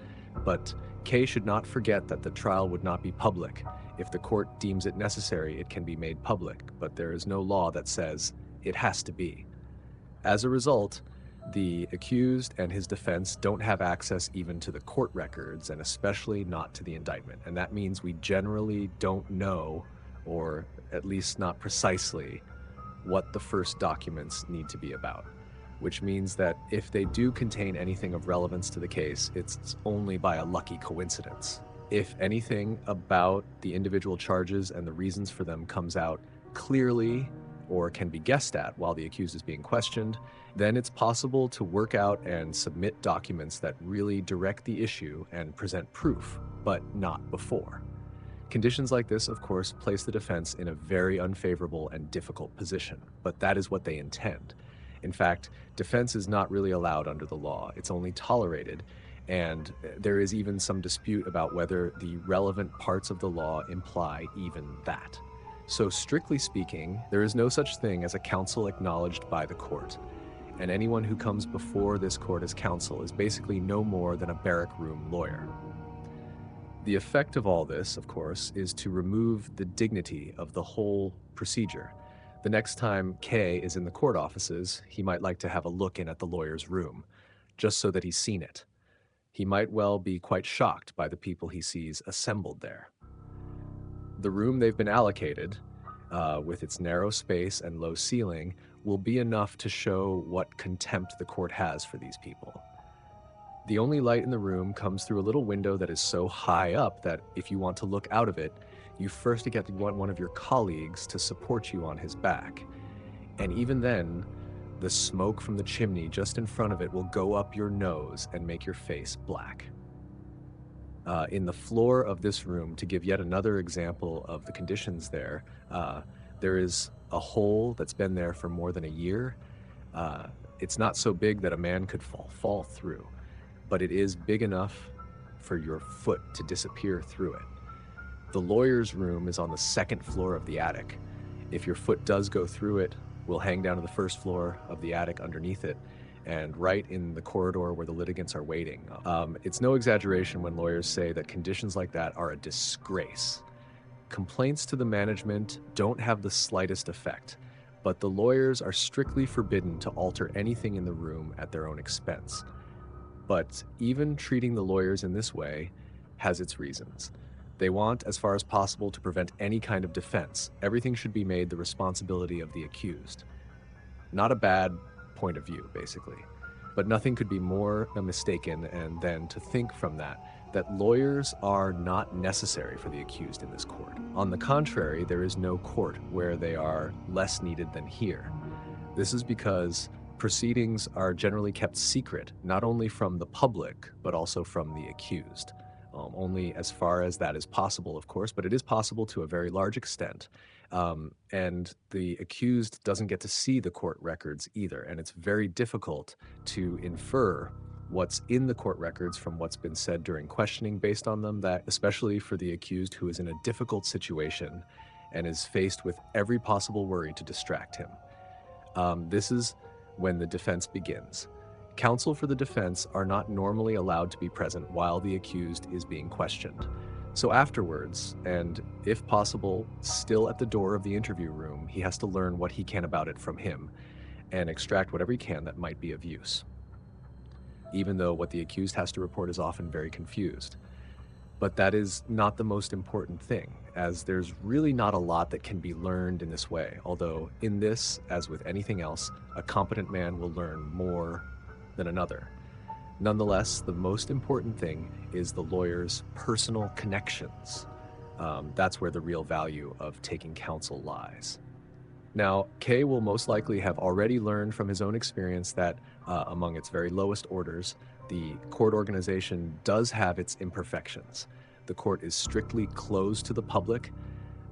But Kay should not forget that the trial would not be public. If the court deems it necessary, it can be made public, but there is no law that says it has to be. As a result, the accused and his defense don't have access even to the court records, and especially not to the indictment. And that means we generally don't know, or at least not precisely, what the first documents need to be about. Which means that if they do contain anything of relevance to the case, it's only by a lucky coincidence. If anything about the individual charges and the reasons for them comes out clearly or can be guessed at while the accused is being questioned, then it's possible to work out and submit documents that really direct the issue and present proof, but not before. Conditions like this, of course, place the defense in a very unfavorable and difficult position, but that is what they intend. In fact, defense is not really allowed under the law. It's only tolerated, and there is even some dispute about whether the relevant parts of the law imply even that. So strictly speaking, there is no such thing as a counsel acknowledged by the court, and anyone who comes before this court as counsel is basically no more than a barrack room lawyer. The effect of all this, of course, is to remove the dignity of the whole procedure. The next time Kay is in the court offices, he might like to have a look in at the lawyer's room, just so that he's seen it. He might well be quite shocked by the people he sees assembled there. The room they've been allocated, with its narrow space and low ceiling, will be enough to show what contempt the court has for these people. The only light in the room comes through a little window that is so high up that if you want to look out of it, you first get to want one of your colleagues to support you on his back. And even then, the smoke from the chimney just in front of it will go up your nose and make your face black. In the floor of this room, to give yet another example of the conditions there is a hole that's been there for more than a year. It's not so big that a man could fall through, but it is big enough for your foot to disappear through it. The lawyer's room is on the second floor of the attic. If your foot does go through it, will hang down to the first floor of the attic underneath it, and right in the corridor where the litigants are waiting. It's no exaggeration when lawyers say that conditions like that are a disgrace. Complaints to the management don't have the slightest effect, but the lawyers are strictly forbidden to alter anything in the room at their own expense. But even treating the lawyers in this way has its reasons. They want, as far as possible, to prevent any kind of defense. Everything should be made the responsibility of the accused. Not a bad point of view, basically. But nothing could be more mistaken than to think from that lawyers are not necessary for the accused in this court. On the contrary, there is no court where they are less needed than here. This is because proceedings are generally kept secret, not only from the public, but also from the accused. Only as far as that is possible, of course, but it is possible to a very large extent. And the accused doesn't get to see the court records either, and it's very difficult to infer what's in the court records from what's been said during questioning based on them, that especially for the accused who is in a difficult situation and is faced with every possible worry to distract him. This is when the defense begins. Counsel for the defense are not normally allowed to be present while the accused is being questioned. So afterwards, and if possible, still at the door of the interview room, he has to learn what he can about it from him and extract whatever he can that might be of use, even though what the accused has to report is often very confused. But that is not the most important thing, as there's really not a lot that can be learned in this way, although in this, as with anything else, a competent man will learn more than another. Nonetheless, the most important thing is the lawyer's personal connections. That's where the real value of taking counsel lies. Now, K will most likely have already learned from his own experience that among its very lowest orders, the court organization does have its imperfections. The court is strictly closed to the public,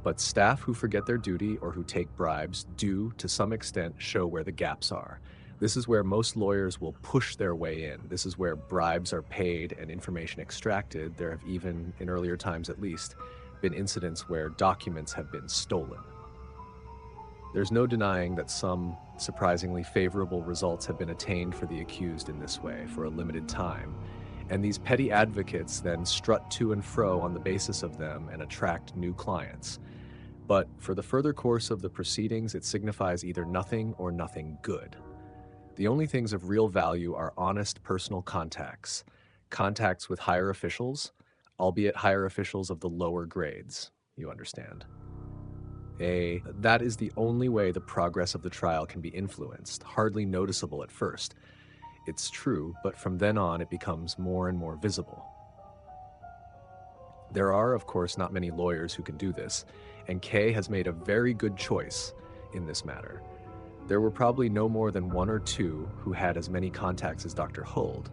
but staff who forget their duty or who take bribes do, to some extent, show where the gaps are. This is where most lawyers will push their way in. This is where bribes are paid and information extracted. There have even, in earlier times at least, been incidents where documents have been stolen. There's no denying that some surprisingly favorable results have been attained for the accused in this way for a limited time, and these petty advocates then strut to and fro on the basis of them and attract new clients. But for the further course of the proceedings, it signifies either nothing or nothing good. The only things of real value are honest personal contacts, contacts with higher officials, albeit higher officials of the lower grades, you understand. That is the only way the progress of the trial can be influenced, hardly noticeable at first. It's true, but from then on it becomes more and more visible. There are, of course, not many lawyers who can do this, and K has made a very good choice in this matter. There were probably no more than one or two who had as many contacts as Dr. Huld,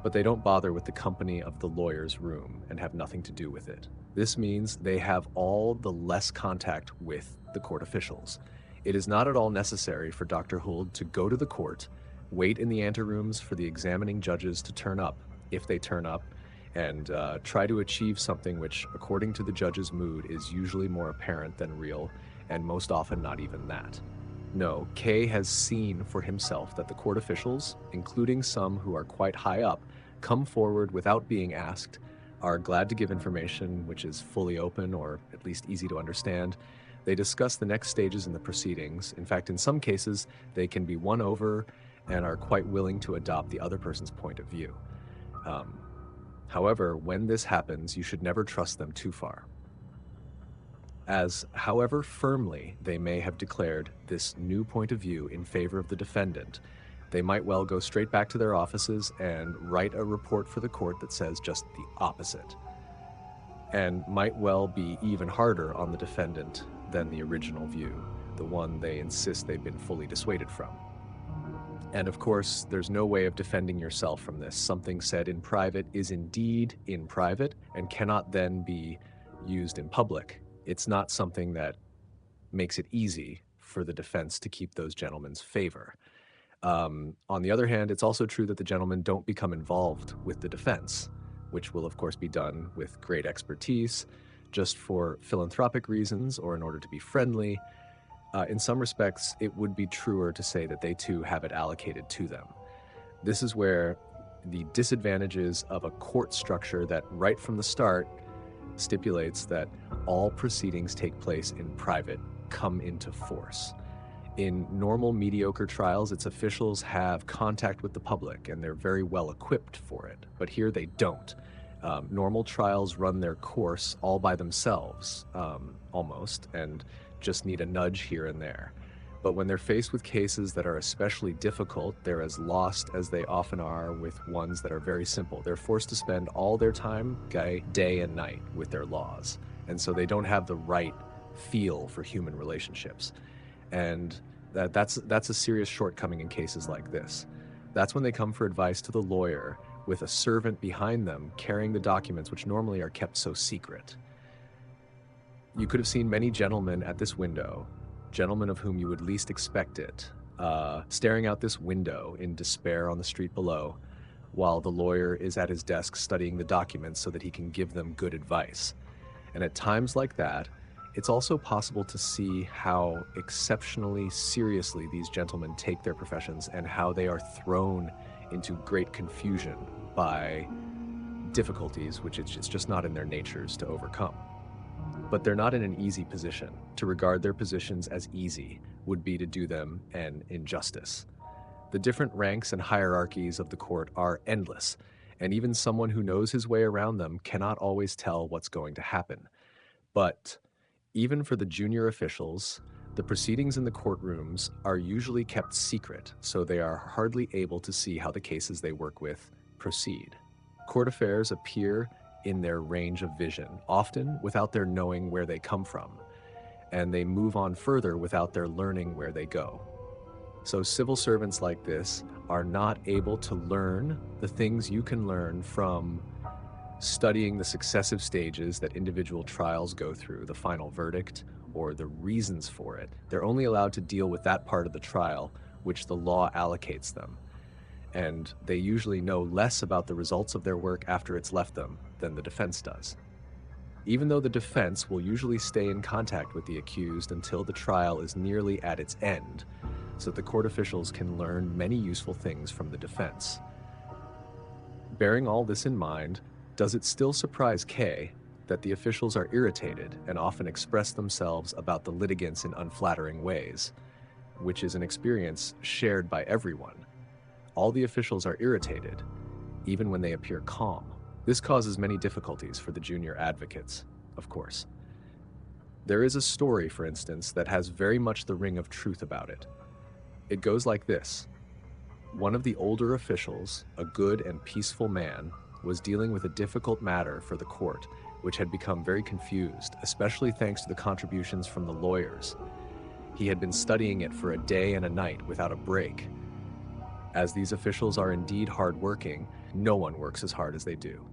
but they don't bother with the company of the lawyer's room and have nothing to do with it. This means they have all the less contact with the court officials. It is not at all necessary for Dr. Huld to go to the court, wait in the anterooms for the examining judges to turn up, if they turn up, and try to achieve something which, according to the judge's mood, is usually more apparent than real, and most often not even that. No, K has seen for himself that the court officials, including some who are quite high up, come forward without being asked, are glad to give information which is fully open or at least easy to understand. They discuss the next stages in the proceedings. In fact, in some cases, they can be won over and are quite willing to adopt the other person's point of view. However, when this happens, you should never trust them too far, as however firmly they may have declared this new point of view in favor of the defendant, they might well go straight back to their offices and write a report for the court that says just the opposite, and might well be even harder on the defendant than the original view, the one they insist they've been fully dissuaded from. And of course, there's no way of defending yourself from this. Something said in private is indeed in private and cannot then be used in public. It's not something that makes it easy for the defense to keep those gentlemen's favor. On the other hand, it's also true that the gentlemen don't become involved with the defense, which will of course be done with great expertise, just for philanthropic reasons or in order to be friendly. In some respects, it would be truer to say that they too have it allocated to them. This is where the disadvantages of a court structure that right from the start stipulates that all proceedings take place in private come into force. In normal mediocre trials, its officials have contact with the public and they're very well equipped for it, but here they don't. Normal trials run their course all by themselves, almost, and just need a nudge here and there. But when they're faced with cases that are especially difficult, they're as lost as they often are with ones that are very simple. They're forced to spend all their time, day and night, with their laws. And so they don't have the right feel for human relationships. And that's a serious shortcoming in cases like this. That's when they come for advice to the lawyer with a servant behind them carrying the documents which normally are kept so secret. You could have seen many gentlemen at this window, gentlemen of whom you would least expect it, staring out this window in despair on the street below, while the lawyer is at his desk studying the documents so that he can give them good advice. And at times like that, it's also possible to see how exceptionally seriously these gentlemen take their professions and how they are thrown into great confusion by difficulties which it's just not in their natures to overcome. But they're not in an easy position. To regard their positions as easy would be to do them an injustice. The different ranks and hierarchies of the court are endless, and even someone who knows his way around them cannot always tell what's going to happen. But even for the junior officials, the proceedings in the courtrooms are usually kept secret, so they are hardly able to see how the cases they work with proceed. Court affairs appear in their range of vision, often without their knowing where they come from, and they move on further without their learning where they go. So civil servants like this are not able to learn the things you can learn from studying the successive stages that individual trials go through, the final verdict, or the reasons for it. They're only allowed to deal with that part of the trial which the law allocates them. And they usually know less about the results of their work after it's left them than the defense does. Even though the defense will usually stay in contact with the accused until the trial is nearly at its end, so that the court officials can learn many useful things from the defense. Bearing all this in mind, does it still surprise K that the officials are irritated and often express themselves about the litigants in unflattering ways, which is an experience shared by everyone? All the officials are irritated, even when they appear calm. This causes many difficulties for the junior advocates, of course. There is a story, for instance, that has very much the ring of truth about it. It goes like this. One of the older officials, a good and peaceful man, was dealing with a difficult matter for the court, which had become very confused, especially thanks to the contributions from the lawyers. He had been studying it for a day and a night without a break. As these officials are indeed hard-working, no one works as hard as they do.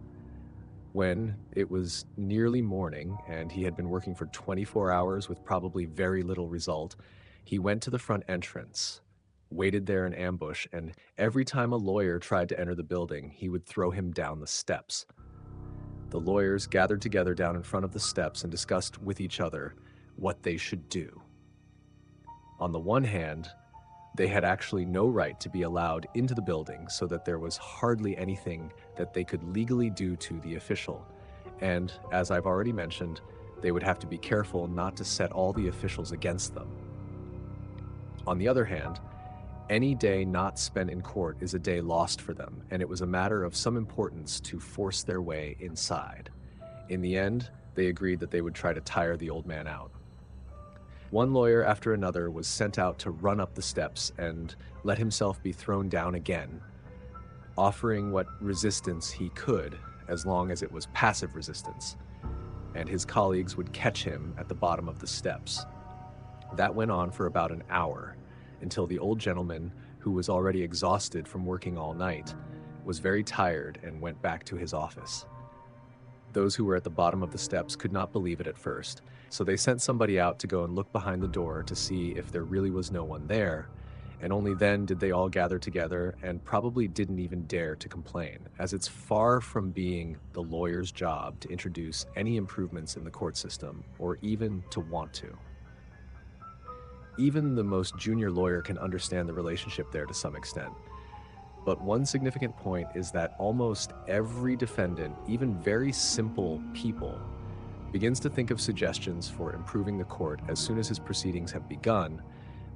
When it was nearly morning and he had been working for 24 hours with probably very little result, he went to the front entrance, waited there in ambush, and every time a lawyer tried to enter the building, he would throw him down the steps. The lawyers gathered together down in front of the steps and discussed with each other what they should do. On the one hand, they had actually no right to be allowed into the building, so that there was hardly anything that they could legally do to the official. And, as I've already mentioned, they would have to be careful not to set all the officials against them. On the other hand, any day not spent in court is a day lost for them, and it was a matter of some importance to force their way inside. In the end, they agreed that they would try to tire the old man out. One lawyer after another was sent out to run up the steps and let himself be thrown down again, offering what resistance he could, as long as it was passive resistance, and his colleagues would catch him at the bottom of the steps. That went on for about an hour, until the old gentleman, who was already exhausted from working all night, was very tired and went back to his office. Those who were at the bottom of the steps could not believe it at first, so they sent somebody out to go and look behind the door to see if there really was no one there, and only then did they all gather together and probably didn't even dare to complain, as it's far from being the lawyer's job to introduce any improvements in the court system, or even to want to. Even the most junior lawyer can understand the relationship there to some extent. But one significant point is that almost every defendant, even very simple people, begins to think of suggestions for improving the court as soon as his proceedings have begun.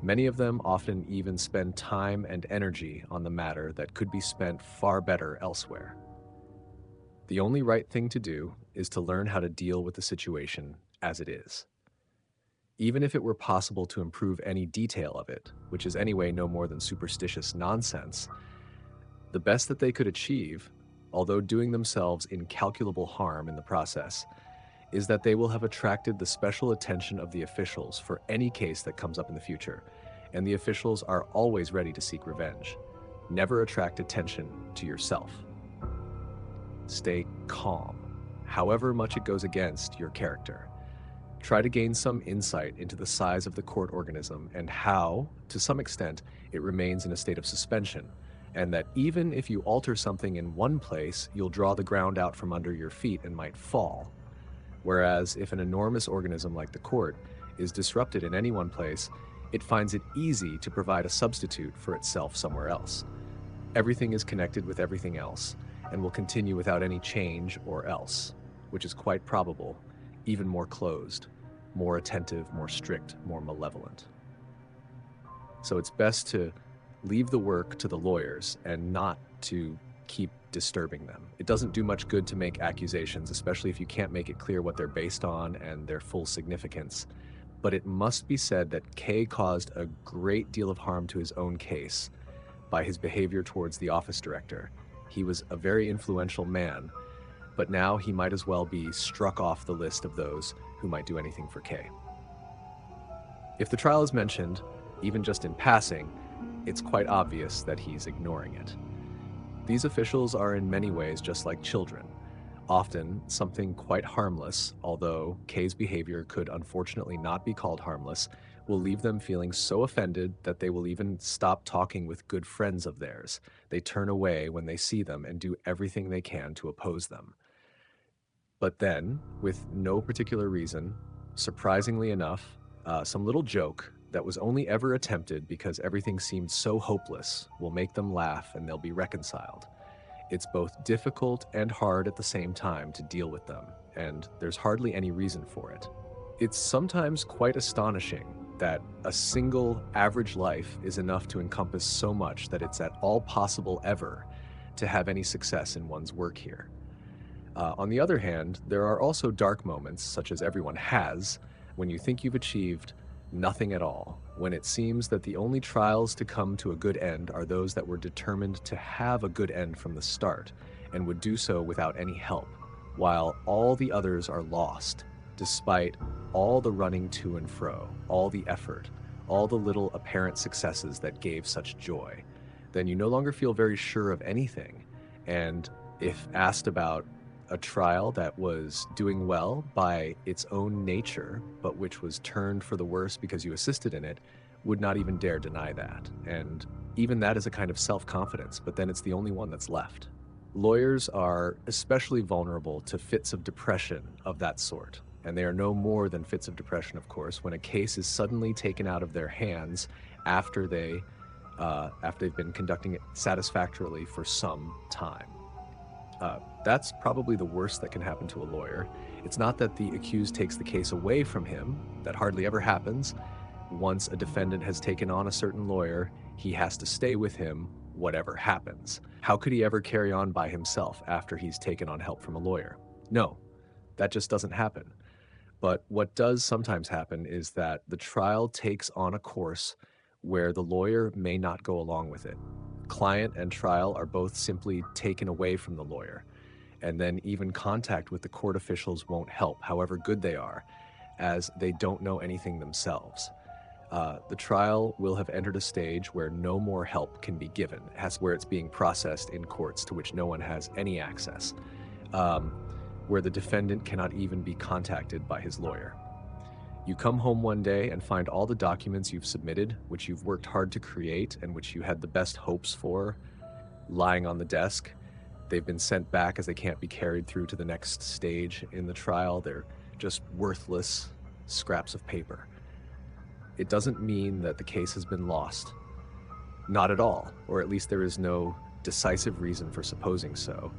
Many of them often even spend time and energy on the matter that could be spent far better elsewhere. The only right thing to do is to learn how to deal with the situation as it is. Even if it were possible to improve any detail of it, which is anyway no more than superstitious nonsense, the best that they could achieve, although doing themselves incalculable harm in the process, is that they will have attracted the special attention of the officials for any case that comes up in the future, and the officials are always ready to seek revenge. Never attract attention to yourself. Stay calm, however much it goes against your character. Try to gain some insight into the size of the court organism and how, to some extent, it remains in a state of suspension, and that even if you alter something in one place, you'll draw the ground out from under your feet and might fall. Whereas if an enormous organism like the court is disrupted in any one place, it finds it easy to provide a substitute for itself somewhere else. Everything is connected with everything else and will continue without any change or else, which is quite probable, even more closed, more attentive, more strict, more malevolent. So it's best to leave the work to the lawyers and not to keep disturbing them. It doesn't do much good to make accusations, especially if you can't make it clear what they're based on and their full significance. But it must be said that K caused a great deal of harm to his own case by his behavior towards the office director. He was a very influential man, but now he might as well be struck off the list of those who might do anything for K. If the trial is mentioned, even just in passing, it's quite obvious that he's ignoring it. These officials are in many ways just like children. Often something quite harmless, although K's behavior could unfortunately not be called harmless, will leave them feeling so offended that they will even stop talking with good friends of theirs. They turn away when they see them and do everything they can to oppose them. But then, with no particular reason, surprisingly enough, some little joke that was only ever attempted because everything seemed so hopeless will make them laugh and they'll be reconciled. It's both difficult and hard at the same time to deal with them, and there's hardly any reason for it. It's sometimes quite astonishing that a single average life is enough to encompass so much that it's at all possible ever to have any success in one's work here. On the other hand, there are also dark moments, such as everyone has, when you think you've achieved nothing at all, when it seems that the only trials to come to a good end are those that were determined to have a good end from the start, and would do so without any help, while all the others are lost, despite all the running to and fro, all the effort, all the little apparent successes that gave such joy. Then you no longer feel very sure of anything, and if asked about a trial that was doing well by its own nature, but which was turned for the worse because you assisted in it, would not even dare deny that. And even that is a kind of self-confidence, but then it's the only one that's left. Lawyers are especially vulnerable to fits of depression of that sort, and they are no more than fits of depression, of course, when a case is suddenly taken out of their hands after they've been conducting it satisfactorily for some time. That's probably the worst that can happen to a lawyer. It's not that the accused takes the case away from him. That hardly ever happens. Once a defendant has taken on a certain lawyer, he has to stay with him whatever happens. How could he ever carry on by himself after he's taken on help from a lawyer? No, that just doesn't happen. But what does sometimes happen is that the trial takes on a course where the lawyer may not go along with it. Client and trial are both simply taken away from the lawyer, and then even contact with the court officials won't help, however good they are, as they don't know anything themselves. The trial will have entered a stage where no more help can be given, where it's being processed in courts to which no one has any access, where the defendant cannot even be contacted by his lawyer. You come home one day and find all the documents you've submitted, which you've worked hard to create and which you had the best hopes for, lying on the desk. They've been sent back as they can't be carried through to the next stage in the trial. They're just worthless scraps of paper. it doesn't mean that the case has been lost. Not at all, or at least there is no decisive reason for supposing so.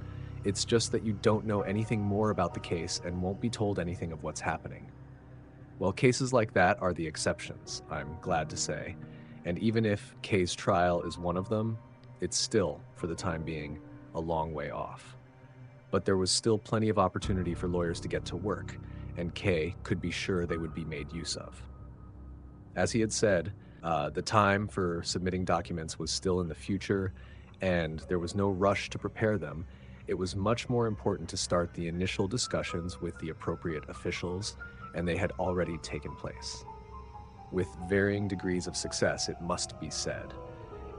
It's just that you don't know anything more about the case and won't be told anything of what's happening. Well, cases like that are the exceptions, I'm glad to say. And even if K's trial is one of them, it's still, for the time being, a long way off. But there was still plenty of opportunity for lawyers to get to work, and K could be sure they would be made use of. As he had said, the time for submitting documents was still in the future, and there was no rush to prepare them. It was much more important to start the initial discussions with the appropriate officials, and they had already taken place. With varying degrees of success, it must be said.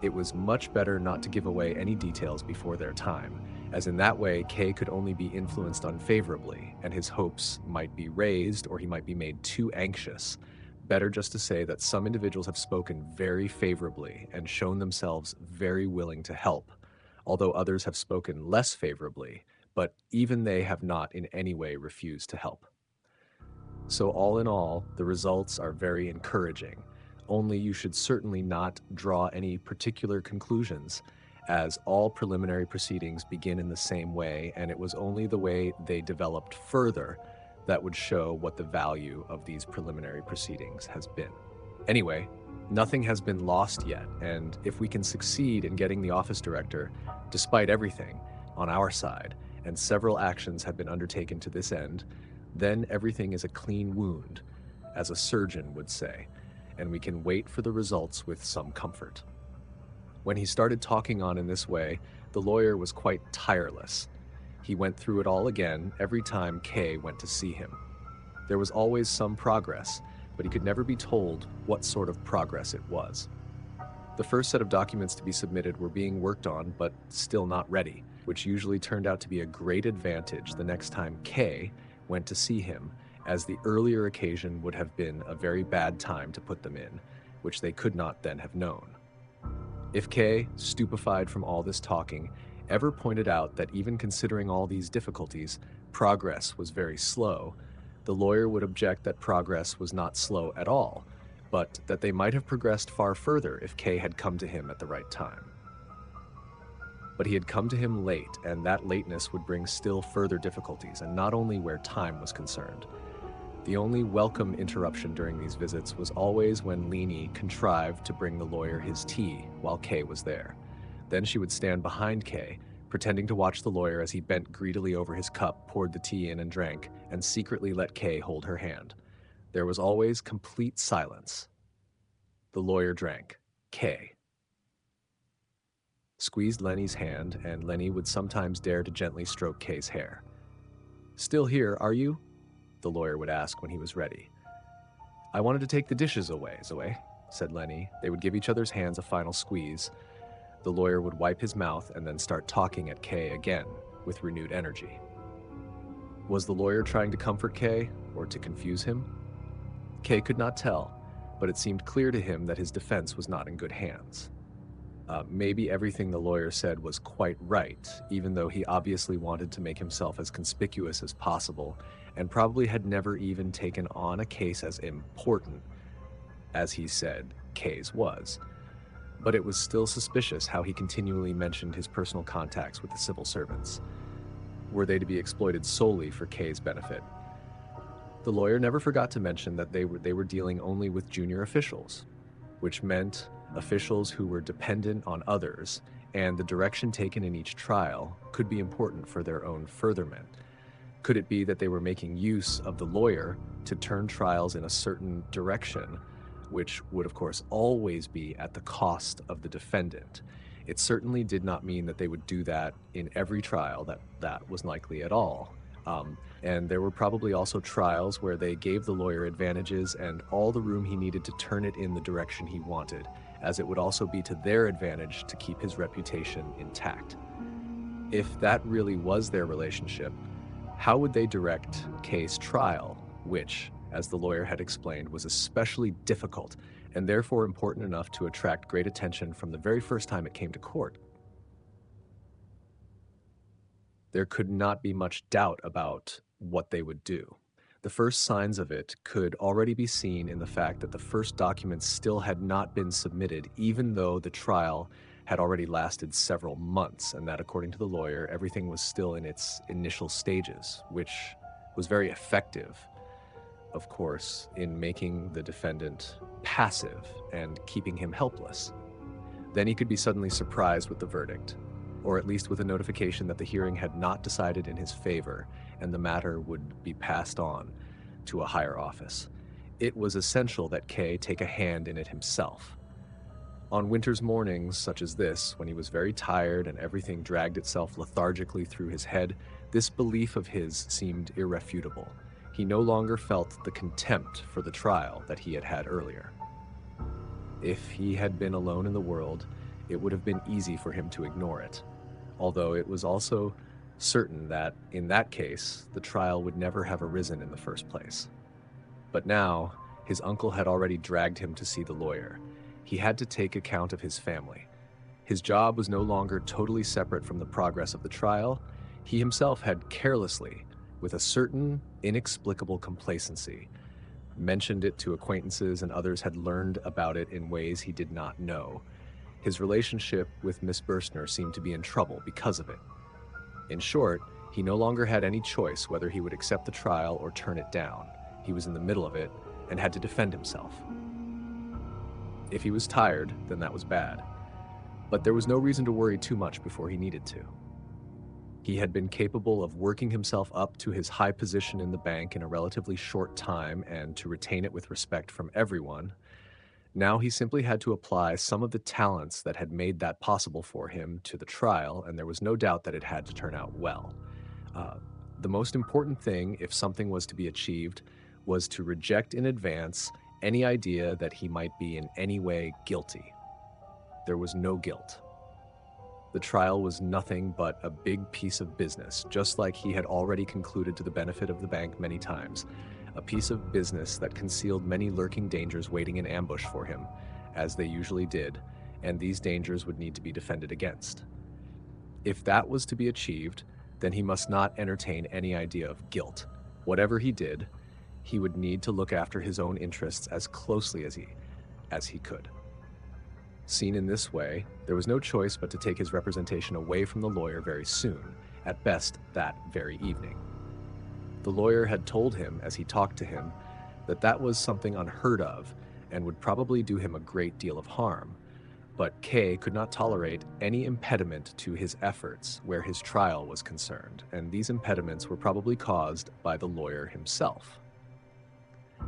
It was much better not to give away any details before their time, as in that way K could only be influenced unfavorably, and his hopes might be raised or he might be made too anxious. Better just to say that some individuals have spoken very favorably and shown themselves very willing to help, although others have spoken less favorably, but even they have not in any way refused to help. So all in all, the results are very encouraging, only you should certainly not draw any particular conclusions, as all preliminary proceedings begin in the same way, and it was only the way they developed further that would show what the value of these preliminary proceedings has been. Anyway, nothing has been lost yet, and if we can succeed in getting the office director, despite everything, on our side, and several actions have been undertaken to this end, then everything is a clean wound, as a surgeon would say, and we can wait for the results with some comfort. When he started talking on in this way, the lawyer was quite tireless. He went through it all again every time K went to see him. There was always some progress, but he could never be told what sort of progress it was. The first set of documents to be submitted were being worked on, but still not ready, which usually turned out to be a great advantage the next time K went to see him, as the earlier occasion would have been a very bad time to put them in, which they could not then have known. If K, stupefied from all this talking, ever pointed out that even considering all these difficulties, progress was very slow, the lawyer would object that progress was not slow at all, but that they might have progressed far further if K had come to him at the right time. But he had come to him late, and that lateness would bring still further difficulties, and not only where time was concerned. The only welcome interruption during these visits was always when Leni contrived to bring the lawyer his tea while K was there. Then she would stand behind K, pretending to watch the lawyer as he bent greedily over his cup, poured the tea in and drank, and secretly let K hold her hand. There was always complete silence. The lawyer drank. K squeezed Leni's hand, and Leni would sometimes dare to gently stroke K's hair. "Still here, are you?" the lawyer would ask when he was ready. "I wanted to take the dishes away, Zoe," said Leni. They would give each other's hands a final squeeze. The lawyer would wipe his mouth and then start talking at K again, with renewed energy. Was the lawyer trying to comfort K, or to confuse him? K could not tell, but it seemed clear to him that his defense was not in good hands. Maybe everything the lawyer said was quite right, even though he obviously wanted to make himself as conspicuous as possible, and probably had never even taken on a case as important as he said K's was. But it was still suspicious how he continually mentioned his personal contacts with the civil servants. Were they to be exploited solely for K's benefit? The lawyer never forgot to mention that they were dealing only with junior officials, which meant officials who were dependent on others, and the direction taken in each trial could be important for their own furtherment. Could it be that they were making use of the lawyer to turn trials in a certain direction, which would of course always be at the cost of the defendant? It certainly did not mean that they would do that in every trial, that was likely at all. And there were probably also trials where they gave the lawyer advantages and all the room he needed to turn it in the direction he wanted, as it would also be to their advantage to keep his reputation intact. If that really was their relationship, how would they direct K's trial, which, as the lawyer had explained, was especially difficult and therefore important enough to attract great attention from the very first time it came to court? There could not be much doubt about what they would do. The first signs of it could already be seen in the fact that the first documents still had not been submitted, even though the trial had already lasted several months, and that, according to the lawyer, everything was still in its initial stages, which was very effective, of course, in making the defendant passive and keeping him helpless. Then he could be suddenly surprised with the verdict, or at least with a notification that the hearing had not decided in his favor and the matter would be passed on to a higher office. It was essential that K take a hand in it himself. On winter's mornings such as this, when he was very tired and everything dragged itself lethargically through his head, this belief of his seemed irrefutable. He no longer felt the contempt for the trial that he had had earlier. If he had been alone in the world, it would have been easy for him to ignore it, although it was also certain that, in that case, the trial would never have arisen in the first place. But now, his uncle had already dragged him to see the lawyer. He had to take account of his family. His job was no longer totally separate from the progress of the trial. He himself had carelessly, with a certain inexplicable complacency, mentioned it to acquaintances, and others had learned about it in ways he did not know. His relationship with Miss Bürstner seemed to be in trouble because of it. In short, he no longer had any choice whether he would accept the trial or turn it down. He was in the middle of it and had to defend himself. If he was tired, then that was bad. But there was no reason to worry too much before he needed to. He had been capable of working himself up to his high position in the bank in a relatively short time and to retain it with respect from everyone. Now he simply had to apply some of the talents that had made that possible for him to the trial, and there was no doubt that it had to turn out well. The most important thing, if something was to be achieved, was to reject in advance any idea that he might be in any way guilty. There was no guilt. The trial was nothing but a big piece of business, just like he had already concluded to the benefit of the bank many times. A piece of business that concealed many lurking dangers waiting in ambush for him, as they usually did, and these dangers would need to be defended against. If that was to be achieved, then he must not entertain any idea of guilt. Whatever he did, he would need to look after his own interests as closely as he could. Seen in this way, there was no choice but to take his representation away from the lawyer very soon, at best that very evening. The lawyer had told him, as he talked to him, that that was something unheard of and would probably do him a great deal of harm, but K could not tolerate any impediment to his efforts where his trial was concerned, and these impediments were probably caused by the lawyer himself.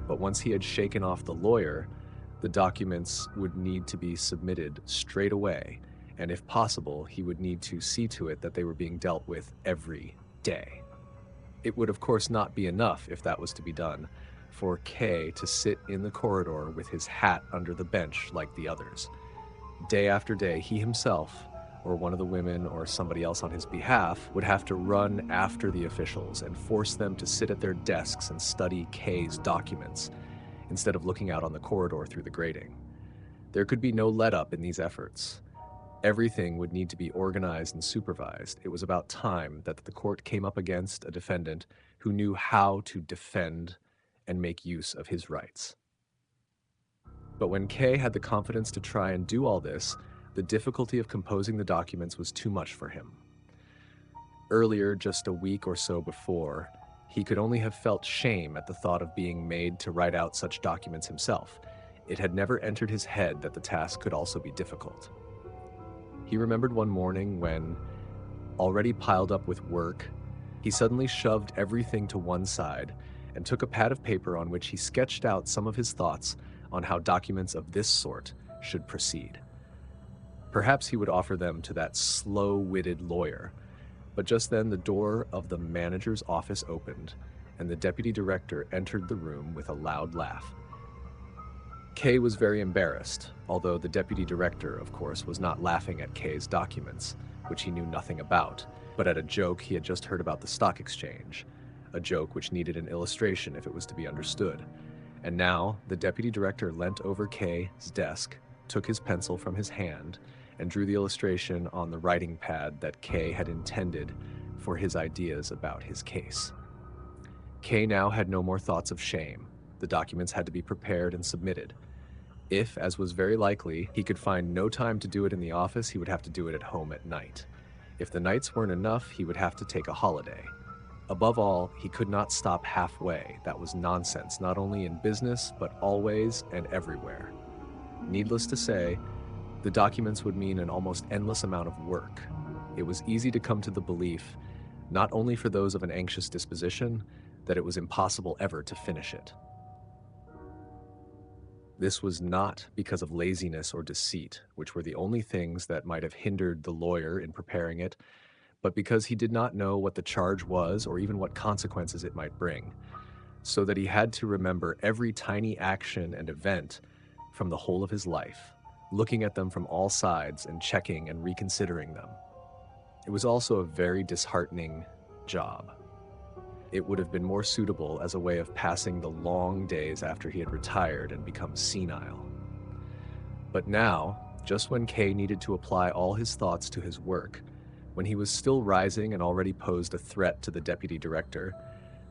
But once he had shaken off the lawyer, the documents would need to be submitted straight away, and if possible, he would need to see to it that they were being dealt with every day. It would of course not be enough, if that was to be done, for K to sit in the corridor with his hat under the bench like the others. Day after day, he himself, or one of the women or somebody else on his behalf, would have to run after the officials and force them to sit at their desks and study K's documents, instead of looking out on the corridor through the grating. There could be no let-up in these efforts. Everything would need to be organized and supervised. It was about time that the court came up against a defendant who knew how to defend and make use of his rights. But when K had the confidence to try and do all this, the difficulty of composing the documents was too much for him. Earlier, just a week or so before, he could only have felt shame at the thought of being made to write out such documents himself. It had never entered his head that the task could also be difficult. He remembered one morning when, already piled up with work, he suddenly shoved everything to one side and took a pad of paper on which he sketched out some of his thoughts on how documents of this sort should proceed. Perhaps he would offer them to that slow-witted lawyer, but just then the door of the manager's office opened, and the deputy director entered the room with a loud laugh. K was very embarrassed, although the deputy director, of course, was not laughing at K's documents, which he knew nothing about, but at a joke he had just heard about the stock exchange, a joke which needed an illustration if it was to be understood. And now the deputy director leant over K's desk, took his pencil from his hand, and drew the illustration on the writing pad that K had intended for his ideas about his case. Kay now had no more thoughts of shame. The documents had to be prepared and submitted. If, as was very likely, he could find no time to do it in the office, he would have to do it at home at night. If the nights weren't enough, he would have to take a holiday. Above all, he could not stop halfway. That was nonsense, not only in business, but always and everywhere. Needless to say, the documents would mean an almost endless amount of work. It was easy to come to the belief, not only for those of an anxious disposition, that it was impossible ever to finish it. This was not because of laziness or deceit, which were the only things that might have hindered the lawyer in preparing it, but because he did not know what the charge was or even what consequences it might bring, so that he had to remember every tiny action and event from the whole of his life, looking at them from all sides and checking and reconsidering them. It was also a very disheartening job. It would have been more suitable as a way of passing the long days after he had retired and become senile. But now, just when Kay needed to apply all his thoughts to his work, when he was still rising and already posed a threat to the deputy director,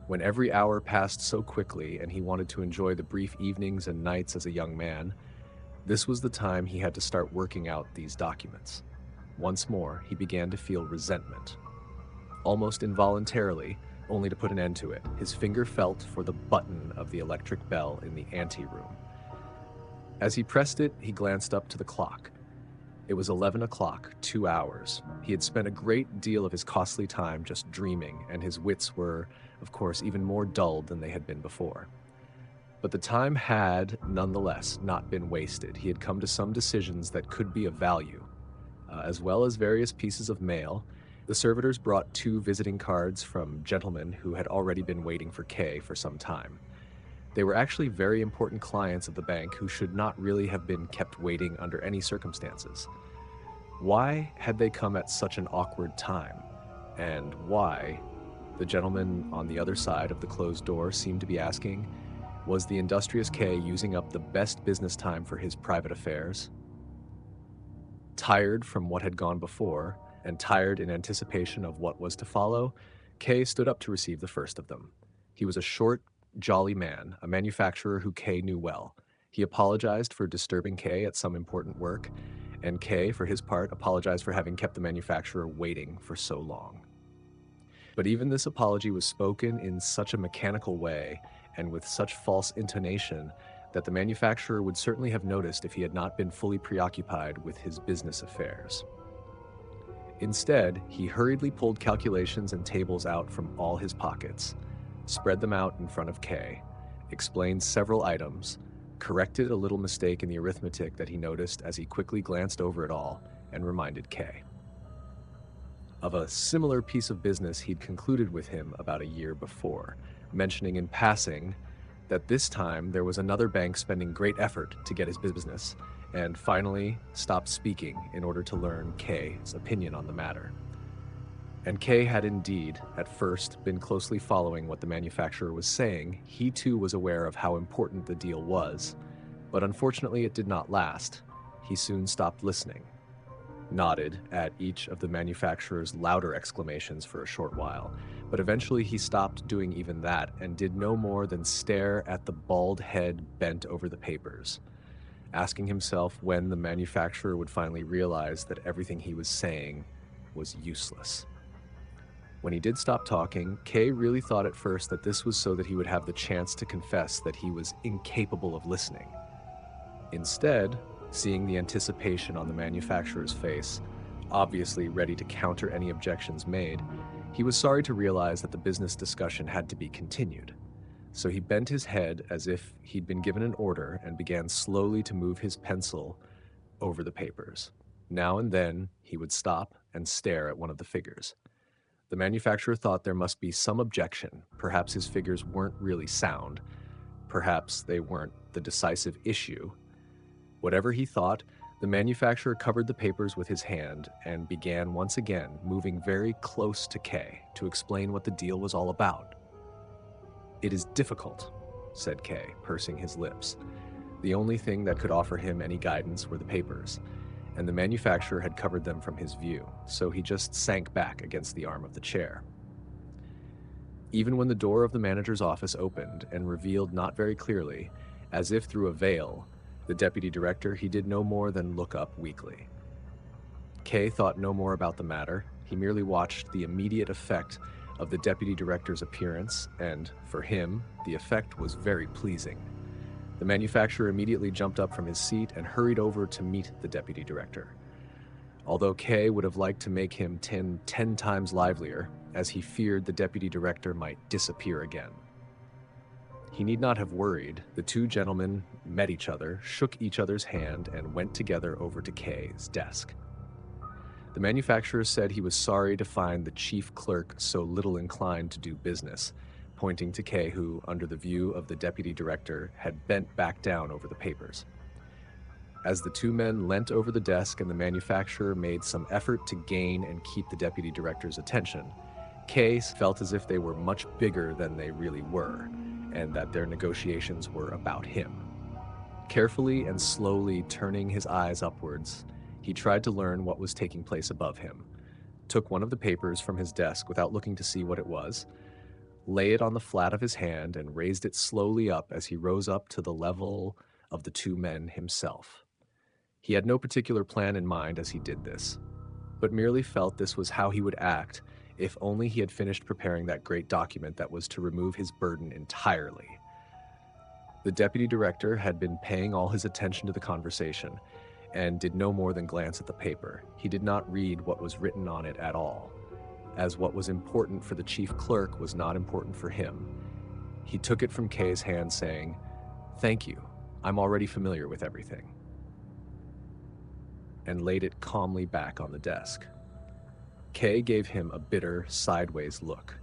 when every hour passed so quickly and he wanted to enjoy the brief evenings and nights as a young man, this was the time he had to start working out these documents. Once more, he began to feel resentment. Almost involuntarily, only to put an end to it, his finger felt for the button of the electric bell in the anteroom. As he pressed it, he glanced up to the clock. It was 11 o'clock, 2 hours. He had spent a great deal of his costly time just dreaming, and his wits were, of course, even more dulled than they had been before. But the time had, nonetheless, not been wasted. He had come to some decisions that could be of value. As well as various pieces of mail, the servitors brought 2 visiting cards from gentlemen who had already been waiting for Kay for some time. They were actually very important clients of the bank who should not really have been kept waiting under any circumstances. Why had they come at such an awkward time? And why, the gentleman on the other side of the closed door seemed to be asking, was the industrious Kay using up the best business time for his private affairs? Tired from what had gone before, and tired in anticipation of what was to follow, Kay stood up to receive the first of them. He was a short, jolly man, a manufacturer who Kay knew well. He apologized for disturbing Kay at some important work, and Kay, for his part, apologized for having kept the manufacturer waiting for so long. But even this apology was spoken in such a mechanical way and with such false intonation that the manufacturer would certainly have noticed if he had not been fully preoccupied with his business affairs. Instead, he hurriedly pulled calculations and tables out from all his pockets, spread them out in front of Kay, explained several items, corrected a little mistake in the arithmetic that he noticed as he quickly glanced over it all, and reminded Kay of a similar piece of business he'd concluded with him about a year before, mentioning in passing that this time there was another bank spending great effort to get his business, and finally stopped speaking in order to learn Kay's opinion on the matter. And Kay had indeed, at first, been closely following what the manufacturer was saying. He too was aware of how important the deal was, but unfortunately it did not last. He soon stopped listening, nodded at each of the manufacturer's louder exclamations for a short while, but eventually he stopped doing even that and did no more than stare at the bald head bent over the papers, asking himself when the manufacturer would finally realize that everything he was saying was useless. When he did stop talking, Kay really thought at first that this was so that he would have the chance to confess that he was incapable of listening. Instead, seeing the anticipation on the manufacturer's face, obviously ready to counter any objections made, he was sorry to realize that the business discussion had to be continued. So he bent his head as if he'd been given an order and began slowly to move his pencil over the papers. Now and then, he would stop and stare at one of the figures. The manufacturer thought there must be some objection. Perhaps his figures weren't really sound. Perhaps they weren't the decisive issue. Whatever he thought, the manufacturer covered the papers with his hand and began once again moving very close to Kay to explain what the deal was all about. "It is difficult," said Kay, pursing his lips. The only thing that could offer him any guidance were the papers, and the manufacturer had covered them from his view, so he just sank back against the arm of the chair. Even when the door of the manager's office opened and revealed not very clearly, as if through a veil, the deputy director, he did no more than look up weakly. K thought no more about the matter. He merely watched the immediate effect of the deputy director's appearance, and for him, the effect was very pleasing. The manufacturer immediately jumped up from his seat and hurried over to meet the deputy director. Although K would have liked to make him 10 times livelier, as he feared the deputy director might disappear again. He need not have worried. The two gentlemen met each other, shook each other's hand, and went together over to K's desk. The manufacturer said he was sorry to find the chief clerk so little inclined to do business, pointing to K, who, under the view of the deputy director, had bent back down over the papers. As the two men leant over the desk and the manufacturer made some effort to gain and keep the deputy director's attention, K felt as if they were much bigger than they really were, and that their negotiations were about him. Carefully and slowly turning his eyes upwards, he tried to learn what was taking place above him, took one of the papers from his desk without looking to see what it was, lay it on the flat of his hand, and raised it slowly up as he rose up to the level of the two men himself. He had no particular plan in mind as he did this, but merely felt this was how he would act if only he had finished preparing that great document that was to remove his burden entirely. The deputy director had been paying all his attention to the conversation and did no more than glance at the paper. He did not read what was written on it at all, as what was important for the chief clerk was not important for him. He took it from K's hand, saying, "Thank you, I'm already familiar with everything," and laid it calmly back on the desk. K gave him a bitter, sideways look,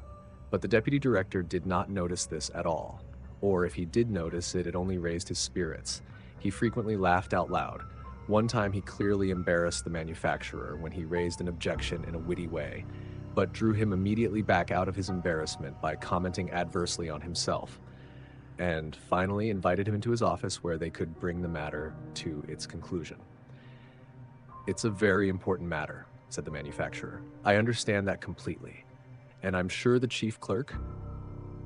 but the deputy director did not notice this at all, or if he did notice it, it only raised his spirits. He frequently laughed out loud. One time he clearly embarrassed the manufacturer when he raised an objection in a witty way, but drew him immediately back out of his embarrassment by commenting adversely on himself, and finally invited him into his office where they could bring the matter to its conclusion. "It's a very important matter," said the manufacturer. "I understand that completely, and I'm sure the chief clerk,"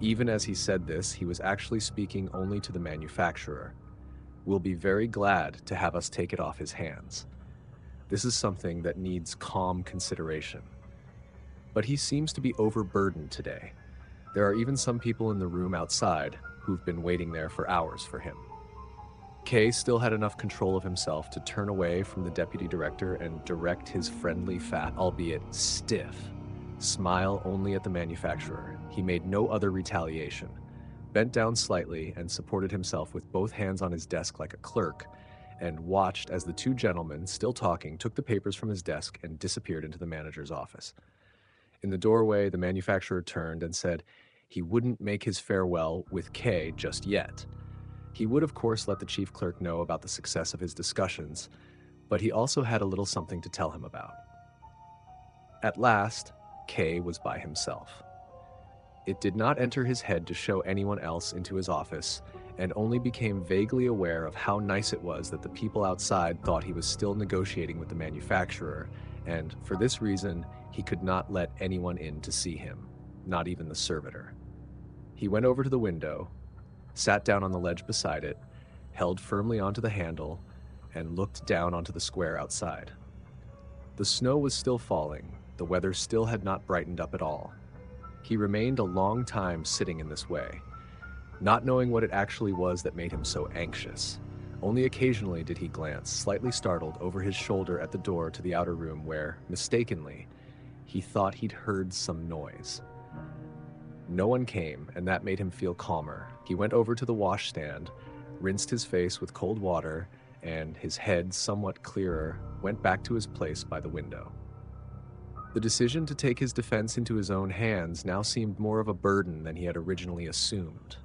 even as he said this, he was actually speaking only to the manufacturer, "will be very glad to have us take it off his hands. This is something that needs calm consideration. But he seems to be overburdened today. There are even some people in the room outside who've been waiting there for hours for him." K still had enough control of himself to turn away from the deputy director and direct his friendly, fat, albeit stiff, smile only at the manufacturer. He made no other retaliation, bent down slightly and supported himself with both hands on his desk like a clerk, and watched as the two gentlemen, still talking, took the papers from his desk and disappeared into the manager's office. In the doorway, the manufacturer turned and said he wouldn't make his farewell with K just yet. He would, of course, let the chief clerk know about the success of his discussions, but he also had a little something to tell him about. At last, K was by himself. It did not enter his head to show anyone else into his office, and only became vaguely aware of how nice it was that the people outside thought he was still negotiating with the manufacturer, and for this reason, he could not let anyone in to see him, not even the servitor. He went over to the window, sat down on the ledge beside it, held firmly onto the handle, and looked down onto the square outside. The snow was still falling. The weather still had not brightened up at all. He remained a long time sitting in this way, not knowing what it actually was that made him so anxious. Only occasionally did he glance, slightly startled, over his shoulder at the door to the outer room where, mistakenly, he thought he'd heard some noise. No one came, and that made him feel calmer. He went over to the washstand, rinsed his face with cold water, and, his head somewhat clearer, went back to his place by the window. The decision to take his defense into his own hands now seemed more of a burden than he had originally assumed.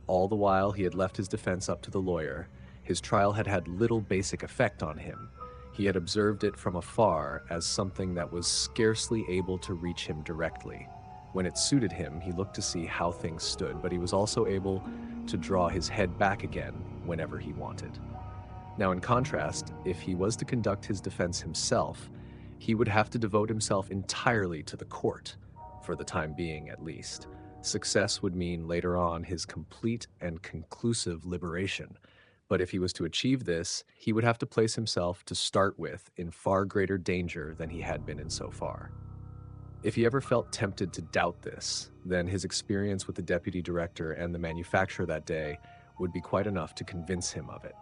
All the while he had left his defense up to the lawyer, his trial had had little basic effect on him. He had observed it from afar as something that was scarcely able to reach him directly. When it suited him, he looked to see how things stood, but he was also able to draw his head back again whenever he wanted. Now, in contrast, if he was to conduct his defense himself, he would have to devote himself entirely to the court, for the time being at least. Success would mean later on his complete and conclusive liberation. But if he was to achieve this, he would have to place himself to start with in far greater danger than he had been in so far. If he ever felt tempted to doubt this, then his experience with the deputy director and the manufacturer that day would be quite enough to convince him of it.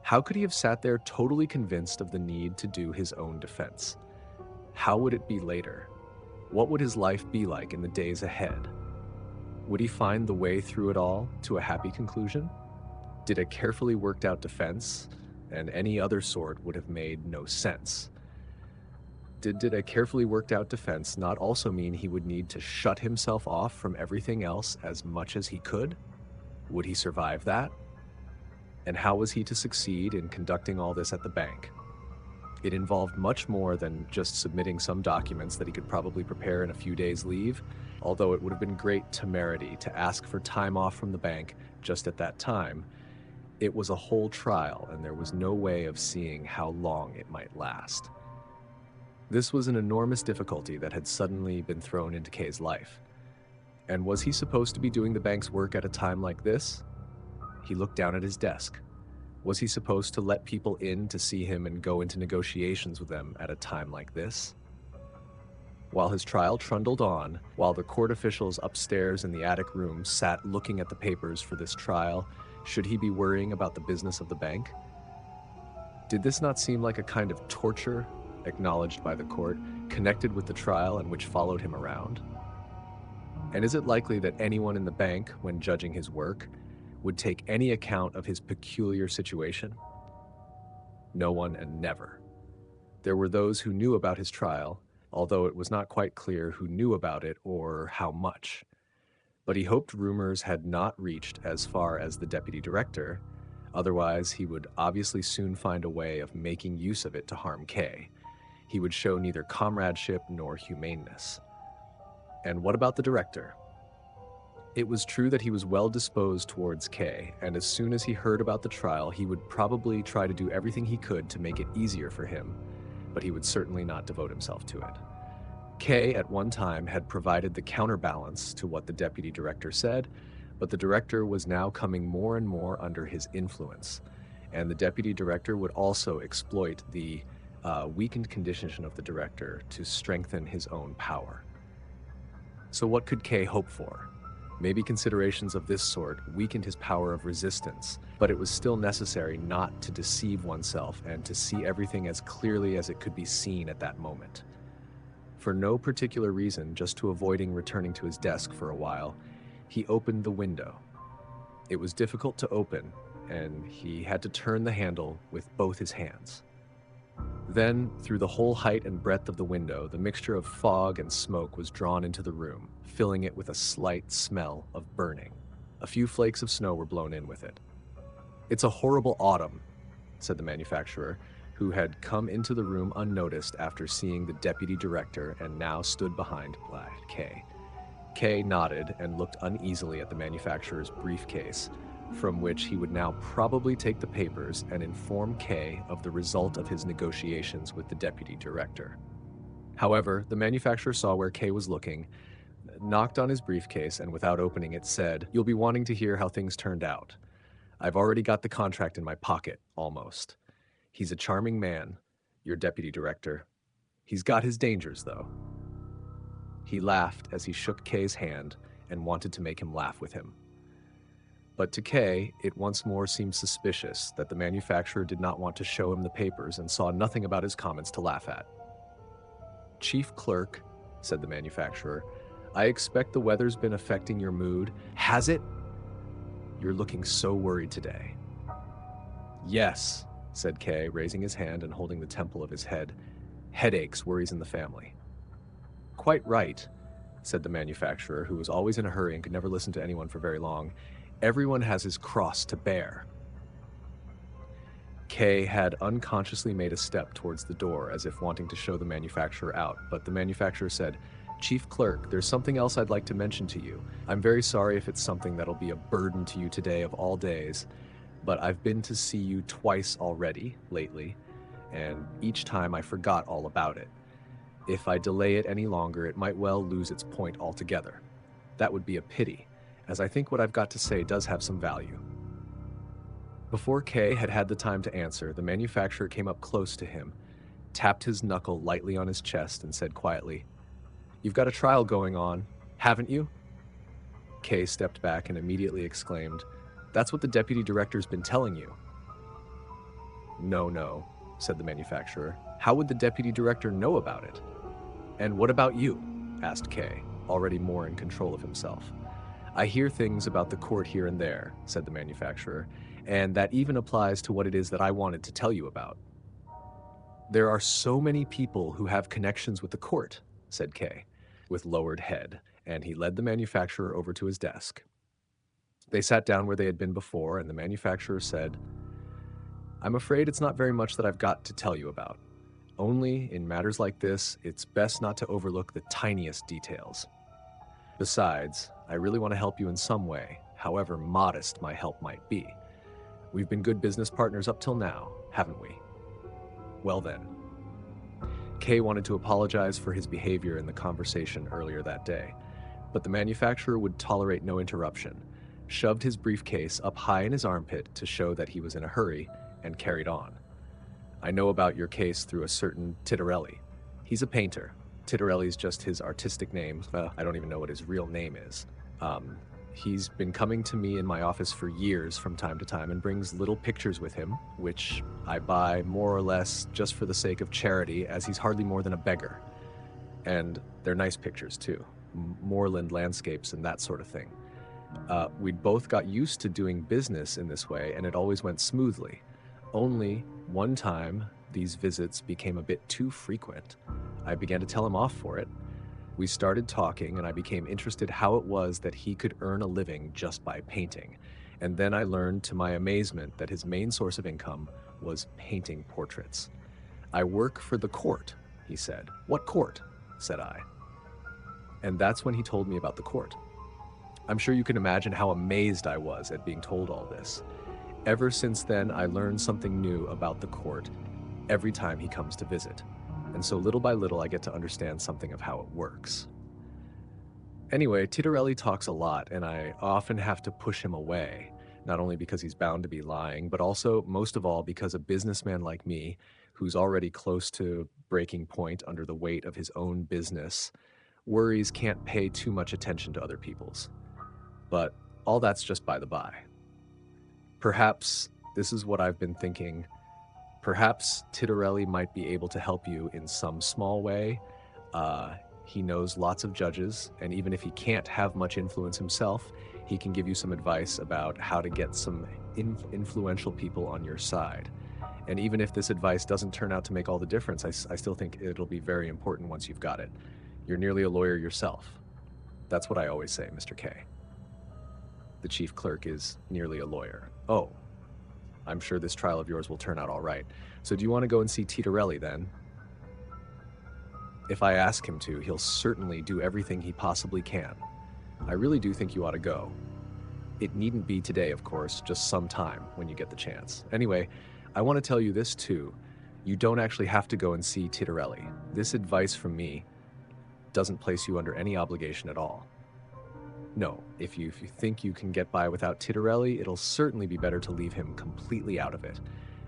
How could he have sat there totally convinced of the need to do his own defense? How would it be later? What would his life be like in the days ahead? Would he find the way through it all to a happy conclusion? Did a carefully worked out defense, and any other sort would have made no sense? Did a carefully worked out defense not also mean he would need to shut himself off from everything else as much as he could? Would he survive that? And how was he to succeed in conducting all this at the bank? It involved much more than just submitting some documents that he could probably prepare in a few days' leave, although it would have been great temerity to ask for time off from the bank just at that time. It was a whole trial, and there was no way of seeing how long it might last. This was an enormous difficulty that had suddenly been thrown into K's life. And was he supposed to be doing the bank's work at a time like this? He looked down at his desk. Was he supposed to let people in to see him and go into negotiations with them at a time like this? While his trial trundled on, while the court officials upstairs in the attic room sat looking at the papers for this trial, should he be worrying about the business of the bank? Did this not seem like a kind of torture, acknowledged by the court, connected with the trial and which followed him around? And is it likely that anyone in the bank, when judging his work, would take any account of his peculiar situation? No one and never. There were those who knew about his trial, although it was not quite clear who knew about it or how much. But he hoped rumors had not reached as far as the deputy director, otherwise he would obviously soon find a way of making use of it to harm K. He would show neither comradeship nor humaneness. And what about the director? It was true that he was well disposed towards K, and as soon as he heard about the trial, he would probably try to do everything he could to make it easier for him, but he would certainly not devote himself to it. K, at one time, had provided the counterbalance to what the deputy director said, but the director was now coming more and more under his influence, and the deputy director would also exploit the weakened condition of the director to strengthen his own power. So what could K hope for? Maybe considerations of this sort weakened his power of resistance, but it was still necessary not to deceive oneself and to see everything as clearly as it could be seen at that moment. For no particular reason, just to avoiding returning to his desk for a while, he opened the window. It was difficult to open, and he had to turn the handle with both his hands. Then, through the whole height and breadth of the window, the mixture of fog and smoke was drawn into the room, filling it with a slight smell of burning. A few flakes of snow were blown in with it. "It's a horrible autumn," said the manufacturer, who had come into the room unnoticed after seeing the deputy director and now stood behind K. K nodded and looked uneasily at the manufacturer's briefcase, from which he would now probably take the papers and inform K of the result of his negotiations with the deputy director. However, the manufacturer saw where K was looking, knocked on his briefcase, and without opening it said, "You'll be wanting to hear how things turned out. I've already got the contract in my pocket, almost. He's a charming man, your deputy director. He's got his dangers, though." He laughed as he shook K's hand and wanted to make him laugh with him. But to K, it once more seemed suspicious that the manufacturer did not want to show him the papers and saw nothing about his comments to laugh at. "Chief clerk," said the manufacturer, "I expect the weather's been affecting your mood." "Has it? You're looking so worried today." "Yes," said K, raising his hand and holding the temple of his head. "Headaches, worries in the family." "Quite right," said the manufacturer, who was always in a hurry and could never listen to anyone for very long. "Everyone has his cross to bear." K had unconsciously made a step towards the door as if wanting to show the manufacturer out, but the manufacturer said, "Chief clerk, there's something else I'd like to mention to you. I'm very sorry if it's something that'll be a burden to you today of all days, but I've been to see you twice already lately, and each time I forgot all about it. If I delay it any longer, it might well lose its point altogether. That would be a pity, as I think what I've got to say does have some value." Before Kay had had the time to answer, the manufacturer came up close to him, tapped his knuckle lightly on his chest, and said quietly, "You've got a trial going on, haven't you?" Kay stepped back and immediately exclaimed, "That's what the deputy director's been telling you." "No, no," said the manufacturer. "How would the deputy director know about it?" "And what about you?" asked Kay, already more in control of himself. "I hear things about the court here and there," said the manufacturer, "and that even applies to what it is that I wanted to tell you about." "There are so many people who have connections with the court," said Kay, with lowered head, and he led the manufacturer over to his desk. They sat down where they had been before, and the manufacturer said, "I'm afraid it's not very much that I've got to tell you about. Only, in matters like this, it's best not to overlook the tiniest details. Besides, I really want to help you in some way, however modest my help might be. We've been good business partners up till now, haven't we? Well then." Kay wanted to apologize for his behavior in the conversation earlier that day, but the manufacturer would tolerate no interruption, shoved his briefcase up high in his armpit to show that he was in a hurry, and carried on. "I know about your case through a certain Tittarelli. He's a painter. Tittarelli's just his artistic name. I don't even know what his real name is. He's been coming to me in my office for years from time to time and brings little pictures with him, which I buy more or less just for the sake of charity, as he's hardly more than a beggar. And they're nice pictures, too. Moorland landscapes and that sort of thing. We'd both got used to doing business in this way, and it always went smoothly. Only one time, these visits became a bit too frequent. I began to tell him off for it. We started talking, and I became interested how it was that he could earn a living just by painting. And then I learned to my amazement that his main source of income was painting portraits. "I work for the court," he said. "What court?" said I. And that's when he told me about the court. I'm sure you can imagine how amazed I was at being told all this. Ever since then, I learned something new about the court every time he comes to visit. And so little by little, I get to understand something of how it works. Anyway, Tittarelli talks a lot, and I often have to push him away, not only because he's bound to be lying, but also, most of all, because a businessman like me, who's already close to breaking point under the weight of his own business, worries can't pay too much attention to other people's. But all that's just by the by. Perhaps this is what I've been thinking. Perhaps Tittarelli might be able to help you in some small way. He knows lots of judges, and even if he can't have much influence himself, he can give you some advice about how to get some influential people on your side. And even if this advice doesn't turn out to make all the difference, I still think it'll be very important once you've got it. You're nearly a lawyer yourself. That's what I always say, Mr. K. The chief clerk is nearly a lawyer. Oh, I'm sure this trial of yours will turn out all right. So do you want to go and see Tittarelli then? If I ask him to, he'll certainly do everything he possibly can. I really do think you ought to go. It needn't be today, of course, just sometime when you get the chance. Anyway, I want to tell you this too. You don't actually have to go and see Tittarelli. This advice from me doesn't place you under any obligation at all. No, if you think you can get by without Tittarelli, it'll certainly be better to leave him completely out of it.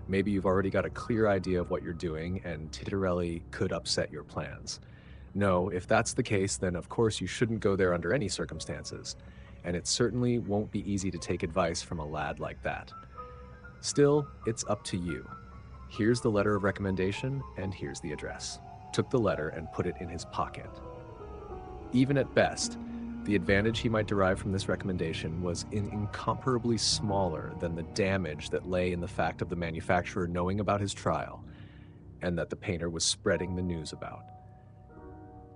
Maybe you've already got a clear idea of what you're doing, and Tittarelli could upset your plans. No, if that's the case, then of course you shouldn't go there under any circumstances, and it certainly won't be easy to take advice from a lad like that. Still, it's up to you. Here's the letter of recommendation, and here's the address. Took the letter and put it in his pocket. Even at best, the advantage he might derive from this recommendation was incomparably smaller than the damage that lay in the fact of the manufacturer knowing about his trial, and that the painter was spreading the news about.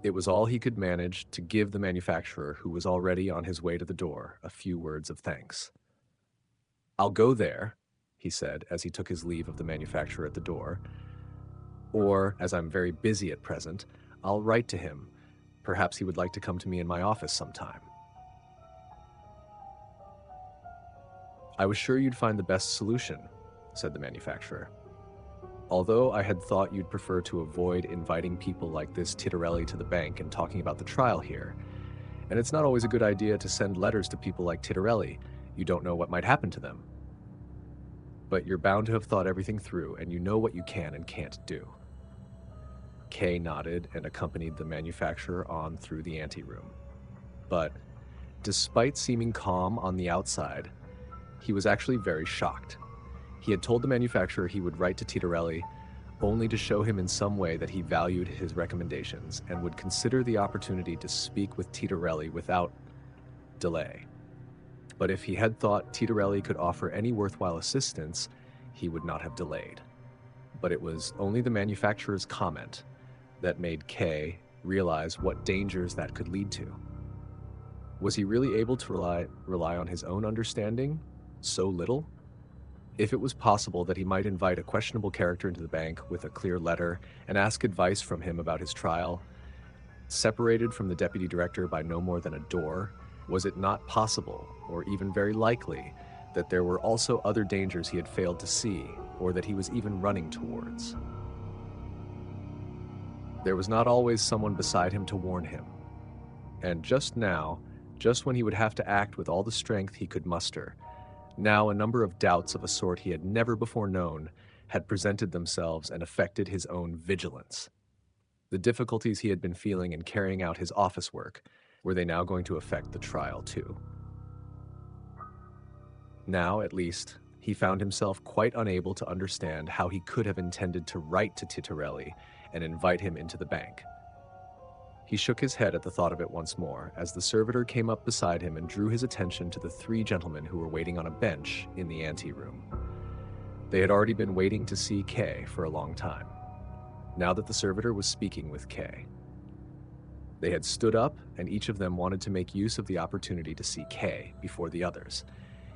It was all he could manage to give the manufacturer, who was already on his way to the door, a few words of thanks. "I'll go there," he said as he took his leave of the manufacturer at the door. "Or, as I'm very busy at present, I'll write to him. Perhaps he would like to come to me in my office sometime." "I was sure you'd find the best solution," said the manufacturer. Although I had thought you'd prefer to avoid inviting people like this Titterelli to the bank and talking about the trial here, and it's not always a good idea to send letters to people like Titterelli. You don't know what might happen to them. But you're bound to have thought everything through, and you know what you can and can't do. Kay nodded and accompanied the manufacturer on through the anteroom. But despite seeming calm on the outside, he was actually very shocked. He had told the manufacturer he would write to Titterelli only to show him in some way that he valued his recommendations and would consider the opportunity to speak with Titterelli without delay. But if he had thought Titterelli could offer any worthwhile assistance, he would not have delayed. But it was only the manufacturer's comment that made Kay realize what dangers that could lead to. Was he really able to rely on his own understanding so little? If it was possible that he might invite a questionable character into the bank with a clear letter and ask advice from him about his trial, separated from the deputy director by no more than a door, was it not possible, or even very likely, that there were also other dangers he had failed to see, or that he was even running towards? There was not always someone beside him to warn him. And just now, just when he would have to act with all the strength he could muster, now a number of doubts of a sort he had never before known had presented themselves and affected his own vigilance. The difficulties he had been feeling in carrying out his office work, were they now going to affect the trial too? Now, at least, he found himself quite unable to understand how he could have intended to write to Titterelli and invite him into the bank. He shook his head at the thought of it once more, as the servitor came up beside him and drew his attention to the three gentlemen who were waiting on a bench in the anteroom. They had already been waiting to see Kay for a long time, now that the servitor was speaking with Kay. They had stood up, and each of them wanted to make use of the opportunity to see Kay before the others.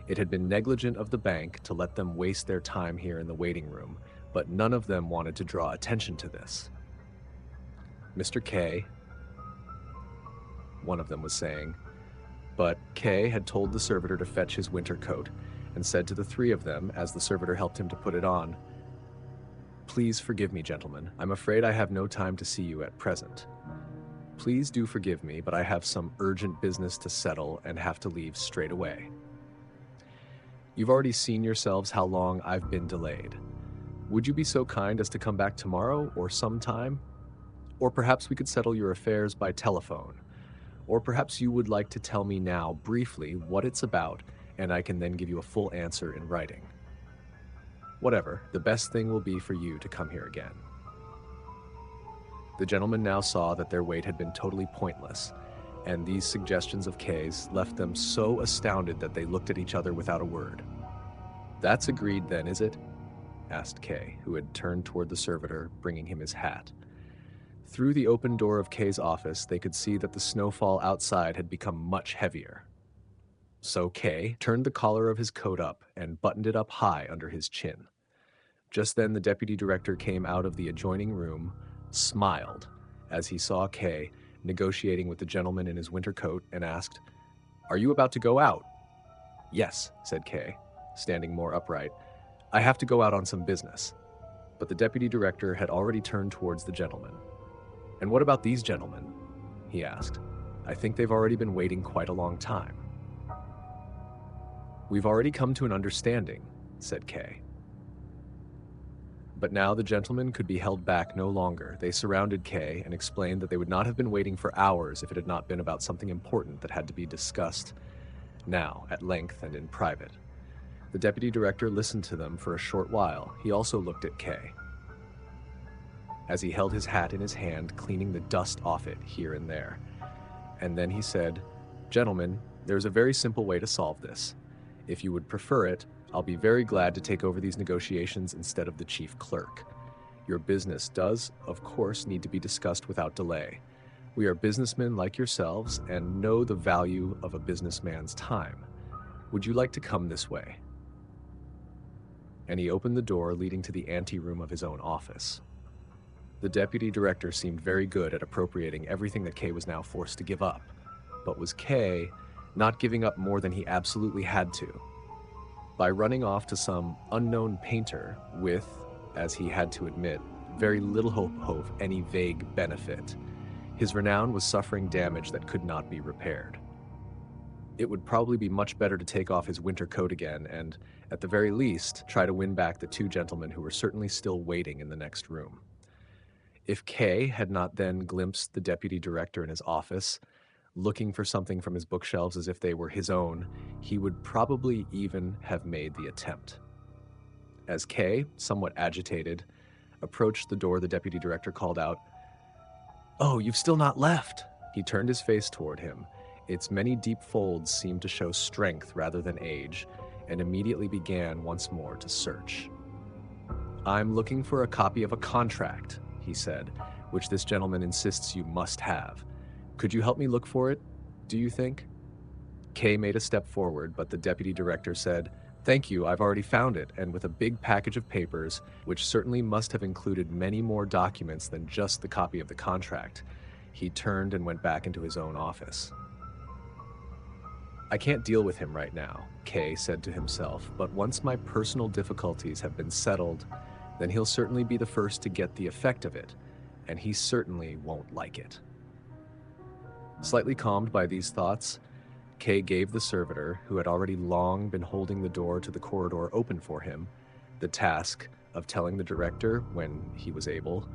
It had been negligent of the bank to let them waste their time here in the waiting room, but none of them wanted to draw attention to this. "Mr. K," one of them was saying, but Kay had told the servitor to fetch his winter coat and said to the three of them, as the servitor helped him to put it on, "Please forgive me, gentlemen. I'm afraid I have no time to see you at present. Please do forgive me, but I have some urgent business to settle and have to leave straight away. You've already seen yourselves how long I've been delayed. Would you be so kind as to come back tomorrow or sometime? Or perhaps we could settle your affairs by telephone. Or perhaps you would like to tell me now briefly what it's about, and I can then give you a full answer in writing. Whatever, the best thing will be for you to come here again." The gentlemen now saw that their wait had been totally pointless, and these suggestions of Kay's left them so astounded that they looked at each other without a word. "That's agreed then, is it?" asked Kay, who had turned toward the servitor, bringing him his hat. Through the open door of Kay's office, they could see that the snowfall outside had become much heavier. So Kay turned the collar of his coat up and buttoned it up high under his chin. Just then the deputy director came out of the adjoining room, smiled as he saw Kay negotiating with the gentleman in his winter coat, and asked, "Are you about to go out?" "Yes," said Kay, standing more upright. "I have to go out on some business." But the deputy director had already turned towards the gentleman. "And what about these gentlemen?" he asked. "I think they've already been waiting quite a long time." "We've already come to an understanding," said Kay. But now the gentlemen could be held back no longer. They surrounded Kay and explained that they would not have been waiting for hours if it had not been about something important that had to be discussed now, at length and in private. The deputy director listened to them for a short while. He also looked at Kay, as he held his hat in his hand, cleaning the dust off it here and there. And then he said, "Gentlemen, there's a very simple way to solve this. If you would prefer it, I'll be very glad to take over these negotiations instead of the chief clerk. Your business does, of course, need to be discussed without delay. We are businessmen like yourselves and know the value of a businessman's time. Would you like to come this way?" And he opened the door leading to the anteroom of his own office. The deputy director seemed very good at appropriating everything that Kay was now forced to give up. But was Kay not giving up more than he absolutely had to? By running off to some unknown painter with, as he had to admit, very little hope of any vague benefit. His renown was suffering damage that could not be repaired. It would probably be much better to take off his winter coat again and, at the very least, try to win back the two gentlemen who were certainly still waiting in the next room. If K had not then glimpsed the deputy director in his office, looking for something from his bookshelves as if they were his own, he would probably even have made the attempt. As K, somewhat agitated, approached the door, the deputy director called out, "Oh, you've still not left." He turned his face toward him. Its many deep folds seemed to show strength rather than age, and immediately began once more to search. "I'm looking for a copy of a contract," he said, "which this gentleman insists you must have. Could you help me look for it, do you think?" Kay made a step forward, but the deputy director said, "Thank you, I've already found it," and with a big package of papers, which certainly must have included many more documents than just the copy of the contract, he turned and went back into his own office. "I can't deal with him right now," Kay said to himself, "but once my personal difficulties have been settled, then he'll certainly be the first to get the effect of it, and he certainly won't like it." Slightly calmed by these thoughts, Kay gave the servitor, who had already long been holding the door to the corridor open for him, the task of telling the director, when he was able,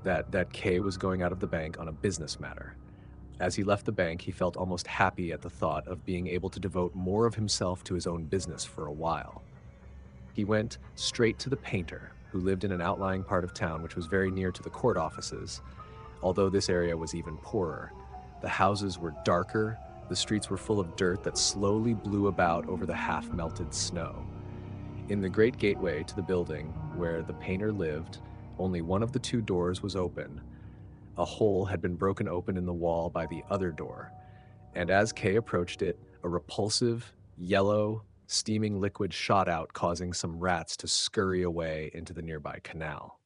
that Kay was going out of the bank on a business matter. As he left the bank, he felt almost happy at the thought of being able to devote more of himself to his own business for a while. He went straight to the painter, who lived in an outlying part of town which was very near to the court offices, although this area was even poorer. The houses were darker, the streets were full of dirt that slowly blew about over the half-melted snow. In the great gateway to the building where the painter lived, only one of the two doors was open. A hole had been broken open in the wall by the other door, and as Kay approached it, a repulsive, yellow, steaming liquid shot out, causing some rats to scurry away into the nearby canal.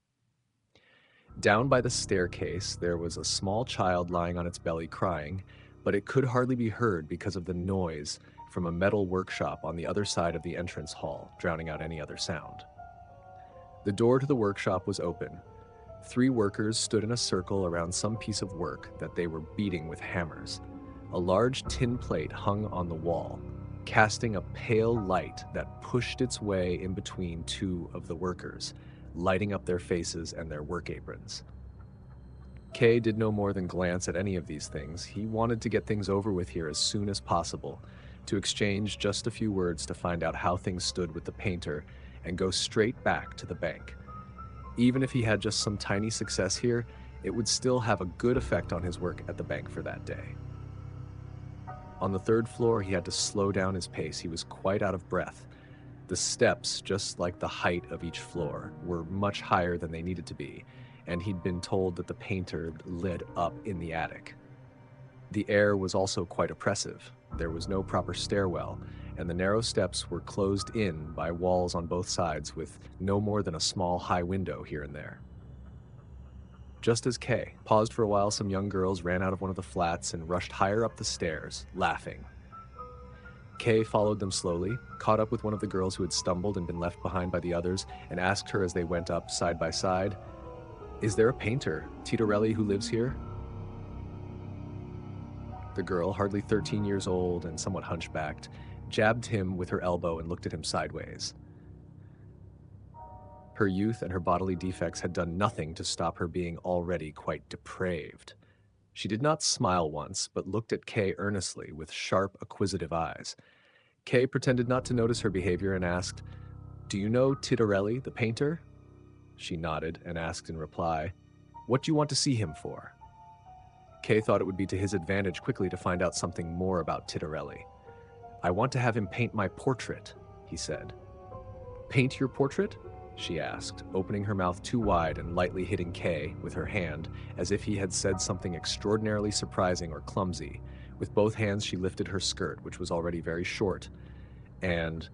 Down by the staircase, there was a small child lying on its belly crying, but it could hardly be heard because of the noise from a metal workshop on the other side of the entrance hall, drowning out any other sound. The door to the workshop was open. 3 workers stood in a circle around some piece of work that they were beating with hammers. A large tin plate hung on the wall, casting a pale light that pushed its way in between 2 of the workers, lighting up their faces and their work aprons. Kay did no more than glance at any of these things. He wanted to get things over with here as soon as possible, to exchange just a few words to find out how things stood with the painter, and go straight back to the bank. Even if he had just some tiny success here, it would still have a good effect on his work at the bank for that day. On the 3rd floor, he had to slow down his pace. He was quite out of breath. The steps, just like the height of each floor, were much higher than they needed to be, and he'd been told that the painter led up in the attic. The air was also quite oppressive. There was no proper stairwell, and the narrow steps were closed in by walls on both sides with no more than a small high window here and there. Just as Kay paused for a while, some young girls ran out of one of the flats and rushed higher up the stairs, laughing. Kay followed them slowly, caught up with one of the girls who had stumbled and been left behind by the others, and asked her as they went up side by side, "Is there a painter, Titorelli, who lives here?" The girl, hardly 13 years old and somewhat hunchbacked, jabbed him with her elbow and looked at him sideways. Her youth and her bodily defects had done nothing to stop her being already quite depraved. She did not smile once, but looked at Kay earnestly with sharp, acquisitive eyes. Kay pretended not to notice her behavior and asked, "Do you know Titorelli, the painter?" She nodded and asked in reply, "What do you want to see him for?" Kay thought it would be to his advantage quickly to find out something more about Titorelli. "I want to have him paint my portrait," he said. "Paint your portrait?" she asked, opening her mouth too wide and lightly hitting Kay with her hand, as if he had said something extraordinarily surprising or clumsy. With both hands she lifted her skirt, which was already very short, and,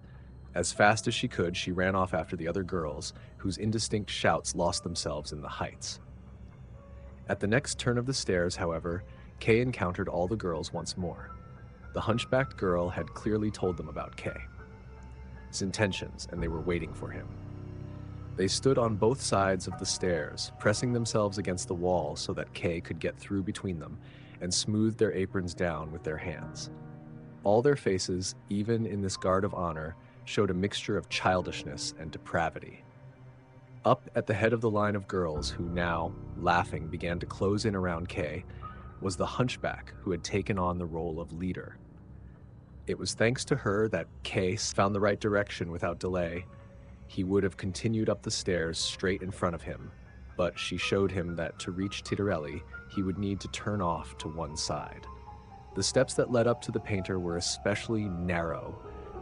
as fast as she could, she ran off after the other girls, whose indistinct shouts lost themselves in the heights. At the next turn of the stairs, however, Kay encountered all the girls once more. The hunchbacked girl had clearly told them about Kay's intentions, and they were waiting for him. They stood on both sides of the stairs, pressing themselves against the wall so that Kay could get through between them, and smoothed their aprons down with their hands. All their faces, even in this guard of honor, showed a mixture of childishness and depravity. Up at the head of the line of girls who now, laughing, began to close in around Kay, was the hunchback who had taken on the role of leader. It was thanks to her that Kay found the right direction without delay. He would have continued up the stairs straight in front of him, but she showed him that to reach Titorelli, he would need to turn off to one side. The steps that led up to the painter were especially narrow,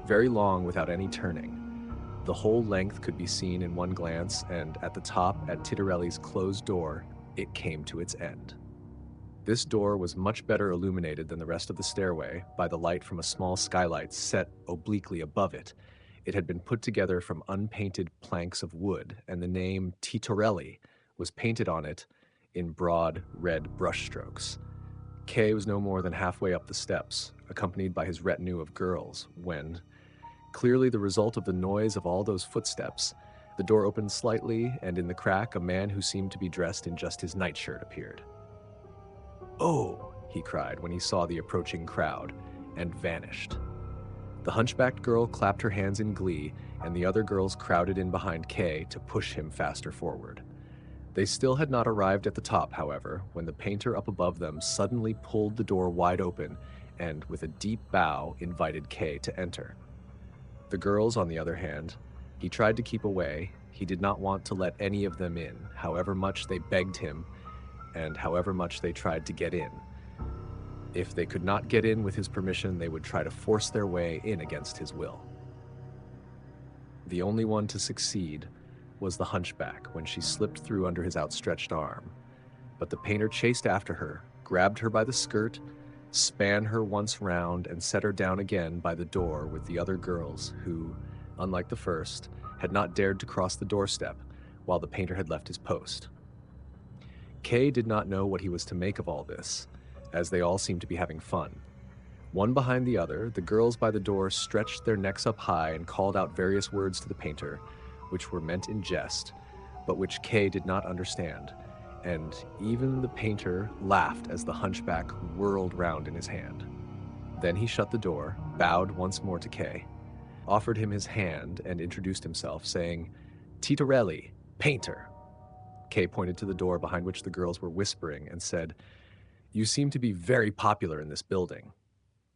very long without any turning. The whole length could be seen in one glance, and at the top, at Titorelli's closed door, it came to its end. This door was much better illuminated than the rest of the stairway by the light from a small skylight set obliquely above it. It had been put together from unpainted planks of wood, and the name Titorelli was painted on it in broad red brushstrokes. Kay was no more than halfway up the steps, accompanied by his retinue of girls, when, clearly the result of the noise of all those footsteps, the door opened slightly, and in the crack a man who seemed to be dressed in just his nightshirt appeared. "Oh!" he cried when he saw the approaching crowd, and vanished. The hunchbacked girl clapped her hands in glee, and the other girls crowded in behind Kay to push him faster forward. They still had not arrived at the top, however, when the painter up above them suddenly pulled the door wide open and, with a deep bow, invited Kay to enter. The girls, on the other hand, he tried to keep away. He did not want to let any of them in, however much they begged him and however much they tried to get in. If they could not get in with his permission, they would try to force their way in against his will. The only one to succeed was the hunchback when she slipped through under his outstretched arm. But the painter chased after her, grabbed her by the skirt, span her once round, and set her down again by the door with the other girls who, unlike the first, had not dared to cross the doorstep while the painter had left his post. Kay did not know what he was to make of all this, as they all seemed to be having fun. One behind the other, the girls by the door stretched their necks up high and called out various words to the painter, which were meant in jest, but which Kay did not understand, and even the painter laughed as the hunchback whirled round in his hand. Then he shut the door, bowed once more to Kay, offered him his hand, and introduced himself, saying, "Titorelli, painter." Kay pointed to the door behind which the girls were whispering and said, "You seem to be very popular in this building."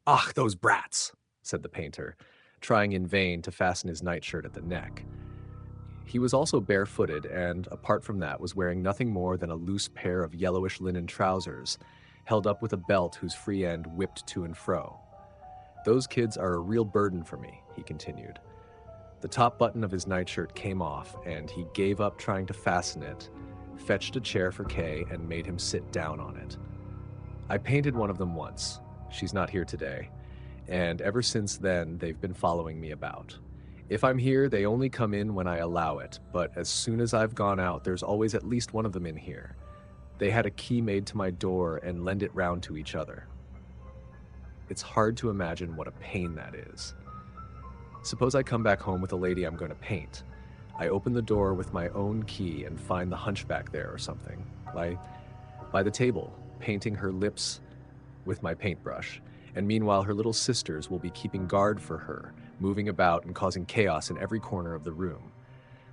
"Ach, those brats," said the painter, trying in vain to fasten his nightshirt at the neck. He was also barefooted and, apart from that, was wearing nothing more than a loose pair of yellowish linen trousers, held up with a belt whose free end whipped to and fro. "Those kids are a real burden for me," he continued. The top button of his nightshirt came off, and he gave up trying to fasten it, fetched a chair for Kay, and made him sit down on it. "I painted one of them once. She's not here today, and ever since then they've been following me about. If I'm here, they only come in when I allow it, but as soon as I've gone out, there's always at least one of them in here. They had a key made to my door and lend it round to each other. It's hard to imagine what a pain that is. Suppose I come back home with a lady I'm going to paint. I open the door with my own key and find the hunchback there or something, by the table, painting her lips with my paintbrush, and meanwhile her little sisters will be keeping guard for her, moving about and causing chaos in every corner of the room.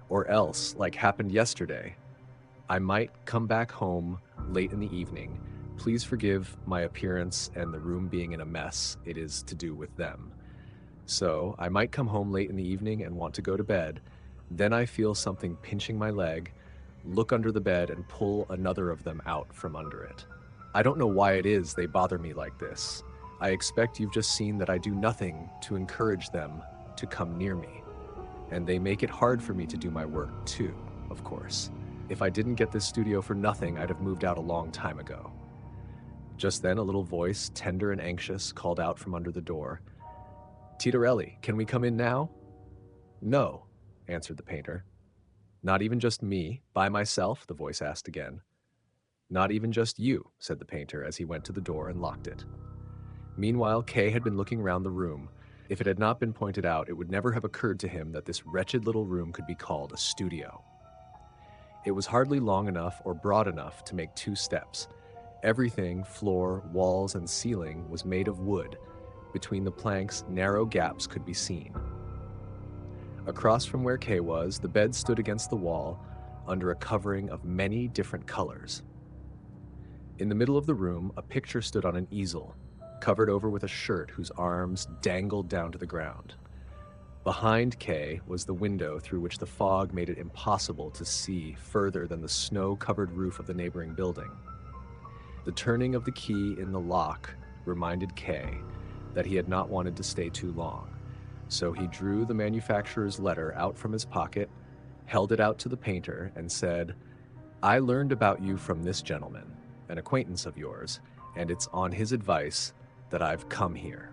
Or else, like happened yesterday, I might come back home late in the evening. Please forgive my appearance and the room being in a mess. It is to do with them. So I might come home late in the evening and want to go to bed. Then I feel something pinching my leg, look under the bed and pull another of them out from under it. I don't know why it is they bother me like this. I expect you've just seen that I do nothing to encourage them to come near me. And they make it hard for me to do my work too, of course. If I didn't get this studio for nothing, I'd have moved out a long time ago." Just then a little voice, tender and anxious, called out from under the door, "Titorelli, can we come in now?" "No," answered the painter. "Not even just me, by myself?" the voice asked again. "Not even just you," said the painter as he went to the door and locked it. Meanwhile, Kay had been looking round the room. If it had not been pointed out, it would never have occurred to him that this wretched little room could be called a studio. It was hardly long enough or broad enough to make 2 steps. Everything, floor, walls, and ceiling, was made of wood. Between the planks, narrow gaps could be seen. Across from where Kay was, the bed stood against the wall, under a covering of many different colors. In the middle of the room, a picture stood on an easel, covered over with a shirt whose arms dangled down to the ground. Behind Kay was the window through which the fog made it impossible to see further than the snow-covered roof of the neighboring building. The turning of the key in the lock reminded Kay that he had not wanted to stay too long, so he drew the manufacturer's letter out from his pocket, held it out to the painter, and said, "I learned about you from this gentleman, an acquaintance of yours, and it's on his advice that I've come here."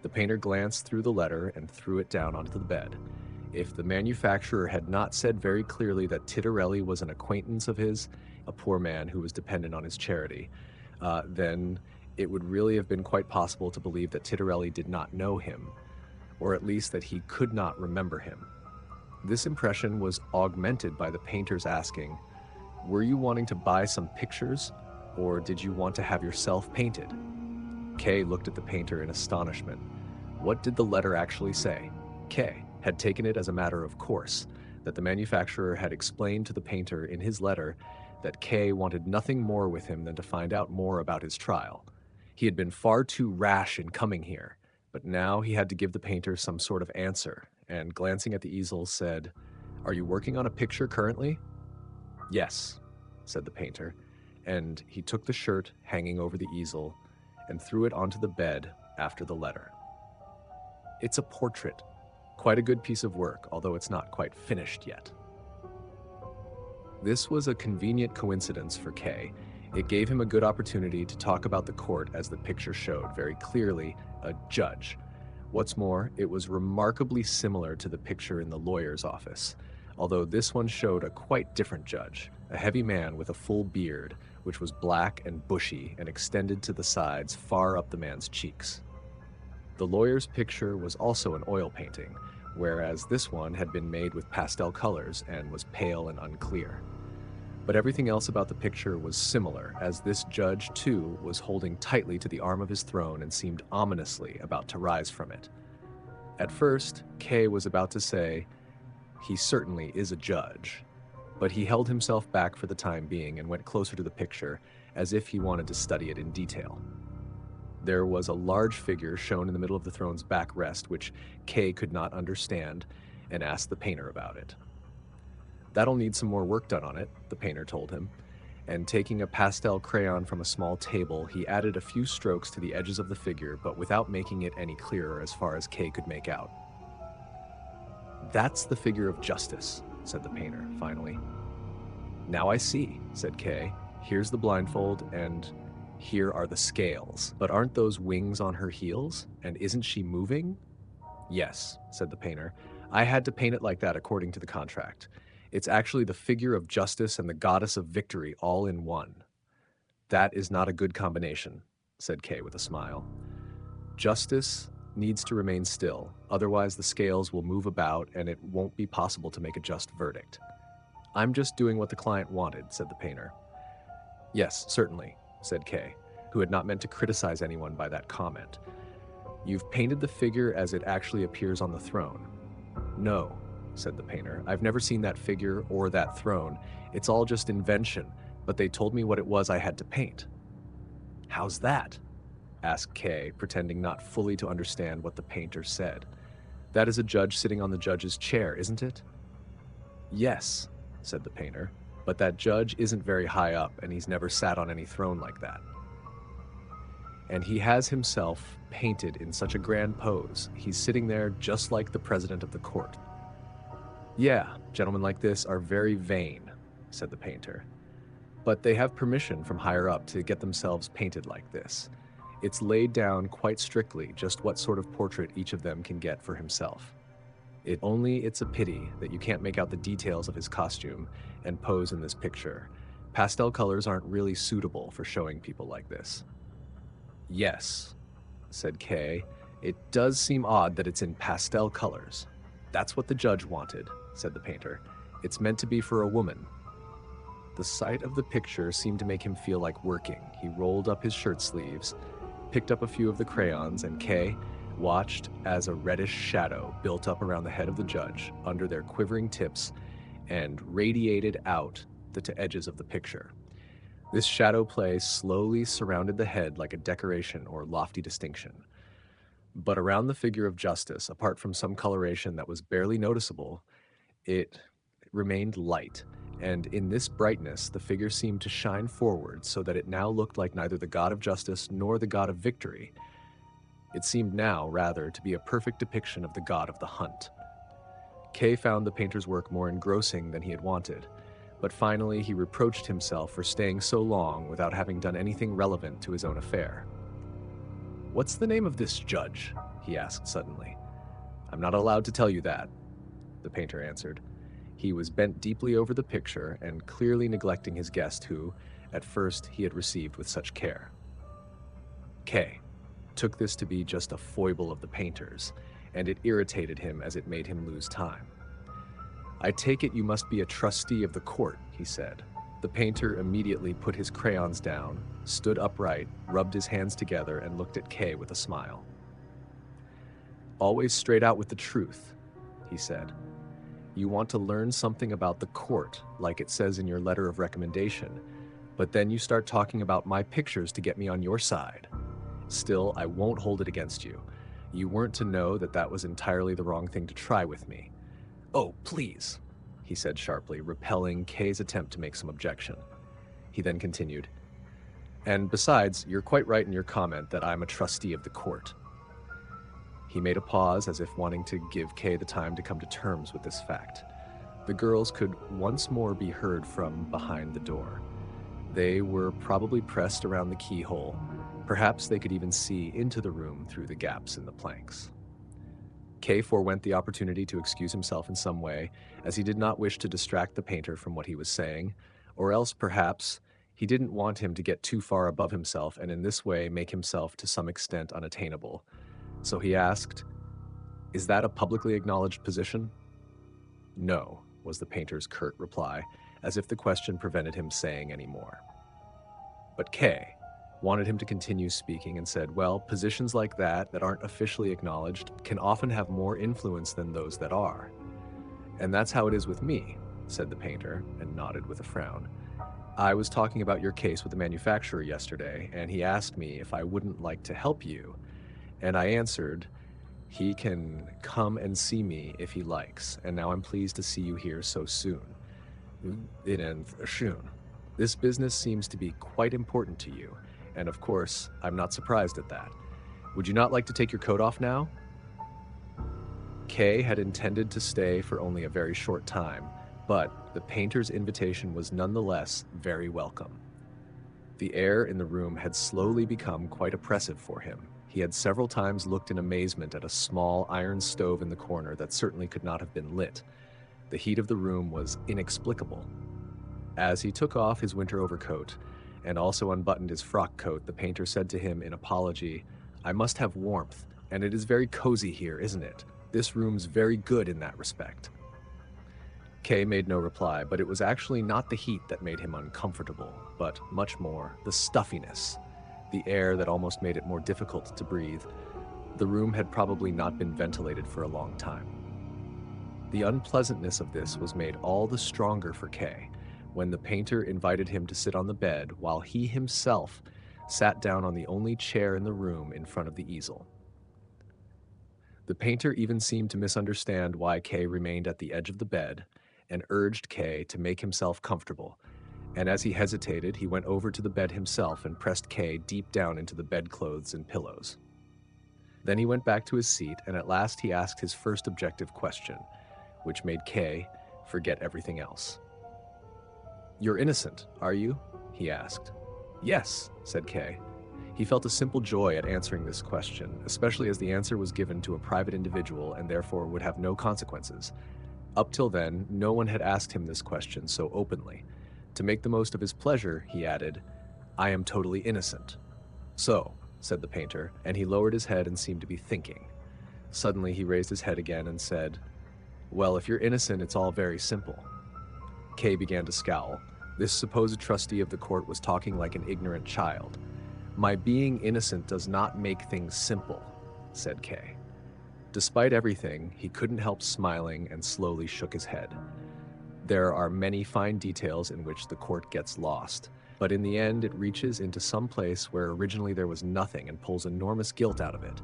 The painter glanced through the letter and threw it down onto the bed. If the manufacturer had not said very clearly that Titorelli was an acquaintance of his, a poor man who was dependent on his charity, then it would really have been quite possible to believe that Titorelli did not know him, or at least that he could not remember him. This impression was augmented by the painter's asking, "Were you wanting to buy some pictures, or did you want to have yourself painted?" Kay looked at the painter in astonishment. What did the letter actually say? Kay had taken it as a matter of course that the manufacturer had explained to the painter in his letter that Kay wanted nothing more with him than to find out more about his trial. He had been far too rash in coming here, but now he had to give the painter some sort of answer, and glancing at the easel said, "Are you working on a picture currently?" "Yes," said the painter, and he took the shirt hanging over the easel and threw it onto the bed after the letter. "It's a portrait. Quite a good piece of work, although it's not quite finished yet." This was a convenient coincidence for Kay. It gave him a good opportunity to talk about the court as the picture showed, very clearly, a judge. What's more, it was remarkably similar to the picture in the lawyer's office, although this one showed a quite different judge, a heavy man with a full beard, which was black and bushy and extended to the sides far up the man's cheeks. The lawyer's picture was also an oil painting, whereas this one had been made with pastel colors and was pale and unclear. But everything else about the picture was similar, as this judge, too, was holding tightly to the arm of his throne and seemed ominously about to rise from it. At first, Kay was about to say, "He certainly is a judge," but he held himself back for the time being and went closer to the picture, as if he wanted to study it in detail. There was a large figure shown in the middle of the throne's backrest, which Kay could not understand, and asked the painter about it. "That'll need some more work done on it," the painter told him, and taking a pastel crayon from a small table, he added a few strokes to the edges of the figure, but without making it any clearer as far as Kay could make out. "That's the figure of justice," said the painter, finally. "Now I see," said Kay. "Here's the blindfold, and here are the scales. But aren't those wings on her heels? And isn't she moving?" "Yes," said the painter. "I had to paint it like that according to the contract. It's actually the figure of justice and the goddess of victory all in one." "That is not a good combination," said Kay with a smile. "Justice needs to remain still, otherwise the scales will move about and it won't be possible to make a just verdict." "I'm just doing what the client wanted," said the painter. "Yes, certainly," said Kay, who had not meant to criticize anyone by that comment. "You've painted the figure as it actually appears on the throne." "No," said the painter. "I've never seen that figure or that throne. It's all just invention, but they told me what it was I had to paint." "How's that?" asked Kay, pretending not fully to understand what the painter said. "That is a judge sitting on the judge's chair, isn't it?" "Yes," said the painter, "but that judge isn't very high up, and he's never sat on any throne like that. And he has himself painted in such a grand pose. He's sitting there just like the president of the court." "Yeah, gentlemen like this are very vain," said the painter. "But they have permission from higher up to get themselves painted like this. It's laid down quite strictly just what sort of portrait each of them can get for himself. It's a pity that you can't make out the details of his costume and pose in this picture. Pastel colors aren't really suitable for showing people like this." "Yes," said Kay. "It does seem odd that it's in pastel colors." "That's what the judge wanted," said the painter. It's meant to be for a woman." The sight of the picture seemed to make him feel like working. He rolled up his shirt sleeves, picked up a few of the crayons, and Kay watched as a reddish shadow built up around the head of the judge under their quivering tips and radiated out the edges of the picture. This shadow play slowly surrounded the head like a decoration or lofty distinction. But around the figure of justice, apart from some coloration that was barely noticeable, it remained light, and in this brightness the figure seemed to shine forward so that it now looked like neither the god of justice nor the god of victory. It seemed now, rather, to be a perfect depiction of the god of the hunt. Kay found the painter's work more engrossing than he had wanted, but finally he reproached himself for staying so long without having done anything relevant to his own affair. "What's the name of this judge?" he asked suddenly. "I'm not allowed to tell you that," the painter answered. He was bent deeply over the picture and clearly neglecting his guest who, at first, he had received with such care. Kay took this to be just a foible of the painter's, and it irritated him as it made him lose time. "I take it you must be a trustee of the court," he said. The painter immediately put his crayons down, stood upright, rubbed his hands together, and looked at Kay with a smile. "Always straight out with the truth," he said. "You want to learn something about the court, like it says in your letter of recommendation, but then you start talking about my pictures to get me on your side. Still, I won't hold it against you. You weren't to know that that was entirely the wrong thing to try with me." "Oh, please," he said sharply, repelling Kay's attempt to make some objection. He then continued, "And besides, you're quite right in your comment that I'm a trustee of the court." He made a pause as if wanting to give Kay the time to come to terms with this fact. The girls could once more be heard from behind the door. They were probably pressed around the keyhole. Perhaps they could even see into the room through the gaps in the planks. Kay forewent the opportunity to excuse himself in some way, as he did not wish to distract the painter from what he was saying, or else, perhaps, he didn't want him to get too far above himself and in this way make himself to some extent unattainable. So he asked, "Is that a publicly acknowledged position?" "No," was the painter's curt reply, as if the question prevented him saying any more. But Kay wanted him to continue speaking and said, "Well, positions like that aren't officially acknowledged can often have more influence than those that are. And that's how it is with me," said the painter, and nodded with a frown. "I was talking about your case with the manufacturer yesterday, and he asked me if I wouldn't like to help you, and I answered, he can come and see me if he likes, and now I'm pleased to see you here so soon. This business seems to be quite important to you, and of course, I'm not surprised at that. Would you not like to take your coat off now?" Kay had intended to stay for only a very short time, but the painter's invitation was nonetheless very welcome. The air in the room had slowly become quite oppressive for him. He had several times looked in amazement at a small iron stove in the corner that certainly could not have been lit. The heat of the room was inexplicable. As he took off his winter overcoat and also unbuttoned his frock coat, the painter said to him in apology, "I must have warmth, and it is very cozy here, isn't it? This room's very good in that respect." Kay made no reply, but it was actually not the heat that made him uncomfortable, but much more the stuffiness, the air that almost made it more difficult to breathe. The room had probably not been ventilated for a long time. The unpleasantness of this was made all the stronger for Kay when the painter invited him to sit on the bed while he himself sat down on the only chair in the room in front of the easel. The painter even seemed to misunderstand why Kay remained at the edge of the bed and urged Kay to make himself comfortable, and as he hesitated, he went over to the bed himself and pressed Kay deep down into the bedclothes and pillows. Then he went back to his seat, and at last he asked his first objective question, which made Kay forget everything else. "You're innocent, are you?" he asked. "Yes," said Kay. He felt a simple joy at answering this question, especially as the answer was given to a private individual and therefore would have no consequences. Up till then, no one had asked him this question so openly. To make the most of his pleasure, he added, "I am totally innocent." "So," said the painter, and he lowered his head and seemed to be thinking. Suddenly he raised his head again and said, "Well, if you're innocent, it's all very simple. Kay began to scowl. This supposed trustee of the court was talking like an ignorant child. "My being innocent does not make things simple," said Kay. Despite everything, he couldn't help smiling and slowly shook his head. There are many fine details in which the court gets lost, but in the end it reaches into some place where originally there was nothing and pulls enormous guilt out of it.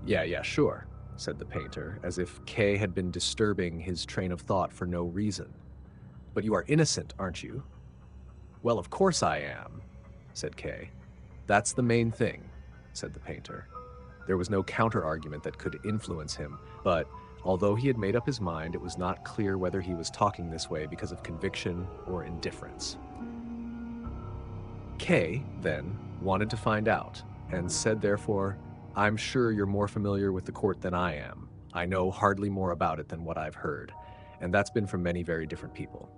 Yeah, sure," said the painter, as if Kay had been disturbing his train of thought for no reason. "But you are innocent, aren't you?" "Well, of course I am," said Kay. "That's the main thing," said the painter. There was no counter-argument that could influence him, but although he had made up his mind, it was not clear whether he was talking this way because of conviction or indifference. Kay, then, wanted to find out, and said therefore, "I'm sure you're more familiar with the court than I am. I know hardly more about it than what I've heard, and that's been from many very different people."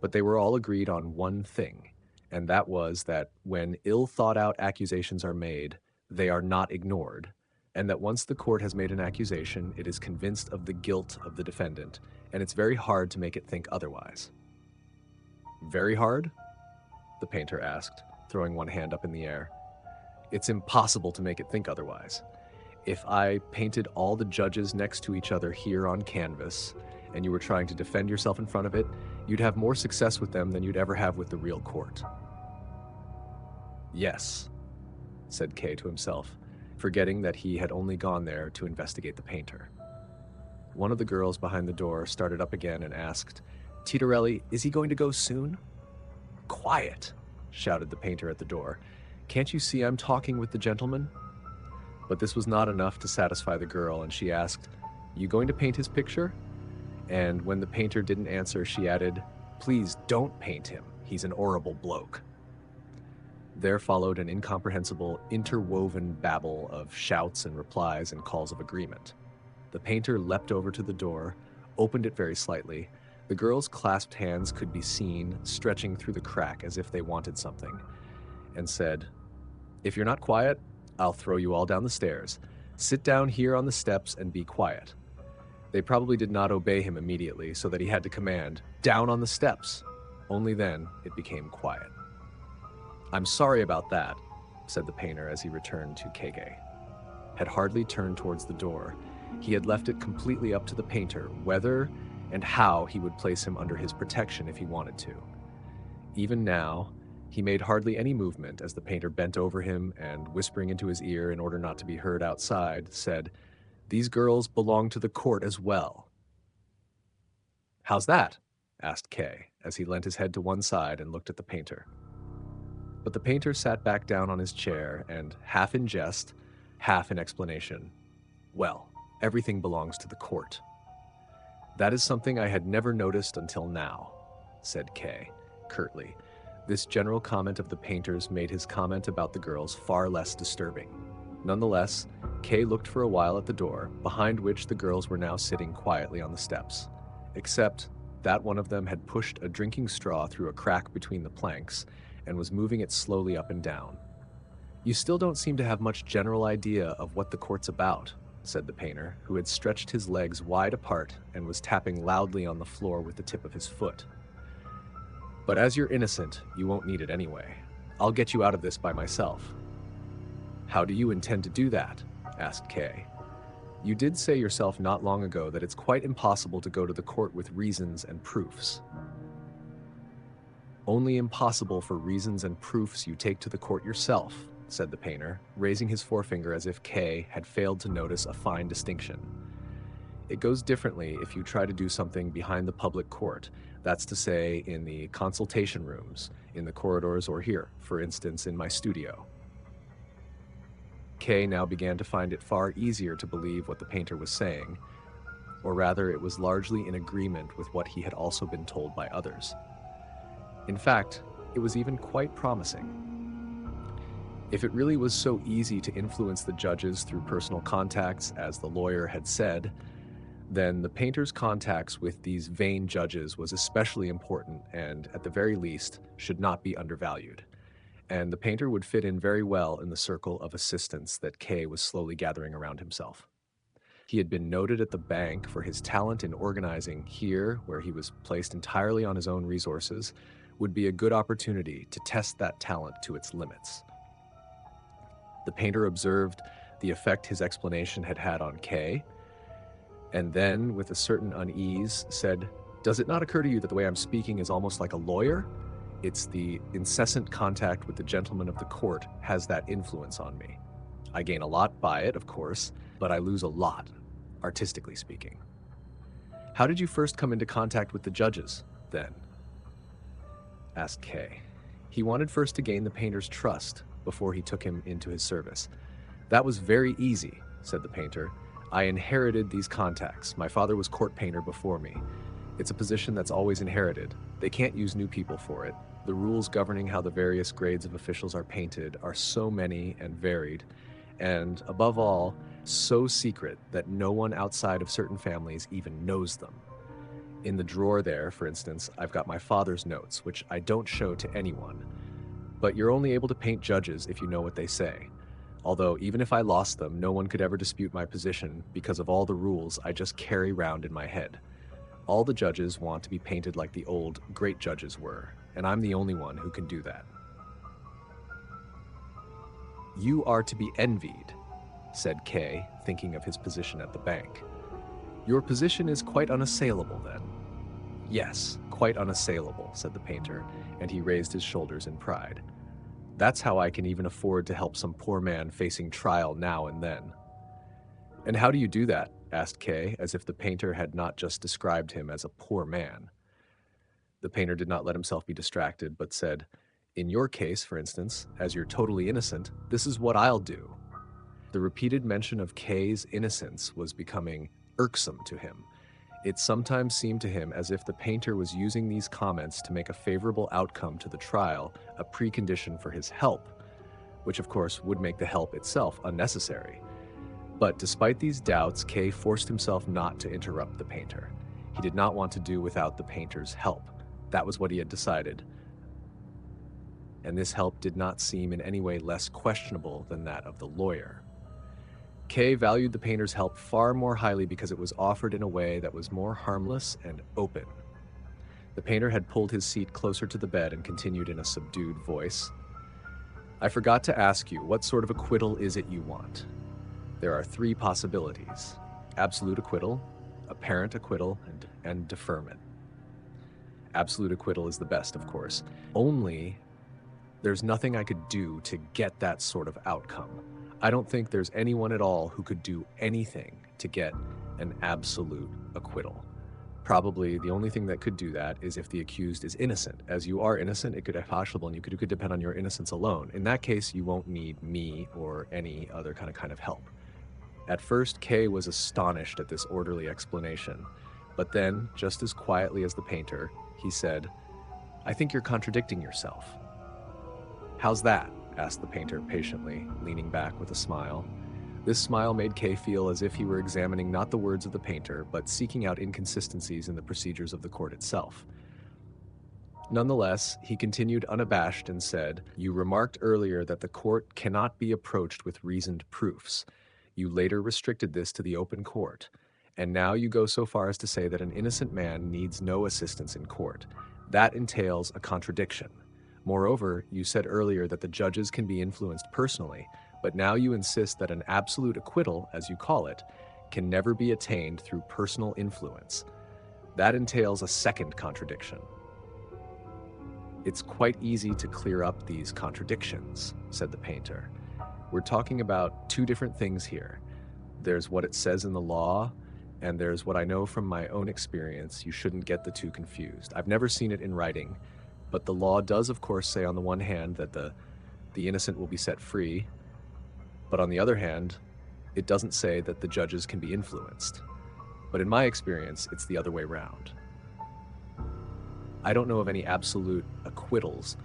But they were all agreed on one thing, and that was that when ill-thought-out accusations are made, they are not ignored, and that once the court has made an accusation, it is convinced of the guilt of the defendant, and it's very hard to make it think otherwise. "Very hard?" the painter asked, throwing one hand up in the air. "It's impossible to make it think otherwise. If I painted all the judges next to each other here on canvas, and you were trying to defend yourself in front of it, you'd have more success with them than you'd ever have with the real court." "Yes," said Kay to himself, forgetting that he had only gone there to investigate the painter. One of the girls behind the door started up again and asked, "Titorelli, is he going to go soon?" "Quiet!" shouted the painter at the door. "Can't you see I'm talking with the gentleman?" But this was not enough to satisfy the girl, and she asked, "You going to paint his picture?" And when the painter didn't answer, she added, "Please don't paint him. He's an horrible bloke." There followed an incomprehensible, interwoven babble of shouts and replies and calls of agreement. The painter leapt over to the door, opened it very slightly. The girls' clasped hands could be seen stretching through the crack as if they wanted something, and said, "If you're not quiet, I'll throw you all down the stairs. Sit down here on the steps and be quiet." They probably did not obey him immediately, so that he had to command, "Down on the steps." Only then it became quiet. "I'm sorry about that," said the painter as he returned to Kage. Had hardly turned towards the door. He had left it completely up to the painter whether and how he would place him under his protection if he wanted to. Even now, he made hardly any movement as the painter bent over him and, whispering into his ear in order not to be heard outside, said, "These girls belong to the court as well." "How's that?" asked Kay, as he leant his head to one side and looked at the painter. But the painter sat back down on his chair and, half in jest, half in explanation, "Well, everything belongs to the court." "That is something I had never noticed until now," said Kay, curtly. This general comment of the painter's made his comment about the girls far less disturbing. Nonetheless, Kay looked for a while at the door, behind which the girls were now sitting quietly on the steps, except that one of them had pushed a drinking straw through a crack between the planks and was moving it slowly up and down. "You still don't seem to have much general idea of what the court's about," said the painter, who had stretched his legs wide apart and was tapping loudly on the floor with the tip of his foot. "But as you're innocent, you won't need it anyway. I'll get you out of this by myself." "How do you intend to do that?" asked Kay. "You did say yourself not long ago that it's quite impossible to go to the court with reasons and proofs." "Only impossible for reasons and proofs you take to the court yourself," said the painter, raising his forefinger as if Kay had failed to notice a fine distinction. "It goes differently if you try to do something behind the public court, that's to say, in the consultation rooms, in the corridors, or here, for instance, in my studio." Kay now began to find it far easier to believe what the painter was saying, or rather it was largely in agreement with what he had also been told by others. In fact, it was even quite promising. If it really was so easy to influence the judges through personal contacts, as the lawyer had said, then the painter's contacts with these vain judges was especially important and, at the very least, should not be undervalued. And the painter would fit in very well in the circle of assistants that Kay was slowly gathering around himself. He had been noted at the bank for his talent in organizing. Here, where he was placed entirely on his own resources, would be a good opportunity to test that talent to its limits. The painter observed the effect his explanation had had on K, and then, with a certain unease, said, "Does it not occur to you that the way I'm speaking is almost like a lawyer? It's the incessant contact with the gentlemen of the court has that influence on me. I gain a lot by it, of course, but I lose a lot, artistically speaking." "How did you first come into contact with the judges, then?" asked Kay. He wanted first to gain the painter's trust before he took him into his service. "That was very easy," said the painter. "I inherited these contacts. My father was court painter before me. It's a position that's always inherited. They can't use new people for it. The rules governing how the various grades of officials are painted are so many and varied, and, above all, so secret that no one outside of certain families even knows them. In the drawer there, for instance, I've got my father's notes, which I don't show to anyone. But you're only able to paint judges if you know what they say. Although, even if I lost them, no one could ever dispute my position because of all the rules I just carry round in my head. All the judges want to be painted like the old, great judges were, and I'm the only one who can do that." "You are to be envied," said Kay, thinking of his position at the bank. "Your position is quite unassailable, then." "Yes, quite unassailable," said the painter, and he raised his shoulders in pride. "That's how I can even afford to help some poor man facing trial now and then." "And how do you do that?" asked Kay, as if the painter had not just described him as a poor man. The painter did not let himself be distracted, but said, "In your case, for instance, as you're totally innocent, this is what I'll do." The repeated mention of Kay's innocence was becoming irksome to him. It sometimes seemed to him as if the painter was using these comments to make a favorable outcome to the trial a precondition for his help, which of course would make the help itself unnecessary. But despite these doubts, Kay forced himself not to interrupt the painter. He did not want to do without the painter's help. That was what he had decided. And this help did not seem in any way less questionable than that of the lawyer. Kay valued the painter's help far more highly because it was offered in a way that was more harmless and open. The painter had pulled his seat closer to the bed and continued in a subdued voice, "I forgot to ask you, what sort of acquittal is it you want? There are 3 possibilities: absolute acquittal, apparent acquittal, and deferment. Absolute acquittal is the best, of course. Only there's nothing I could do to get that sort of outcome. I don't think there's anyone at all who could do anything to get an absolute acquittal. Probably the only thing that could do that is if the accused is innocent. As you are innocent, it could be possible, and you could depend on your innocence alone. In that case, you won't need me or any other kind of help." At first, Kay was astonished at this orderly explanation, but then, just as quietly as the painter, he said, "I think you're contradicting yourself." "How's that?" asked the painter patiently, leaning back with a smile. This smile made Kay feel as if he were examining not the words of the painter, but seeking out inconsistencies in the procedures of the court itself. Nonetheless, he continued unabashed and said, "You remarked earlier that the court cannot be approached with reasoned proofs. You later restricted this to the open court, and now you go so far as to say that an innocent man needs no assistance in court. That entails a contradiction. Moreover, you said earlier that the judges can be influenced personally, but now you insist that an absolute acquittal, as you call it, can never be attained through personal influence. That entails a second contradiction." "It's quite easy to clear up these contradictions," said the painter. "We're talking about 2 different things here. There's what it says in the law, and there's what I know from my own experience. You shouldn't get the 2 confused. I've never seen it in writing, but the law does, of course, say on the one hand that the innocent will be set free, but on the other hand, it doesn't say that the judges can be influenced. But in my experience, it's the other way round. I don't know of any absolute acquittals,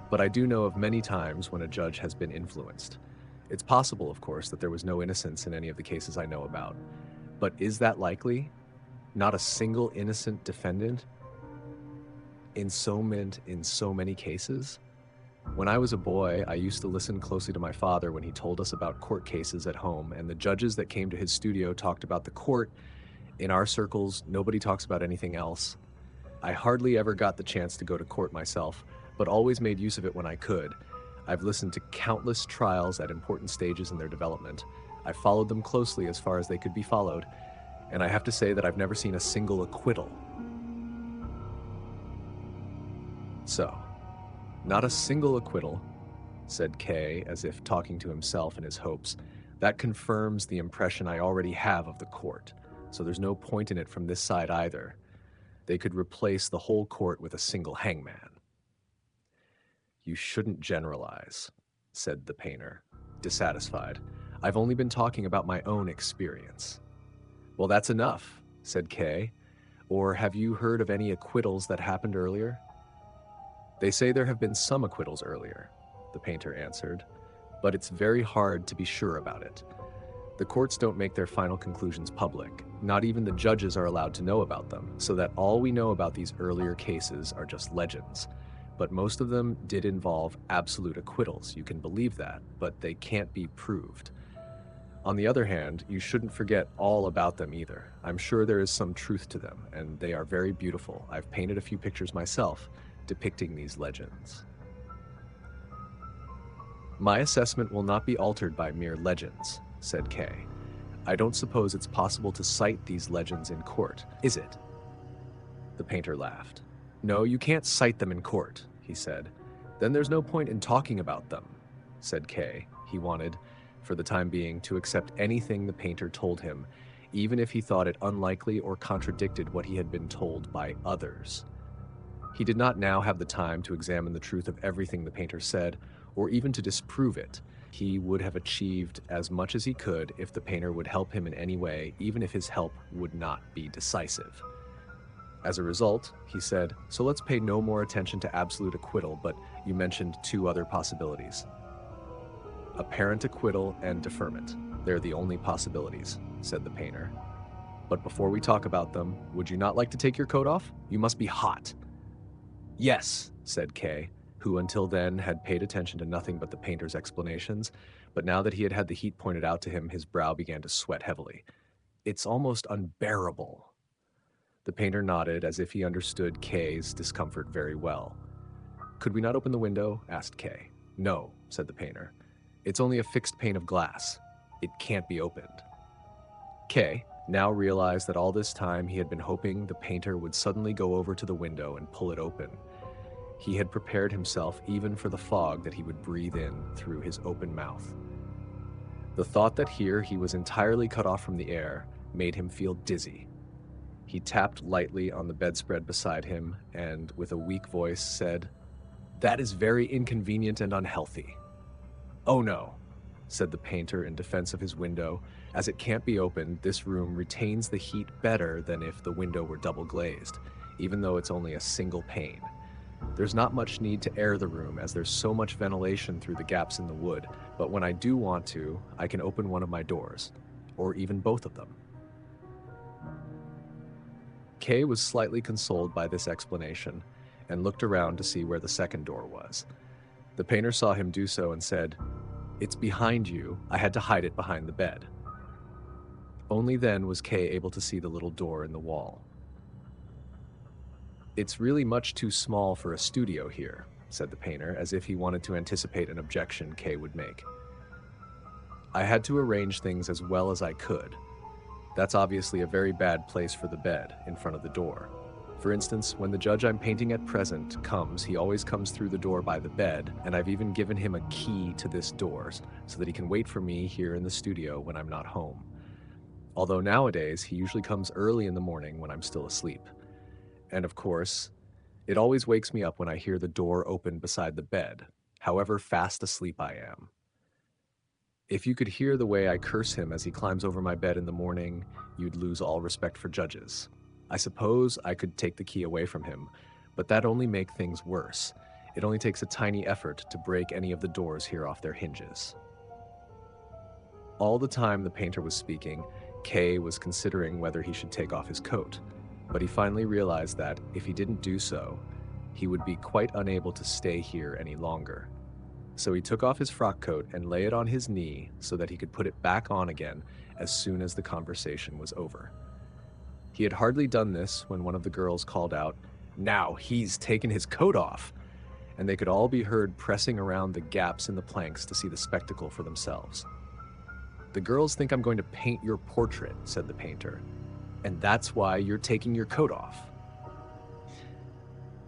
but I do know of many times when a judge has been influenced. It's possible, of course, that there was no innocence in any of the cases I know about. But is that likely? Not a single innocent defendant in so many cases? When I was a boy, I used to listen closely to my father when he told us about court cases at home, and the judges that came to his studio talked about the court. In our circles, nobody talks about anything else. I hardly ever got the chance to go to court myself, but always made use of it when I could. I've listened to countless trials at important stages in their development. I followed them closely as far as they could be followed, and I have to say that I've never seen a single acquittal. So, not a single acquittal, said Kay, as if talking to himself and his hopes. That confirms the impression I already have of the court, so there's no point in it from this side either. They could replace the whole court with a single hangman. You shouldn't generalize, said the painter, dissatisfied. I've only been talking about my own experience. Well, that's enough, said Kay. Or have you heard of any acquittals that happened earlier? They say there have been some acquittals earlier, the painter answered, but it's very hard to be sure about it. The courts don't make their final conclusions public. Not even the judges are allowed to know about them, so that all we know about these earlier cases are just legends. But most of them did involve absolute acquittals, you can believe that, but they can't be proved. On the other hand, you shouldn't forget all about them either. I'm sure there is some truth to them, and they are very beautiful. I've painted a few pictures myself, depicting these legends. My assessment will not be altered by mere legends, said Kay. I don't suppose it's possible to cite these legends in court, is it? The painter laughed. No, you can't cite them in court, he said. Then there's no point in talking about them, said Kay. He wanted, for the time being, to accept anything the painter told him, even if he thought it unlikely or contradicted what he had been told by others. He did not now have the time to examine the truth of everything the painter said, or even to disprove it. He would have achieved as much as he could if the painter would help him in any way, even if his help would not be decisive. As a result, he said, so let's pay no more attention to absolute acquittal, but you mentioned two other possibilities. Apparent acquittal and deferment. They're the only possibilities, said the painter. But before we talk about them, would you not like to take your coat off? You must be hot. Yes, said Kay, who until then had paid attention to nothing but the painter's explanations, but now that he had had the heat pointed out to him, his brow began to sweat heavily. It's almost unbearable. The painter nodded as if he understood Kay's discomfort very well. Could we not open the window? Asked Kay. No, said the painter. It's only a fixed pane of glass. It can't be opened. Kay now realized that all this time he had been hoping the painter would suddenly go over to the window and pull it open. He had prepared himself even for the fog that he would breathe in through his open mouth. The thought that here he was entirely cut off from the air made him feel dizzy. He tapped lightly on the bedspread beside him and, with a weak voice, said, "That is very inconvenient and unhealthy." "Oh no," said the painter in defense of his window. "As it can't be opened, this room retains the heat better than if the window were double glazed, even though it's only a single pane. There's not much need to air the room as there's so much ventilation through the gaps in the wood, but when I do want to, I can open one of my doors, or even both of them." Kay was slightly consoled by this explanation and looked around to see where the second door was. The painter saw him do so and said, "It's behind you. I had to hide it behind the bed." Only then was Kay able to see the little door in the wall. "It's really much too small for a studio here," said the painter, as if he wanted to anticipate an objection Kay would make. "I had to arrange things as well as I could. That's obviously a very bad place for the bed, in front of the door. For instance, when the judge I'm painting at present comes, he always comes through the door by the bed, and I've even given him a key to this door so that he can wait for me here in the studio when I'm not home. Although nowadays, he usually comes early in the morning when I'm still asleep. And of course, it always wakes me up when I hear the door open beside the bed, however fast asleep I am. If you could hear the way I curse him as he climbs over my bed in the morning, you'd lose all respect for judges. I suppose I could take the key away from him, but that'd only make things worse. It only takes a tiny effort to break any of the doors here off their hinges." All the time the painter was speaking, Kay was considering whether he should take off his coat, but he finally realized that if he didn't do so, he would be quite unable to stay here any longer. So he took off his frock coat and lay it on his knee so that he could put it back on again as soon as the conversation was over. He had hardly done this when one of the girls called out, "Now he's taken his coat off!" And they could all be heard pressing around the gaps in the planks to see the spectacle for themselves. "The girls think I'm going to paint your portrait," said the painter, "and that's why you're taking your coat off."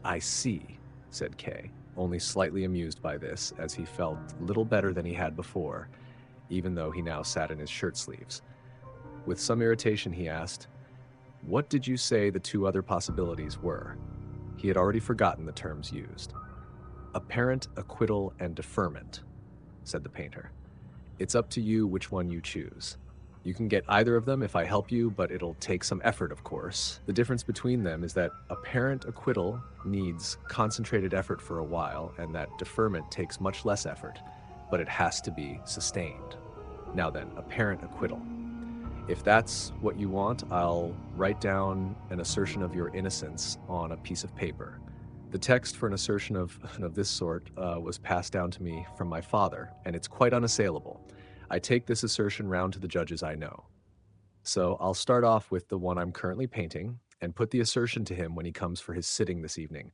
"I see," said Kay, only slightly amused by this, as he felt little better than he had before, even though he now sat in his shirt sleeves. With some irritation, he asked, "What did you say the two other possibilities were?" He had already forgotten the terms used. "Apparent acquittal and deferment," said the painter. "It's up to you which one you choose. You can get either of them if I help you, but it'll take some effort, of course. The difference between them is that apparent acquittal needs concentrated effort for a while, and that deferment takes much less effort, but it has to be sustained. Now then, apparent acquittal. If that's what you want, I'll write down an assertion of your innocence on a piece of paper. The text for an assertion of this sort was passed down to me from my father, and it's quite unassailable. I take this assertion round to the judges I know. So I'll start off with the one I'm currently painting and put the assertion to him when he comes for his sitting this evening.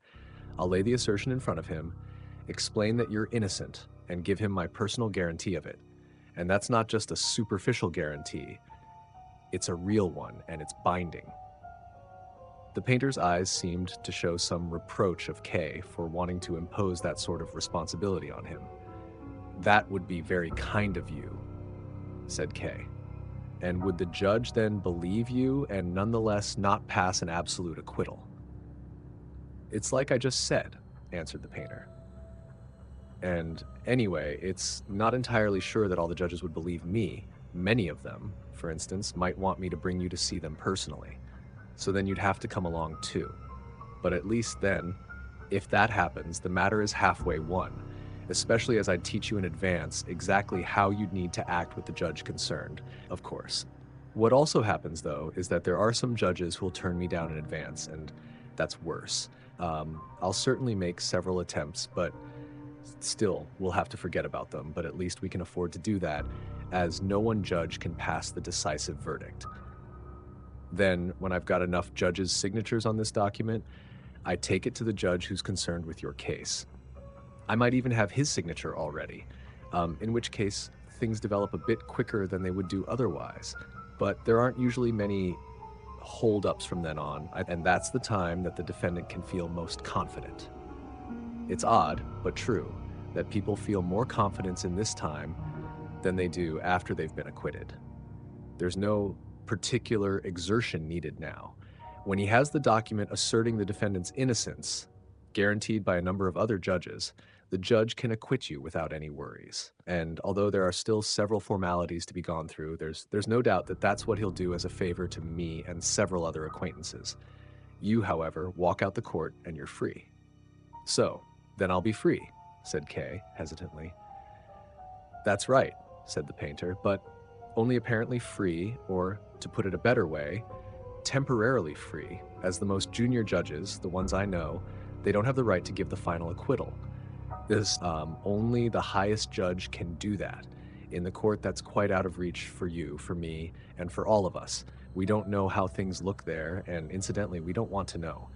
I'll lay the assertion in front of him, explain that you're innocent, and give him my personal guarantee of it. And that's not just a superficial guarantee. It's a real one, and it's binding." The painter's eyes seemed to show some reproach of Kay for wanting to impose that sort of responsibility on him. "That would be very kind of you," said Kay. "And would the judge then believe you and nonetheless not pass an absolute acquittal?" "It's like I just said," answered the painter. "And anyway, it's not entirely sure that all the judges would believe me. Many of them, for instance, might want me to bring you to see them personally. So then you'd have to come along too. But at least then, if that happens, the matter is halfway won, especially as I'd teach you in advance exactly how you'd need to act with the judge concerned, of course. What also happens, though, is that there are some judges who'll turn me down in advance, and that's worse. I'll certainly make several attempts, but still, we'll have to forget about them, but at least we can afford to do that, as no one judge can pass the decisive verdict. Then, when I've got enough judges' signatures on this document, I take it to the judge who's concerned with your case. I might even have his signature already, in which case things develop a bit quicker than they would do otherwise. But there aren't usually many hold-ups from then on, and that's the time that the defendant can feel most confident. It's odd, but true, that people feel more confidence in this time than they do after they've been acquitted. There's no particular exertion needed now. When he has the document asserting the defendant's innocence, guaranteed by a number of other judges, the judge can acquit you without any worries. And although there are still several formalities to be gone through, there's no doubt that that's what he'll do as a favor to me and several other acquaintances. You, however, walk out the court and you're free. "So, then I'll be free," said Kay, hesitantly. "That's right," said the painter, "but only apparently free, or, to put it a better way, temporarily free, as the most junior judges, the ones I know, they don't have the right to give the final acquittal. Only the highest judge can do that. In the court, that's quite out of reach for you, for me, and for all of us. We don't know how things look there, and incidentally, we don't want to know.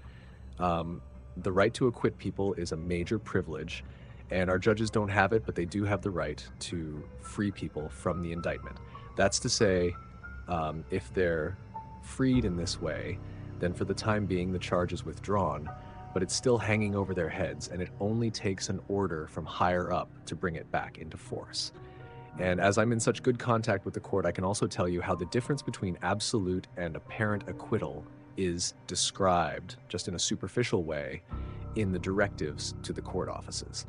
The right to acquit people is a major privilege, and our judges don't have it, but they do have the right to free people from the indictment. That's to say, if they're freed in this way, then for the time being the charge is withdrawn, but it's still hanging over their heads, and it only takes an order from higher up to bring it back into force. And as I'm in such good contact with the court, I can also tell you how the difference between absolute and apparent acquittal is described, just in a superficial way, in the directives to the court offices.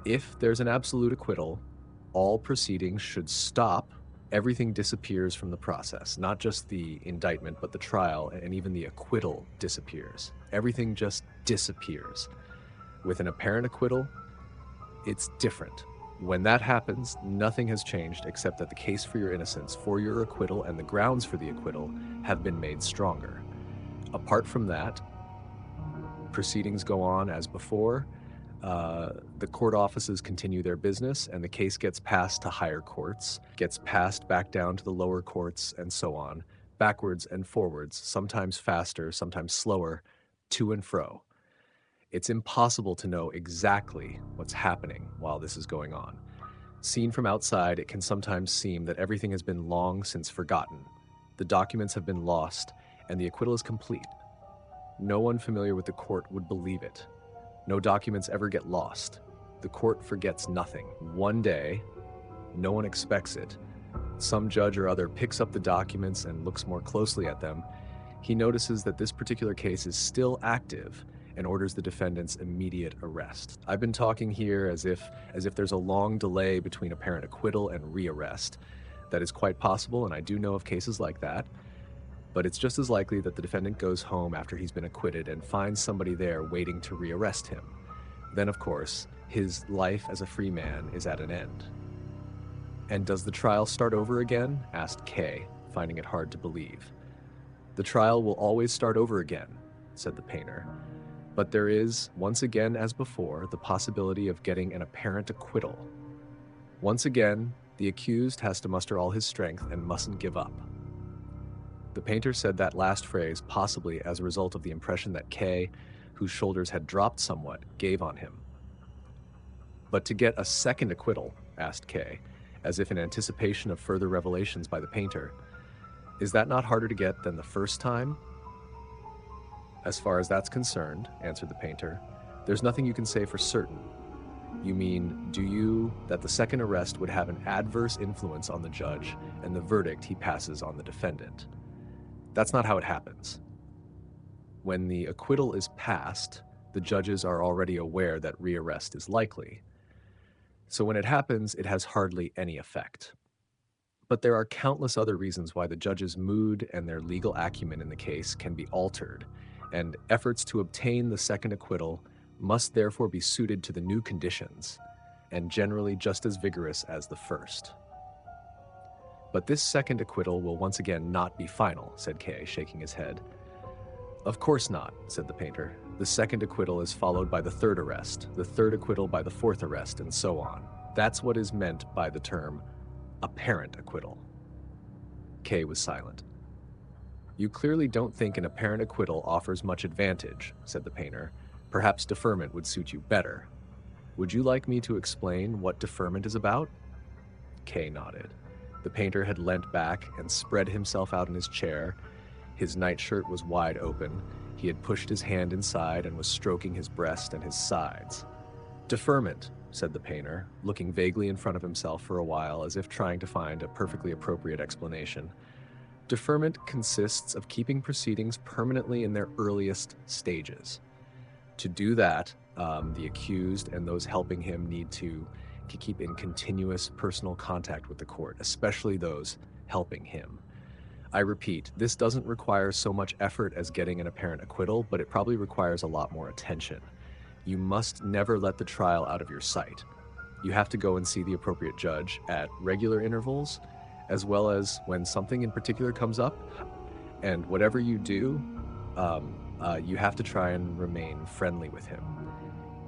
If there's an absolute acquittal, all proceedings should stop. Everything disappears from the process, not just the indictment, but the trial, and even the acquittal disappears. Everything just disappears. With an apparent acquittal, it's different. When that happens, nothing has changed except that the case for your innocence, for your acquittal, and the grounds for the acquittal have been made stronger. Apart from that, proceedings go on as before, The court offices continue their business, and the case gets passed to higher courts, gets passed back down to the lower courts, and so on, backwards and forwards, sometimes faster, sometimes slower, to and fro. It's impossible to know exactly what's happening while this is going on. Seen from outside, it can sometimes seem that everything has been long since forgotten. The documents have been lost, and the acquittal is complete. No one familiar with the court would believe it. No documents ever get lost. The court forgets nothing. One day, no one expects it, some judge or other picks up the documents and looks more closely at them. He notices that this particular case is still active and orders the defendant's immediate arrest. I've been talking here as if there's a long delay between apparent acquittal and rearrest. That is quite possible, and I do know of cases like that. But it's just as likely that the defendant goes home after he's been acquitted and finds somebody there waiting to rearrest him. Then, of course, his life as a free man is at an end. "And does the trial start over again?" asked K, finding it hard to believe. "The trial will always start over again," said the painter. "But there is, once again as before, the possibility of getting an apparent acquittal. Once again, the accused has to muster all his strength and mustn't give up." The painter said that last phrase possibly as a result of the impression that K, whose shoulders had dropped somewhat, gave on him. "But to get a second acquittal," asked K, as if in anticipation of further revelations by the painter, "is that not harder to get than the first time?" "As far as that's concerned," answered the painter, "there's nothing you can say for certain." "You mean, do you, that the second arrest would have an adverse influence on the judge and the verdict he passes on the defendant?" "That's not how it happens. When the acquittal is passed, the judges are already aware that rearrest is likely. So when it happens, it has hardly any effect. But there are countless other reasons why the judge's mood and their legal acumen in the case can be altered, and efforts to obtain the second acquittal must therefore be suited to the new conditions, and generally just as vigorous as the first." "But this second acquittal will once again not be final," said Kay, shaking his head. "Of course not," said the painter. "The second acquittal is followed by the third arrest, the third acquittal by the fourth arrest, and so on. That's what is meant by the term apparent acquittal." Kay was silent. "You clearly don't think an apparent acquittal offers much advantage," said the painter. "Perhaps deferment would suit you better. Would you like me to explain what deferment is about?" Kay nodded. The painter had leant back and spread himself out in his chair. His nightshirt was wide open. He had pushed his hand inside and was stroking his breast and his sides. "Deferment," said the painter, looking vaguely in front of himself for a while as if trying to find a perfectly appropriate explanation. "Deferment consists of keeping proceedings permanently in their earliest stages. To do that, the accused and those helping him need to keep in continuous personal contact with the court, especially those helping him. I repeat, this doesn't require so much effort as getting an apparent acquittal, but it probably requires a lot more attention. You must never let the trial out of your sight. You have to go and see the appropriate judge at regular intervals, as well as when something in particular comes up. And whatever you do, you have to try and remain friendly with him.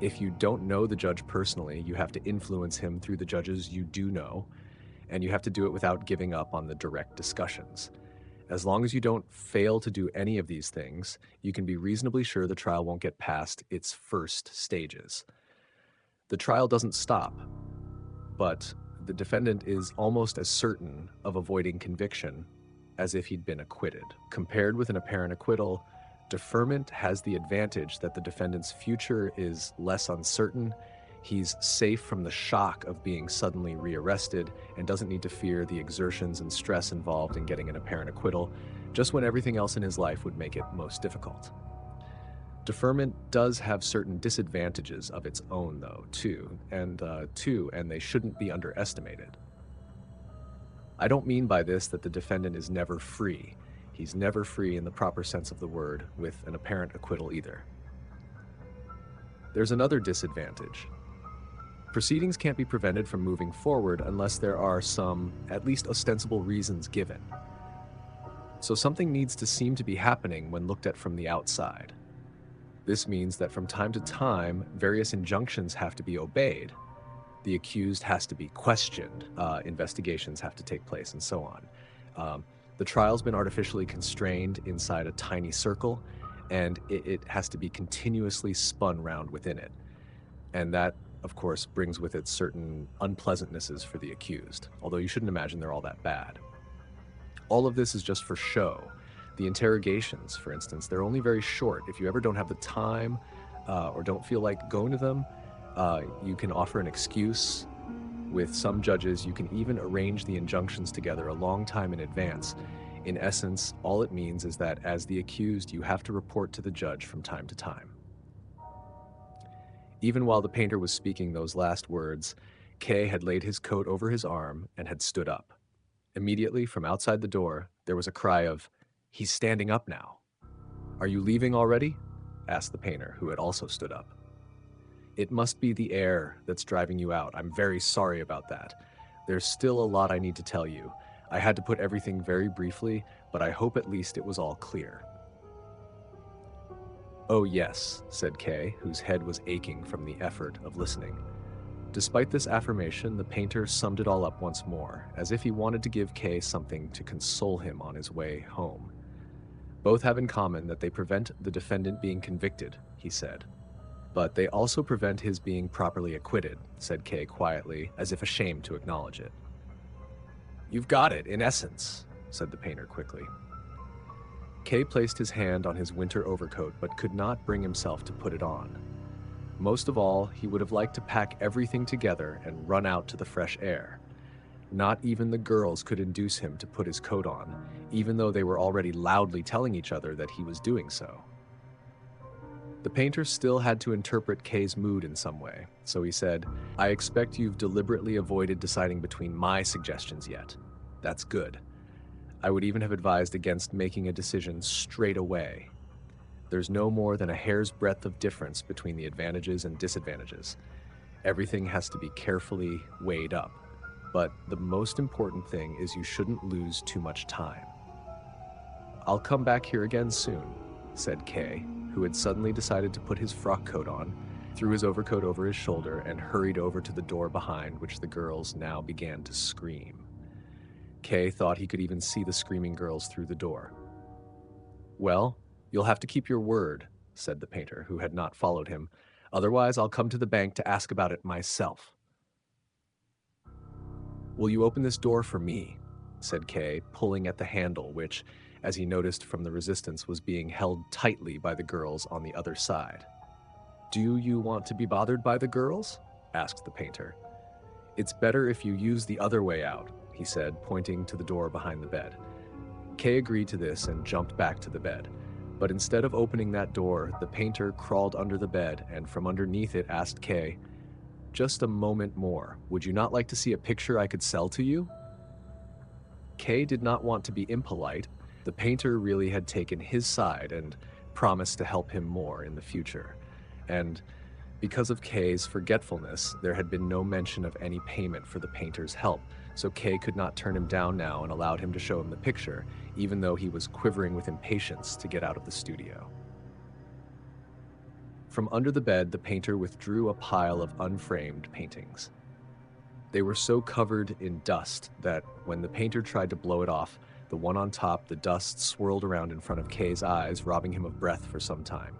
If you don't know the judge personally, you have to influence him through the judges you do know, and you have to do it without giving up on the direct discussions. As long as you don't fail to do any of these things, you can be reasonably sure the trial won't get past its first stages. The trial doesn't stop, but the defendant is almost as certain of avoiding conviction as if he'd been acquitted. Compared with an apparent acquittal, deferment has the advantage that the defendant's future is less uncertain. He's safe from the shock of being suddenly rearrested and doesn't need to fear the exertions and stress involved in getting an apparent acquittal, just when everything else in his life would make it most difficult. Deferment does have certain disadvantages of its own, though, too, and they shouldn't be underestimated. I don't mean by this that the defendant is never free. He's never free in the proper sense of the word, with an apparent acquittal either. There's another disadvantage. Proceedings can't be prevented from moving forward unless there are some, at least ostensible reasons given. So something needs to seem to be happening when looked at from the outside. This means that from time to time, various injunctions have to be obeyed. The accused has to be questioned, investigations have to take place, and so on. The trial's been artificially constrained inside a tiny circle, and it has to be continuously spun round within it. And that, of course, brings with it certain unpleasantnesses for the accused, although you shouldn't imagine they're all that bad. All of this is just for show. The interrogations, for instance, they're only very short. If you ever don't have the time or don't feel like going to them, you can offer an excuse. With some judges, you can even arrange the injunctions together a long time in advance. In essence, all it means is that as the accused, you have to report to the judge from time to time. Even while the painter was speaking those last words, Kay had laid his coat over his arm and had stood up. Immediately, from outside the door, there was a cry of, "He's standing up now." "Are you leaving already?" asked the painter, who had also stood up. "It must be the air that's driving you out. I'm very sorry about that. There's still a lot I need to tell you. I had to put everything very briefly, but I hope at least it was all clear." "Oh yes," said Kay, whose head was aching from the effort of listening. Despite this affirmation, the painter summed it all up once more, as if he wanted to give Kay something to console him on his way home. "Both have in common that they prevent the defendant being convicted," he said. "But they also prevent his being properly acquitted," said Kay quietly, as if ashamed to acknowledge it. "You've got it, in essence," said the painter quickly. Kay placed his hand on his winter overcoat, but could not bring himself to put it on. Most of all, he would have liked to pack everything together and run out to the fresh air. Not even the girls could induce him to put his coat on, even though they were already loudly telling each other that he was doing so. The painter still had to interpret Kay's mood in some way, so he said, "I expect you've deliberately avoided deciding between my suggestions yet. That's good. I would even have advised against making a decision straight away. There's no more than a hair's breadth of difference between the advantages and disadvantages. Everything has to be carefully weighed up. But the most important thing is you shouldn't lose too much time." "I'll come back here again soon," said Kay, who had suddenly decided to put his frock coat on, threw his overcoat over his shoulder, and hurried over to the door behind which the girls now began to scream. Kay thought he could even see the screaming girls through the door. "Well, you'll have to keep your word," said the painter, who had not followed him. "Otherwise, I'll come to the bank to ask about it myself." "Will you open this door for me?" said Kay, pulling at the handle which, as he noticed from the resistance, was being held tightly by the girls on the other side. "Do you want to be bothered by the girls?" asked the painter. "It's better if you use the other way out," he said, pointing to the door behind the bed. Kay agreed to this and jumped back to the bed. But instead of opening that door, the painter crawled under the bed and from underneath it asked Kay, "Just a moment more. Would you not like to see a picture I could sell to you?" Kay did not want to be impolite. The painter really had taken his side and promised to help him more in the future. And because of Kay's forgetfulness, there had been no mention of any payment for the painter's help, so Kay could not turn him down now and allowed him to show him the picture, even though he was quivering with impatience to get out of the studio. From under the bed, the painter withdrew a pile of unframed paintings. They were so covered in dust that when the painter tried to blow it off, the one on top, the dust swirled around in front of Kay's eyes, robbing him of breath for some time.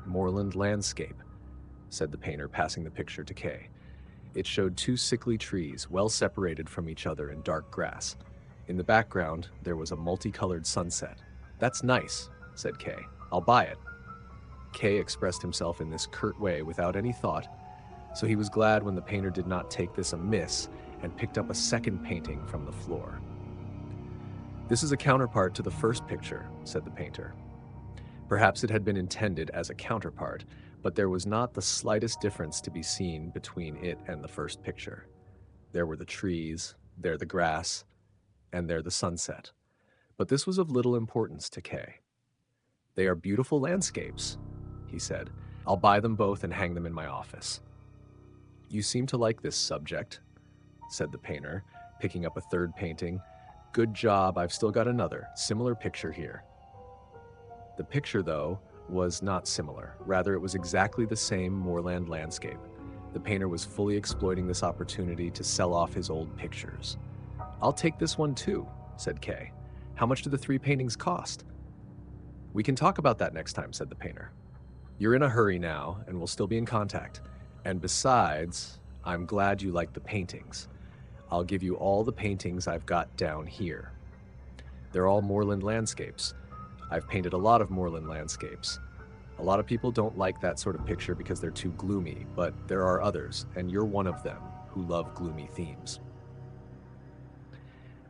"Moorland landscape," said the painter, passing the picture to Kay. It showed two sickly trees, well separated from each other in dark grass. In the background, there was a multicolored sunset. "That's nice," said Kay. "I'll buy it." Kay expressed himself in this curt way without any thought, so he was glad when the painter did not take this amiss and picked up a second painting from the floor. "This is a counterpart to the first picture," said the painter. Perhaps it had been intended as a counterpart, but there was not the slightest difference to be seen between it and the first picture. There were the trees, there the grass, and there the sunset. But this was of little importance to Kay. "They are beautiful landscapes," he said. "I'll buy them both and hang them in my office." "You seem to like this subject," said the painter, picking up a third painting. "Good job, I've still got another, similar picture here." The picture, though, was not similar. Rather, it was exactly the same moorland landscape. The painter was fully exploiting this opportunity to sell off his old pictures. "I'll take this one too," said Kay. "How much do the 3 paintings cost?" "We can talk about that next time," said the painter. "You're in a hurry now, and we'll still be in contact. And besides, I'm glad you like the paintings. I'll give you all the paintings I've got down here. They're all moorland landscapes. I've painted a lot of moorland landscapes. A lot of people don't like that sort of picture because they're too gloomy, but there are others, and you're one of them, who love gloomy themes."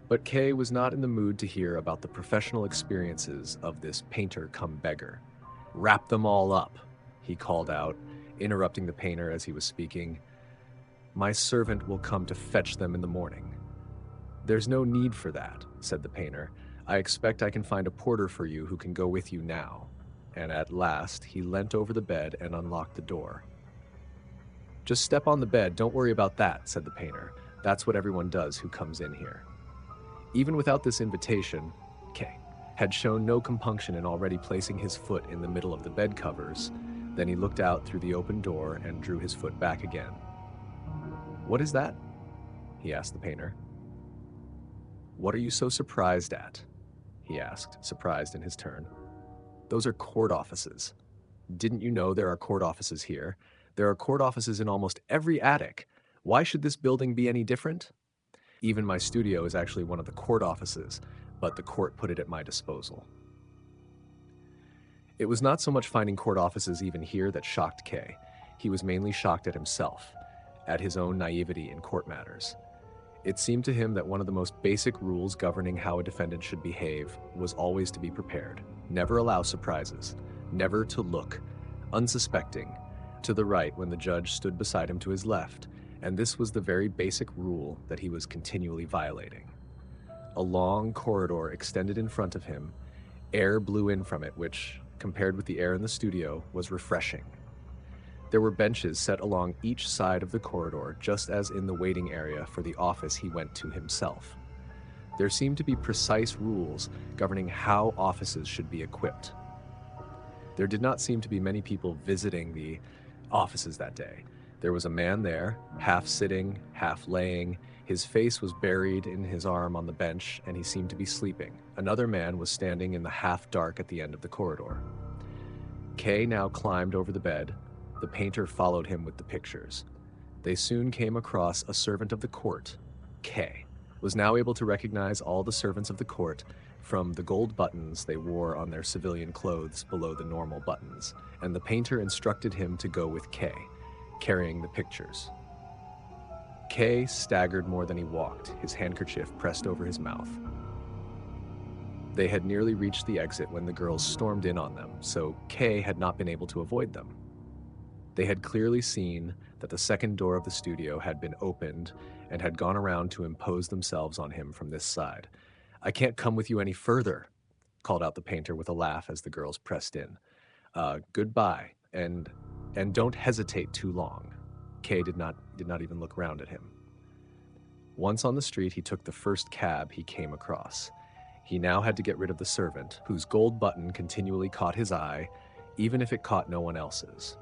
But Kay was not in the mood to hear about the professional experiences of this painter-cum-beggar. "Wrap them all up," he called out, interrupting the painter as he was speaking. "My servant will come to fetch them in the morning." "There's no need for that," said the painter. "I expect I can find a porter for you who can go with you now." And at last, he leant over the bed and unlocked the door. "Just step on the bed, don't worry about that," said the painter. "That's what everyone does who comes in here." Even without this invitation, Kay had shown no compunction in already placing his foot in the middle of the bed covers. Then he looked out through the open door and drew his foot back again. "What is that?" he asked the painter. "What are you so surprised at?" he asked, surprised in his turn. "Those are court offices. Didn't you know there are court offices here? There are court offices in almost every attic. Why should this building be any different? Even my studio is actually one of the court offices, but the court put it at my disposal." It was not so much finding court offices even here that shocked Kay. He was mainly shocked at himself, at his own naivety in court matters. It seemed to him that one of the most basic rules governing how a defendant should behave was always to be prepared, never allow surprises, never to look, unsuspecting, to the right when the judge stood beside him to his left, and this was the very basic rule that he was continually violating. A long corridor extended in front of him. Air blew in from it, which, compared with the air in the studio, was refreshing. There were benches set along each side of the corridor, just as in the waiting area for the office he went to himself. There seemed to be precise rules governing how offices should be equipped. There did not seem to be many people visiting the offices that day. There was a man there, half sitting, half laying. His face was buried in his arm on the bench, and he seemed to be sleeping. Another man was standing in the half-dark at the end of the corridor. Kay now climbed over the bed. The painter followed him with the pictures. They soon came across a servant of the court. Kay was now able to recognize all the servants of the court from the gold buttons they wore on their civilian clothes below the normal buttons, and the painter instructed him to go with Kay, carrying the pictures. Kay staggered more than he walked, his handkerchief pressed over his mouth. They had nearly reached the exit when the girls stormed in on them, so Kay had not been able to avoid them. They had clearly seen that the second door of the studio had been opened and had gone around to impose themselves on him from this side. "I can't come with you any further," called out the painter with a laugh as the girls pressed in. Goodbye, and don't hesitate too long." Kay did not even look round at him. Once on the street, he took the first cab he came across. He now had to get rid of the servant, whose gold button continually caught his eye, even if it caught no one else's.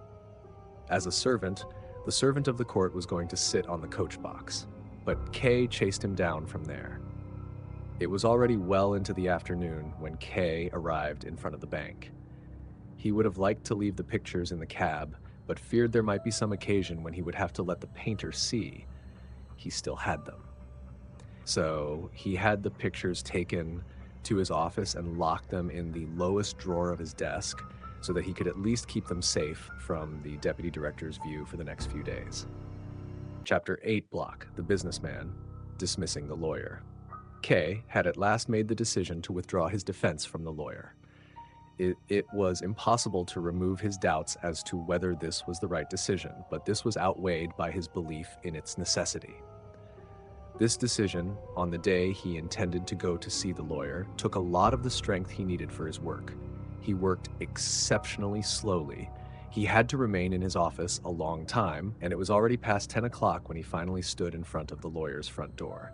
As a servant, the servant of the court was going to sit on the coach box, but Kay chased him down from there. It was already well into the afternoon when Kay arrived in front of the bank. He would have liked to leave the pictures in the cab, but feared there might be some occasion when he would have to let the painter see he still had them. So he had the pictures taken to his office and locked them in the lowest drawer of his desk so that he could at least keep them safe from the deputy director's view for the next few days. Chapter 8 block, The Businessman, Dismissing the Lawyer. Kay had at last made the decision to withdraw his defense from the lawyer. It was impossible to remove his doubts as to whether this was the right decision, but this was outweighed by his belief in its necessity. This decision, on the day he intended to go to see the lawyer, took a lot of the strength he needed for his work. He worked exceptionally slowly. He had to remain in his office a long time, and it was already past 10 o'clock when he finally stood in front of the lawyer's front door.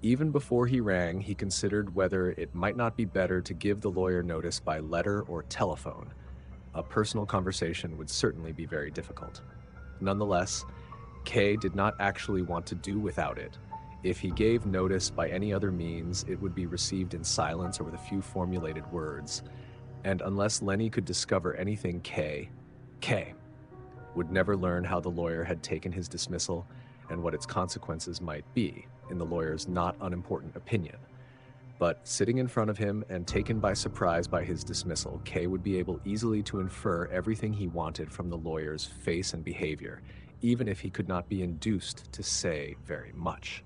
Even before he rang, he considered whether it might not be better to give the lawyer notice by letter or telephone, A personal conversation would certainly be very difficult. Nonetheless, K did not actually want to do without it. If he gave notice by any other means, it would be received in silence or with a few formulated words. And unless Leni could discover anything, K would never learn how the lawyer had taken his dismissal and what its consequences might be, in the lawyer's not unimportant opinion. But sitting in front of him and taken by surprise by his dismissal, K would be able easily to infer everything he wanted from the lawyer's face and behavior, even if he could not be induced to say very much.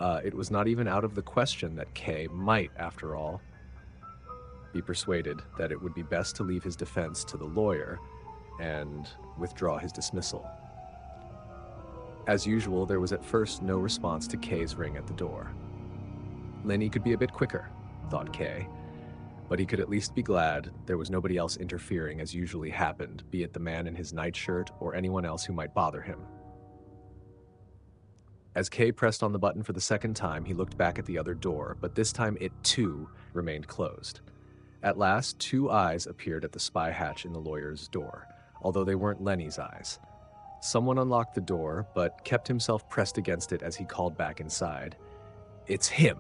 It was not even out of the question that K might, after all, be persuaded that it would be best to leave his defense to the lawyer and withdraw his dismissal. As usual, there was at first no response to K's ring at the door. Leni could be a bit quicker, thought K, but he could at least be glad there was nobody else interfering as usually happened, be it the man in his nightshirt or anyone else who might bother him. As K pressed on the button for the second time, he looked back at the other door, but this time it too remained closed. At last, two eyes appeared at the spy hatch in the lawyer's door, although they weren't Leni's eyes. Someone unlocked the door, but kept himself pressed against it as he called back inside. "It's him!"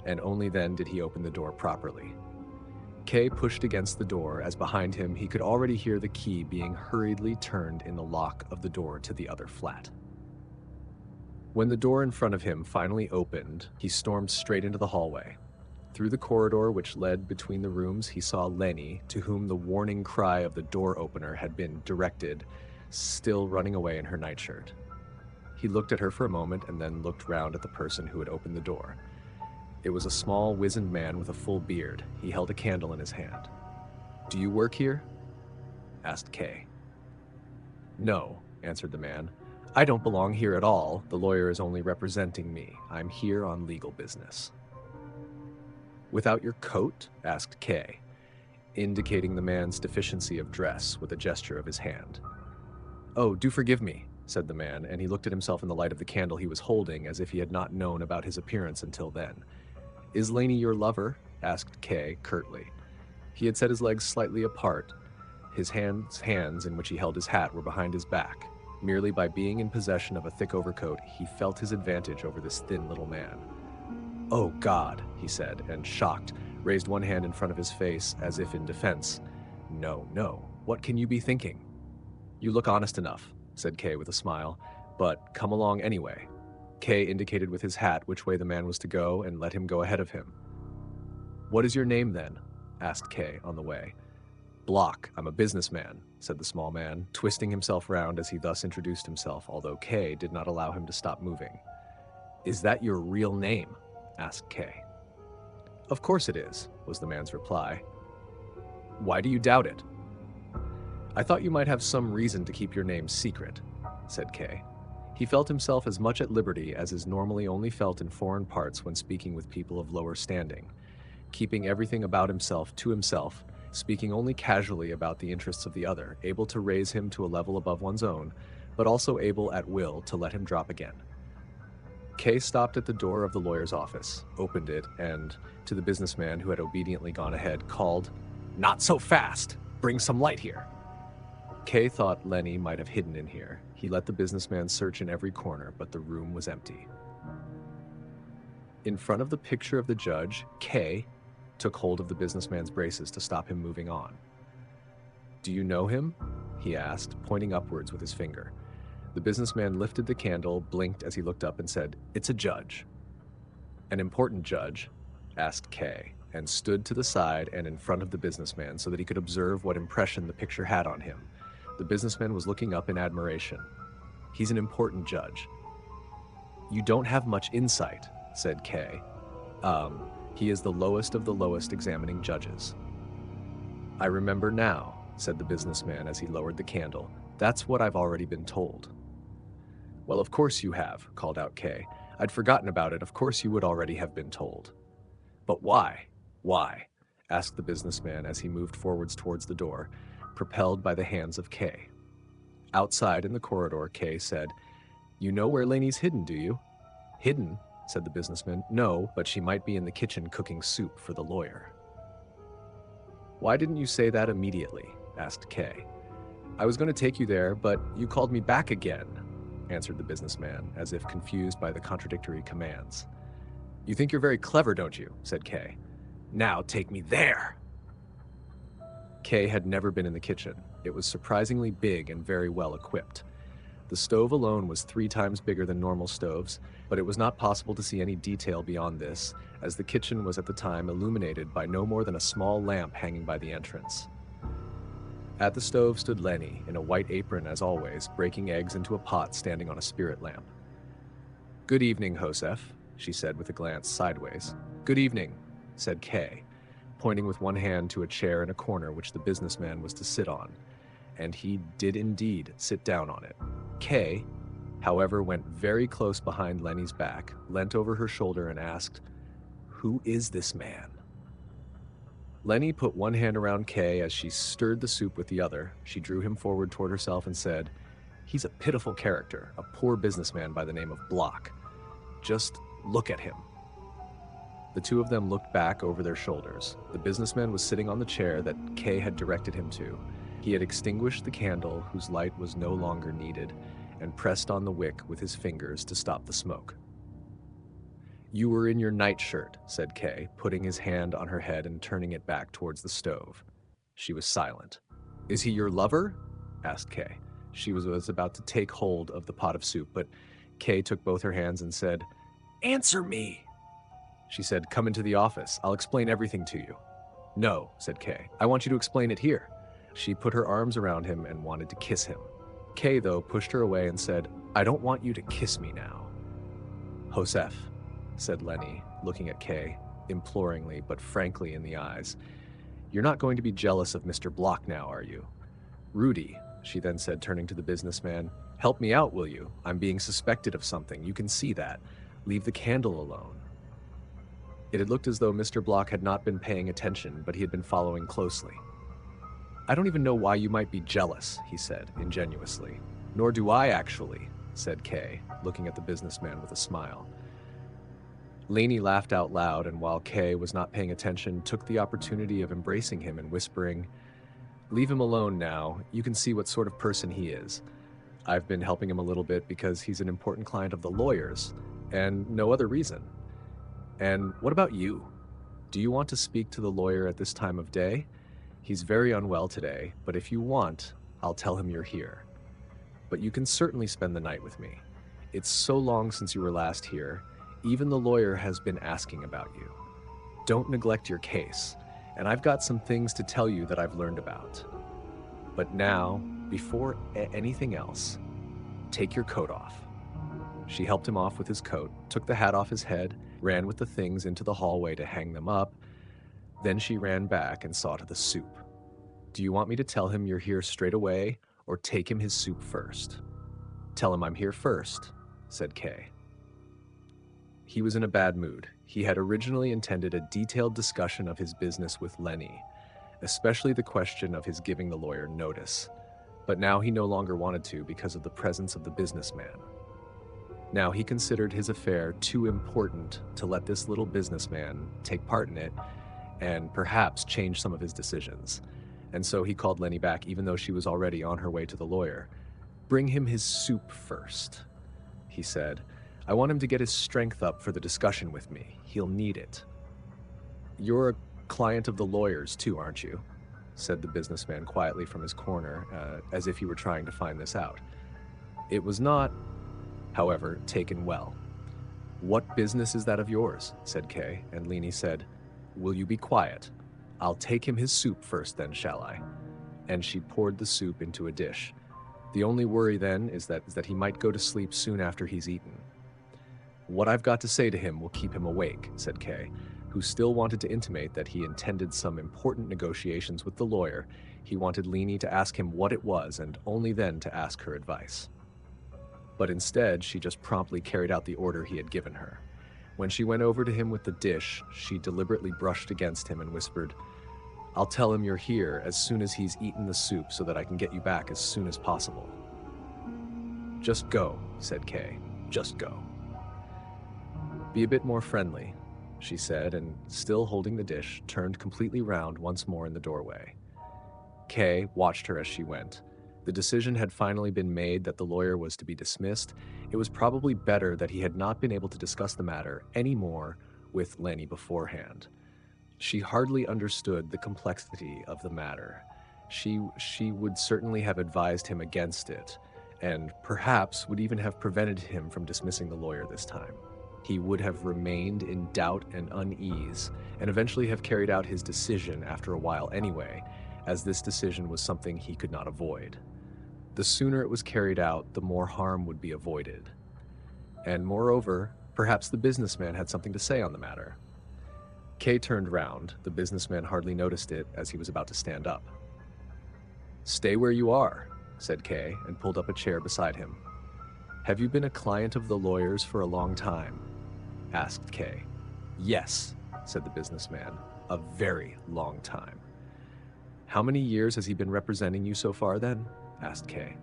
And only then did he open the door properly. K pushed against the door as behind him he could already hear the key being hurriedly turned in the lock of the door to the other flat. When the door in front of him finally opened, he stormed straight into the hallway. Through the corridor which led between the rooms, he saw Leni, to whom the warning cry of the door opener had been directed, still running away in her nightshirt. He looked at her for a moment and then looked round at the person who had opened the door. It was a small, wizened man with a full beard. He held a candle in his hand. "Do you work here?" asked K. "No," answered the man. "I don't belong here at all. The lawyer is only representing me. I'm here on legal business." "Without your coat?" asked K, indicating the man's deficiency of dress with a gesture of his hand. "Oh, do forgive me," said the man, and he looked at himself in the light of the candle he was holding as if he had not known about his appearance until then. "Is Leni your lover?" asked K curtly. He had set his legs slightly apart. His hands in which he held his hat were behind his back. Merely by being in possession of a thick overcoat, he felt his advantage over this thin little man. "Oh, God," he said, and shocked, raised one hand in front of his face as if in defense. No, what can you be thinking?" "You look honest enough," said K with a smile, "but come along anyway." K indicated with his hat which way the man was to go and let him go ahead of him. "What is your name, then?" asked K on the way. "Block, I'm a businessman," said the small man, twisting himself round as he thus introduced himself, although K did not allow him to stop moving. "Is that your real name?" asked K. "Of course it is," was the man's reply. "Why do you doubt it?" "I thought you might have some reason to keep your name secret," said K. He felt himself as much at liberty as is normally only felt in foreign parts when speaking with people of lower standing, keeping everything about himself to himself, speaking only casually about the interests of the other, able to raise him to a level above one's own, but also able at will to let him drop again. K stopped at the door of the lawyer's office, opened it, and, to the businessman who had obediently gone ahead, called, "Not so fast! Bring some light here!" K thought Leni might have hidden in here. He let the businessman search in every corner, but the room was empty. In front of the picture of the judge, K took hold of the businessman's braces to stop him moving on. "Do you know him?" he asked, pointing upwards with his finger. The businessman lifted the candle, blinked as he looked up, and said, "It's a judge." "An important judge?" asked K, and stood to the side and in front of the businessman so that he could observe what impression the picture had on him. The businessman was looking up in admiration. "He's an important judge." "You don't have much insight," said K. He is the lowest of the lowest examining judges." "I remember now," said the businessman as he lowered the candle. "That's what I've already been told." "Well, of course you have," called out K. "I'd forgotten about it. Of course you would already have been told." "But why? Why?" asked the businessman as he moved forwards towards the door, propelled by the hands of K. Outside in the corridor, K said, "You know where Leni's hidden, do you?" "Hidden?" said the businessman. "No, but she might be in the kitchen cooking soup for the lawyer." "Why didn't you say that immediately?" asked Kay. I was going to take you there, but you called me back again, answered the businessman, as if confused by the contradictory commands. You think you're very clever, don't you? Said Kay. Now take me there. Kay had never been in the kitchen. It was surprisingly big and very well equipped. The stove alone was 3 times bigger than normal stoves, but it was not possible to see any detail beyond this, as the kitchen was at the time illuminated by no more than a small lamp hanging by the entrance. At the stove stood Leni, in a white apron as always, breaking eggs into a pot standing on a spirit lamp. Good evening, Josef, she said with a glance sideways. Good evening, said Kay, pointing with one hand to a chair in a corner which the businessman was to sit on, and he did indeed sit down on it. Kay, however, went very close behind Leni's back, leant over her shoulder and asked, Who is this man? Leni put one hand around Kay as she stirred the soup with the other. She drew him forward toward herself and said, He's a pitiful character, a poor businessman by the name of Block. Just look at him. The two of them looked back over their shoulders. The businessman was sitting on the chair that Kay had directed him to. He had extinguished the candle, whose light was no longer needed, and pressed on the wick with his fingers to stop the smoke. You were in your nightshirt, said Kay, putting his hand on her head and turning it back towards the stove. She was silent. Is he your lover? Asked Kay. She was about to take hold of the pot of soup, but Kay took both her hands and said, Answer me! She said, Come into the office. I'll explain everything to you. No, said Kay. I want you to explain it here. She put her arms around him and wanted to kiss him. Kay, though, pushed her away and said, I don't want you to kiss me now. Josef, said Leni, looking at Kay, imploringly but frankly in the eyes. You're not going to be jealous of Mr. Block now, are you? Rudy, she then said, turning to the businessman, help me out, will you? I'm being suspected of something. You can see that. Leave the candle alone. It had looked as though Mr. Block had not been paying attention, but he had been following closely. I don't even know why you might be jealous, he said, ingenuously. Nor do I, actually, said Kay, looking at the businessman with a smile. Leni laughed out loud, and while Kay was not paying attention, took the opportunity of embracing him and whispering, Leave him alone now. You can see what sort of person he is. I've been helping him a little bit because he's an important client of the lawyer's, and no other reason. And what about you? Do you want to speak to the lawyer at this time of day? He's very unwell today, but if you want, I'll tell him you're here. But you can certainly spend the night with me. It's so long since you were last here. Even the lawyer has been asking about you. Don't neglect your case, and I've got some things to tell you that I've learned about. But now, before anything else, take your coat off. She helped him off with his coat, took the hat off his head, ran with the things into the hallway to hang them up. Then she ran back and saw to the soup. Do you want me to tell him you're here straight away, or take him his soup first? Tell him I'm here first, said Kay. He was in a bad mood. He had originally intended a detailed discussion of his business with Leni, especially the question of his giving the lawyer notice. But now he no longer wanted to because of the presence of the businessman. Now he considered his affair too important to let this little businessman take part in it and perhaps change some of his decisions. And so he called Leni back, even though she was already on her way to the lawyer. Bring him his soup first, he said. I want him to get his strength up for the discussion with me. He'll need it. You're a client of the lawyer's too, aren't you? Said the businessman quietly from his corner, as if he were trying to find this out. It was not, however, taken well. What business is that of yours? Said Kay, and Leni said, Will you be quiet? I'll take him his soup first then, shall I? And she poured the soup into a dish. The only worry then is that he might go to sleep soon after he's eaten. What I've got to say to him will keep him awake, said Kay, who still wanted to intimate that he intended some important negotiations with the lawyer. He wanted Leni to ask him what it was and only then to ask her advice. But instead, she just promptly carried out the order he had given her. When she went over to him with the dish, she deliberately brushed against him and whispered, I'll tell him you're here as soon as he's eaten the soup so that I can get you back as soon as possible. Just go, said Kay. Just go. Be a bit more friendly, she said, and still holding the dish, turned completely round once more in the doorway. Kay watched her as she went. The decision had finally been made that the lawyer was to be dismissed. It was probably better that he had not been able to discuss the matter any more with Leni beforehand. She hardly understood the complexity of the matter. She would certainly have advised him against it, and perhaps would even have prevented him from dismissing the lawyer this time. He would have remained in doubt and unease, and eventually have carried out his decision after a while anyway, as this decision was something he could not avoid. The sooner it was carried out, the more harm would be avoided. And moreover, perhaps the businessman had something to say on the matter. Kay turned round. The businessman hardly noticed it as he was about to stand up. "Stay where you are," said Kay, and pulled up a chair beside him. "Have you been a client of the lawyer's for a long time?" asked Kay. "Yes," said the businessman, "a very long time." "How many years has he been representing you so far then?" asked Kay.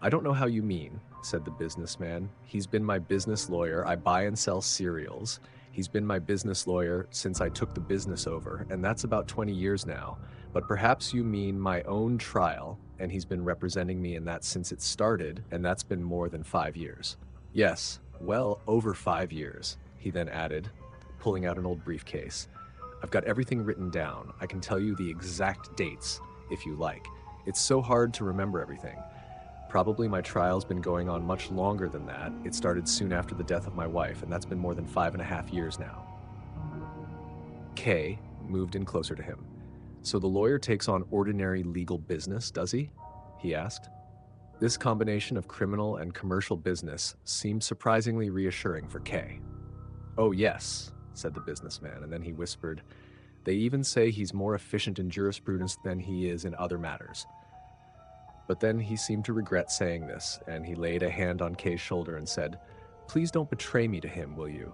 "I don't know how you mean," said the businessman. "He's been my business lawyer. I buy and sell cereals. He's been my business lawyer since I took the business over, and that's about 20 years now. But perhaps you mean my own trial, and he's been representing me in that since it started, and that's been more than 5 years." "Yes, well over 5 years," he then added, pulling out an old briefcase. "I've got everything written down. I can tell you the exact dates, if you like. It's so hard to remember everything. Probably my trial's been going on much longer than that. It started soon after the death of my wife, and that's been more than 5.5 years now." Kay moved in closer to him. "So the lawyer takes on ordinary legal business, does he?" he asked. This combination of criminal and commercial business seemed surprisingly reassuring for Kay. "Oh yes," said the businessman, and then he whispered, "They even say he's more efficient in jurisprudence than he is in other matters." But then he seemed to regret saying this, and he laid a hand on Kay's shoulder and said, "Please don't betray me to him, will you?"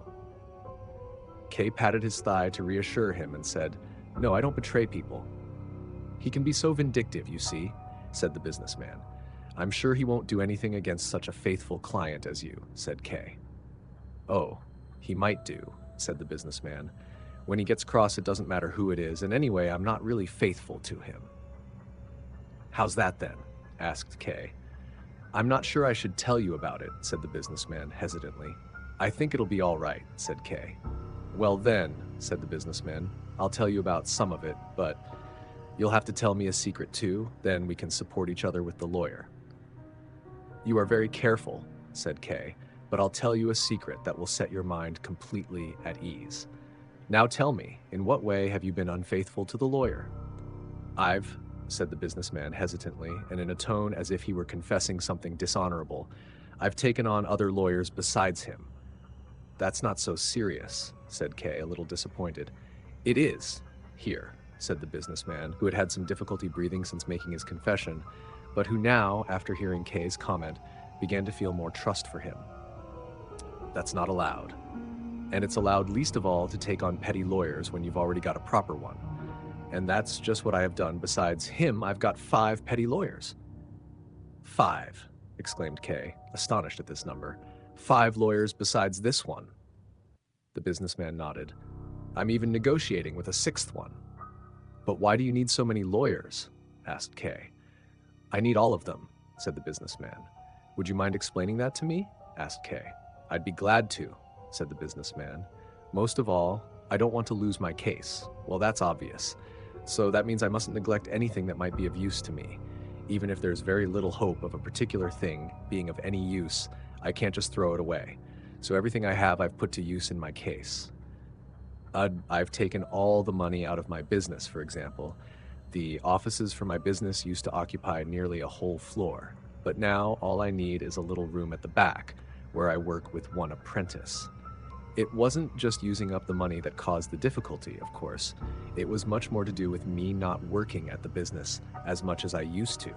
Kay patted his thigh to reassure him and said, "No, I don't betray people." "He can be so vindictive, you see," said the businessman. "I'm sure he won't do anything against such a faithful client as you," said Kay. "Oh, he might do," said the businessman. "When he gets cross, it doesn't matter who it is, and anyway, I'm not really faithful to him." "How's that then?" asked Kay. "I'm not sure I should tell you about it," said the businessman hesitantly. "I think it'll be all right," said Kay. "Well then," said the businessman, "I'll tell you about some of it, but you'll have to tell me a secret too, then we can support each other with the lawyer." "You are very careful," said Kay, "but I'll tell you a secret that will set your mind completely at ease. Now tell me, in what way have you been unfaithful to the lawyer?" "I've," said the businessman hesitantly, and in a tone as if he were confessing something dishonorable, "I've taken on other lawyers besides him." "That's not so serious," said Kay, a little disappointed. "It is, here," said the businessman, who had had some difficulty breathing since making his confession, but who now, after hearing Kay's comment, began to feel more trust for him. "That's not allowed. And it's allowed least of all to take on petty lawyers when you've already got a proper one. And that's just what I have done. Besides him, I've got 5 petty lawyers." "5," exclaimed Kay, astonished at this number. "5 lawyers besides this one?" The businessman nodded. "I'm even negotiating with a 6th one." "But why do you need so many lawyers?" asked Kay. "I need all of them," said the businessman. "Would you mind explaining that to me?" asked Kay. "I'd be glad to," said the businessman. "Most of all, I don't want to lose my case. Well, that's obvious. So that means I mustn't neglect anything that might be of use to me. Even if there's very little hope of a particular thing being of any use, I can't just throw it away. So everything I have I've put to use in my case. I've taken all the money out of my business, for example. The offices for my business used to occupy nearly a whole floor, but now all I need is a little room at the back, where I work with one apprentice. It wasn't just using up the money that caused the difficulty, of course. It was much more to do with me not working at the business as much as I used to.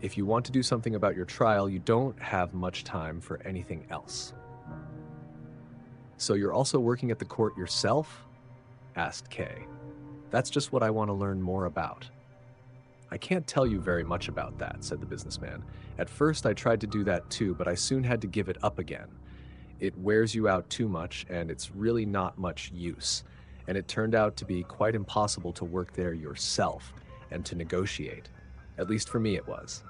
If you want to do something about your trial, you don't have much time for anything else." "So you're also working at the court yourself?" asked Kay. "That's just what I want to learn more about." "I can't tell you very much about that," said the businessman. "At first I tried to do that too, but I soon had to give it up again. It wears you out too much, and it's really not much use. And it turned out to be quite impossible to work there yourself, and to negotiate. At least for me it was.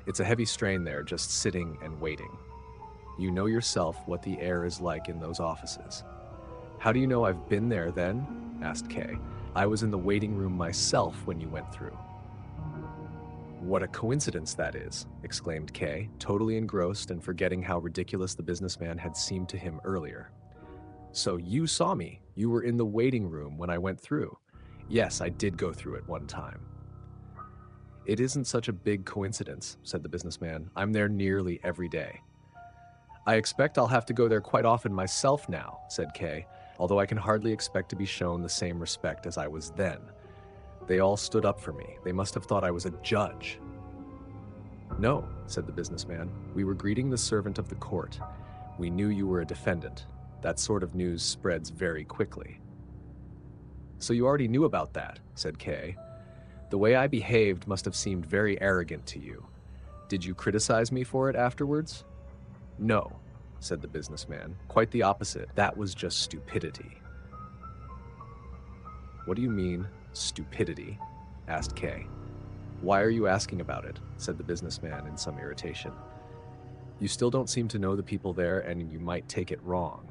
It's a heavy strain there, just sitting and waiting. You know yourself what the air is like in those offices. How do you know I've been there then? Asked Kay. I was in the waiting room myself when you went through. What a coincidence that is, exclaimed Kay, totally engrossed and forgetting how ridiculous the businessman had seemed to him earlier. So you saw me. You were in the waiting room when I went through. Yes, I did go through it one time. It isn't such a big coincidence, said the businessman. I'm there nearly every day. I expect I'll have to go there quite often myself now, said Kay, although I can hardly expect to be shown the same respect as I was then. They all stood up for me. They must have thought I was a judge. No, said the businessman. We were greeting the servant of the court. We knew you were a defendant. That sort of news spreads very quickly. So you already knew about that, said Kay. The way I behaved must have seemed very arrogant to you. Did you criticize me for it afterwards? No, said the businessman. Quite the opposite. That was just stupidity. What do you mean, stupidity? Asked Kay. Why are you asking about it? Said the businessman in some irritation. You still don't seem to know the people there, and you might take it wrong.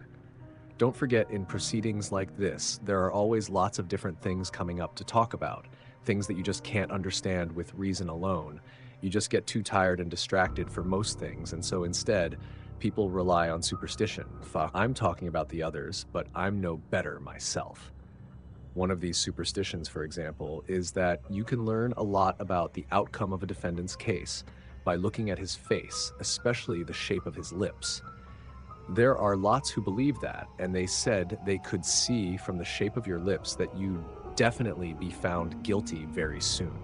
Don't forget, in proceedings like this, there are always lots of different things coming up to talk about, things that you just can't understand with reason alone. You just get too tired and distracted for most things, and so instead, people rely on superstition. Fuck, I'm talking about the others, but I'm no better myself. One of these superstitions, for example, is that you can learn a lot about the outcome of a defendant's case by looking at his face, especially the shape of his lips. There are lots who believe that, and they said they could see from the shape of your lips that you'd definitely be found guilty very soon.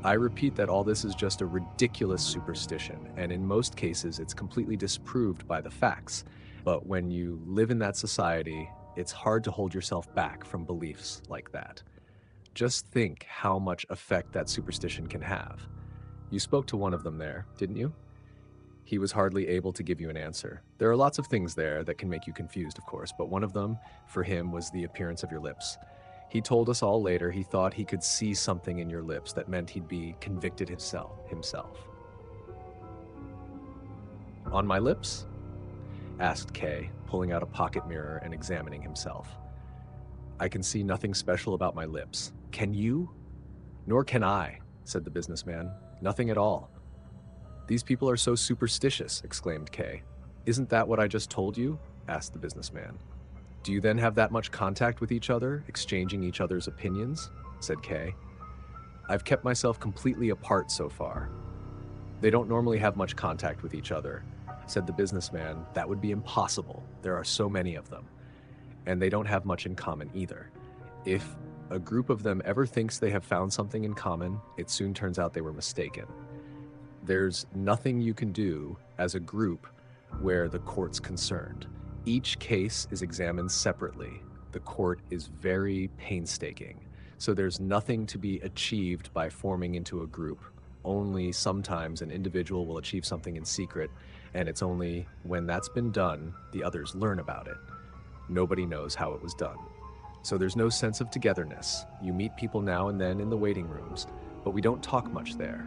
I repeat that all this is just a ridiculous superstition, and in most cases it's completely disproved by the facts. But when you live in that society, it's hard to hold yourself back from beliefs like that. Just think how much effect that superstition can have. You spoke to one of them there, didn't you? He was hardly able to give you an answer. There are lots of things there that can make you confused, of course, but one of them, for him, was the appearance of your lips. He told us all later he thought he could see something in your lips that meant he'd be convicted himself. On my lips? Asked Kay, pulling out a pocket mirror and examining himself. I can see nothing special about my lips. Can you? Nor can I, said the businessman. Nothing at all. These people are so superstitious, exclaimed Kay. Isn't that what I just told you? Asked the businessman. Do you then have that much contact with each other, exchanging each other's opinions? Said Kay. I've kept myself completely apart so far. They don't normally have much contact with each other, said the businessman. That would be impossible. There are so many of them. And they don't have much in common either. If a group of them ever thinks they have found something in common, it soon turns out they were mistaken. There's nothing you can do as a group where the court's concerned. Each case is examined separately. The court is very painstaking. So there's nothing to be achieved by forming into a group. Only sometimes an individual will achieve something in secret, and it's only when that's been done, the others learn about it. Nobody knows how it was done. So there's no sense of togetherness. You meet people now and then in the waiting rooms, but we don't talk much there.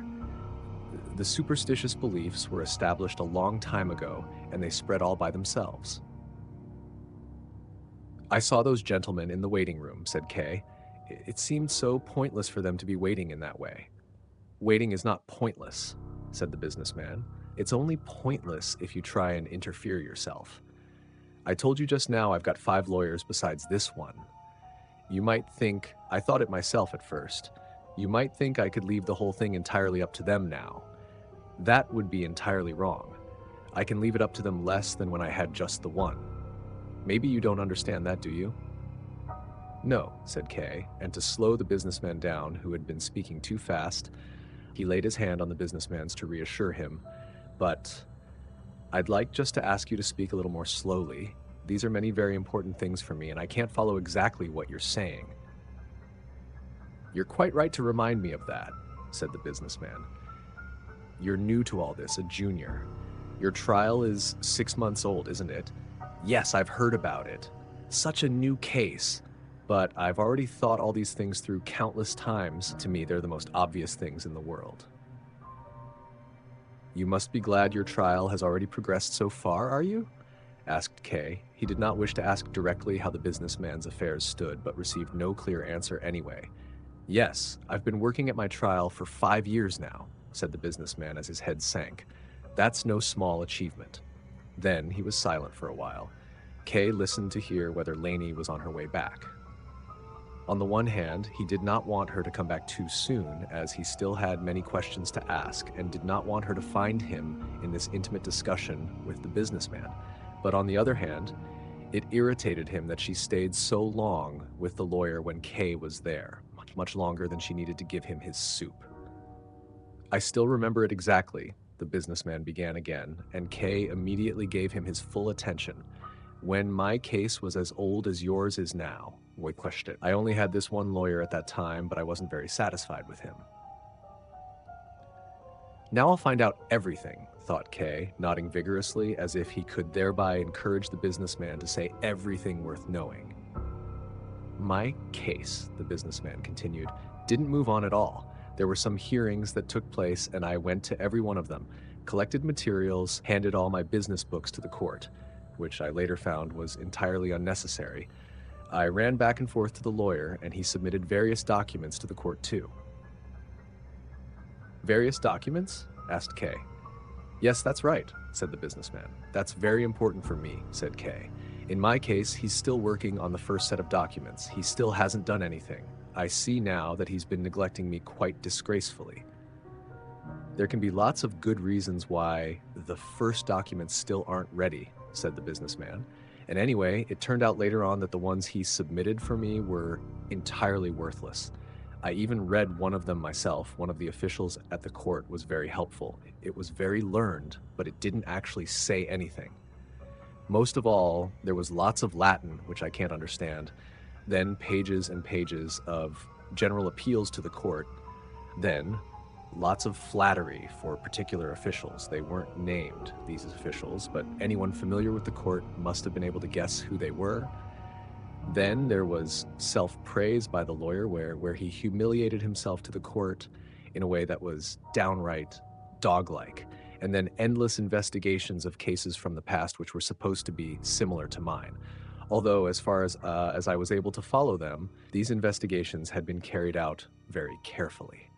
The superstitious beliefs were established a long time ago, and they spread all by themselves. I saw those gentlemen in the waiting room, said Kay. It seemed so pointless for them to be waiting in that way. Waiting is not pointless, said the businessman. It's only pointless if you try and interfere yourself. I told you just now I've got 5 lawyers besides this one. You might think, I thought it myself at first, you might think I could leave the whole thing entirely up to them now. That would be entirely wrong. I can leave it up to them less than when I had just the one. Maybe you don't understand that, do you? No, said Kay, and to slow the businessman down, who had been speaking too fast, he laid his hand on the businessman's to reassure him. But I'd like just to ask you to speak a little more slowly. These are many very important things for me, and I can't follow exactly what you're saying. You're quite right to remind me of that, said the businessman. You're new to all this, a junior. Your trial is 6 months old, isn't it? Yes, I've heard about it. Such a new case. But I've already thought all these things through countless times. To me, they're the most obvious things in the world. You must be glad your trial has already progressed so far, are you? Asked Kay. He did not wish to ask directly how the businessman's affairs stood, but received no clear answer anyway. Yes, I've been working at my trial for 5 years now, said the businessman as his head sank. That's no small achievement. Then he was silent for a while. Kay listened to hear whether Leni was on her way back. On the one hand, he did not want her to come back too soon, as he still had many questions to ask and did not want her to find him in this intimate discussion with the businessman. But on the other hand, it irritated him that she stayed so long with the lawyer when Kay was there, much longer than she needed to give him his soup. I still remember it exactly, the businessman began again, and Kay immediately gave him his full attention. When my case was as old as yours is now, Roy questioned. I only had this one lawyer at that time, but I wasn't very satisfied with him. Now I'll find out everything, thought Kay, nodding vigorously as if he could thereby encourage the businessman to say everything worth knowing. My case, the businessman continued, didn't move on at all. There were some hearings that took place, and I went to every one of them, collected materials, handed all my business books to the court, which I later found was entirely unnecessary. I ran back and forth to the lawyer, and he submitted various documents to the court too. Various documents? Asked Kay. Yes, that's right, said the businessman. That's very important for me, said Kay. In my case, he's still working on the first set of documents. He still hasn't done anything. I see now that he's been neglecting me quite disgracefully. There can be lots of good reasons why the first documents still aren't ready, said the businessman. And anyway, it turned out later on that the ones he submitted for me were entirely worthless. I even read one of them myself. One of the officials at the court was very helpful. It was very learned, but it didn't actually say anything. Most of all, there was lots of Latin, which I can't understand, then pages and pages of general appeals to the court, then lots of flattery for particular officials. They weren't named, these officials, but anyone familiar with the court must have been able to guess who they were. Then there was self-praise by the lawyer where he humiliated himself to the court in a way that was downright dog-like. And then endless investigations of cases from the past which were supposed to be similar to mine. Although as far as I was able to follow them, these investigations had been carried out very carefully.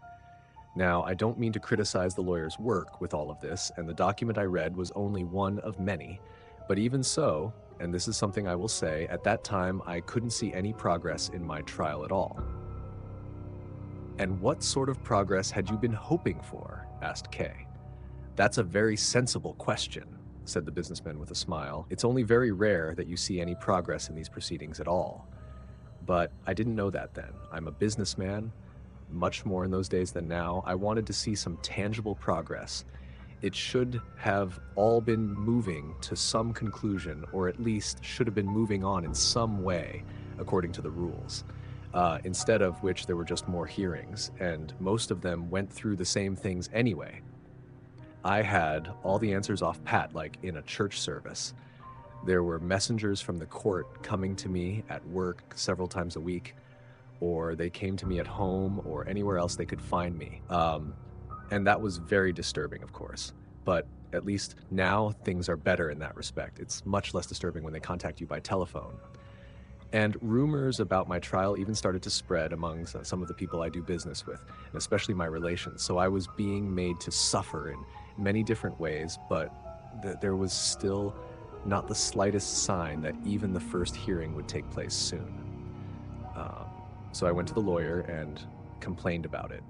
Now, I don't mean to criticize the lawyer's work with all of this, and the document I read was only one of many, but even so, and this is something I will say, at that time I couldn't see any progress in my trial at all. And what sort of progress had you been hoping for? Asked Kay. That's a very sensible question, said the businessman with a smile. It's only very rare that you see any progress in these proceedings at all. But I didn't know that then. I'm a businessman, much more in those days than now. I wanted to see some tangible progress. It should have all been moving to some conclusion, or at least should have been moving on in some way, according to the rules. Instead of which there were just more hearings, and most of them went through the same things anyway. I had all the answers off pat, like in a church service. There were messengers from the court coming to me at work several times a week, or they came to me at home or anywhere else they could find me. And that was very disturbing, of course. But at least now things are better in that respect. It's much less disturbing when they contact you by telephone. And rumors about my trial even started to spread among some of the people I do business with, and especially my relations. So I was being made to suffer in many different ways, but there was still not the slightest sign that even the first hearing would take place soon. So I went to the lawyer and complained about it.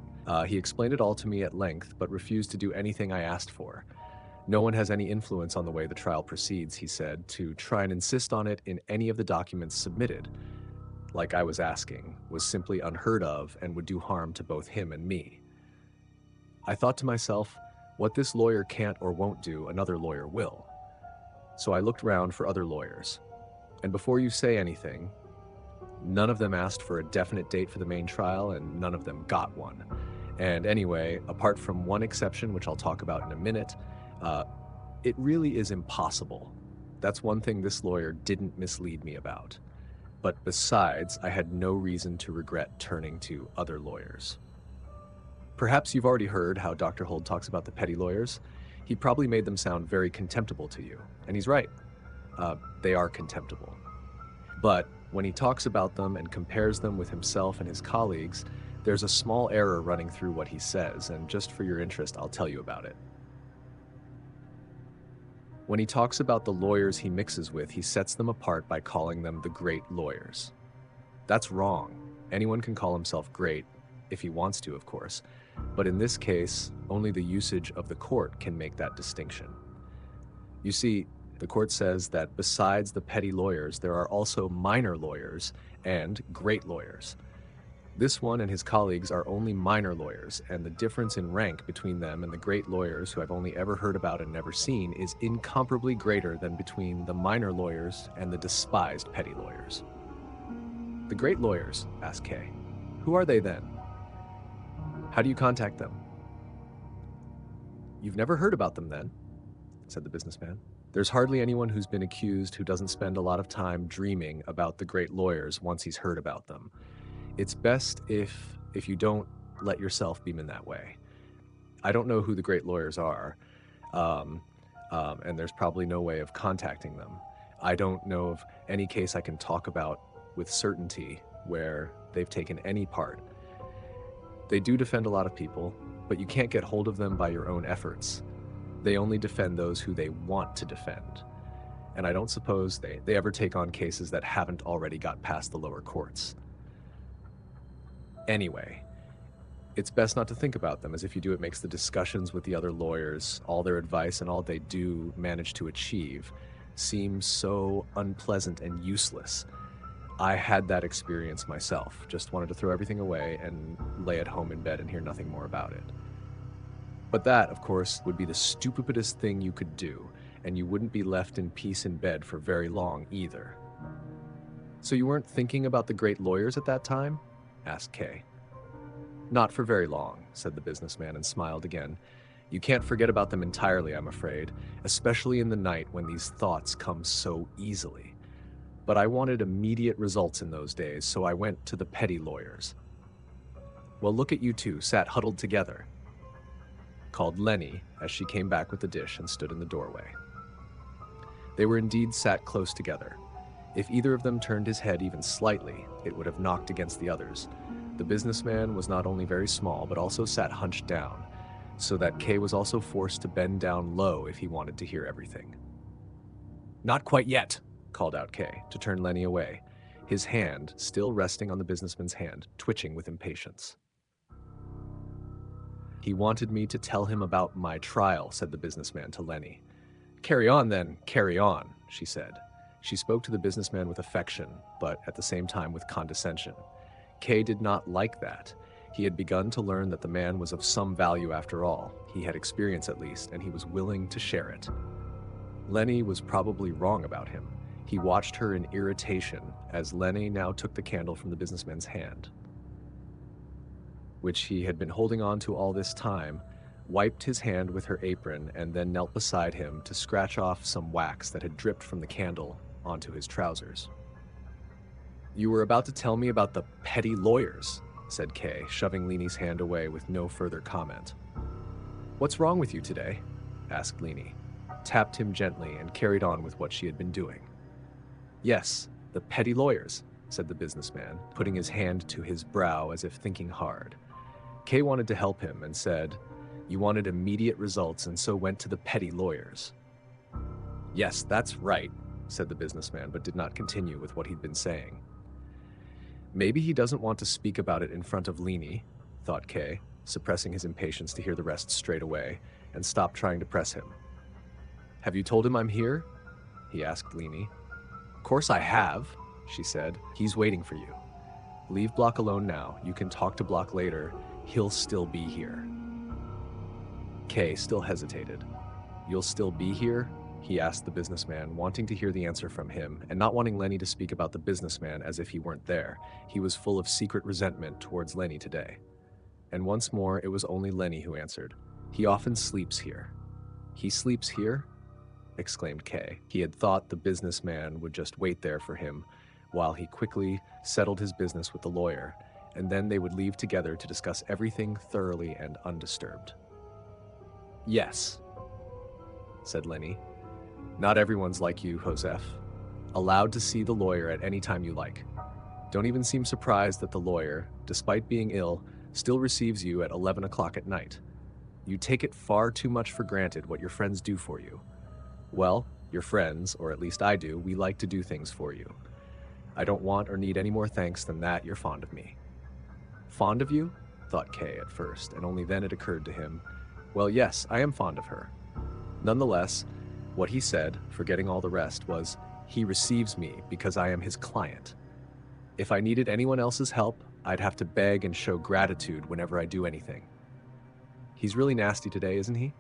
He explained it all to me at length, but refused to do anything I asked for. No one has any influence on the way the trial proceeds, he said. To try and insist on it in any of the documents submitted, like I was asking, was simply unheard of and would do harm to both him and me. I thought to myself, what this lawyer can't or won't do, another lawyer will. So I looked round for other lawyers. And before you say anything, none of them asked for a definite date for the main trial, and none of them got one. And anyway, apart from one exception, which I'll talk about in a minute, it really is impossible. That's one thing this lawyer didn't mislead me about. But besides, I had no reason to regret turning to other lawyers. Perhaps you've already heard how Dr. Hold talks about the petty lawyers. He probably made them sound very contemptible to you, and he's right. They are contemptible. But when he talks about them and compares them with himself and his colleagues, there's a small error running through what he says, and just for your interest, I'll tell you about it. When he talks about the lawyers he mixes with, he sets them apart by calling them the great lawyers. That's wrong. Anyone can call himself great, if he wants to, of course, but in this case, only the usage of the court can make that distinction. You see, the court says that besides the petty lawyers, there are also minor lawyers and great lawyers. This one and his colleagues are only minor lawyers, and the difference in rank between them and the great lawyers who I've only ever heard about and never seen is incomparably greater than between the minor lawyers and the despised petty lawyers. The great lawyers, asked Kay. Who are they then? How do you contact them? You've never heard about them then, said the businessman. There's hardly anyone who's been accused who doesn't spend a lot of time dreaming about the great lawyers once he's heard about them. It's best if you don't let yourself beam in that way. I don't know who the great lawyers are, and there's probably no way of contacting them. I don't know of any case I can talk about with certainty where they've taken any part. They do defend a lot of people, but you can't get hold of them by your own efforts. They only defend those who they want to defend. And I don't suppose they ever take on cases that haven't already got past the lower courts. Anyway, it's best not to think about them, as if you do, it makes the discussions with the other lawyers, all their advice and all they do manage to achieve, seem so unpleasant and useless. I had that experience myself, just wanted to throw everything away and lay at home in bed and hear nothing more about it. But that, of course, would be the stupidest thing you could do, and you wouldn't be left in peace in bed for very long either. So you weren't thinking about the great lawyers at that time? Asked Kay. Not for very long, said the businessman and smiled again. You can't forget about them entirely, I'm afraid, especially in the night when these thoughts come so easily. But I wanted immediate results in those days, so I went to the petty lawyers. Well, look at you two, sat huddled together, called Leni as she came back with the dish and stood in the doorway. They were indeed sat close together. If either of them turned his head even slightly, it would have knocked against the others. The businessman was not only very small, but also sat hunched down, so that Kay was also forced to bend down low if he wanted to hear everything. Not quite yet, called out Kay, to turn Leni away, his hand, still resting on the businessman's hand, twitching with impatience. He wanted me to tell him about my trial, said the businessman to Leni. Carry on then, carry on, she said. She spoke to the businessman with affection, but at the same time with condescension. Kay did not like that. He had begun to learn that the man was of some value after all. He had experience at least, and he was willing to share it. Leni was probably wrong about him. He watched her in irritation as Leni now took the candle from the businessman's hand, which he had been holding on to all this time, wiped his hand with her apron, and then knelt beside him to scratch off some wax that had dripped from the candle onto his trousers. You were about to tell me about the petty lawyers, said Kay, shoving Leni's hand away with no further comment. What's wrong with you today? Asked Leni, tapped him gently, and carried on with what she had been doing. Yes, the petty lawyers, said the businessman, putting his hand to his brow as if thinking hard. Kay wanted to help him and said, You wanted immediate results and so went to the petty lawyers. Yes, that's right, said the businessman, but did not continue with what he'd been saying. Maybe he doesn't want to speak about it in front of Leni, thought Kay, suppressing his impatience to hear the rest straight away, and stopped trying to press him. Have you told him I'm here? He asked Leni. Of course I have, she said. He's waiting for you. Leave Block alone now. You can talk to Block later. He'll still be here. Kay still hesitated. You'll still be here? He asked the businessman, wanting to hear the answer from him, and not wanting Leni to speak about the businessman as if he weren't there. He was full of secret resentment towards Leni today. And once more, it was only Leni who answered. He often sleeps here. He sleeps here? Exclaimed Kay. He had thought the businessman would just wait there for him, while he quickly settled his business with the lawyer, and then they would leave together to discuss everything thoroughly and undisturbed. "Yes," said Leni. "Not everyone's like you, Josef. Allowed to see the lawyer at any time you like. Don't even seem surprised that the lawyer, despite being ill, still receives you at 11 o'clock at night. You take it far too much for granted what your friends do for you. Well, your friends, or at least I do, we like to do things for you. I don't want or need any more thanks than that you're fond of me." "Fond of you?" thought Kay at first, and only then it occurred to him, well, yes, I am fond of her. Nonetheless, what he said, forgetting all the rest, was, he receives me because I am his client. If I needed anyone else's help, I'd have to beg and show gratitude whenever I do anything. "He's really nasty today, isn't he?"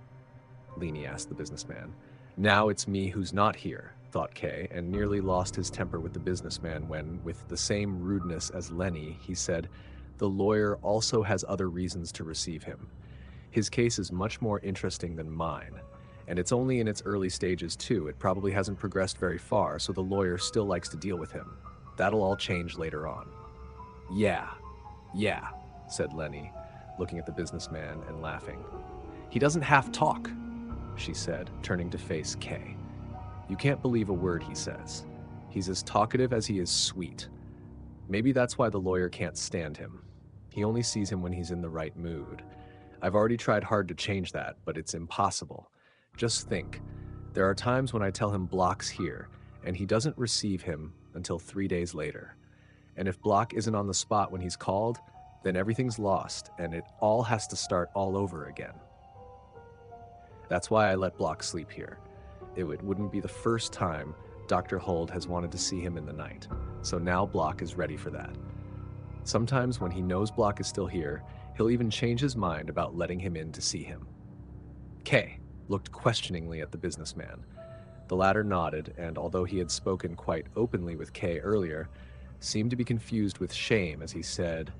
Leni asked the businessman. "Now it's me who's not here," thought Kay, and nearly lost his temper with the businessman when, with the same rudeness as Leni, he said, "The lawyer also has other reasons to receive him. His case is much more interesting than mine, and it's only in its early stages too. It probably hasn't progressed very far, so the lawyer still likes to deal with him. That'll all change later on." Yeah, said Leni, looking at the businessman and laughing. "He doesn't half talk," she said, turning to face Kay. "You can't believe a word he says. He's as talkative as he is sweet. Maybe that's why the lawyer can't stand him. He only sees him when he's in the right mood. I've already tried hard to change that, but it's impossible. Just think, there are times when I tell him Block's here, and he doesn't receive him until 3 days later. And if Block isn't on the spot when he's called, then everything's lost, and it all has to start all over again. That's why I let Block sleep here. It wouldn't be the first time Dr. Hold has wanted to see him in the night, so now Block is ready for that. Sometimes when he knows Block is still here, he'll even change his mind about letting him in to see him." Kay looked questioningly at the businessman. The latter nodded, and although he had spoken quite openly with Kay earlier, seemed to be confused with shame as he said,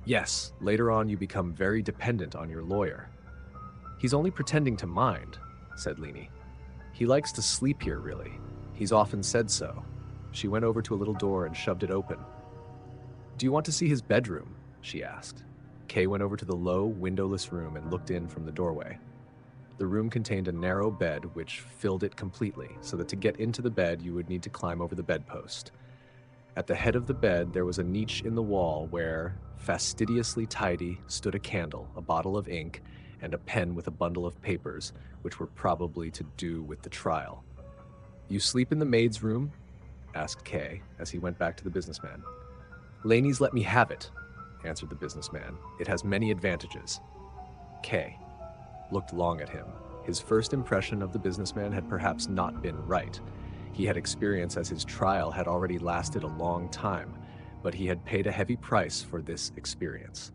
"Yes, later on you become very dependent on your lawyer." "He's only pretending to mind," said Leni. "He likes to sleep here, really. He's often said so." She went over to a little door and shoved it open. "Do you want to see his bedroom?" she asked. Kay went over to the low, windowless room and looked in from the doorway. The room contained a narrow bed which filled it completely, so that to get into the bed you would need to climb over the bedpost. At the head of the bed there was a niche in the wall where, fastidiously tidy, stood a candle, a bottle of ink, and a pen with a bundle of papers, which were probably to do with the trial. "You sleep in the maid's room?" asked Kay, as he went back to the businessman. "Leni's let me have it," answered the businessman. "It has many advantages." Kay looked long at him. His first impression of the businessman had perhaps not been right. He had experience as his trial had already lasted a long time, but he had paid a heavy price for this experience.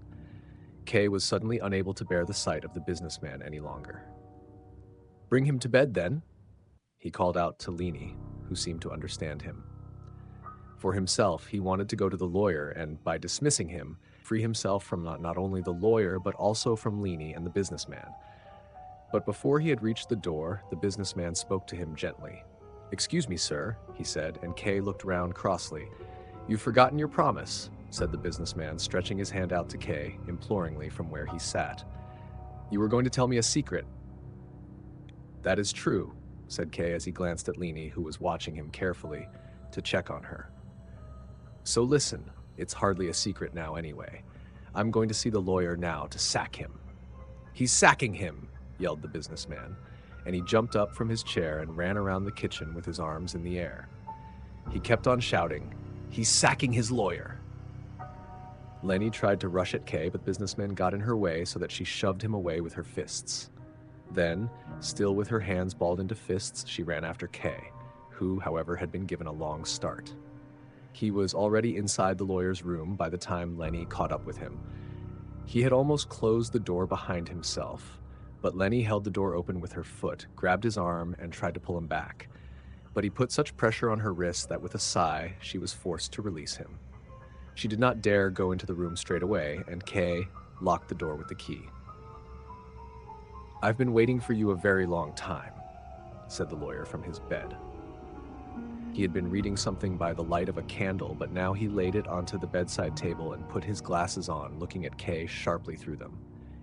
Kay was suddenly unable to bear the sight of the businessman any longer. "Bring him to bed, then," he called out to Leni, who seemed to understand him. For himself, he wanted to go to the lawyer and, by dismissing him, free himself from not only the lawyer but also from Leni and the businessman. But before he had reached the door, the businessman spoke to him gently. "Excuse me, sir," he said, and Kay looked round crossly. "You've forgotten your promise," said the businessman, stretching his hand out to Kay, imploringly from where he sat. "You were going to tell me a secret." "That is true," said Kay as he glanced at Leni, who was watching him carefully, to check on her. "So listen, it's hardly a secret now anyway. I'm going to see the lawyer now to sack him." "He's sacking him!" yelled the businessman, and he jumped up from his chair and ran around the kitchen with his arms in the air. He kept on shouting, "He's sacking his lawyer!" Leni tried to rush at Kay, but the businessman got in her way so that she shoved him away with her fists. Then, still with her hands balled into fists, she ran after Kay, who, however, had been given a long start. He was already inside the lawyer's room by the time Leni caught up with him. He had almost closed the door behind himself, but Leni held the door open with her foot, grabbed his arm, and tried to pull him back. But he put such pressure on her wrist that with a sigh, she was forced to release him. She did not dare go into the room straight away, and Kay locked the door with the key. "I've been waiting for you a very long time," said the lawyer from his bed. He had been reading something by the light of a candle, but now he laid it onto the bedside table and put his glasses on, looking at Kay sharply through them.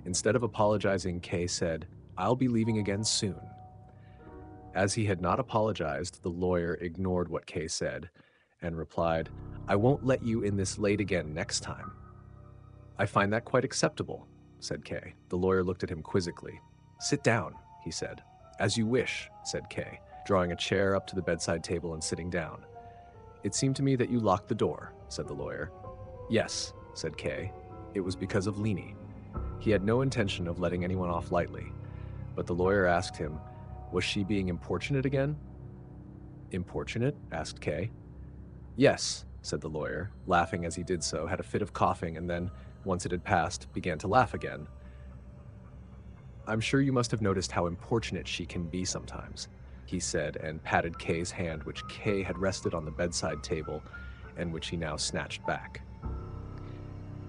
Instead of apologizing, Kay said, "I'll be leaving again soon." As he had not apologized, the lawyer ignored what Kay said and replied, "I won't let you in this late again next time." "I find that quite acceptable," said Kay. The lawyer looked at him quizzically. "Sit down," he said. "As you wish," said Kay, drawing a chair up to the bedside table and sitting down. "It seemed to me that you locked the door," said the lawyer. "Yes," said Kay. "It was because of Leni." He had no intention of letting anyone off lightly, but the lawyer asked him, "Was she being importunate again?" "Importunate?" asked Kay. "Yes," said the lawyer, laughing as he did so, had a fit of coughing, and then, once it had passed, began to laugh again. "I'm sure you must have noticed how importunate she can be sometimes," he said, and patted Kay's hand, which Kay had rested on the bedside table and which he now snatched back.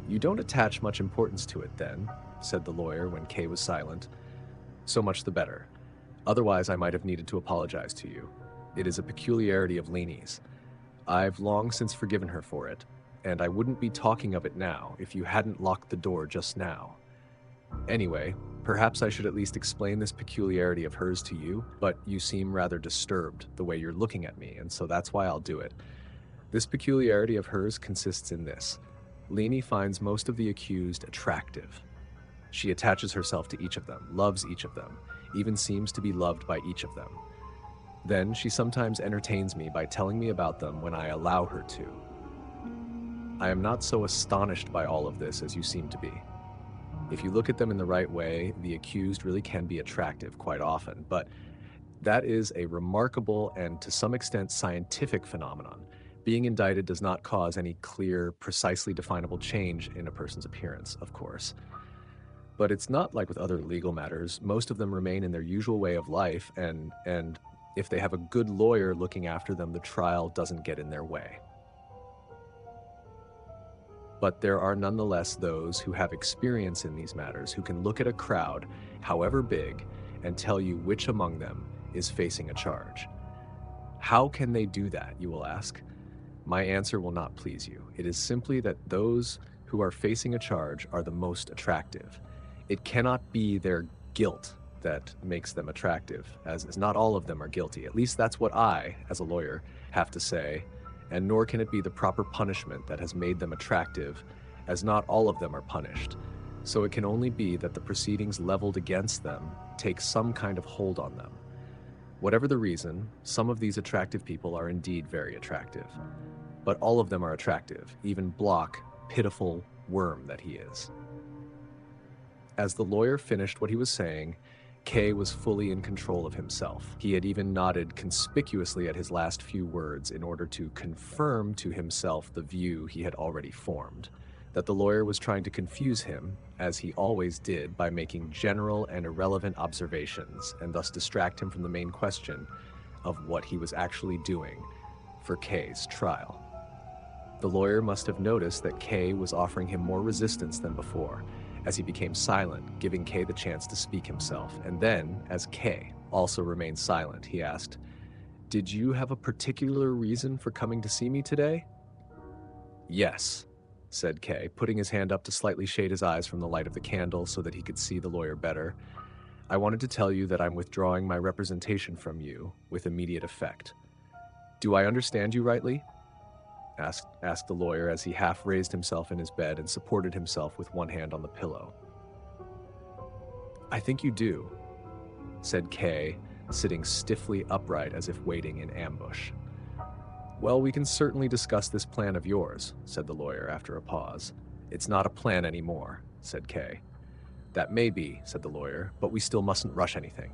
"You don't attach much importance to it, then," said the lawyer when Kay was silent. "So much the better. Otherwise, I might have needed to apologize to you. It is a peculiarity of Leni's. I've long since forgiven her for it, and I wouldn't be talking of it now if you hadn't locked the door just now. Anyway, perhaps I should at least explain this peculiarity of hers to you, but you seem rather disturbed the way you're looking at me, and so that's why I'll do it. This peculiarity of hers consists in this. Leni finds most of the accused attractive. She attaches herself to each of them, loves each of them, even seems to be loved by each of them. Then she sometimes entertains me by telling me about them when I allow her to. I am not so astonished by all of this as you seem to be. If you look at them in the right way, the accused really can be attractive quite often, but that is a remarkable and to some extent scientific phenomenon. Being indicted does not cause any clear, precisely definable change in a person's appearance, of course. But it's not like with other legal matters. Most of them remain in their usual way of life, and if they have a good lawyer looking after them, the trial doesn't get in their way. But there are nonetheless those who have experience in these matters, who can look at a crowd, however big, and tell you which among them is facing a charge. How can they do that, you will ask? My answer will not please you. It is simply that those who are facing a charge are the most attractive. It cannot be their guilt that makes them attractive, as not all of them are guilty. At least that's what I, as a lawyer, have to say, and nor can it be the proper punishment that has made them attractive, as not all of them are punished. So it can only be that the proceedings leveled against them take some kind of hold on them. Whatever the reason, some of these attractive people are indeed very attractive. But all of them are attractive, even Block, pitiful worm that he is. As the lawyer finished what he was saying, Kay was fully in control of himself. He had even nodded conspicuously at his last few words in order to confirm to himself the view he had already formed, that the lawyer was trying to confuse him, as he always did, by making general and irrelevant observations, and thus distract him from the main question of what he was actually doing for Kay's trial. The lawyer must have noticed that Kay was offering him more resistance than before, as he became silent, giving Kay the chance to speak himself. And then, as Kay also remained silent, he asked, "Did you have a particular reason for coming to see me today?" "Yes," said Kay, putting his hand up to slightly shade his eyes from the light of the candle so that he could see the lawyer better. "I wanted to tell you that I'm withdrawing my representation from you with immediate effect. Do I understand you rightly?" asked the lawyer as he half raised himself in his bed and supported himself with one hand on the pillow. "I think you do," said Kay, sitting stiffly upright as if waiting in ambush. "Well, we can certainly discuss this plan of yours," said the lawyer after a pause. "It's not a plan anymore," said Kay. "That may be," said the lawyer, "but we still mustn't rush anything."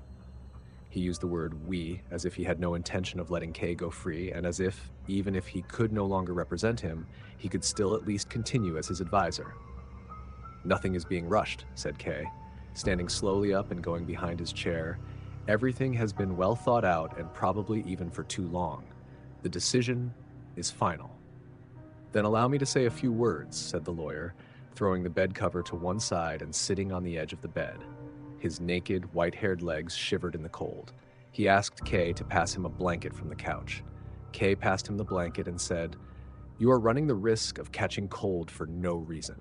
He used the word "we" as if he had no intention of letting Kay go free, and as if, even if he could no longer represent him, he could still at least continue as his advisor. "Nothing is being rushed," said Kay, standing slowly up and going behind his chair. "Everything has been well thought out and probably even for too long. The decision is final." "Then allow me to say a few words," said the lawyer, throwing the bed cover to one side and sitting on the edge of the bed. His naked, white-haired legs shivered in the cold. He asked Kay to pass him a blanket from the couch. Kay passed him the blanket and said, "You are running the risk of catching cold for no reason."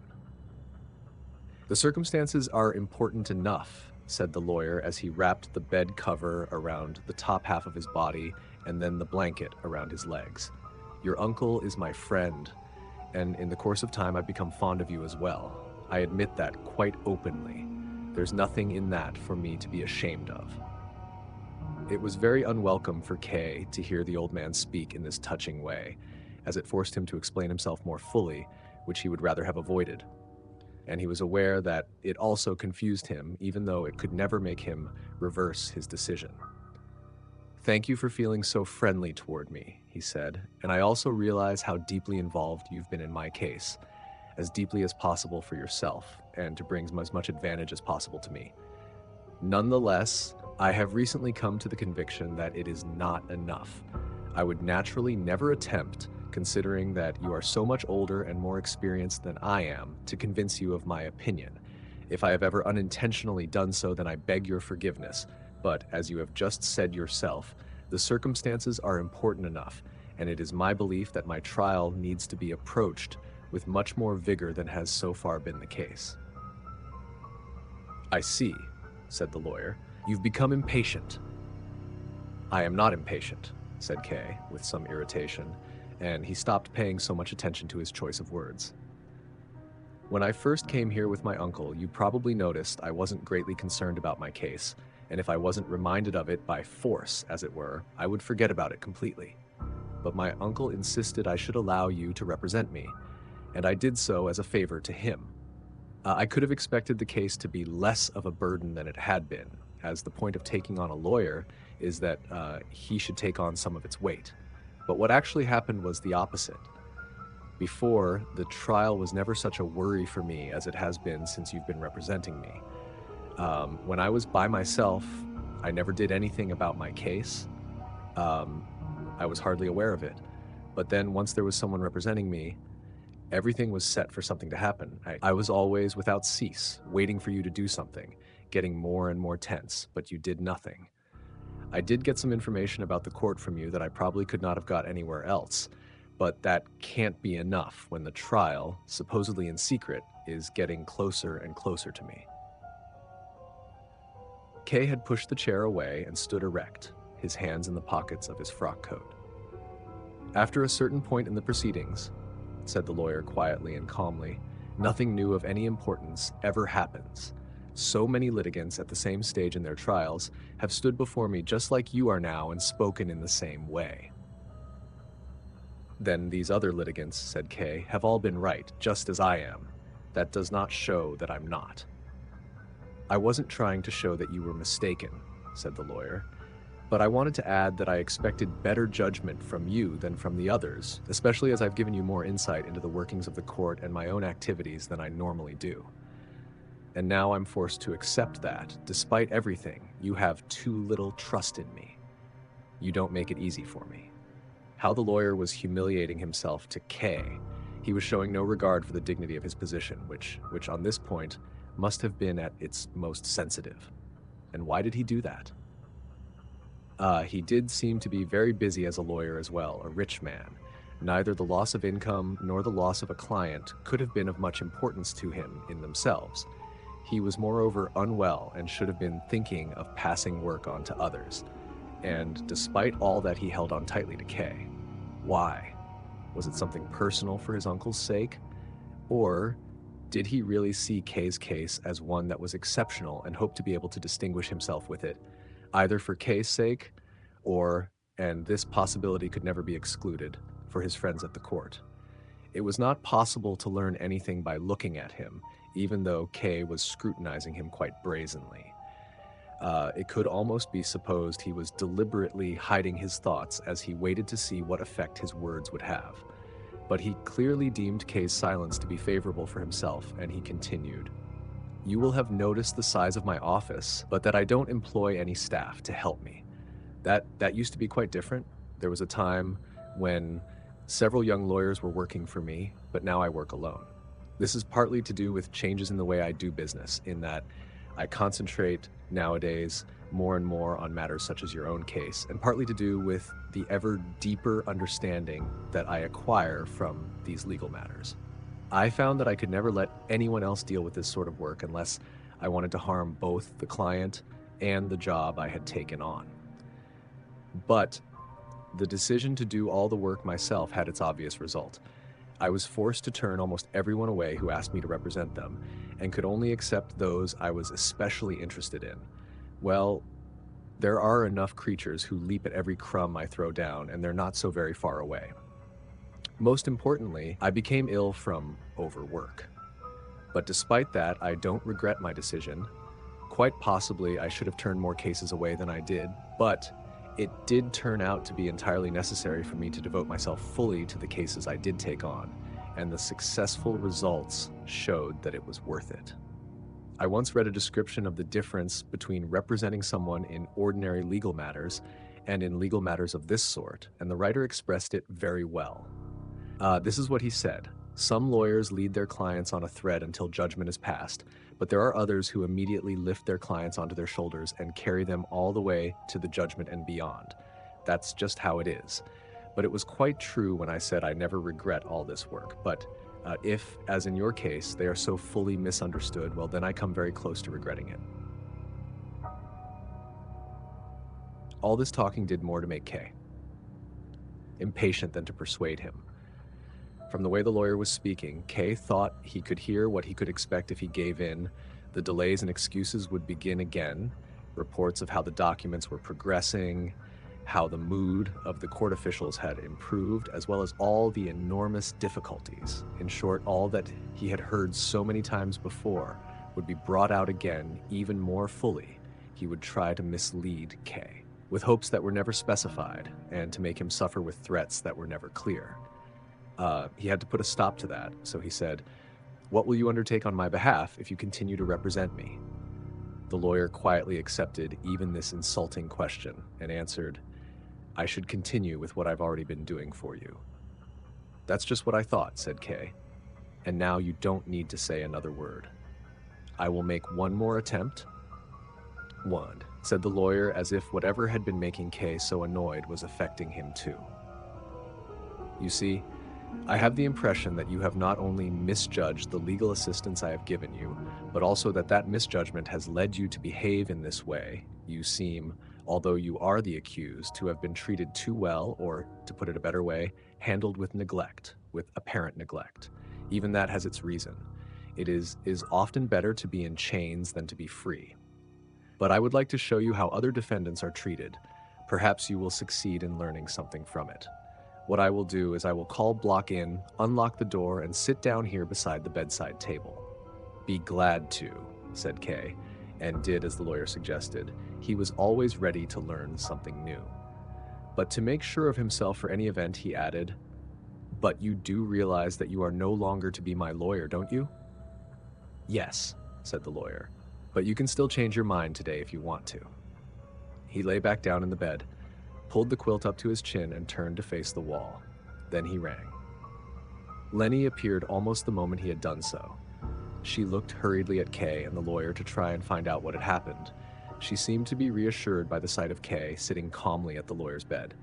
"The circumstances are important enough," said the lawyer as he wrapped the bed cover around the top half of his body and then the blanket around his legs. "Your uncle is my friend, and in the course of time I've become fond of you as well. I admit that quite openly. There's nothing in that for me to be ashamed of." It was very unwelcome for Kay to hear the old man speak in this touching way, as it forced him to explain himself more fully, which he would rather have avoided. And he was aware that it also confused him, even though it could never make him reverse his decision. "Thank you for feeling so friendly toward me," he said, "and I also realize how deeply involved you've been in my case, as deeply as possible for yourself, and to bring as much advantage as possible to me. Nonetheless, I have recently come to the conviction that it is not enough. I would naturally never attempt, considering that you are so much older and more experienced than I am, to convince you of my opinion. If I have ever unintentionally done so, then I beg your forgiveness. But, as you have just said yourself, the circumstances are important enough, and it is my belief that my trial needs to be approached with much more vigor than has so far been the case." "I see," said the lawyer. "You've become impatient." "I am not impatient," said Kay, with some irritation, and he stopped paying so much attention to his choice of words. "When I first came here with my uncle, you probably noticed I wasn't greatly concerned about my case, and if I wasn't reminded of it by force, as it were, I would forget about it completely. But my uncle insisted I should allow you to represent me, and I did so as a favor to him. I could have expected the case to be less of a burden than it had been, as the point of taking on a lawyer is that he should take on some of its weight. But what actually happened was the opposite. Before, the trial was never such a worry for me as it has been since you've been representing me. When I was by myself, I never did anything about my case. I was hardly aware of it. But then once there was someone representing me, everything was set for something to happen. I was always, without cease, waiting for you to do something, getting more and more tense, but you did nothing. I did get some information about the court from you that I probably could not have got anywhere else, but that can't be enough when the trial, supposedly in secret, is getting closer and closer to me." Kay had pushed the chair away and stood erect, his hands in the pockets of his frock coat. "After a certain point in the proceedings," said the lawyer quietly and calmly, "nothing new of any importance ever happens. So many litigants at the same stage in their trials have stood before me just like you are now and spoken in the same way." "Then these other litigants," said Kay, "have all been right, just as I am. That does not show that I'm not." "I wasn't trying to show that you were mistaken," said the lawyer, "but I wanted to add that I expected better judgment from you than from the others, especially as I've given you more insight into the workings of the court and my own activities than I normally do. And now I'm forced to accept that, despite everything, you have too little trust in me. You don't make it easy for me." How the lawyer was humiliating himself to Kay. He was showing no regard for the dignity of his position, which on this point must have been at its most sensitive. And why did he do that? He did seem to be very busy as a lawyer as well, a rich man. Neither the loss of income nor the loss of a client could have been of much importance to him in themselves. He was moreover unwell and should have been thinking of passing work on to others. And despite all that, he held on tightly to Kay. Why? Was it something personal for his uncle's sake? Or did he really see Kay's case as one that was exceptional and hoped to be able to distinguish himself with it, either for Kay's sake or, and this possibility could never be excluded, for his friends at the court? It was not possible to learn anything by looking at him, even though Kay was scrutinizing him quite brazenly. It could almost be supposed he was deliberately hiding his thoughts as he waited to see what effect his words would have. But he clearly deemed Kay's silence to be favorable for himself, and he continued, "You will have noticed the size of my office, but that I don't employ any staff to help me. That used to be quite different. There was a time when several young lawyers were working for me, but now I work alone. This is partly to do with changes in the way I do business, in that I concentrate nowadays more and more on matters such as your own case, and partly to do with the ever deeper understanding that I acquire from these legal matters. I found that I could never let anyone else deal with this sort of work unless I wanted to harm both the client and the job I had taken on. But the decision to do all the work myself had its obvious result. I was forced to turn almost everyone away who asked me to represent them, and could only accept those I was especially interested in. Well, there are enough creatures who leap at every crumb I throw down, and they're not so very far away. Most importantly, I became ill from overwork. But despite that, I don't regret my decision. Quite possibly, I should have turned more cases away than I did, but it did turn out to be entirely necessary for me to devote myself fully to the cases I did take on, and the successful results showed that it was worth it. I once read a description of the difference between representing someone in ordinary legal matters and in legal matters of this sort, and the writer expressed it very well. This is what he said. Some lawyers lead their clients on a thread until judgment is passed, but there are others who immediately lift their clients onto their shoulders and carry them all the way to the judgment and beyond. That's just how it is. But it was quite true when I said I never regret all this work. But if, as in your case, they are so fully misunderstood, well, then I come very close to regretting it. All this talking did more to make Kay impatient than to persuade him. From the way the lawyer was speaking, Kay thought he could hear what he could expect if he gave in. The delays and excuses would begin again, reports of how the documents were progressing, how the mood of the court officials had improved, as well as all the enormous difficulties. In short, all that he had heard so many times before would be brought out again even more fully. He would try to mislead Kay, with hopes that were never specified, and to make him suffer with threats that were never clear. He had to put a stop to that, so he said, "What will you undertake on my behalf if you continue to represent me?" The lawyer quietly accepted even this insulting question and answered, "I should continue with what I've already been doing for you." "That's just what I thought," said Kay. "And now you don't need to say another word. I will make one more attempt." "One," said the lawyer, as if whatever had been making Kay so annoyed was affecting him too. "You see, I have the impression that you have not only misjudged the legal assistance I have given you, but also that that misjudgment has led you to behave in this way. You seem, although you are the accused, to have been treated too well, or, to put it a better way, handled with neglect, with apparent neglect. Even that has its reason. It is often better to be in chains than to be free. But I would like to show you how other defendants are treated. Perhaps you will succeed in learning something from it. What I will do is I will call Block in, unlock the door, and sit down here beside the bedside table." "Be glad to," said Kay, and did as the lawyer suggested. He was always ready to learn something new. But to make sure of himself for any event, he added, "But you do realize that you are no longer to be my lawyer, don't you?" "Yes," said the lawyer, "but you can still change your mind today if you want to." He lay back down in the bed, pulled the quilt up to his chin, and turned to face the wall. Then he rang. Leni appeared almost the moment he had done so. She looked hurriedly at Kay and the lawyer to try and find out what had happened. She seemed to be reassured by the sight of Kay sitting calmly at the lawyer's bed.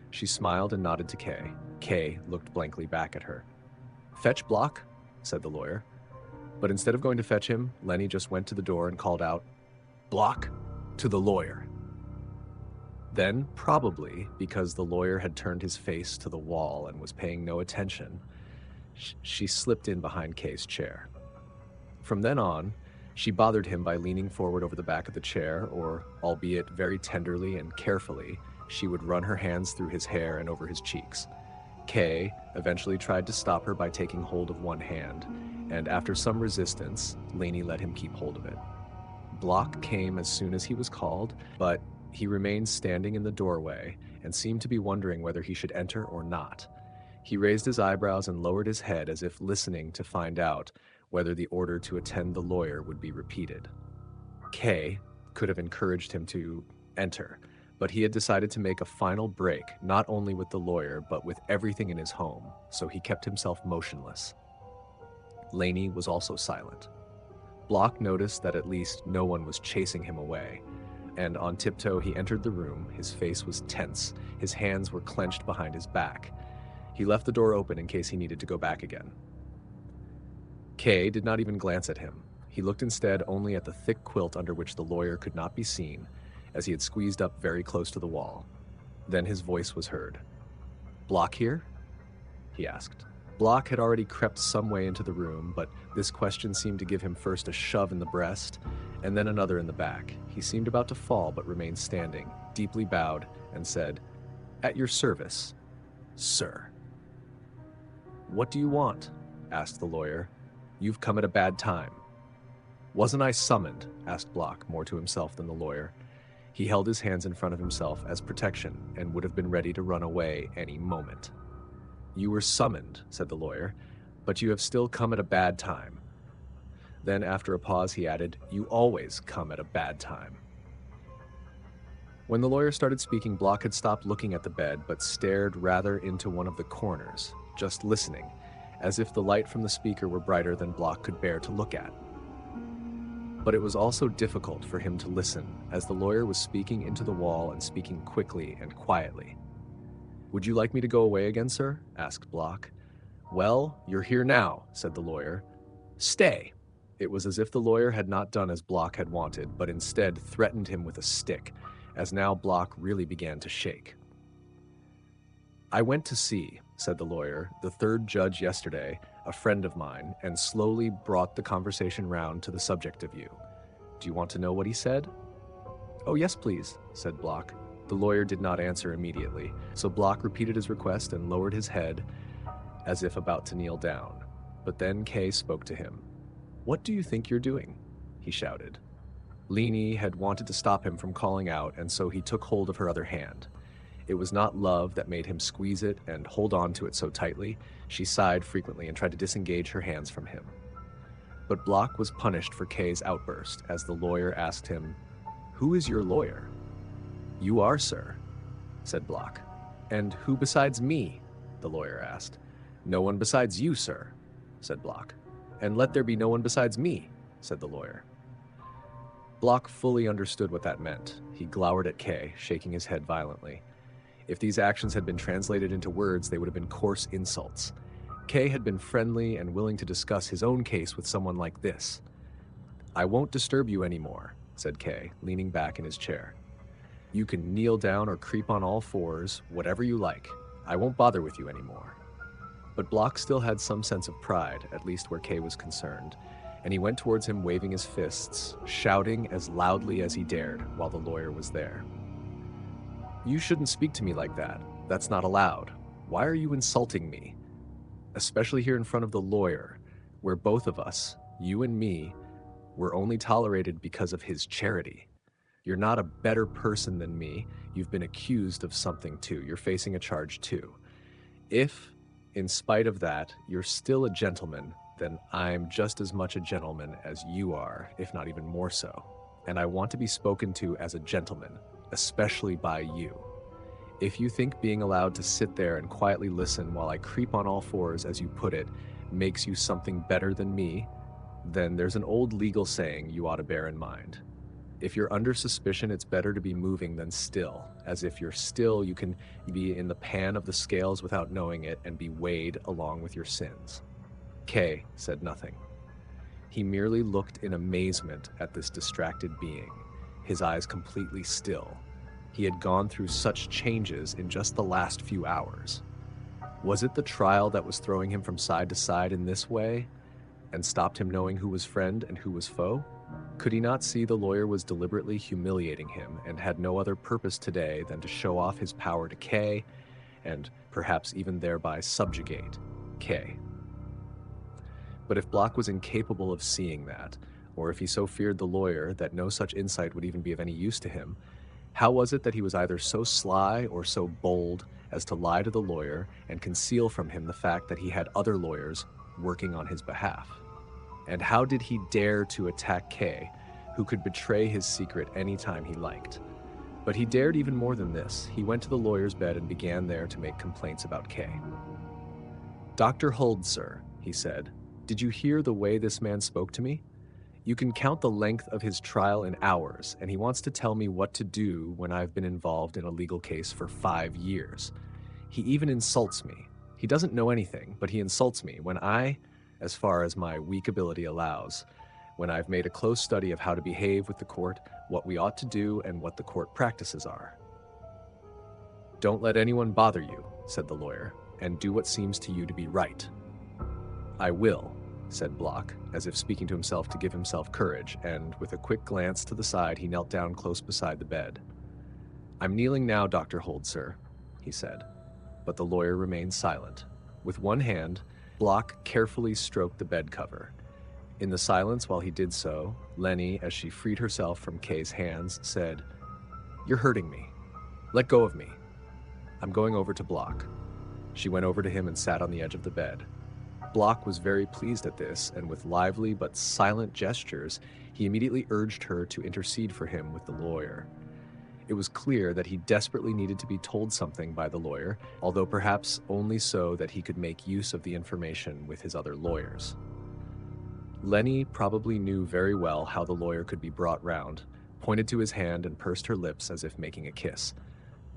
She smiled and nodded to Kay. Kay looked blankly back at her. "Fetch Block," said the lawyer. But instead of going to fetch him, Leni just went to the door and called out, "Block, to the lawyer." Then, probably because the lawyer had turned his face to the wall and was paying no attention, she slipped in behind Kay's chair. From then on, she bothered him by leaning forward over the back of the chair, or, albeit very tenderly and carefully, she would run her hands through his hair and over his cheeks. Kay eventually tried to stop her by taking hold of one hand, and after some resistance, Leni let him keep hold of it. Block came as soon as he was called, but he remained standing in the doorway and seemed to be wondering whether he should enter or not. He raised his eyebrows and lowered his head as if listening to find out whether the order to attend the lawyer would be repeated. Kay could have encouraged him to enter, but he had decided to make a final break, not only with the lawyer, but with everything in his home, so he kept himself motionless. Leni was also silent. Block noticed that at least no one was chasing him away, and on tiptoe he entered the room. His face was tense, his hands were clenched behind his back. He left the door open in case he needed to go back again. Kay did not even glance at him. He looked instead only at the thick quilt under which the lawyer could not be seen, as he had squeezed up very close to the wall. Then his voice was heard. "Block here?" he asked. Block had already crept some way into the room, but this question seemed to give him first a shove in the breast, and then another in the back. He seemed about to fall, but remained standing, deeply bowed, and said, "At your service, sir." "What do you want?" asked the lawyer. "You've come at a bad time." "Wasn't I summoned?" asked Block, more to himself than the lawyer. He held his hands in front of himself as protection and would have been ready to run away any moment. "You were summoned," said the lawyer, "but you have still come at a bad time." Then, after a pause, he added, "You always come at a bad time." When the lawyer started speaking, Block had stopped looking at the bed, but stared rather into one of the corners, just listening, as if the light from the speaker were brighter than Block could bear to look at. But it was also difficult for him to listen, as the lawyer was speaking into the wall and speaking quickly and quietly. "Would you like me to go away again, sir?" asked Block. "Well, you're here now," said the lawyer. "Stay." It was as if the lawyer had not done as Block had wanted, but instead threatened him with a stick, as now Block really began to shake. "I went to see," said the lawyer, "the third judge yesterday, a friend of mine, and slowly brought the conversation round to the subject of you. Do you want to know what he said?" "Oh, yes, please," said Block. The lawyer did not answer immediately, so Block repeated his request and lowered his head as if about to kneel down. But then Kay spoke to him. "What do you think you're doing?" he shouted. Leni had wanted to stop him from calling out, and so he took hold of her other hand. It was not love that made him squeeze it and hold on to it so tightly. She sighed frequently and tried to disengage her hands from him. But Block was punished for Kay's outburst as the lawyer asked him, "Who is your lawyer?" "You are, sir," said Block. "And who besides me?" the lawyer asked. "No one besides you, sir," said Block. "And let there be no one besides me," said the lawyer. Block fully understood what that meant. He glowered at Kay, shaking his head violently. If these actions had been translated into words, they would have been coarse insults. Kay had been friendly and willing to discuss his own case with someone like this. "I won't disturb you anymore," said Kay, leaning back in his chair. "You can kneel down or creep on all fours, whatever you like. I won't bother with you anymore." But Block still had some sense of pride, at least where Kay was concerned, and he went towards him waving his fists, shouting as loudly as he dared while the lawyer was there. "You shouldn't speak to me like that. That's not allowed. Why are you insulting me? Especially here in front of the lawyer, where both of us, you and me, were only tolerated because of his charity. You're not a better person than me. You've been accused of something too. You're facing a charge too. If, in spite of that, you're still a gentleman, then I'm just as much a gentleman as you are, if not even more so. And I want to be spoken to as a gentleman, especially by you. If you think being allowed to sit there and quietly listen while I creep on all fours, as you put it, makes you something better than me, then there's an old legal saying you ought to bear in mind. If you're under suspicion, it's better to be moving than still, as if you're still, you can be in the pan of the scales without knowing it and be weighed along with your sins." Kay said nothing. He merely looked in amazement at this distracted being, his eyes completely still. He had gone through such changes in just the last few hours. Was it the trial that was throwing him from side to side in this way, and stopped him knowing who was friend and who was foe? Could he not see the lawyer was deliberately humiliating him and had no other purpose today than to show off his power to Kay, and perhaps even thereby subjugate Kay? But if Block was incapable of seeing that, or if he so feared the lawyer that no such insight would even be of any use to him, how was it that he was either so sly or so bold as to lie to the lawyer and conceal from him the fact that he had other lawyers working on his behalf? And how did he dare to attack Kay, who could betray his secret any time he liked? But he dared even more than this. He went to the lawyer's bed and began there to make complaints about Kay. "Dr. Huld, sir," he said, "did you hear the way this man spoke to me? You can count the length of his trial in hours, and he wants to tell me what to do when I've been involved in a legal case for 5 years. He even insults me. He doesn't know anything, but he insults me when as far as my weak ability allows, when I've made a close study of how to behave with the court, what we ought to do, and what the court practices are. Don't let anyone bother you, said the lawyer, and do what seems to you to be right. I will, said Block, as if speaking to himself to give himself courage, and with a quick glance to the side, he knelt down close beside the bed. I'm kneeling now, Dr. Hold, sir, he said, but the lawyer remained silent. With one hand, Block carefully stroked the bed cover. In the silence while he did so, Leni, as she freed herself from Kay's hands, said, You're hurting me. Let go of me. I'm going over to Block. She went over to him and sat on the edge of the bed. Block was very pleased at this, and with lively but silent gestures, he immediately urged her to intercede for him with the lawyer. It was clear that he desperately needed to be told something by the lawyer, although perhaps only so that he could make use of the information with his other lawyers. Leni probably knew very well how the lawyer could be brought round, pointed to his hand and pursed her lips as if making a kiss.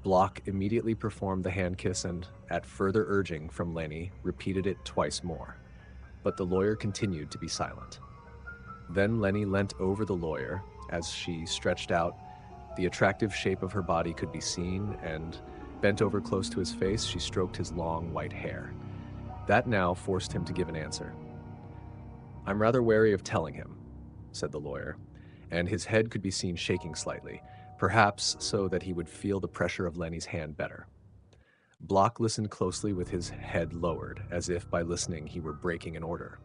Block immediately performed the hand kiss and, at further urging from Leni, repeated it twice more. But the lawyer continued to be silent. Then Leni leant over the lawyer. As she stretched out, the attractive shape of her body could be seen, and, bent over close to his face, she stroked his long white hair. That now forced him to give an answer. I'm rather wary of telling him, said the lawyer, and his head could be seen shaking slightly, perhaps so that he would feel the pressure of Leni's hand better. Block listened closely with his head lowered, as if by listening he were breaking an order.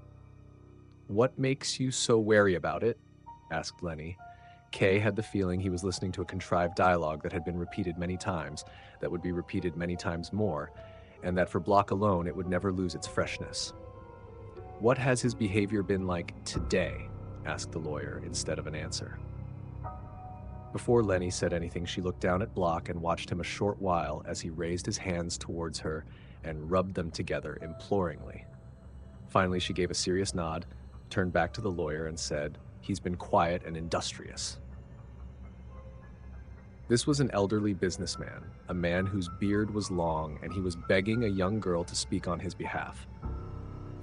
What makes you so wary about it? Asked Leni. Kay had the feeling he was listening to a contrived dialogue that had been repeated many times, that would be repeated many times more, and that for Block alone it would never lose its freshness. What has his behavior been like today? Asked the lawyer instead of an answer. Before Leni said anything, she looked down at Block and watched him a short while as he raised his hands towards her and rubbed them together imploringly. Finally, she gave a serious nod, turned back to the lawyer and said, He's been quiet and industrious. This was an elderly businessman, a man whose beard was long, and he was begging a young girl to speak on his behalf.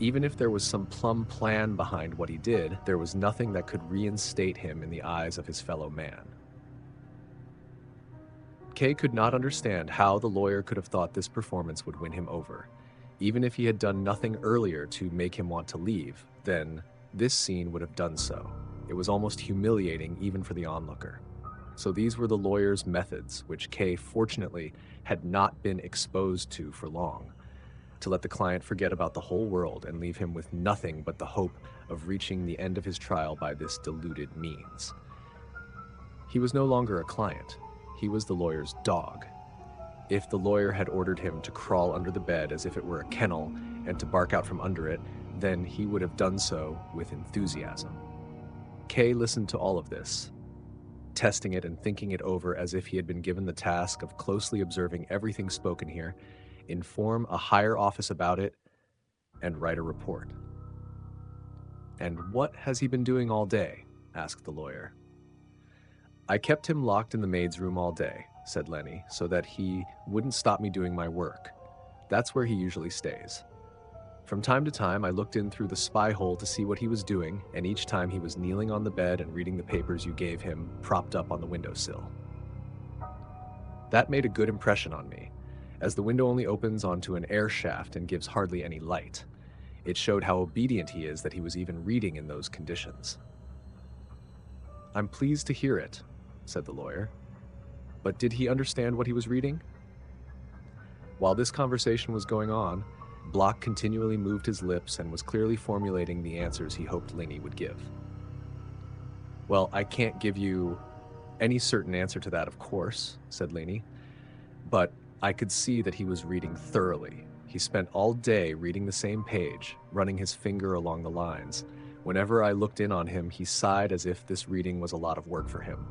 Even if there was some plumb plan behind what he did, there was nothing that could reinstate him in the eyes of his fellow man. Kay could not understand how the lawyer could have thought this performance would win him over. Even if he had done nothing earlier to make him want to leave, then this scene would have done so. It was almost humiliating even for the onlooker. So these were the lawyer's methods, which Kay fortunately had not been exposed to for long. To let the client forget about the whole world and leave him with nothing but the hope of reaching the end of his trial by this deluded means. He was no longer a client. He was the lawyer's dog. If the lawyer had ordered him to crawl under the bed as if it were a kennel and to bark out from under it, then he would have done so with enthusiasm. Kay listened to all of this, testing it and thinking it over as if he had been given the task of closely observing everything spoken here, inform a higher office about it, and write a report. And what has he been doing all day? Asked the lawyer. I kept him locked in the maid's room all day, said Leni, so that he wouldn't stop me doing my work. That's where he usually stays. From time to time, I looked in through the spy hole to see what he was doing, and each time he was kneeling on the bed and reading the papers you gave him, propped up on the windowsill. That made a good impression on me, as the window only opens onto an air shaft and gives hardly any light. It showed how obedient he is that he was even reading in those conditions. I'm pleased to hear it, said the lawyer. But did he understand what he was reading? While this conversation was going on, Block continually moved his lips and was clearly formulating the answers he hoped Leni would give. Well, I can't give you any certain answer to that, of course, said Leni, but I could see that he was reading thoroughly. He spent all day reading the same page, running his finger along the lines. Whenever I looked in on him, he sighed as if this reading was a lot of work for him.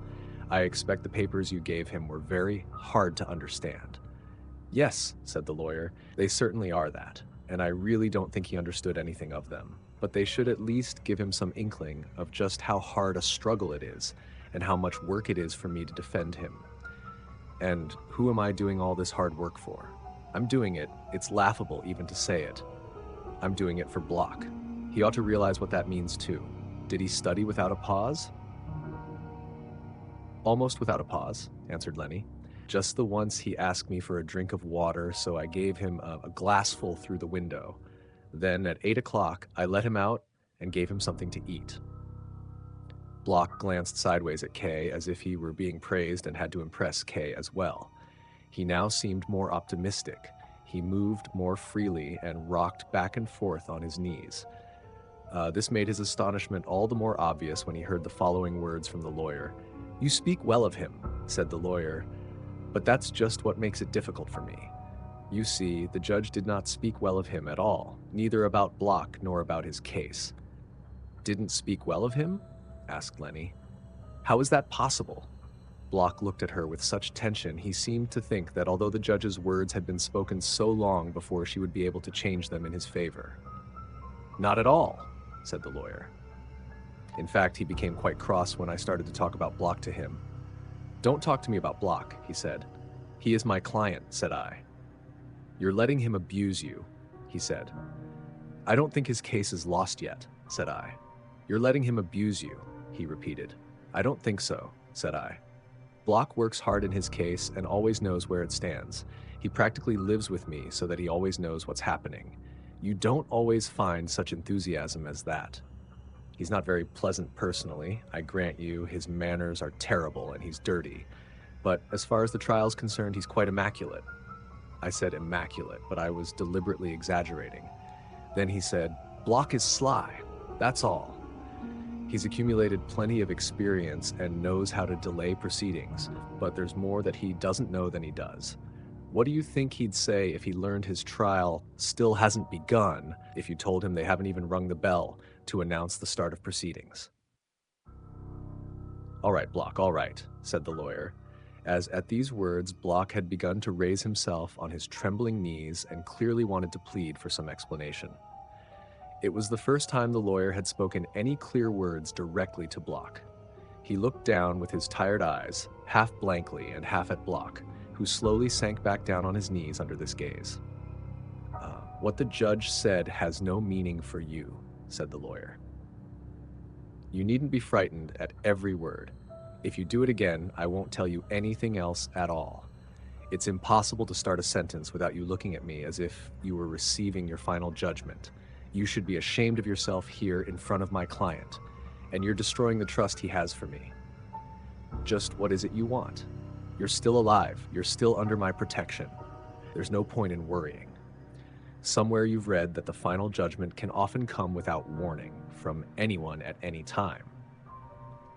I expect the papers you gave him were very hard to understand. Yes, said the lawyer, they certainly are that, and I really don't think he understood anything of them. but they should at least give him some inkling of just how hard a struggle it is and how much work it is for me to defend him. And who am I doing all this hard work for? I'm doing it. It's laughable even to say it. I'm doing it for Block. He ought to realize what that means too. Did he study without a pause? Almost without a pause, answered Leni. Just the once he asked me for a drink of water, so I gave him a glassful through the window. Then at 8 o'clock, I let him out and gave him something to eat. Block glanced sideways at K as if he were being praised and had to impress K as well. He now seemed more optimistic. He moved more freely and rocked back and forth on his knees. This made his astonishment all the more obvious when he heard the following words from the lawyer. "You speak well of him," said the lawyer, "but that's just what makes it difficult for me. You see, the judge did not speak well of him at all, neither about Block nor about his case." "Didn't speak well of him?" asked Leni. "How is that possible?" Block looked at her with such tension he seemed to think that although the judge's words had been spoken so long before she would be able to change them in his favor. "Not at all," said the lawyer. In fact, he became quite cross when I started to talk about Block to him. "Don't talk to me about Block," he said. "He is my client," said I. "You're letting him abuse you," he said. "I don't think his case is lost yet," said I. "You're letting him abuse you," he repeated. "I don't think so," said I. "Block works hard in his case and always knows where it stands. He practically lives with me so that he always knows what's happening. You don't always find such enthusiasm as that. He's not very pleasant personally, I grant you. His manners are terrible and he's dirty. But as far as the trial's concerned, he's quite immaculate." I said immaculate, but I was deliberately exaggerating. Then he said, "Block is sly, that's all. He's accumulated plenty of experience and knows how to delay proceedings, but there's more that he doesn't know than he does. What do you think he'd say if he learned his trial still hasn't begun if you told him they haven't even rung the bell to announce the start of proceedings?" "All right, Block, all right," said the lawyer, as at these words Block had begun to raise himself on his trembling knees and clearly wanted to plead for some explanation. It was the first time the lawyer had spoken any clear words directly to Block. He looked down with his tired eyes, half blankly and half at Block, who slowly sank back down on his knees under this gaze. "What the judge said has no meaning for you," said the lawyer. "You needn't be frightened at every word. If you do it again, I won't tell you anything else at all. It's impossible to start a sentence without you looking at me as if you were receiving your final judgment. You should be ashamed of yourself here in front of my client, and you're destroying the trust he has for me. Just what is it you want? You're still alive. You're still under my protection. There's no point in worrying. Somewhere you've read that the final judgment can often come without warning from anyone at any time.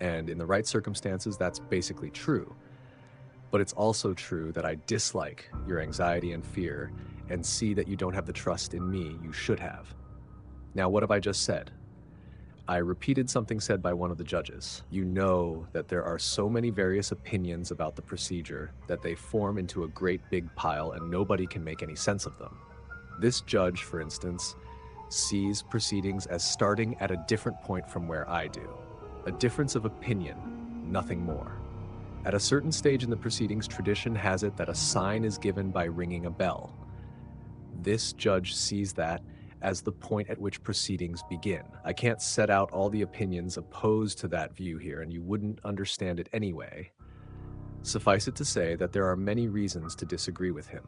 And in the right circumstances, that's basically true. But it's also true that I dislike your anxiety and fear and see that you don't have the trust in me you should have. Now, what have I just said? I repeated something said by one of the judges. You know that there are so many various opinions about the procedure that they form into a great big pile and nobody can make any sense of them. This judge, for instance, sees proceedings as starting at a different point from where I do. A difference of opinion, nothing more. At a certain stage in the proceedings, tradition has it that a sign is given by ringing a bell. This judge sees that as the point at which proceedings begin. I can't set out all the opinions opposed to that view here, and you wouldn't understand it anyway. Suffice it to say that there are many reasons to disagree with him."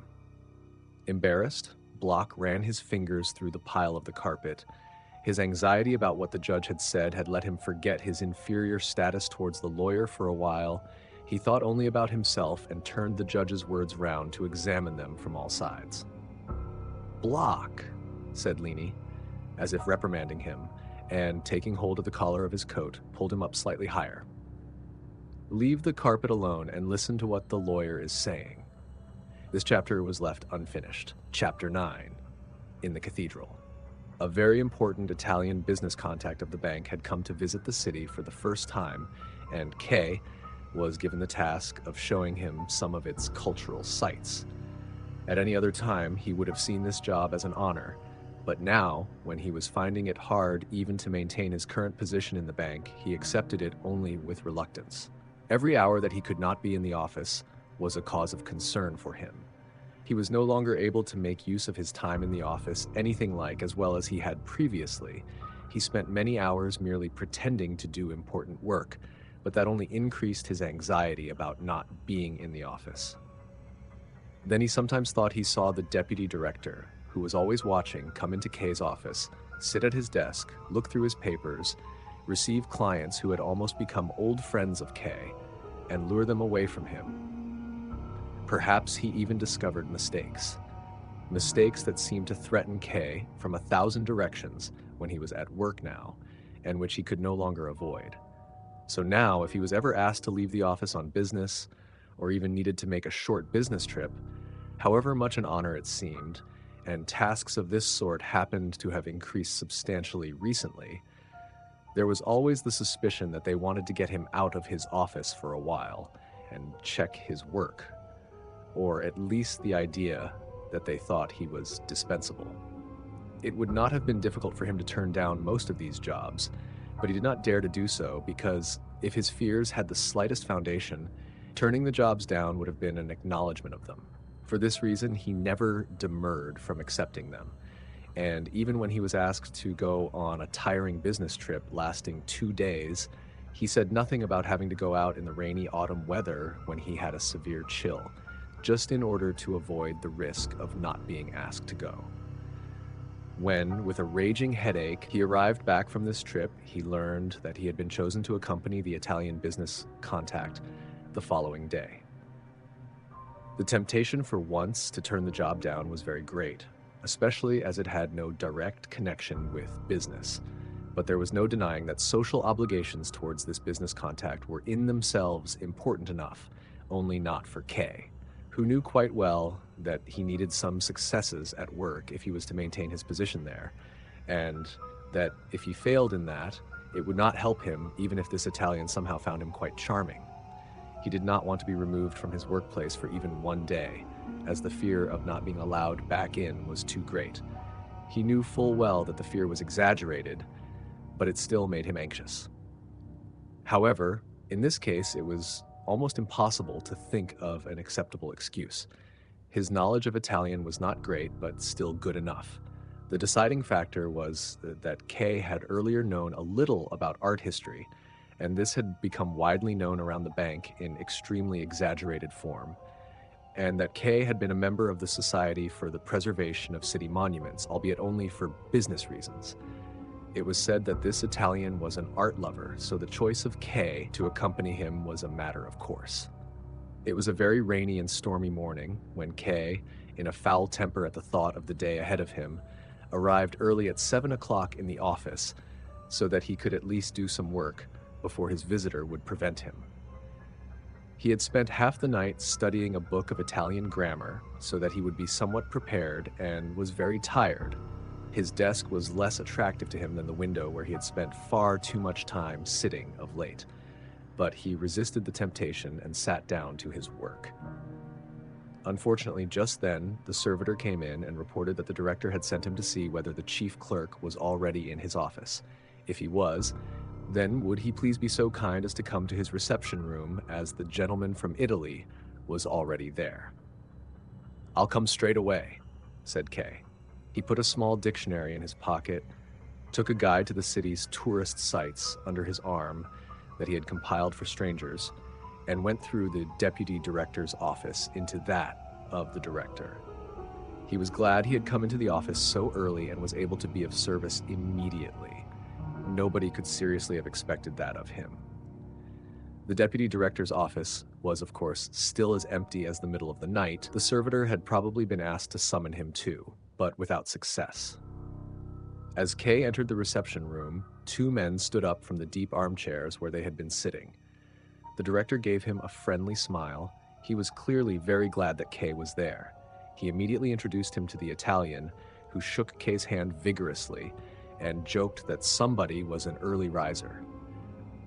Embarrassed, Block ran his fingers through the pile of the carpet. His anxiety about what the judge had said had let him forget his inferior status towards the lawyer for a while. He thought only about himself and turned the judge's words round to examine them from all sides. "Block," said Leni, as if reprimanding him, and taking hold of the collar of his coat, pulled him up slightly higher. "Leave the carpet alone and listen to what the lawyer is saying." This chapter was left unfinished. Chapter 9, in the Cathedral. A very important Italian business contact of the bank had come to visit the city for the first time, and K was given the task of showing him some of its cultural sites. At any other time, he would have seen this job as an honor, But now, when he was finding it hard even to maintain his current position in the bank, he accepted it only with reluctance. Every hour that he could not be in the office was a cause of concern for him. He was no longer able to make use of his time in the office anything like as well as he had previously. He spent many hours merely pretending to do important work, but that only increased his anxiety about not being in the office. Then he sometimes thought he saw the deputy director, who was always watching, come into K's office, sit at his desk, look through his papers, receive clients who had almost become old friends of K, and lure them away from him. Perhaps he even discovered mistakes that seemed to threaten K from 1,000 directions when he was at work now, and which he could no longer avoid. So now, if he was ever asked to leave the office on business, or even needed to make a short business trip, however much an honor it seemed, and tasks of this sort happened to have increased substantially recently, there was always the suspicion that they wanted to get him out of his office for a while and check his work, or at least the idea that they thought he was dispensable. It would not have been difficult for him to turn down most of these jobs, but he did not dare to do so because if his fears had the slightest foundation, turning the jobs down would have been an acknowledgement of them. For this reason, he never demurred from accepting them. And even when he was asked to go on a tiring business trip lasting 2 days, he said nothing about having to go out in the rainy autumn weather when he had a severe chill, just in order to avoid the risk of not being asked to go. When, with a raging headache, he arrived back from this trip, he learned that he had been chosen to accompany the Italian business contact the following day. The temptation for once to turn the job down was very great, especially as it had no direct connection with business. But there was no denying that social obligations towards this business contact were in themselves important enough, only not for K, who knew quite well that he needed some successes at work if he was to maintain his position there, and that if he failed in that, it would not help him even if this Italian somehow found him quite charming. He did not want to be removed from his workplace for even 1 day, as the fear of not being allowed back in was too great. He knew full well that the fear was exaggerated, but it still made him anxious. However, in this case, it was almost impossible to think of an acceptable excuse. His knowledge of Italian was not great, but still good enough. The deciding factor was that K had earlier known a little about art history, and this had become widely known around the bank in extremely exaggerated form, and that K had been a member of the Society for the Preservation of City Monuments, albeit only for business reasons. It was said that this Italian was an art lover, so the choice of K to accompany him was a matter of course. It was a very rainy and stormy morning when K, in a foul temper at the thought of the day ahead of him, arrived early at 7 o'clock in the office so that he could at least do some work before his visitor would prevent him. He had spent half the night studying a book of Italian grammar so that he would be somewhat prepared and was very tired. His desk was less attractive to him than the window where he had spent far too much time sitting of late, but he resisted the temptation and sat down to his work. Unfortunately, just then, the servitor came in and reported that the director had sent him to see whether the chief clerk was already in his office. If he was, then would he please be so kind as to come to his reception room, as the gentleman from Italy was already there. "I'll come straight away," said K. He put a small dictionary in his pocket, took a guide to the city's tourist sites under his arm that he had compiled for strangers, and went through the deputy director's office into that of the director. He was glad he had come into the office so early and was able to be of service immediately. Nobody could seriously have expected that of him. The deputy director's office was, of course, still as empty as the middle of the night. The servitor had probably been asked to summon him too, but without success. As Kay entered the reception room, 2 men stood up from the deep armchairs where they had been sitting. The director gave him a friendly smile. He was clearly very glad that Kay was there. He immediately introduced him to the Italian, who shook Kay's hand vigorously and joked that somebody was an early riser.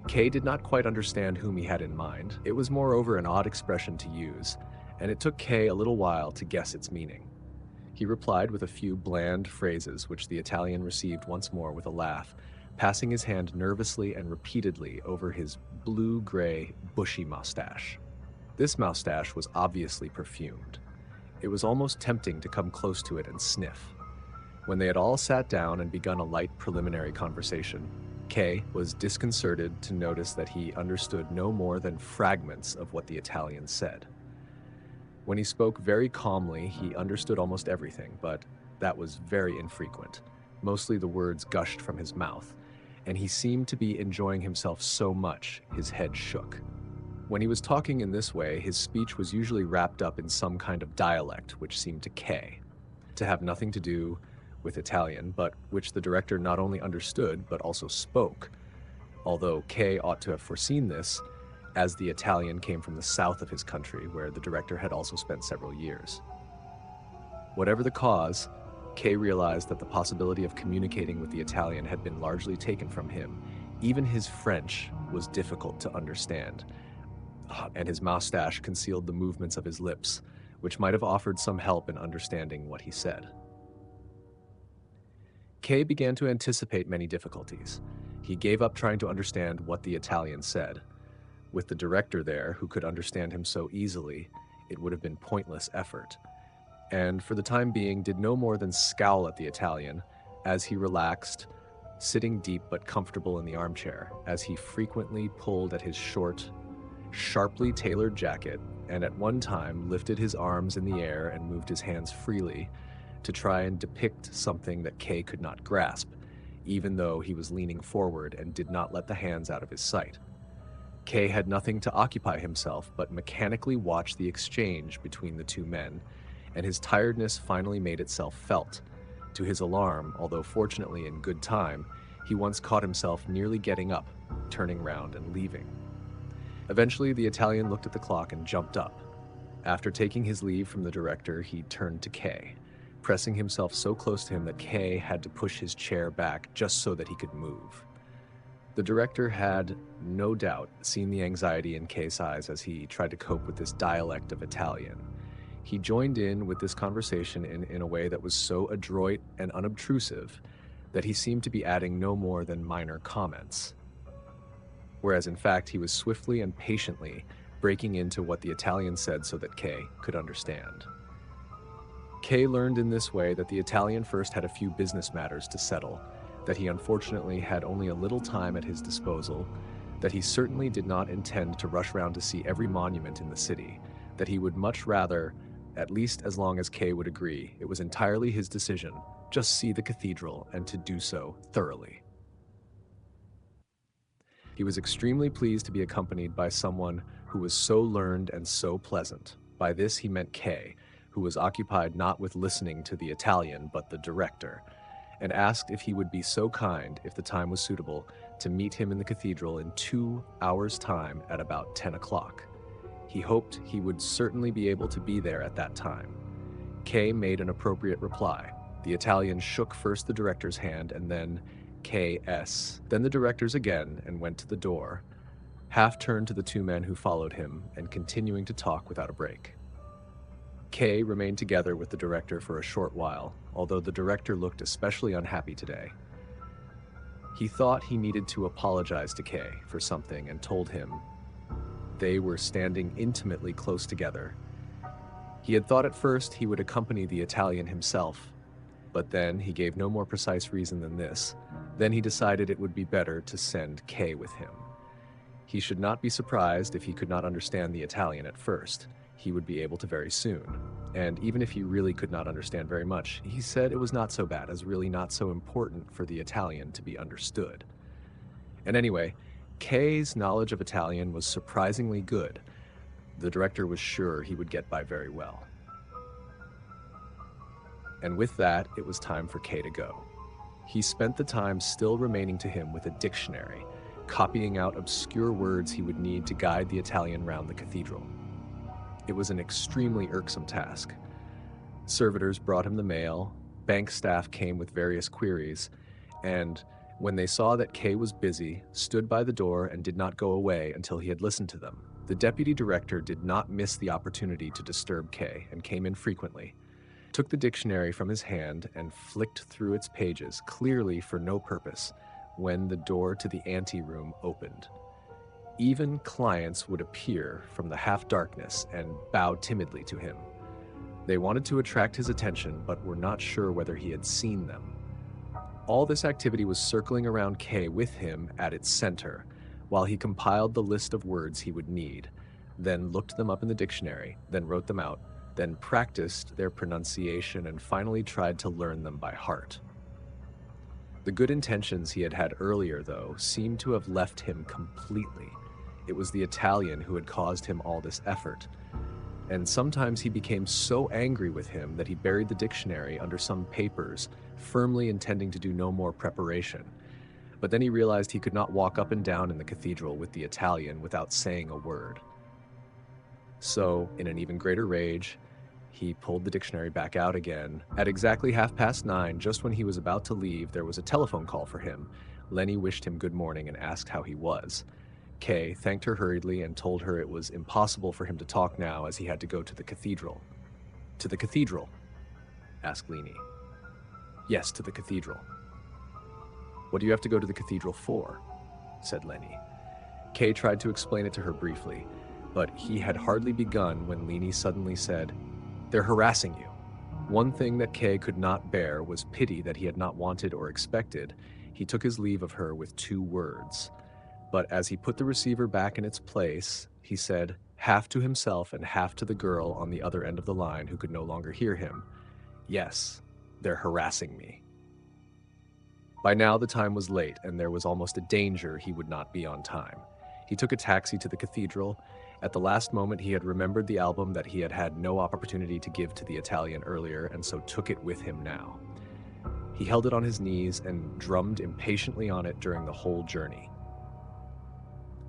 Kay did not quite understand whom he had in mind. It was moreover an odd expression to use, and it took Kay a little while to guess its meaning. He replied with a few bland phrases, which the Italian received once more with a laugh, passing his hand nervously and repeatedly over his blue-gray, bushy mustache. This mustache was obviously perfumed. It was almost tempting to come close to it and sniff. When they had all sat down and begun a light preliminary conversation, Kay was disconcerted to notice that he understood no more than fragments of what the Italian said. When he spoke very calmly, he understood almost everything, but that was very infrequent. Mostly the words gushed from his mouth, and he seemed to be enjoying himself so much his head shook. When he was talking in this way, his speech was usually wrapped up in some kind of dialect which seemed to Kay to have nothing to do with Italian, but which the director not only understood but also spoke, although Kay ought to have foreseen this, as the Italian came from the south of his country, where the director had also spent several years. Whatever the cause, Kay realized that the possibility of communicating with the Italian had been largely taken from him. Even his French was difficult to understand, and his mustache concealed the movements of his lips, which might have offered some help in understanding what he said. Kay began to anticipate many difficulties. He gave up trying to understand what the Italian said. With the director there, who could understand him so easily, it would have been pointless effort, and for the time being did no more than scowl at the Italian as he relaxed, sitting deep but comfortable in the armchair, as he frequently pulled at his short, sharply tailored jacket, and at one time lifted his arms in the air and moved his hands freely to try and depict something that Kay could not grasp, even though he was leaning forward and did not let the hands out of his sight. Kay had nothing to occupy himself but mechanically watch the exchange between the two men, and his tiredness finally made itself felt. To his alarm, although fortunately in good time, he once caught himself nearly getting up, turning round and leaving. Eventually, the Italian looked at the clock and jumped up. After taking his leave from the director, he turned to Kay, pressing himself so close to him that Kay had to push his chair back just so that he could move. The director had, no doubt, seen the anxiety in Kay's eyes as he tried to cope with this dialect of Italian. He joined in with this conversation in a way that was so adroit and unobtrusive that he seemed to be adding no more than minor comments, whereas in fact he was swiftly and patiently breaking into what the Italian said so that Kay could understand. Kay learned in this way that the Italian first had a few business matters to settle, that he unfortunately had only a little time at his disposal, that he certainly did not intend to rush round to see every monument in the city, that he would much rather, at least as long as Kay would agree, it was entirely his decision, just see the cathedral and to do so thoroughly. He was extremely pleased to be accompanied by someone who was so learned and so pleasant. By this he meant Kay, who was occupied not with listening to the Italian but the director, and asked if he would be so kind, if the time was suitable, to meet him in the cathedral in 2 hours' time at about 10 o'clock. He hoped he would certainly be able to be there at that time. Kay made an appropriate reply. The Italian shook first the director's hand and then K.S., then the director's again, and went to the door, half turned to the two men who followed him, and continuing to talk without a break. Kay remained together with the director for a short while, although the director looked especially unhappy today. He thought he needed to apologize to Kay for something and told him they were standing intimately close together. He had thought at first he would accompany the Italian himself, but then he gave no more precise reason than this. Then he decided it would be better to send Kay with him. He should not be surprised if he could not understand the Italian at first. He would be able to very soon. And even if he really could not understand very much, he said it was not so bad, as really not so important for the Italian to be understood. And anyway, Kay's knowledge of Italian was surprisingly good. The director was sure he would get by very well. And with that, it was time for Kay to go. He spent the time still remaining to him with a dictionary, copying out obscure words he would need to guide the Italian round the cathedral. It was an extremely irksome task. Servitors brought him the mail, bank staff came with various queries, and when they saw that Kay was busy, stood by the door and did not go away until he had listened to them. The deputy director did not miss the opportunity to disturb Kay and came in frequently. took the dictionary from his hand and flicked through its pages, clearly for no purpose, when the door to the anteroom opened. Even clients would appear from the half-darkness and bow timidly to him. They wanted to attract his attention, but were not sure whether he had seen them. All this activity was circling around K with him at its center, while he compiled the list of words he would need, then looked them up in the dictionary, then wrote them out, then practiced their pronunciation and finally tried to learn them by heart. The good intentions he had had earlier, though, seemed to have left him completely. It was the Italian who had caused him all this effort, and sometimes he became so angry with him that he buried the dictionary under some papers, firmly intending to do no more preparation. But then he realized he could not walk up and down in the cathedral with the Italian without saying a word. So, in an even greater rage, he pulled the dictionary back out again. At exactly 9:30, just when he was about to leave, there was a telephone call for him. Leni wished him good morning and asked how he was. Kay thanked her hurriedly and told her it was impossible for him to talk now as he had to go to the cathedral. "To the cathedral?" asked Leni. "Yes, to the cathedral." "What do you have to go to the cathedral for?" said Leni. Kay tried to explain it to her briefly, but he had hardly begun when Leni suddenly said, "They're harassing you." One thing that Kay could not bear was pity that he had not wanted or expected. He took his leave of her with 2 words. But as he put the receiver back in its place, he said, half to himself and half to the girl on the other end of the line who could no longer hear him, "Yes, they're harassing me." By now the time was late, and there was almost a danger he would not be on time. He took a taxi to the cathedral. At the last moment he had remembered the album that he had had no opportunity to give to the Italian earlier, and so took it with him now. He held it on his knees and drummed impatiently on it during the whole journey.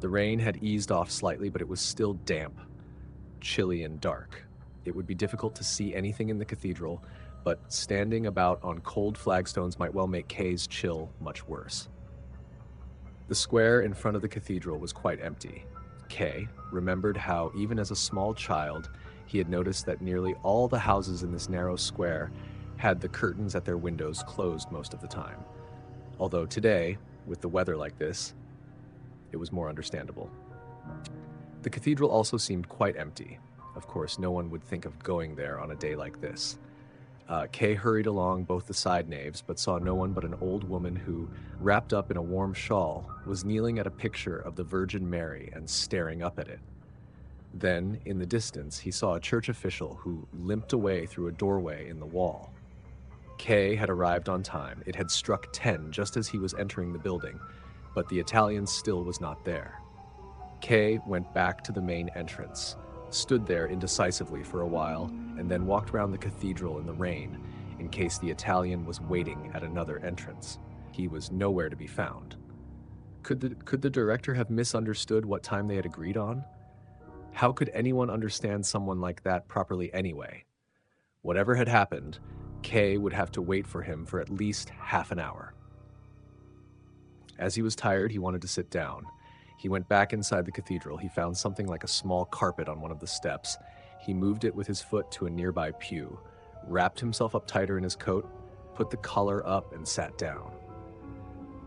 The rain had eased off slightly, but it was still damp, chilly, and dark. It would be difficult to see anything in the cathedral, but standing about on cold flagstones might well make Kay's chill much worse. The square in front of the cathedral was quite empty. Kay remembered how, even as a small child, he had noticed that nearly all the houses in this narrow square had the curtains at their windows closed most of the time. Although today, with the weather like this, it was more understandable. The cathedral also seemed quite empty. Of course, no one would think of going there on a day like this. Kay hurried along both the side naves, but saw no one but an old woman who, wrapped up in a warm shawl, was kneeling at a picture of the Virgin Mary and staring up at it. Then, in the distance, he saw a church official who limped away through a doorway in the wall. Kay had arrived on time. It had struck 10 just as he was entering the building, but the Italian still was not there. Kay went back to the main entrance, stood there indecisively for a while, and then walked round the cathedral in the rain, in case the Italian was waiting at another entrance. He was nowhere to be found. Could the director have misunderstood what time they had agreed on? How could anyone understand someone like that properly anyway? Whatever had happened, Kay would have to wait for him for at least half an hour. As he was tired, he wanted to sit down. He went back inside the cathedral. He found something like a small carpet on one of the steps. He moved it with his foot to a nearby pew, wrapped himself up tighter in his coat, put the collar up, and sat down.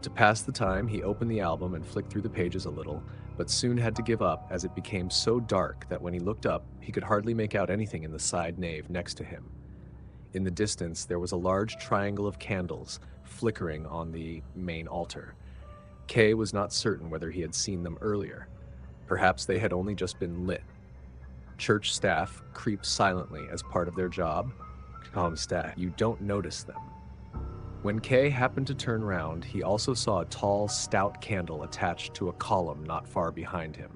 To pass the time, he opened the album and flicked through the pages a little, but soon had to give up as it became so dark that when he looked up, he could hardly make out anything in the side nave next to him. In the distance, there was a large triangle of candles flickering on the main altar. Kay was not certain whether he had seen them earlier. Perhaps they had only just been lit. Church staff creep silently as part of their job. Calm staff, you don't notice them. When Kay happened to turn round, he also saw a tall, stout candle attached to a column not far behind him.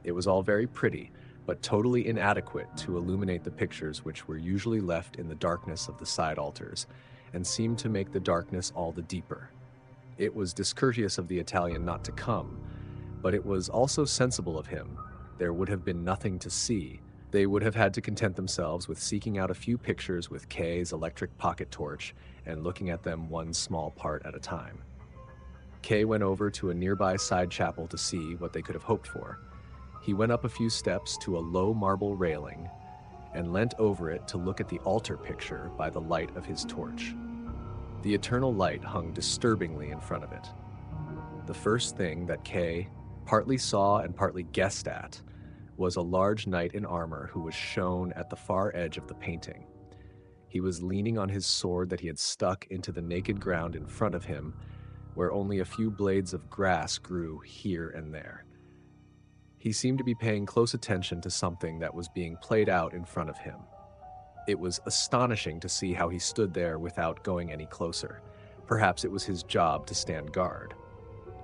It was all very pretty, but totally inadequate to illuminate the pictures which were usually left in the darkness of the side altars, and seemed to make the darkness all the deeper. It was discourteous of the Italian not to come, but it was also sensible of him. There would have been nothing to see. They would have had to content themselves with seeking out a few pictures with Kay's electric pocket torch and looking at them one small part at a time. Kay went over to a nearby side chapel to see what they could have hoped for. He went up a few steps to a low marble railing and leant over it to look at the altar picture by the light of his torch. The eternal light hung disturbingly in front of it. The first thing that K partly saw and partly guessed at was a large knight in armor who was shown at the far edge of the painting. He was leaning on his sword that he had stuck into the naked ground in front of him, where only a few blades of grass grew here and there. He seemed to be paying close attention to something that was being played out in front of him. It was astonishing to see how he stood there without going any closer. Perhaps it was his job to stand guard.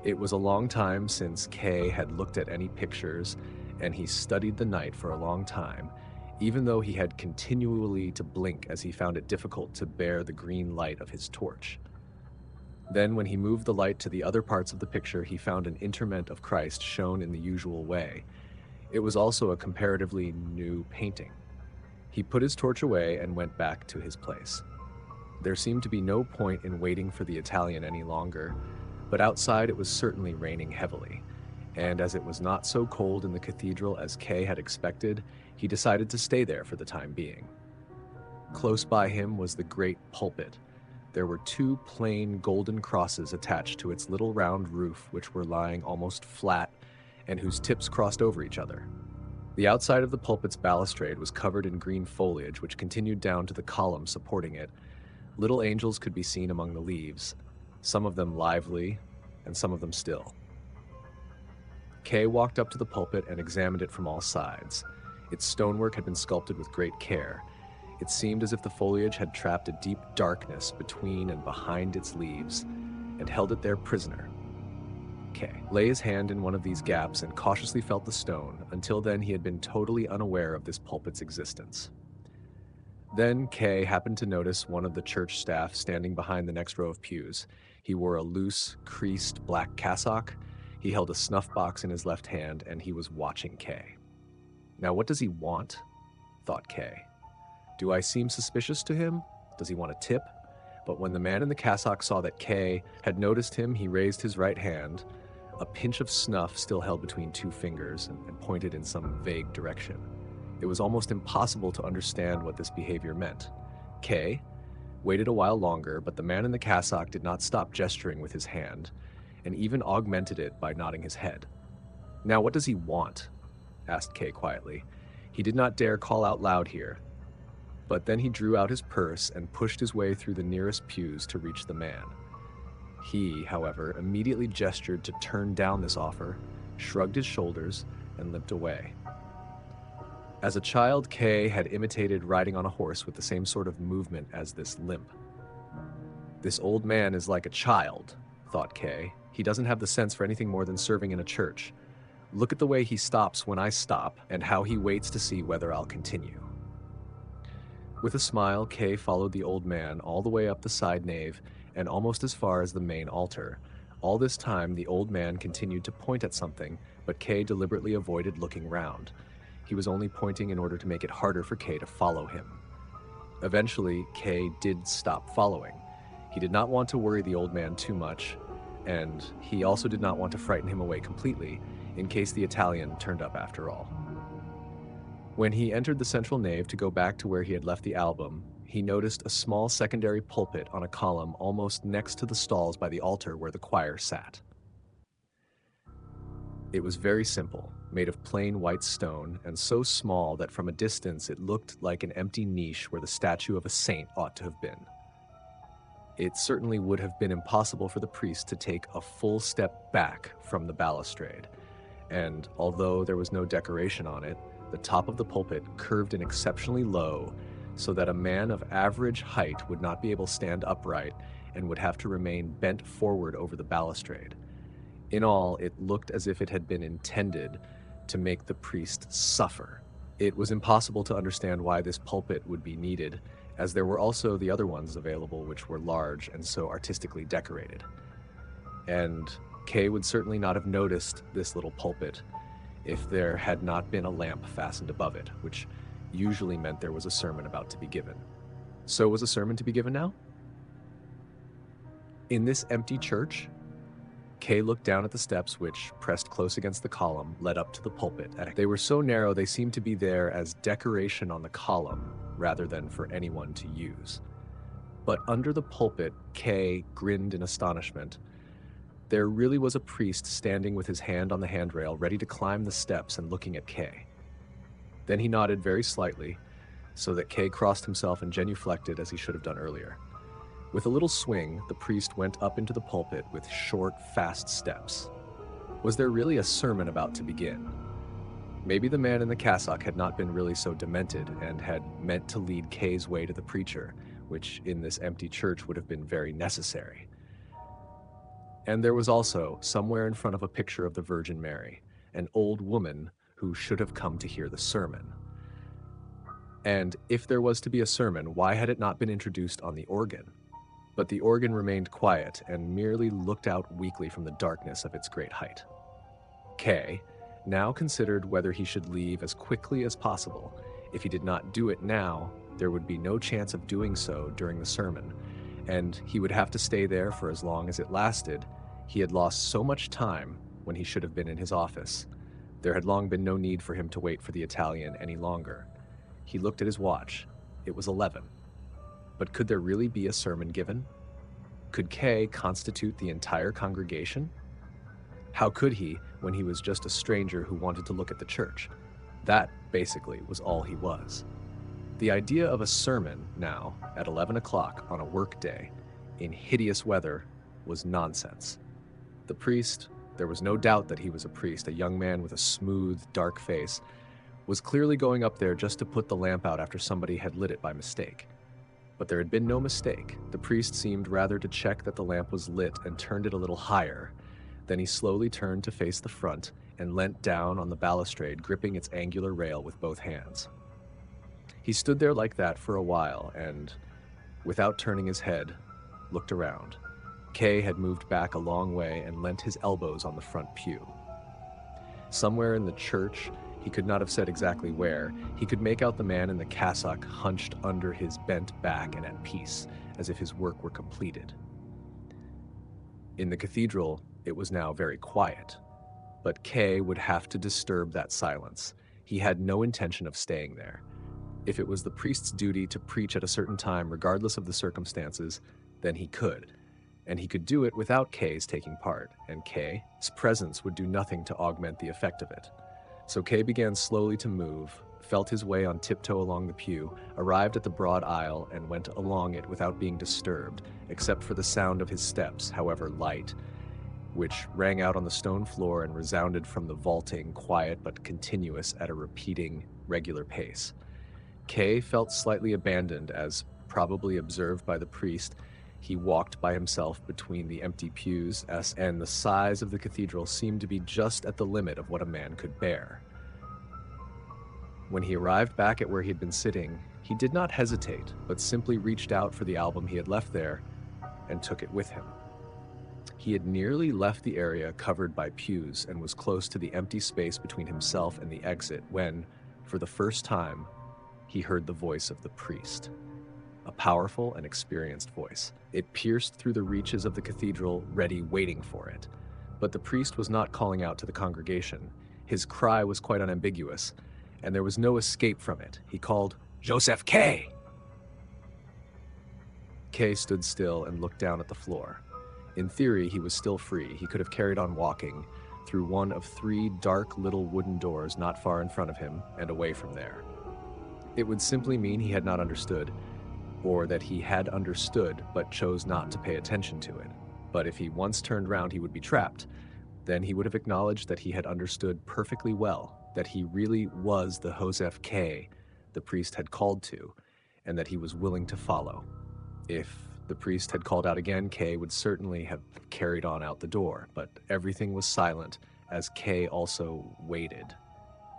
It was a long time since Kay had looked at any pictures, and he studied the night for a long time, even though he had continually to blink as he found it difficult to bear the green light of his torch. Then, when he moved the light to the other parts of the picture, he found an interment of Christ shown in the usual way. It was also a comparatively new painting. He put his torch away and went back to his place. There seemed to be no point in waiting for the Italian any longer, but outside it was certainly raining heavily, and as it was not so cold in the cathedral as Kay had expected, he decided to stay there for the time being. Close by him was the great pulpit. There were two plain golden crosses attached to its little round roof, which were lying almost flat and whose tips crossed over each other. The outside of the pulpit's balustrade was covered in green foliage, which continued down to the column supporting it. Little angels could be seen among the leaves, some of them lively and some of them still. Kay walked up to the pulpit and examined it from all sides. Its stonework had been sculpted with great care. It seemed as if the foliage had trapped a deep darkness between and behind its leaves and held it there prisoner. Kay lay his hand in one of these gaps and cautiously felt the stone. Until then, he had been totally unaware of this pulpit's existence. Then Kay happened to notice one of the church staff standing behind the next row of pews. He wore a loose, creased black cassock. He held a snuff box in his left hand, and he was watching Kay. Now, what does he want? Thought Kay. Do I seem suspicious to him? Does he want a tip? But when the man in the cassock saw that Kay had noticed him, he raised his right hand, a pinch of snuff still held between two fingers, and pointed in some vague direction. It was almost impossible to understand what this behavior meant. Kay waited a while longer, but the man in the cassock did not stop gesturing with his hand, and even augmented it by nodding his head. Now, what does he want? Asked Kay quietly. He did not dare call out loud here, but then he drew out his purse and pushed his way through the nearest pews to reach the man. He, however, immediately gestured to turn down this offer, shrugged his shoulders, and limped away. As a child, Kay had imitated riding on a horse with the same sort of movement as this limp. This old man is like a child, thought Kay. He doesn't have the sense for anything more than serving in a church. Look at the way he stops when I stop, and how he waits to see whether I'll continue. With a smile, Kay followed the old man all the way up the side nave and almost as far as the main altar. All this time, the old man continued to point at something, but Kay deliberately avoided looking round. He was only pointing in order to make it harder for Kay to follow him. Eventually, Kay did stop following. He did not want to worry the old man too much, and he also did not want to frighten him away completely, in case the Italian turned up after all. When he entered the central nave to go back to where he had left the album, he noticed a small secondary pulpit on a column almost next to the stalls by the altar where the choir sat. It was very simple, made of plain white stone, and so small that from a distance it looked like an empty niche where the statue of a saint ought to have been. It certainly would have been impossible for the priest to take a full step back from the balustrade, and although there was no decoration on it, the top of the pulpit curved in exceptionally low so that a man of average height would not be able to stand upright and would have to remain bent forward over the balustrade. In all, it looked as if it had been intended to make the priest suffer. It was impossible to understand why this pulpit would be needed, as there were also the other ones available which were large and so artistically decorated. And Kay would certainly not have noticed this little pulpit if there had not been a lamp fastened above it, which usually meant there was a sermon about to be given. So was a sermon to be given now? In this empty church? Kay looked down at the steps which, pressed close against the column, led up to the pulpit. They were so narrow they seemed to be there as decoration on the column, rather than for anyone to use. But under the pulpit, Kay grinned in astonishment. There really was a priest standing with his hand on the handrail, ready to climb the steps and looking at Kay. Then he nodded very slightly, so that Kay crossed himself and genuflected as he should have done earlier. With a little swing, the priest went up into the pulpit with short, fast steps. Was there really a sermon about to begin? Maybe the man in the cassock had not been really so demented and had meant to lead Kay's way to the preacher, which in this empty church would have been very necessary. And there was also, somewhere in front of a picture of the Virgin Mary, an old woman who should have come to hear the sermon. And if there was to be a sermon, why had it not been introduced on the organ? But the organ remained quiet and merely looked out weakly from the darkness of its great height. Kay now considered whether he should leave as quickly as possible. If he did not do it now, there would be no chance of doing so during the sermon, and he would have to stay there for as long as it lasted. He had lost so much time when he should have been in his office. There had long been no need for him to wait for the Italian any longer. He looked at his watch. It was 11. But could there really be a sermon given? Could Kay constitute the entire congregation? How could he when he was just a stranger who wanted to look at the church? That, basically, was all he was. The idea of a sermon now, at 11 o'clock on a work day, in hideous weather, was nonsense. The priest, there was no doubt that he was a priest, a young man with a smooth, dark face, was clearly going up there just to put the lamp out after somebody had lit it by mistake. But there had been no mistake. The priest seemed rather to check that the lamp was lit and turned it a little higher. Then he slowly turned to face the front and leant down on the balustrade, gripping its angular rail with both hands. He stood there like that for a while and, without turning his head, looked around. Kay had moved back a long way and leant his elbows on the front pew. Somewhere in the church, he could not have said exactly where, he could make out the man in the cassock hunched under his bent back and at peace, as if his work were completed. In the cathedral, it was now very quiet, but Kay would have to disturb that silence. He had no intention of staying there. If it was the priest's duty to preach at a certain time, regardless of the circumstances, then he could. And he could do it without Kay's taking part, and Kay's presence would do nothing to augment the effect of it. So Kay began slowly to move, felt his way on tiptoe along the pew, arrived at the broad aisle, and went along it without being disturbed, except for the sound of his steps, however light, which rang out on the stone floor and resounded from the vaulting, quiet but continuous at a repeating, regular pace. Kay felt slightly abandoned as, probably observed by the priest, he walked by himself between the empty pews, and the size of the cathedral seemed to be just at the limit of what a man could bear. When he arrived back at where he had been sitting, he did not hesitate, but simply reached out for the album he had left there and took it with him. He had nearly left the area covered by pews and was close to the empty space between himself and the exit when, for the first time, he heard the voice of the priest. A powerful and experienced voice. It pierced through the reaches of the cathedral, ready, waiting for it. But the priest was not calling out to the congregation. His cry was quite unambiguous, and there was no escape from it. He called, "Josef K!" K stood still and looked down at the floor. In theory, he was still free. He could have carried on walking through one of 3 dark little wooden doors not far in front of him and away from there. It would simply mean he had not understood, or that he had understood but chose not to pay attention to it. But if he once turned round, he would be trapped. Then he would have acknowledged that he had understood perfectly well, that he really was the Josef K the priest had called to, and that he was willing to follow. If the priest had called out again, K would certainly have carried on out the door, but everything was silent as K also waited.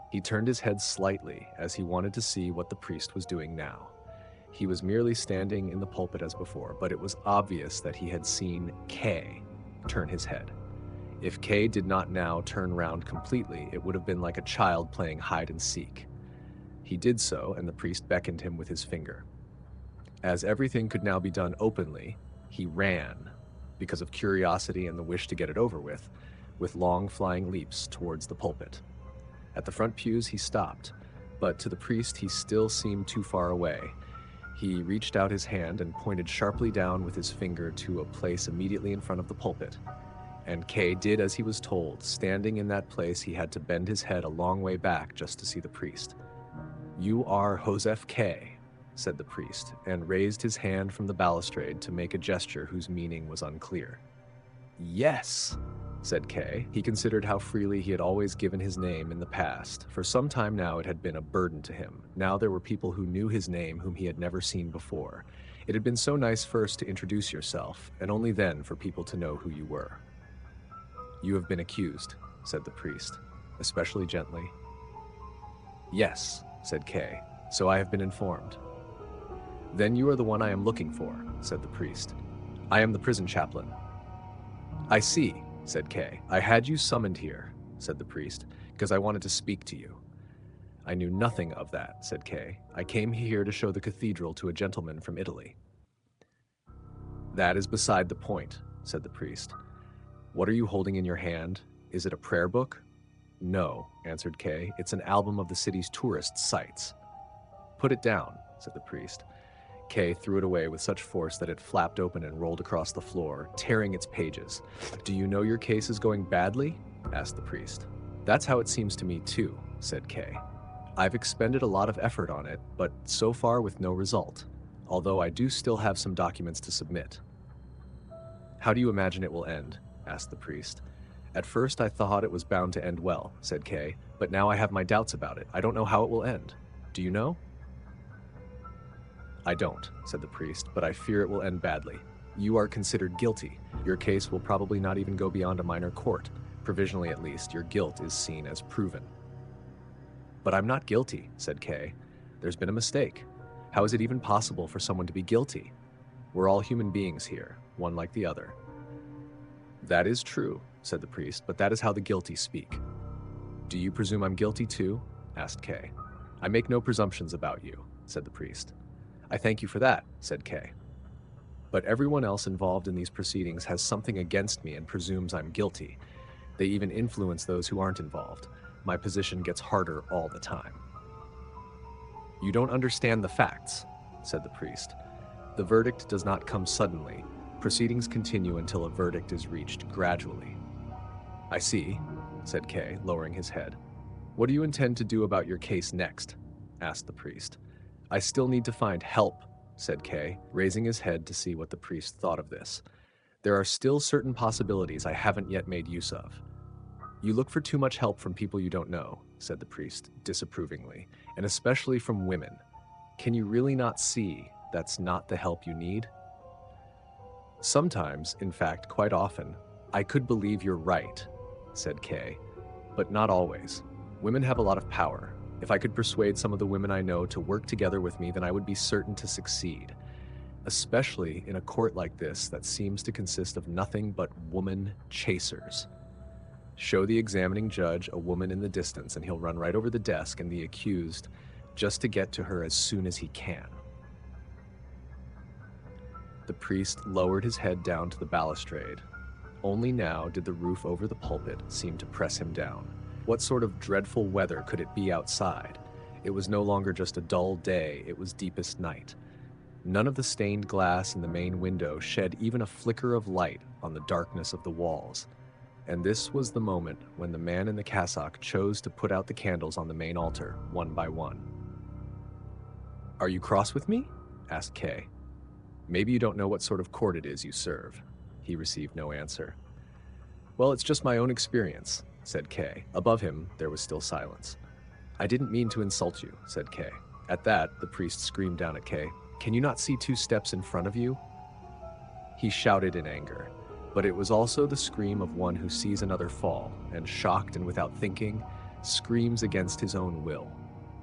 He turned his head slightly as he wanted to see what the priest was doing now. He was merely standing in the pulpit as before, but it was obvious that he had seen K turn his head. If K did not now turn round completely, it would have been like a child playing hide and seek. He did so, and the priest beckoned him with his finger. As everything could now be done openly, he ran, because of curiosity and the wish to get it over with long flying leaps towards the pulpit. At the front pews he stopped, but to the priest he still seemed too far away. He reached out his hand and pointed sharply down with his finger to a place immediately in front of the pulpit. And K did as he was told. Standing in that place, he had to bend his head a long way back just to see the priest. "You are Josef K," said the priest, and raised his hand from the balustrade to make a gesture whose meaning was unclear. "Yes," said K. He considered how freely he had always given his name in the past. For some time now it had been a burden to him. Now there were people who knew his name whom he had never seen before. It had been so nice first to introduce yourself, and only then for people to know who you were. "You have been accused," said the priest, especially gently. "Yes," said K. "So I have been informed." "Then you are the one I am looking for," said the priest. "I am the prison chaplain." "I see," said K. "I had you summoned here," said the priest, "because I wanted to speak to you." "I knew nothing of that," said K. "I came here to show the cathedral to a gentleman from Italy." "That is beside the point," said the priest. "What are you holding in your hand? Is it a prayer book?" "No," answered K. "It's an album of the city's tourist sites." "Put it down," said the priest. K threw it away with such force that it flapped open and rolled across the floor, tearing its pages. "Do you know your case is going badly?" asked the priest. "That's how it seems to me too," said K. "I've expended a lot of effort on it, but so far with no result, although I do still have some documents to submit." "How do you imagine it will end?" asked the priest. "At first I thought it was bound to end well," said K, "but now I have my doubts about it. I don't know how it will end. Do you know?" "I don't," said the priest, "but I fear it will end badly. You are considered guilty. Your case will probably not even go beyond a minor court. Provisionally at least, your guilt is seen as proven." "But I'm not guilty," said K. "There's been a mistake. How is it even possible for someone to be guilty? We're all human beings here, one like the other." "That is true," said the priest, "but that is how the guilty speak." "Do you presume I'm guilty too?" asked K. "I make no presumptions about you," said the priest. "I thank you for that," said K. "But everyone else involved in these proceedings has something against me and presumes I'm guilty. They even influence those who aren't involved. My position gets harder all the time." "You don't understand the facts," said the priest. "The verdict does not come suddenly. Proceedings continue until a verdict is reached gradually." "I see," said K, lowering his head. "What do you intend to do about your case next?" asked the priest. "I still need to find help," said K, raising his head to see what the priest thought of this. "There are still certain possibilities I haven't yet made use of." "You look for too much help from people you don't know," said the priest disapprovingly, "and especially from women. Can you really not see that's not the help you need?" "Sometimes, in fact, quite often, I could believe you're right," said K, "but not always. Women have a lot of power. If I could persuade some of the women I know to work together with me, then I would be certain to succeed. Especially in a court like this that seems to consist of nothing but woman chasers. Show the examining judge a woman in the distance and he'll run right over the desk and the accused just to get to her as soon as he can." The priest lowered his head down to the balustrade. Only now did the roof over the pulpit seem to press him down. What sort of dreadful weather could it be outside? It was no longer just a dull day, it was deepest night. None of the stained glass in the main window shed even a flicker of light on the darkness of the walls. And this was the moment when the man in the cassock chose to put out the candles on the main altar, one by one. "Are you cross with me?" asked K. "Maybe you don't know what sort of court it is you serve." He received no answer. "Well, it's just my own experience," said K. Above him, there was still silence. "I didn't mean to insult you," said K. At that, the priest screamed down at K. "Can you not see 2 steps in front of you?" He shouted in anger, but it was also the scream of one who sees another fall, and shocked and without thinking, screams against his own will.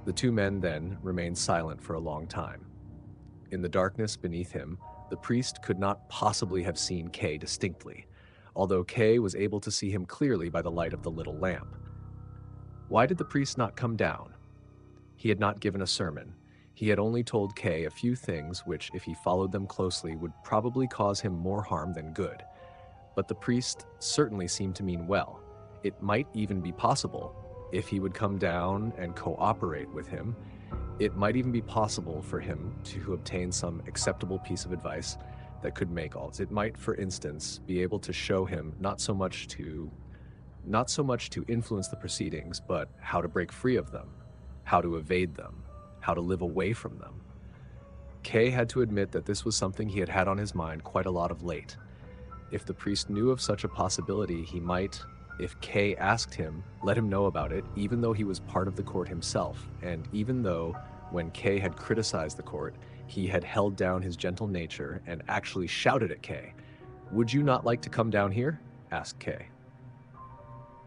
The 2 men then remained silent for a long time. In the darkness beneath him, the priest could not possibly have seen K distinctly, although K was able to see him clearly by the light of the little lamp. Why did the priest not come down? He had not given a sermon. He had only told K a few things which, if he followed them closely, would probably cause him more harm than good. But the priest certainly seemed to mean well. It might even be possible, if he would come down and cooperate with him, it might even be possible for him to obtain some acceptable piece of advice that could make all. It might, for instance, be able to show him not so much to influence the proceedings, but how to break free of them, how to evade them, how to live away from them. K had to admit that this was something he had had on his mind quite a lot of late. If the priest knew of such a possibility, he might, if K asked him, let him know about it, even though he was part of the court himself, and even though, when K had criticized the court, he had held down his gentle nature and actually shouted at K. "Would you not like to come down here?" asked K.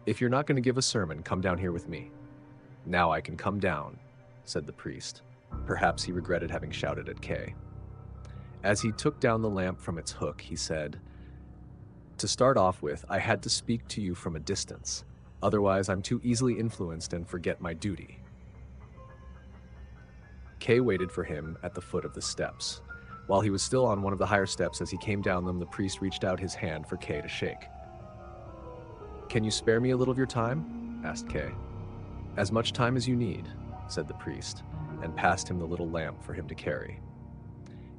"If you're not going to give a sermon, come down here with me." "Now I can come down," said the priest. Perhaps he regretted having shouted at K. As he took down the lamp from its hook, he said, "To start off with, I had to speak to you from a distance. Otherwise, I'm too easily influenced and forget my duty." K waited for him at the foot of the steps. While he was still on one of the higher steps, as he came down them, the priest reached out his hand for K to shake. "Can you spare me a little of your time?" asked K. "As much time as you need," said the priest, and passed him the little lamp for him to carry.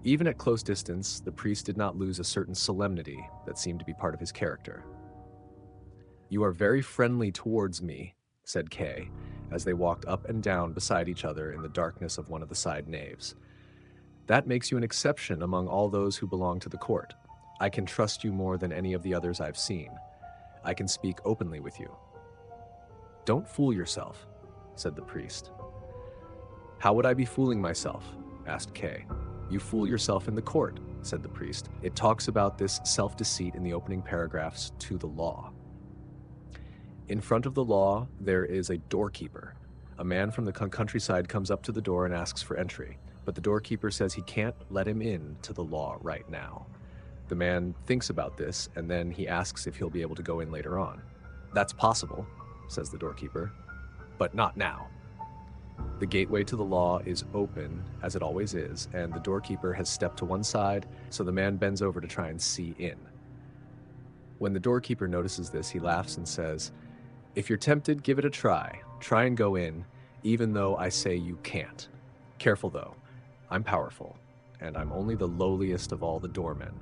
Even at close distance, the priest did not lose a certain solemnity that seemed to be part of his character. "You are very friendly towards me," said K, as they walked up and down beside each other in the darkness of one of the side naves. "That makes you an exception among all those who belong to the court. I can trust you more than any of the others I've seen. I can speak openly with you." "Don't fool yourself," said the priest. "How would I be fooling myself?" asked K. "You fool yourself in the court," said the priest. "It talks about this self-deceit in the opening paragraphs to the law. In front of the law, there is a doorkeeper. A man from the countryside comes up to the door and asks for entry, but the doorkeeper says he can't let him in to the law right now. The man thinks about this, and then he asks if he'll be able to go in later on. "That's possible," says the doorkeeper, "but not now." The gateway to the law is open, as it always is, and the doorkeeper has stepped to one side, so the man bends over to try and see in. When the doorkeeper notices this, he laughs and says, "If you're tempted, give it a try. Try and go in, even though I say you can't. Careful though, I'm powerful, and I'm only the lowliest of all the doormen.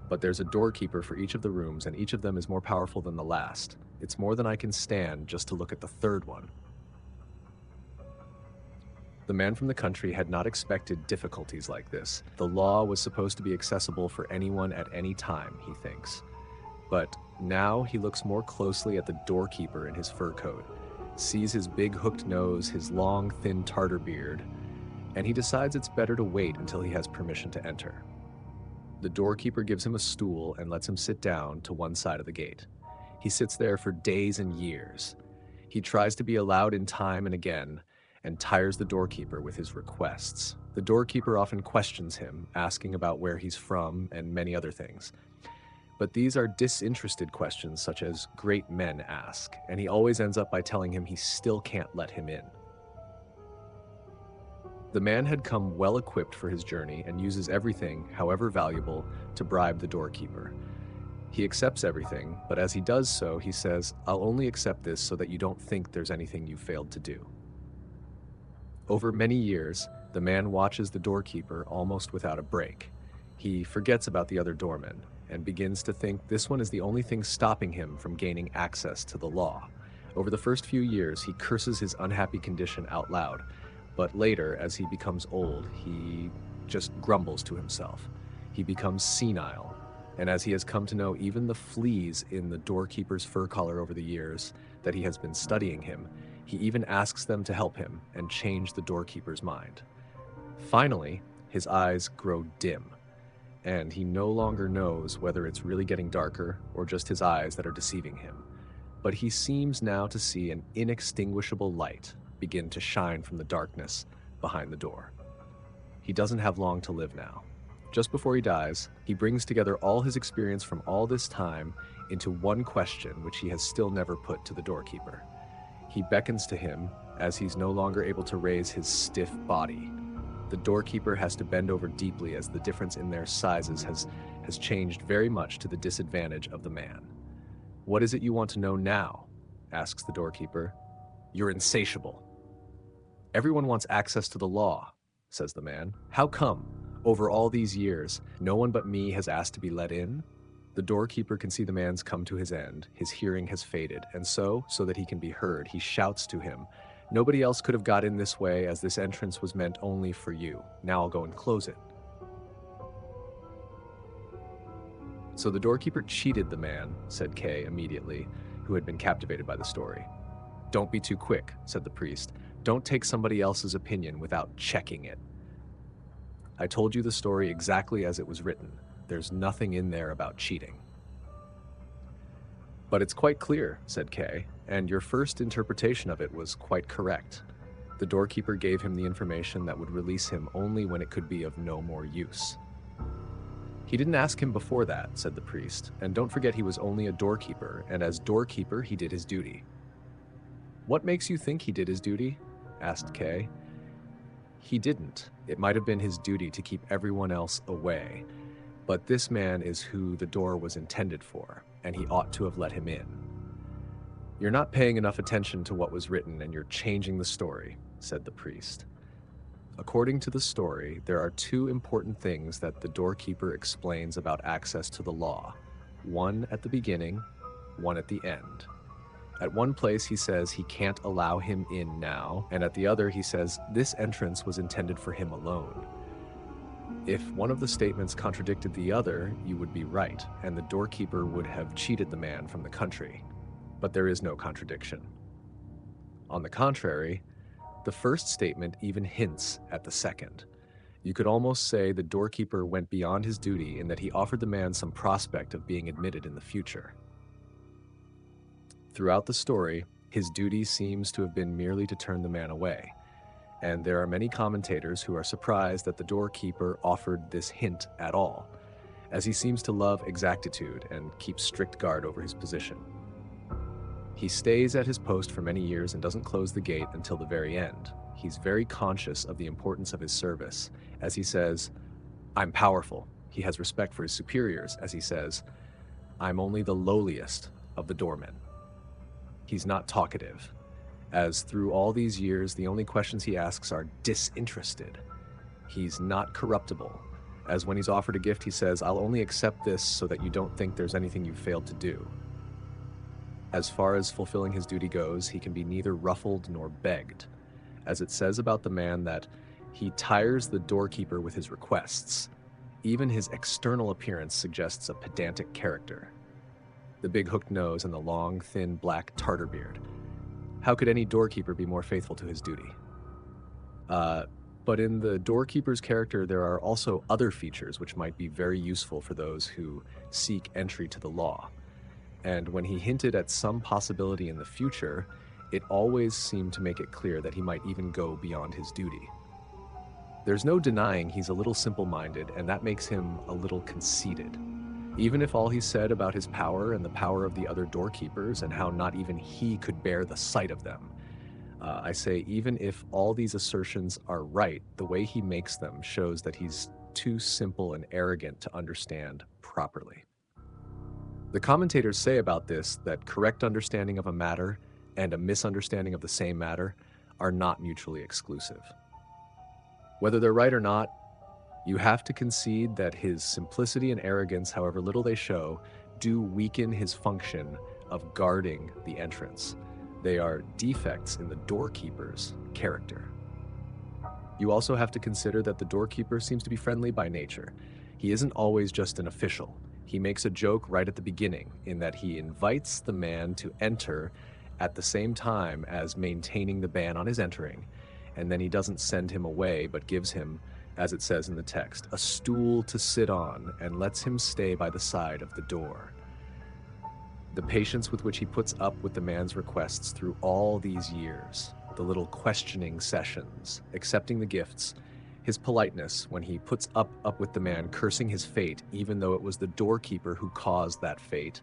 But there's a doorkeeper for each of the rooms, and each of them is more powerful than the last. It's more than I can stand just to look at the third one." The man from the country had not expected difficulties like this. The law was supposed to be accessible for anyone at any time, he thinks. But now he looks more closely at the doorkeeper in his fur coat, sees his big hooked nose, his long, thin tartar beard, and he decides it's better to wait until he has permission to enter. The doorkeeper gives him a stool and lets him sit down to one side of the gate. He sits there for days and years. He tries to be allowed in time and again, and tires the doorkeeper with his requests. The doorkeeper often questions him, asking about where he's from and many other things. But these are disinterested questions such as great men ask, and he always ends up by telling him he still can't let him in. The man had come well equipped for his journey and uses everything, however valuable, to bribe the doorkeeper. He accepts everything, but as he does so, he says, "I'll only accept this so that you don't think there's anything you failed to do." Over many years, the man watches the doorkeeper almost without a break. He forgets about the other doormen and begins to think this one is the only thing stopping him from gaining access to the law. Over the first few years, he curses his unhappy condition out loud, but later, as he becomes old, he just grumbles to himself. He becomes senile, and as he has come to know even the fleas in the doorkeeper's fur collar over the years that he has been studying him, he even asks them to help him and change the doorkeeper's mind. Finally, his eyes grow dim, and he no longer knows whether it's really getting darker or just his eyes that are deceiving him. But he seems now to see an inextinguishable light begin to shine from the darkness behind the door. He doesn't have long to live now. Just before he dies, he brings together all his experience from all this time into one question which he has still never put to the doorkeeper. He beckons to him as he's no longer able to raise his stiff body. The doorkeeper has to bend over deeply as the difference in their sizes has has changed very much to the disadvantage of the man. "What is it you want to know now?" asks the doorkeeper. "You're insatiable." "Everyone wants access to the law," says the man. "How come? Over all these years, no one but me has asked to be let in?" The doorkeeper can see the man's come to his end. His hearing has faded, and so that he can be heard, he shouts to him, "Nobody else could have got in this way, as this entrance was meant only for you. Now I'll go and close it." "So the doorkeeper cheated the man," said Kay immediately, who had been captivated by the story. "Don't be too quick," said the priest. "Don't take somebody else's opinion without checking it. I told you the story exactly as it was written. There's nothing in there about cheating." "But it's quite clear," said Kay, "and your first interpretation of it was quite correct. The doorkeeper gave him the information that would release him only when it could be of no more use." "He didn't ask him before that," said the priest, "and don't forget he was only a doorkeeper, and as doorkeeper he did his duty." "What makes you think he did his duty?" asked Kay. "He didn't. It might have been his duty to keep everyone else away. But this man is who the door was intended for, and he ought to have let him in." "You're not paying enough attention to what was written, and you're changing the story," said the priest. "According to the story, there are two important things that the doorkeeper explains about access to the law. One at the beginning, one at the end. At one place he says he can't allow him in now, and at the other he says this entrance was intended for him alone. If one of the statements contradicted the other, you would be right, and the doorkeeper would have cheated the man from the country. But there is no contradiction. On the contrary, the first statement even hints at the second. You could almost say the doorkeeper went beyond his duty in that he offered the man some prospect of being admitted in the future. Throughout the story, his duty seems to have been merely to turn the man away, and there are many commentators who are surprised that the doorkeeper offered this hint at all, as he seems to love exactitude and keep strict guard over his position. He stays at his post for many years and doesn't close the gate until the very end. He's very conscious of the importance of his service, as he says, "I'm powerful." He has respect for his superiors, as he says, "I'm only the lowliest of the doormen." He's not talkative, as through all these years, the only questions he asks are disinterested. He's not corruptible, as when he's offered a gift, he says, "I'll only accept this so that you don't think there's anything you failed to do." As far as fulfilling his duty goes, he can be neither ruffled nor begged, as it says about the man that he tires the doorkeeper with his requests. Even his external appearance suggests a pedantic character. The big hooked nose and the long, thin, black tartar beard. How could any doorkeeper be more faithful to his duty? But in the doorkeeper's character, there are also other features which might be very useful for those who seek entry to the law. And when he hinted at some possibility in the future, it always seemed to make it clear that he might even go beyond his duty. There's no denying he's a little simple-minded, and that makes him a little conceited. Even if all he said about his power and the power of the other doorkeepers and how not even he could bear the sight of them, I say even if all these assertions are right, the way he makes them shows that he's too simple and arrogant to understand properly. The commentators say about this that correct understanding of a matter and a misunderstanding of the same matter are not mutually exclusive. Whether they're right or not, you have to concede that his simplicity and arrogance, however little they show, do weaken his function of guarding the entrance. They are defects in the doorkeeper's character. You also have to consider that the doorkeeper seems to be friendly by nature. He isn't always just an official. He makes a joke right at the beginning in that he invites the man to enter at the same time as maintaining the ban on his entering, and then he doesn't send him away but gives him, as it says in the text, a stool to sit on and lets him stay by the side of the door. The patience with which he puts up with the man's requests through all these years, the little questioning sessions, accepting the gifts, his politeness when he puts up with the man cursing his fate even though it was the doorkeeper who caused that fate,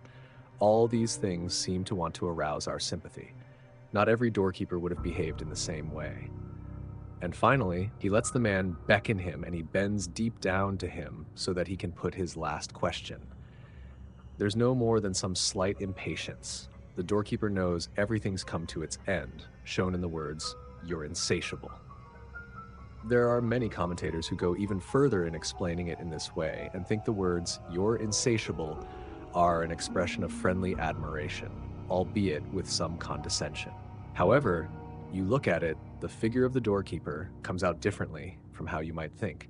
all these things seem to want to arouse our sympathy. Not every doorkeeper would have behaved in the same way. And finally, he lets the man beckon him, and he bends deep down to him so that he can put his last question. There's no more than some slight impatience. The doorkeeper knows everything's come to its end, shown in the words, "You're insatiable." There are many commentators who go even further in explaining it in this way and think the words, "You're insatiable," are an expression of friendly admiration, albeit with some condescension. However, you look at it, the figure of the doorkeeper comes out differently from how you might think.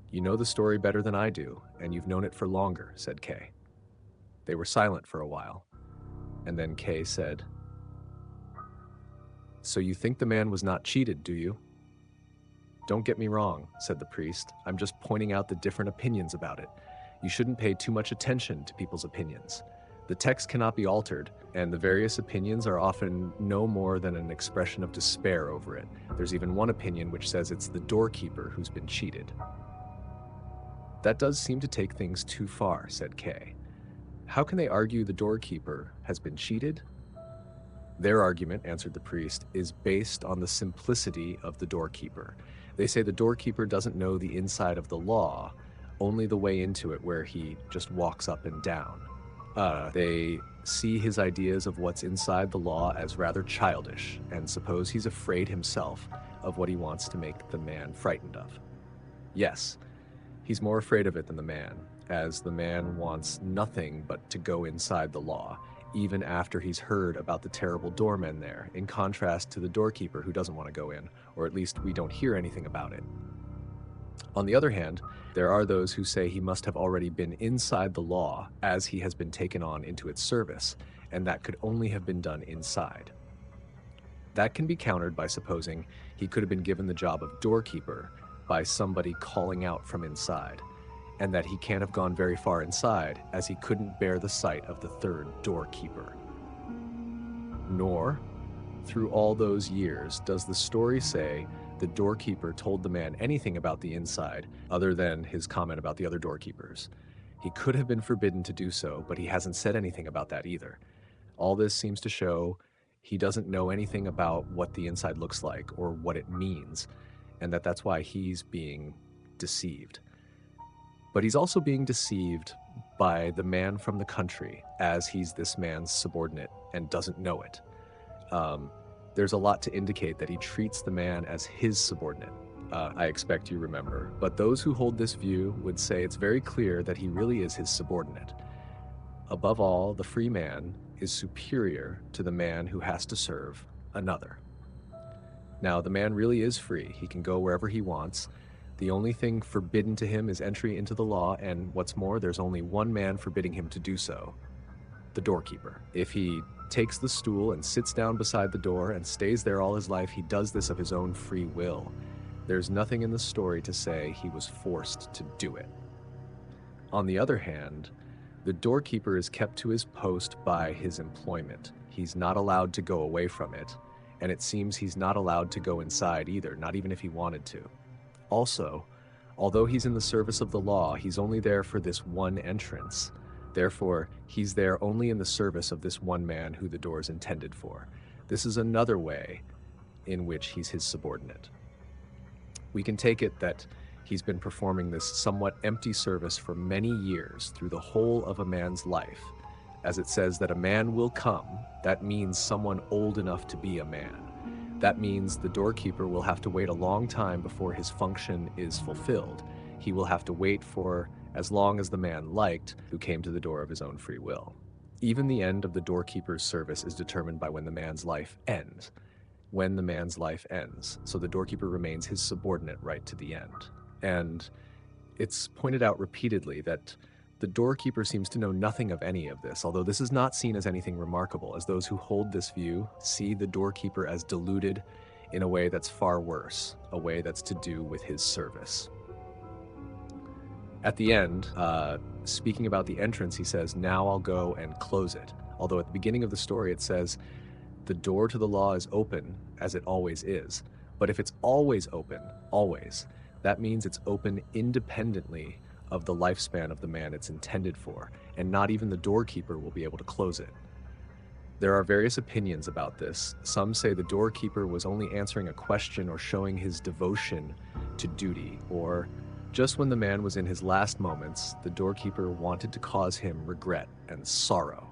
"You know the story better than I do, and you've known it for longer," said Kay. They were silent for a while, and then Kay said, "So you think the man was not cheated, do you?" "Don't get me wrong," said the priest. "I'm just pointing out the different opinions about it. You shouldn't pay too much attention to people's opinions. The text cannot be altered, and the various opinions are often no more than an expression of despair over it. There's even one opinion which says it's the doorkeeper who's been cheated." "That does seem to take things too far," said Kay. "How can they argue the doorkeeper has been cheated?" "Their argument," answered the priest, "is based on the simplicity of the doorkeeper. They say the doorkeeper doesn't know the inside of the law, only the way into it where he just walks up and down. They see his ideas of what's inside the law as rather childish, and suppose he's afraid himself of what he wants to make the man frightened of. Yes, he's more afraid of it than the man, as the man wants nothing but to go inside the law, even after he's heard about the terrible doormen there, in contrast to the doorkeeper who doesn't want to go in, or at least we don't hear anything about it. On the other hand, there are those who say he must have already been inside the law as he has been taken on into its service, and that could only have been done inside. That can be countered by supposing he could have been given the job of doorkeeper by somebody calling out from inside, and that he can't have gone very far inside as he couldn't bear the sight of the third doorkeeper. Nor, through all those years, does the story say the doorkeeper told the man anything about the inside other than his comment about the other doorkeepers. He could have been forbidden to do so, but he hasn't said anything about that either. All this seems to show he doesn't know anything about what the inside looks like or what it means, and that's why he's being deceived. But he's also being deceived by the man from the country, as he's this man's subordinate and doesn't know it. There's a lot to indicate that he treats the man as his subordinate, I expect you remember. But those who hold this view would say it's very clear that he really is his subordinate. Above all, the free man is superior to the man who has to serve another. Now, the man really is free. He can go wherever he wants. The only thing forbidden to him is entry into the law, and what's more, there's only one man forbidding him to do so, the doorkeeper. If he takes the stool and sits down beside the door and stays there all his life, he does this of his own free will. There's nothing in the story to say he was forced to do it. On the other hand, the doorkeeper is kept to his post by his employment. He's not allowed to go away from it, and it seems he's not allowed to go inside either, not even if he wanted to. Also, although he's in the service of the law, he's only there for this one entrance. Therefore, he's there only in the service of this one man who the door is intended for. This is another way in which he's his subordinate. We can take it that he's been performing this somewhat empty service for many years through the whole of a man's life. As it says that a man will come, that means someone old enough to be a man. That means the doorkeeper will have to wait a long time before his function is fulfilled. He will have to wait for as long as the man liked, who came to the door of his own free will. Even the end of the doorkeeper's service is determined by when the man's life ends. When the man's life ends. So the doorkeeper remains his subordinate right to the end. And it's pointed out repeatedly that the doorkeeper seems to know nothing of any of this, although this is not seen as anything remarkable, as those who hold this view see the doorkeeper as deluded in a way that's far worse, a way that's to do with his service. At the end, speaking about the entrance, he says, "Now I'll go and close it." Although at the beginning of the story it says, "The door to the law is open, as it always is." But if it's always open, always, that means it's open independently of the lifespan of the man it's intended for, and not even the doorkeeper will be able to close it. There are various opinions about this. Some say the doorkeeper was only answering a question or showing his devotion to duty, or just when the man was in his last moments, the doorkeeper wanted to cause him regret and sorrow.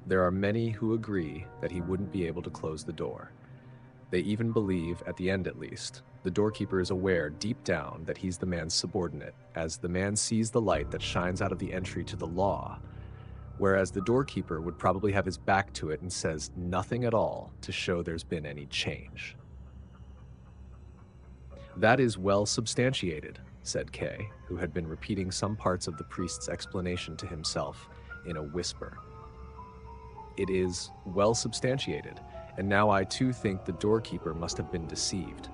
There are many who agree that he wouldn't be able to close the door. They even believe, at the end at least, the doorkeeper is aware deep down that he's the man's subordinate, as the man sees the light that shines out of the entry to the law, whereas the doorkeeper would probably have his back to it and says nothing at all to show there's been any change. "That is well substantiated," said Kay, who had been repeating some parts of the priest's explanation to himself in a whisper. "It is well substantiated, and now I too think the doorkeeper must have been deceived.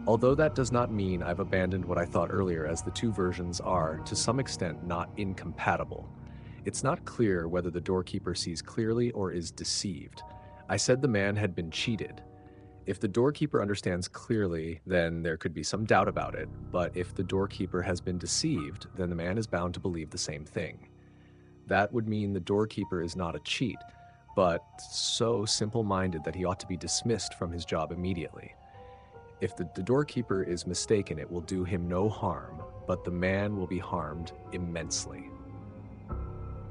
Although that does not mean I've abandoned what I thought earlier, as the two versions are, to some extent, not incompatible. It's not clear whether the doorkeeper sees clearly or is deceived. I said the man had been cheated. If the doorkeeper understands clearly, then there could be some doubt about it, but if the doorkeeper has been deceived, then the man is bound to believe the same thing. That would mean the doorkeeper is not a cheat, but so simple-minded that he ought to be dismissed from his job immediately. If the doorkeeper is mistaken, it will do him no harm, but the man will be harmed immensely."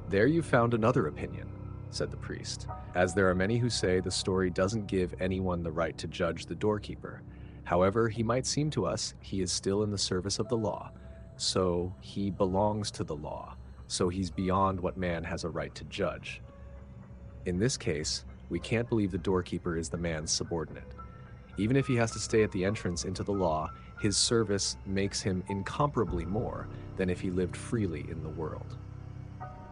"There you found another opinion," said the priest, "as there are many who say the story doesn't give anyone the right to judge the doorkeeper. However he might seem to us, he is still in the service of the law, so he belongs to the law, so he's beyond what man has a right to judge. In this case, we can't believe the doorkeeper is the man's subordinate. Even if he has to stay at the entrance into the law, his service makes him incomparably more than if he lived freely in the world.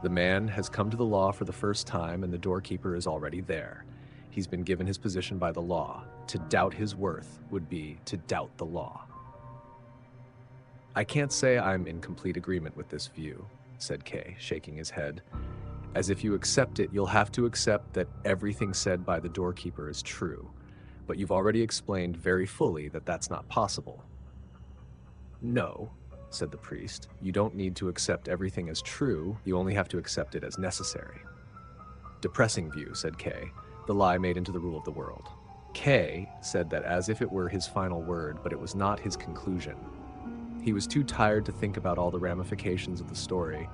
The man has come to the law for the first time, and the doorkeeper is already there. He's been given his position by the law. To doubt his worth would be to doubt the law." "I can't say I'm in complete agreement with this view," said Kay, shaking his head. "As if you accept it, you'll have to accept that everything said by the doorkeeper is true. But you've already explained very fully that that's not possible." "No," said the priest. "You don't need to accept everything as true, you only have to accept it as necessary." "Depressing view," said Kay, "the lie made into the rule of the world." Kay said that as if it were his final word, but it was not his conclusion. He was too tired to think about all the ramifications of the story,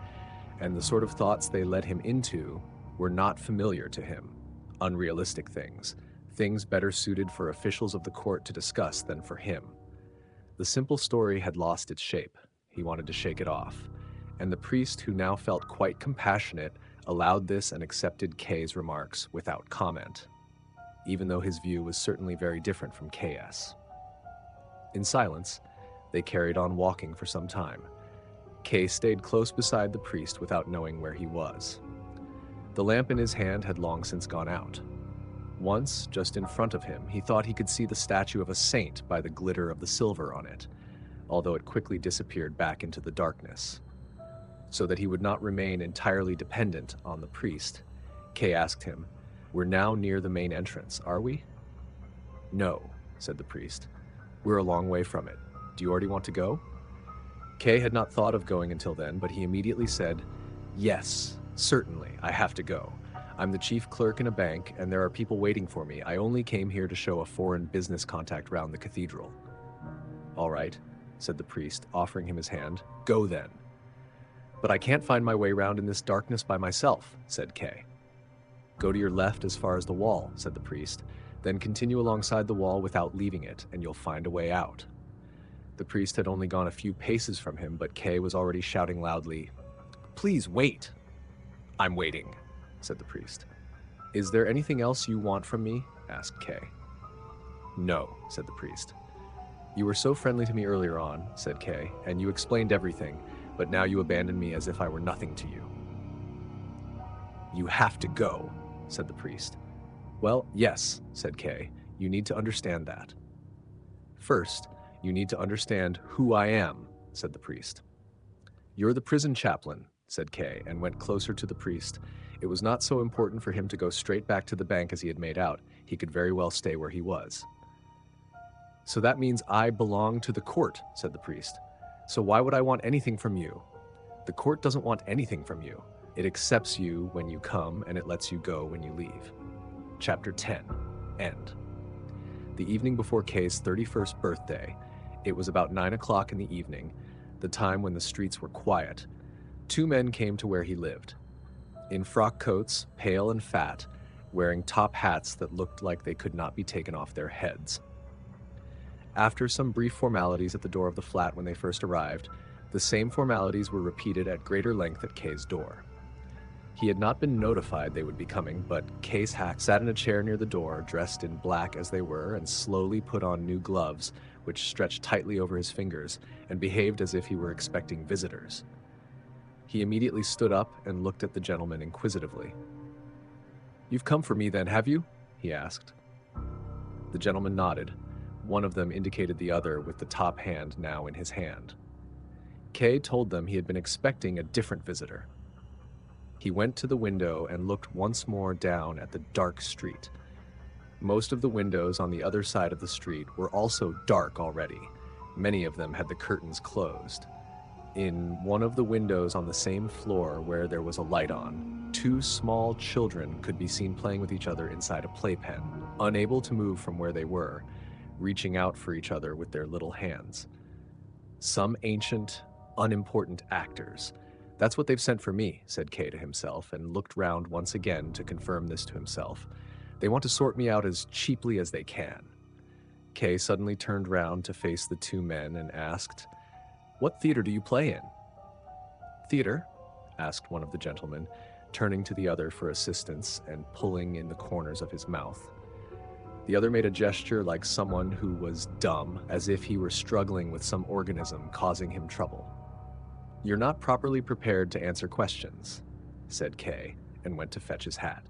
and the sort of thoughts they led him into were not familiar to him. Unrealistic things better suited for officials of the court to discuss than for him. The simple story had lost its shape. He wanted to shake it off, and the priest, who now felt quite compassionate, allowed this and accepted Kay's remarks without comment, even though his view was certainly very different from K's. In silence, they carried on walking for some time. Kay stayed close beside the priest without knowing where he was. The lamp in his hand had long since gone out. Once, just in front of him, he thought he could see the statue of a saint by the glitter of the silver on it, although it quickly disappeared back into the darkness. So that he would not remain entirely dependent on the priest, Kay asked him, "We're now near the main entrance, are we?" "No," said the priest. "We're a long way from it. Do you already want to go?" Kay had not thought of going until then, but he immediately said, "Yes, certainly, I have to go. I'm the chief clerk in a bank, and there are people waiting for me. I only came here to show a foreign business contact round the cathedral." "All right," said the priest, offering him his hand. "Go then." "But I can't find my way round in this darkness by myself," said Kay. "Go to your left as far as the wall," said the priest. "Then continue alongside the wall without leaving it, and you'll find a way out." The priest had only gone a few paces from him, but Kay was already shouting loudly, "Please wait." "I'm waiting," said the priest. "Is there anything else you want from me?" asked Kay. "No," said the priest. "You were so friendly to me earlier on," said Kay, "and you explained everything, but now you abandon me as if I were nothing to you." "You have to go," said the priest. "Well, yes," said Kay. "You need to understand that." "First, you need to understand who I am," said the priest. "You're the prison chaplain," said Kay, and went closer to the priest. It was not so important for him to go straight back to the bank as he had made out. He could very well stay where he was. "So that means I belong to the court," said the priest. "So why would I want anything from you?" "The court doesn't want anything from you. It accepts you when you come, and it lets you go when you leave. Chapter 10. End. The evening before Kay's 31st birthday, it was about 9 o'clock in the evening, the time when the streets were quiet. Two men came to where he lived. In frock coats, pale and fat, wearing top hats that looked like they could not be taken off their heads. After some brief formalities at the door of the flat when they first arrived, the same formalities were repeated at greater length at Kay's door. He had not been notified they would be coming, but Kay's hack sat in a chair near the door, dressed in black as they were, and slowly put on new gloves, which stretched tightly over his fingers, and behaved as if he were expecting visitors. He immediately stood up and looked at the gentleman inquisitively. "You've come for me then, have you?" he asked. The gentleman nodded. One of them indicated the other with the top hand now in his hand. Kay told them he had been expecting a different visitor. He went to the window and looked once more down at the dark street. Most of the windows on the other side of the street were also dark already. Many of them had the curtains closed. In one of the windows on the same floor where there was a light on, two small children could be seen playing with each other inside a playpen, unable to move from where they were, reaching out for each other with their little hands. Some ancient, unimportant actors. "That's what they've sent for me," said Kay to himself, and looked round once again to confirm this to himself. "They want to sort me out as cheaply as they can." Kay suddenly turned round to face the two men and asked, "What theater do you play in?" "Theater?" asked one of the gentlemen, turning to the other for assistance and pulling in the corners of his mouth. The other made a gesture like someone who was dumb, as if he were struggling with some organism causing him trouble. "You're not properly prepared to answer questions," said Kay, and went to fetch his hat.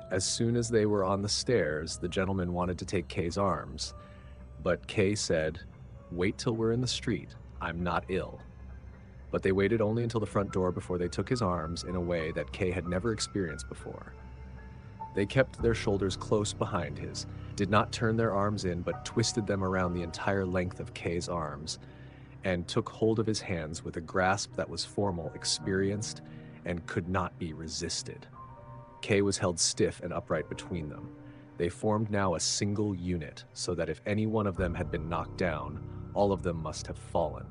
As soon as they were on the stairs, the gentleman wanted to take Kay's arms, but Kay said, "Wait till we're in the street. I'm not ill." But they waited only until the front door before they took his arms in a way that Kay had never experienced before. They kept their shoulders close behind his, did not turn their arms in, but twisted them around the entire length of Kay's arms, and took hold of his hands with a grasp that was formal, experienced, and could not be resisted. Kay was held stiff and upright between them. They formed now a single unit, so that if any one of them had been knocked down, all of them must have fallen.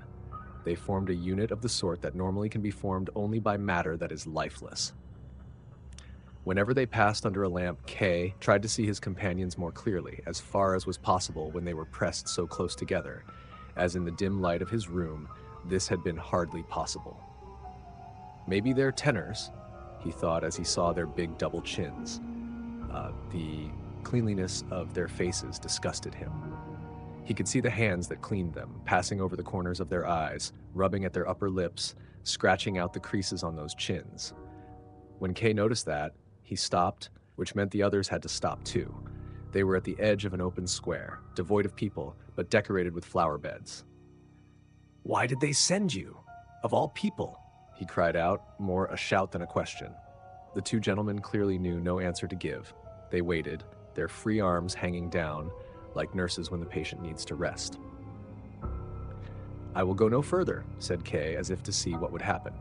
They formed a unit of the sort that normally can be formed only by matter that is lifeless. Whenever they passed under a lamp, Kay tried to see his companions more clearly, as far as was possible when they were pressed so close together, as in the dim light of his room, this had been hardly possible. "Maybe they're tenors," he thought as he saw their big double chins. The cleanliness of their faces disgusted him. He could see the hands that cleaned them, passing over the corners of their eyes, rubbing at their upper lips, scratching out the creases on those chins. When Kay noticed that, he stopped, which meant the others had to stop too. They were at the edge of an open square, devoid of people, but decorated with flower beds. "Why did they send you? Of all people?" he cried out, more a shout than a question. The two gentlemen clearly knew no answer to give. They waited, their free arms hanging down, like nurses when the patient needs to rest. "I will go no further," said Kay, as if to see what would happen.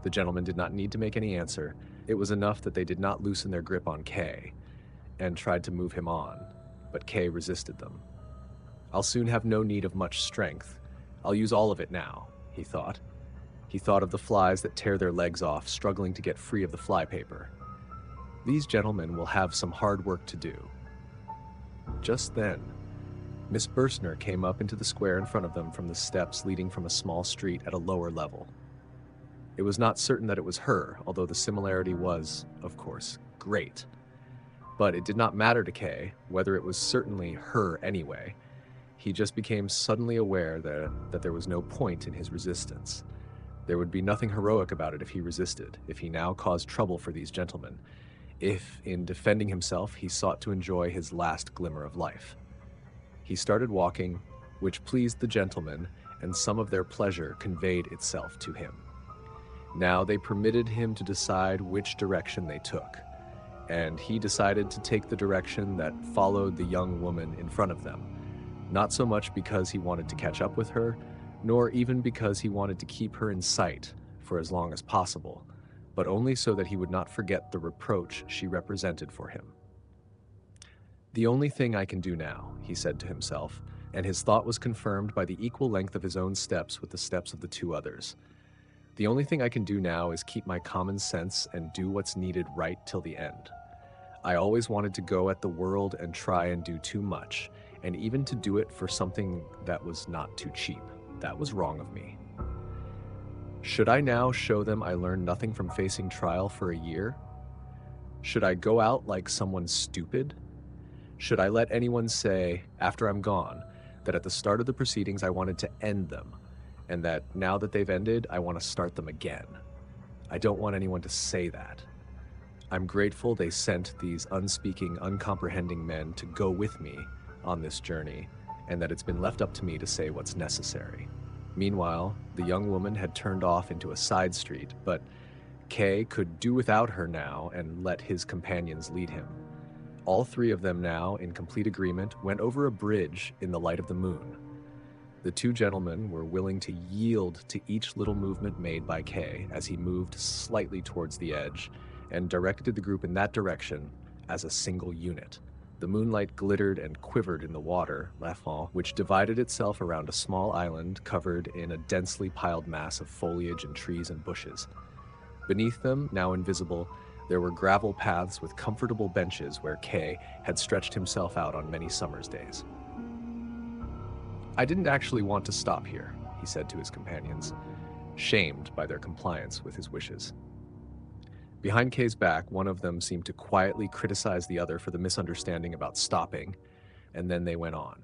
The gentlemen did not need to make any answer. It was enough that they did not loosen their grip on Kay, and tried to move him on, but Kay resisted them. "I'll soon have no need of much strength. I'll use all of it now," he thought. He thought of the flies that tear their legs off, struggling to get free of the flypaper. These gentlemen will have some hard work to do. Just then, Miss Bürstner came up into the square in front of them from the steps leading from a small street at a lower level. It was not certain that it was her, although the similarity was, of course, great. But it did not matter to Kay whether it was certainly her anyway. He just became suddenly aware that there was no point in his resistance. There would be nothing heroic about it if he resisted, if he now caused trouble for these gentlemen, if, in defending himself, he sought to enjoy his last glimmer of life. He started walking, which pleased the gentlemen, and some of their pleasure conveyed itself to him. Now they permitted him to decide which direction they took, and he decided to take the direction that followed the young woman in front of them, not so much because he wanted to catch up with her, nor even because he wanted to keep her in sight for as long as possible, but only so that he would not forget the reproach she represented for him. "The only thing I can do now," he said to himself, and his thought was confirmed by the equal length of his own steps with the steps of the two others. "The only thing I can do now is keep my common sense and do what's needed right till the end. I always wanted to go at the world and try and do too much, and even to do it for something that was not too cheap. That was wrong of me. Should I now show them I learned nothing from facing trial for a year? Should I go out like someone stupid? Should I let anyone say, after I'm gone, that at the start of the proceedings I wanted to end them, and that now that they've ended, I want to start them again? I don't want anyone to say that. I'm grateful they sent these unspeaking, uncomprehending men to go with me on this journey, and that it's been left up to me to say what's necessary." Meanwhile, the young woman had turned off into a side street, but Kay could do without her now and let his companions lead him. All three of them now, in complete agreement, went over a bridge in the light of the moon. The two gentlemen were willing to yield to each little movement made by Kay as he moved slightly towards the edge and directed the group in that direction as a single unit. The moonlight glittered and quivered in the water, which divided itself around a small island covered in a densely piled mass of foliage and trees and bushes. Beneath them, now invisible, there were gravel paths with comfortable benches where Kay had stretched himself out on many summer's days. "I didn't actually want to stop here," he said to his companions, shamed by their compliance with his wishes. Behind Kay's back, one of them seemed to quietly criticize the other for the misunderstanding about stopping, and then they went on.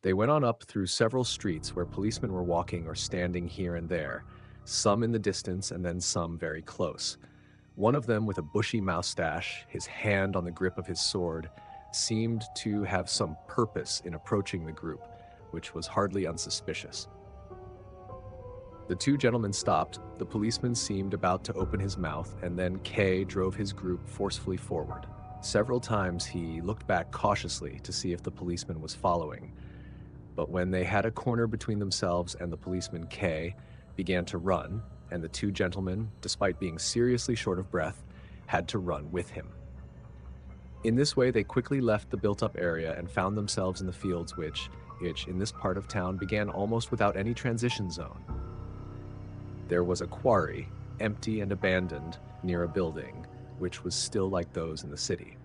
They went on up through several streets where policemen were walking or standing here and there, some in the distance and then some very close. One of them, with a bushy moustache, his hand on the grip of his sword, seemed to have some purpose in approaching the group, which was hardly unsuspicious. The two gentlemen stopped, the policeman seemed about to open his mouth, and then Kay drove his group forcefully forward. Several times he looked back cautiously to see if the policeman was following, but when they had a corner between themselves and the policeman, Kay began to run, and the two gentlemen, despite being seriously short of breath, had to run with him. In this way, they quickly left the built-up area and found themselves in the fields which, in this part of town, began almost without any transition zone. There was a quarry, empty and abandoned, near a building, which was still like those in the city.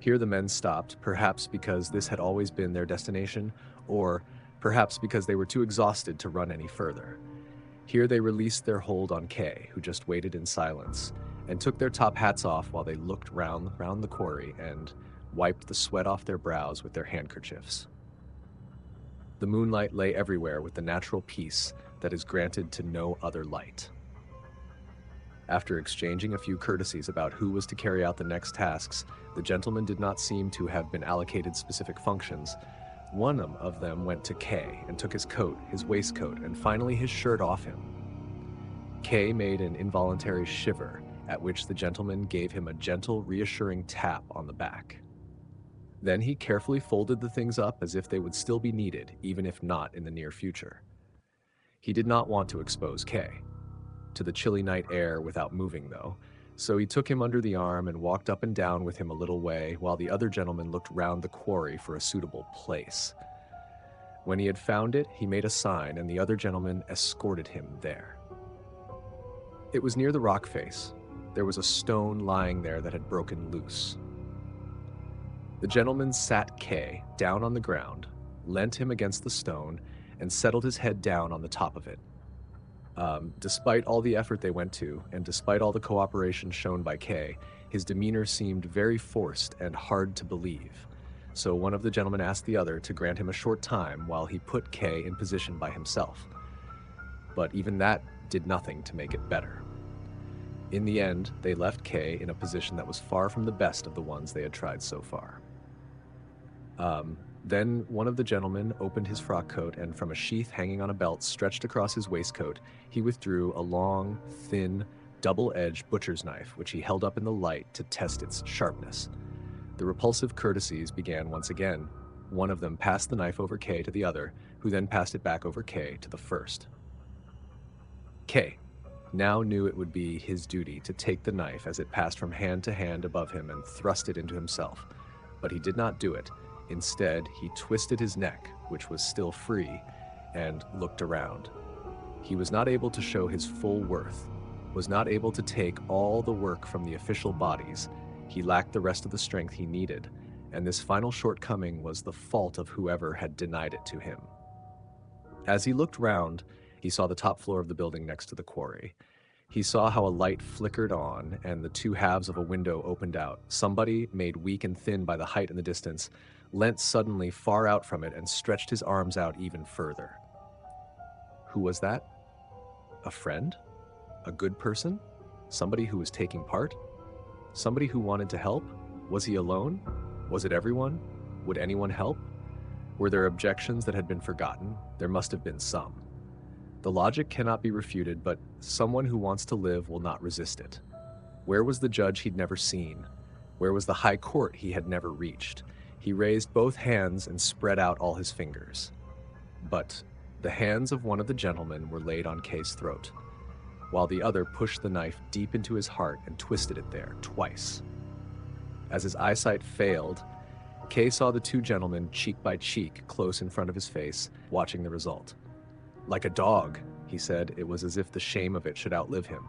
Here the men stopped, perhaps because this had always been their destination, or perhaps because they were too exhausted to run any further. Here they released their hold on Kay, who just waited in silence, and took their top hats off while they looked round the quarry and wiped the sweat off their brows with their handkerchiefs. The moonlight lay everywhere with the natural peace that is granted to no other light. After exchanging a few courtesies about who was to carry out the next tasks, the gentlemen did not seem to have been allocated specific functions. One of them went to Kay and took his coat, his waistcoat, and finally his shirt off him. Kay made an involuntary shiver, at which the gentleman gave him a gentle, reassuring tap on the back. Then he carefully folded the things up as if they would still be needed, even if not in the near future. He did not want to expose Kay to the chilly night air without moving, though, so he took him under the arm and walked up and down with him a little way while the other gentleman looked round the quarry for a suitable place. When he had found it, he made a sign, and the other gentleman escorted him there. It was near the rock face. There was a stone lying there that had broken loose. The gentleman sat Kay down on the ground, leant him against the stone, and settled his head down on the top of it. Despite all the effort they went to, and despite all the cooperation shown by Kay, his demeanor seemed very forced and hard to believe. So one of the gentlemen asked the other to grant him a short time while he put Kay in position by himself. But even that did nothing to make it better. In the end, they left Kay in a position that was far from the best of the ones they had tried so far. Then one of the gentlemen opened his frock coat, and from a sheath hanging on a belt stretched across his waistcoat, he withdrew a long, thin, double-edged butcher's knife, which he held up in the light to test its sharpness. The repulsive courtesies began once again. One of them passed the knife over Kay to the other, who then passed it back over Kay to the first. "Kay, now knew it would be his duty to take the knife as it passed from hand to hand above him and thrust it into himself. But he did not do it. Instead, he twisted his neck, which was still free, and looked around. He was not able to show his full worth, was not able to take all the work from the official bodies. He lacked the rest of the strength he needed, and this final shortcoming was the fault of whoever had denied it to him. As he looked round, he saw the top floor of the building next to the quarry. He saw how a light flickered on and the two halves of a window opened out. Somebody, made weak and thin by the height and the distance, leant suddenly far out from it and stretched his arms out even further. Who was that? A friend? A good person? Somebody who was taking part? Somebody who wanted to help? Was he alone? Was it everyone? Would anyone help? Were there objections that had been forgotten? There must have been some. The logic cannot be refuted, but someone who wants to live will not resist it. Where was the judge he'd never seen? Where was the high court he had never reached? He raised both hands and spread out all his fingers. But the hands of one of the gentlemen were laid on K's throat, while the other pushed the knife deep into his heart and twisted it there twice. As his eyesight failed, K saw the two gentlemen cheek by cheek close in front of his face, watching the result. Like a dog, he said. It was as if the shame of it should outlive him.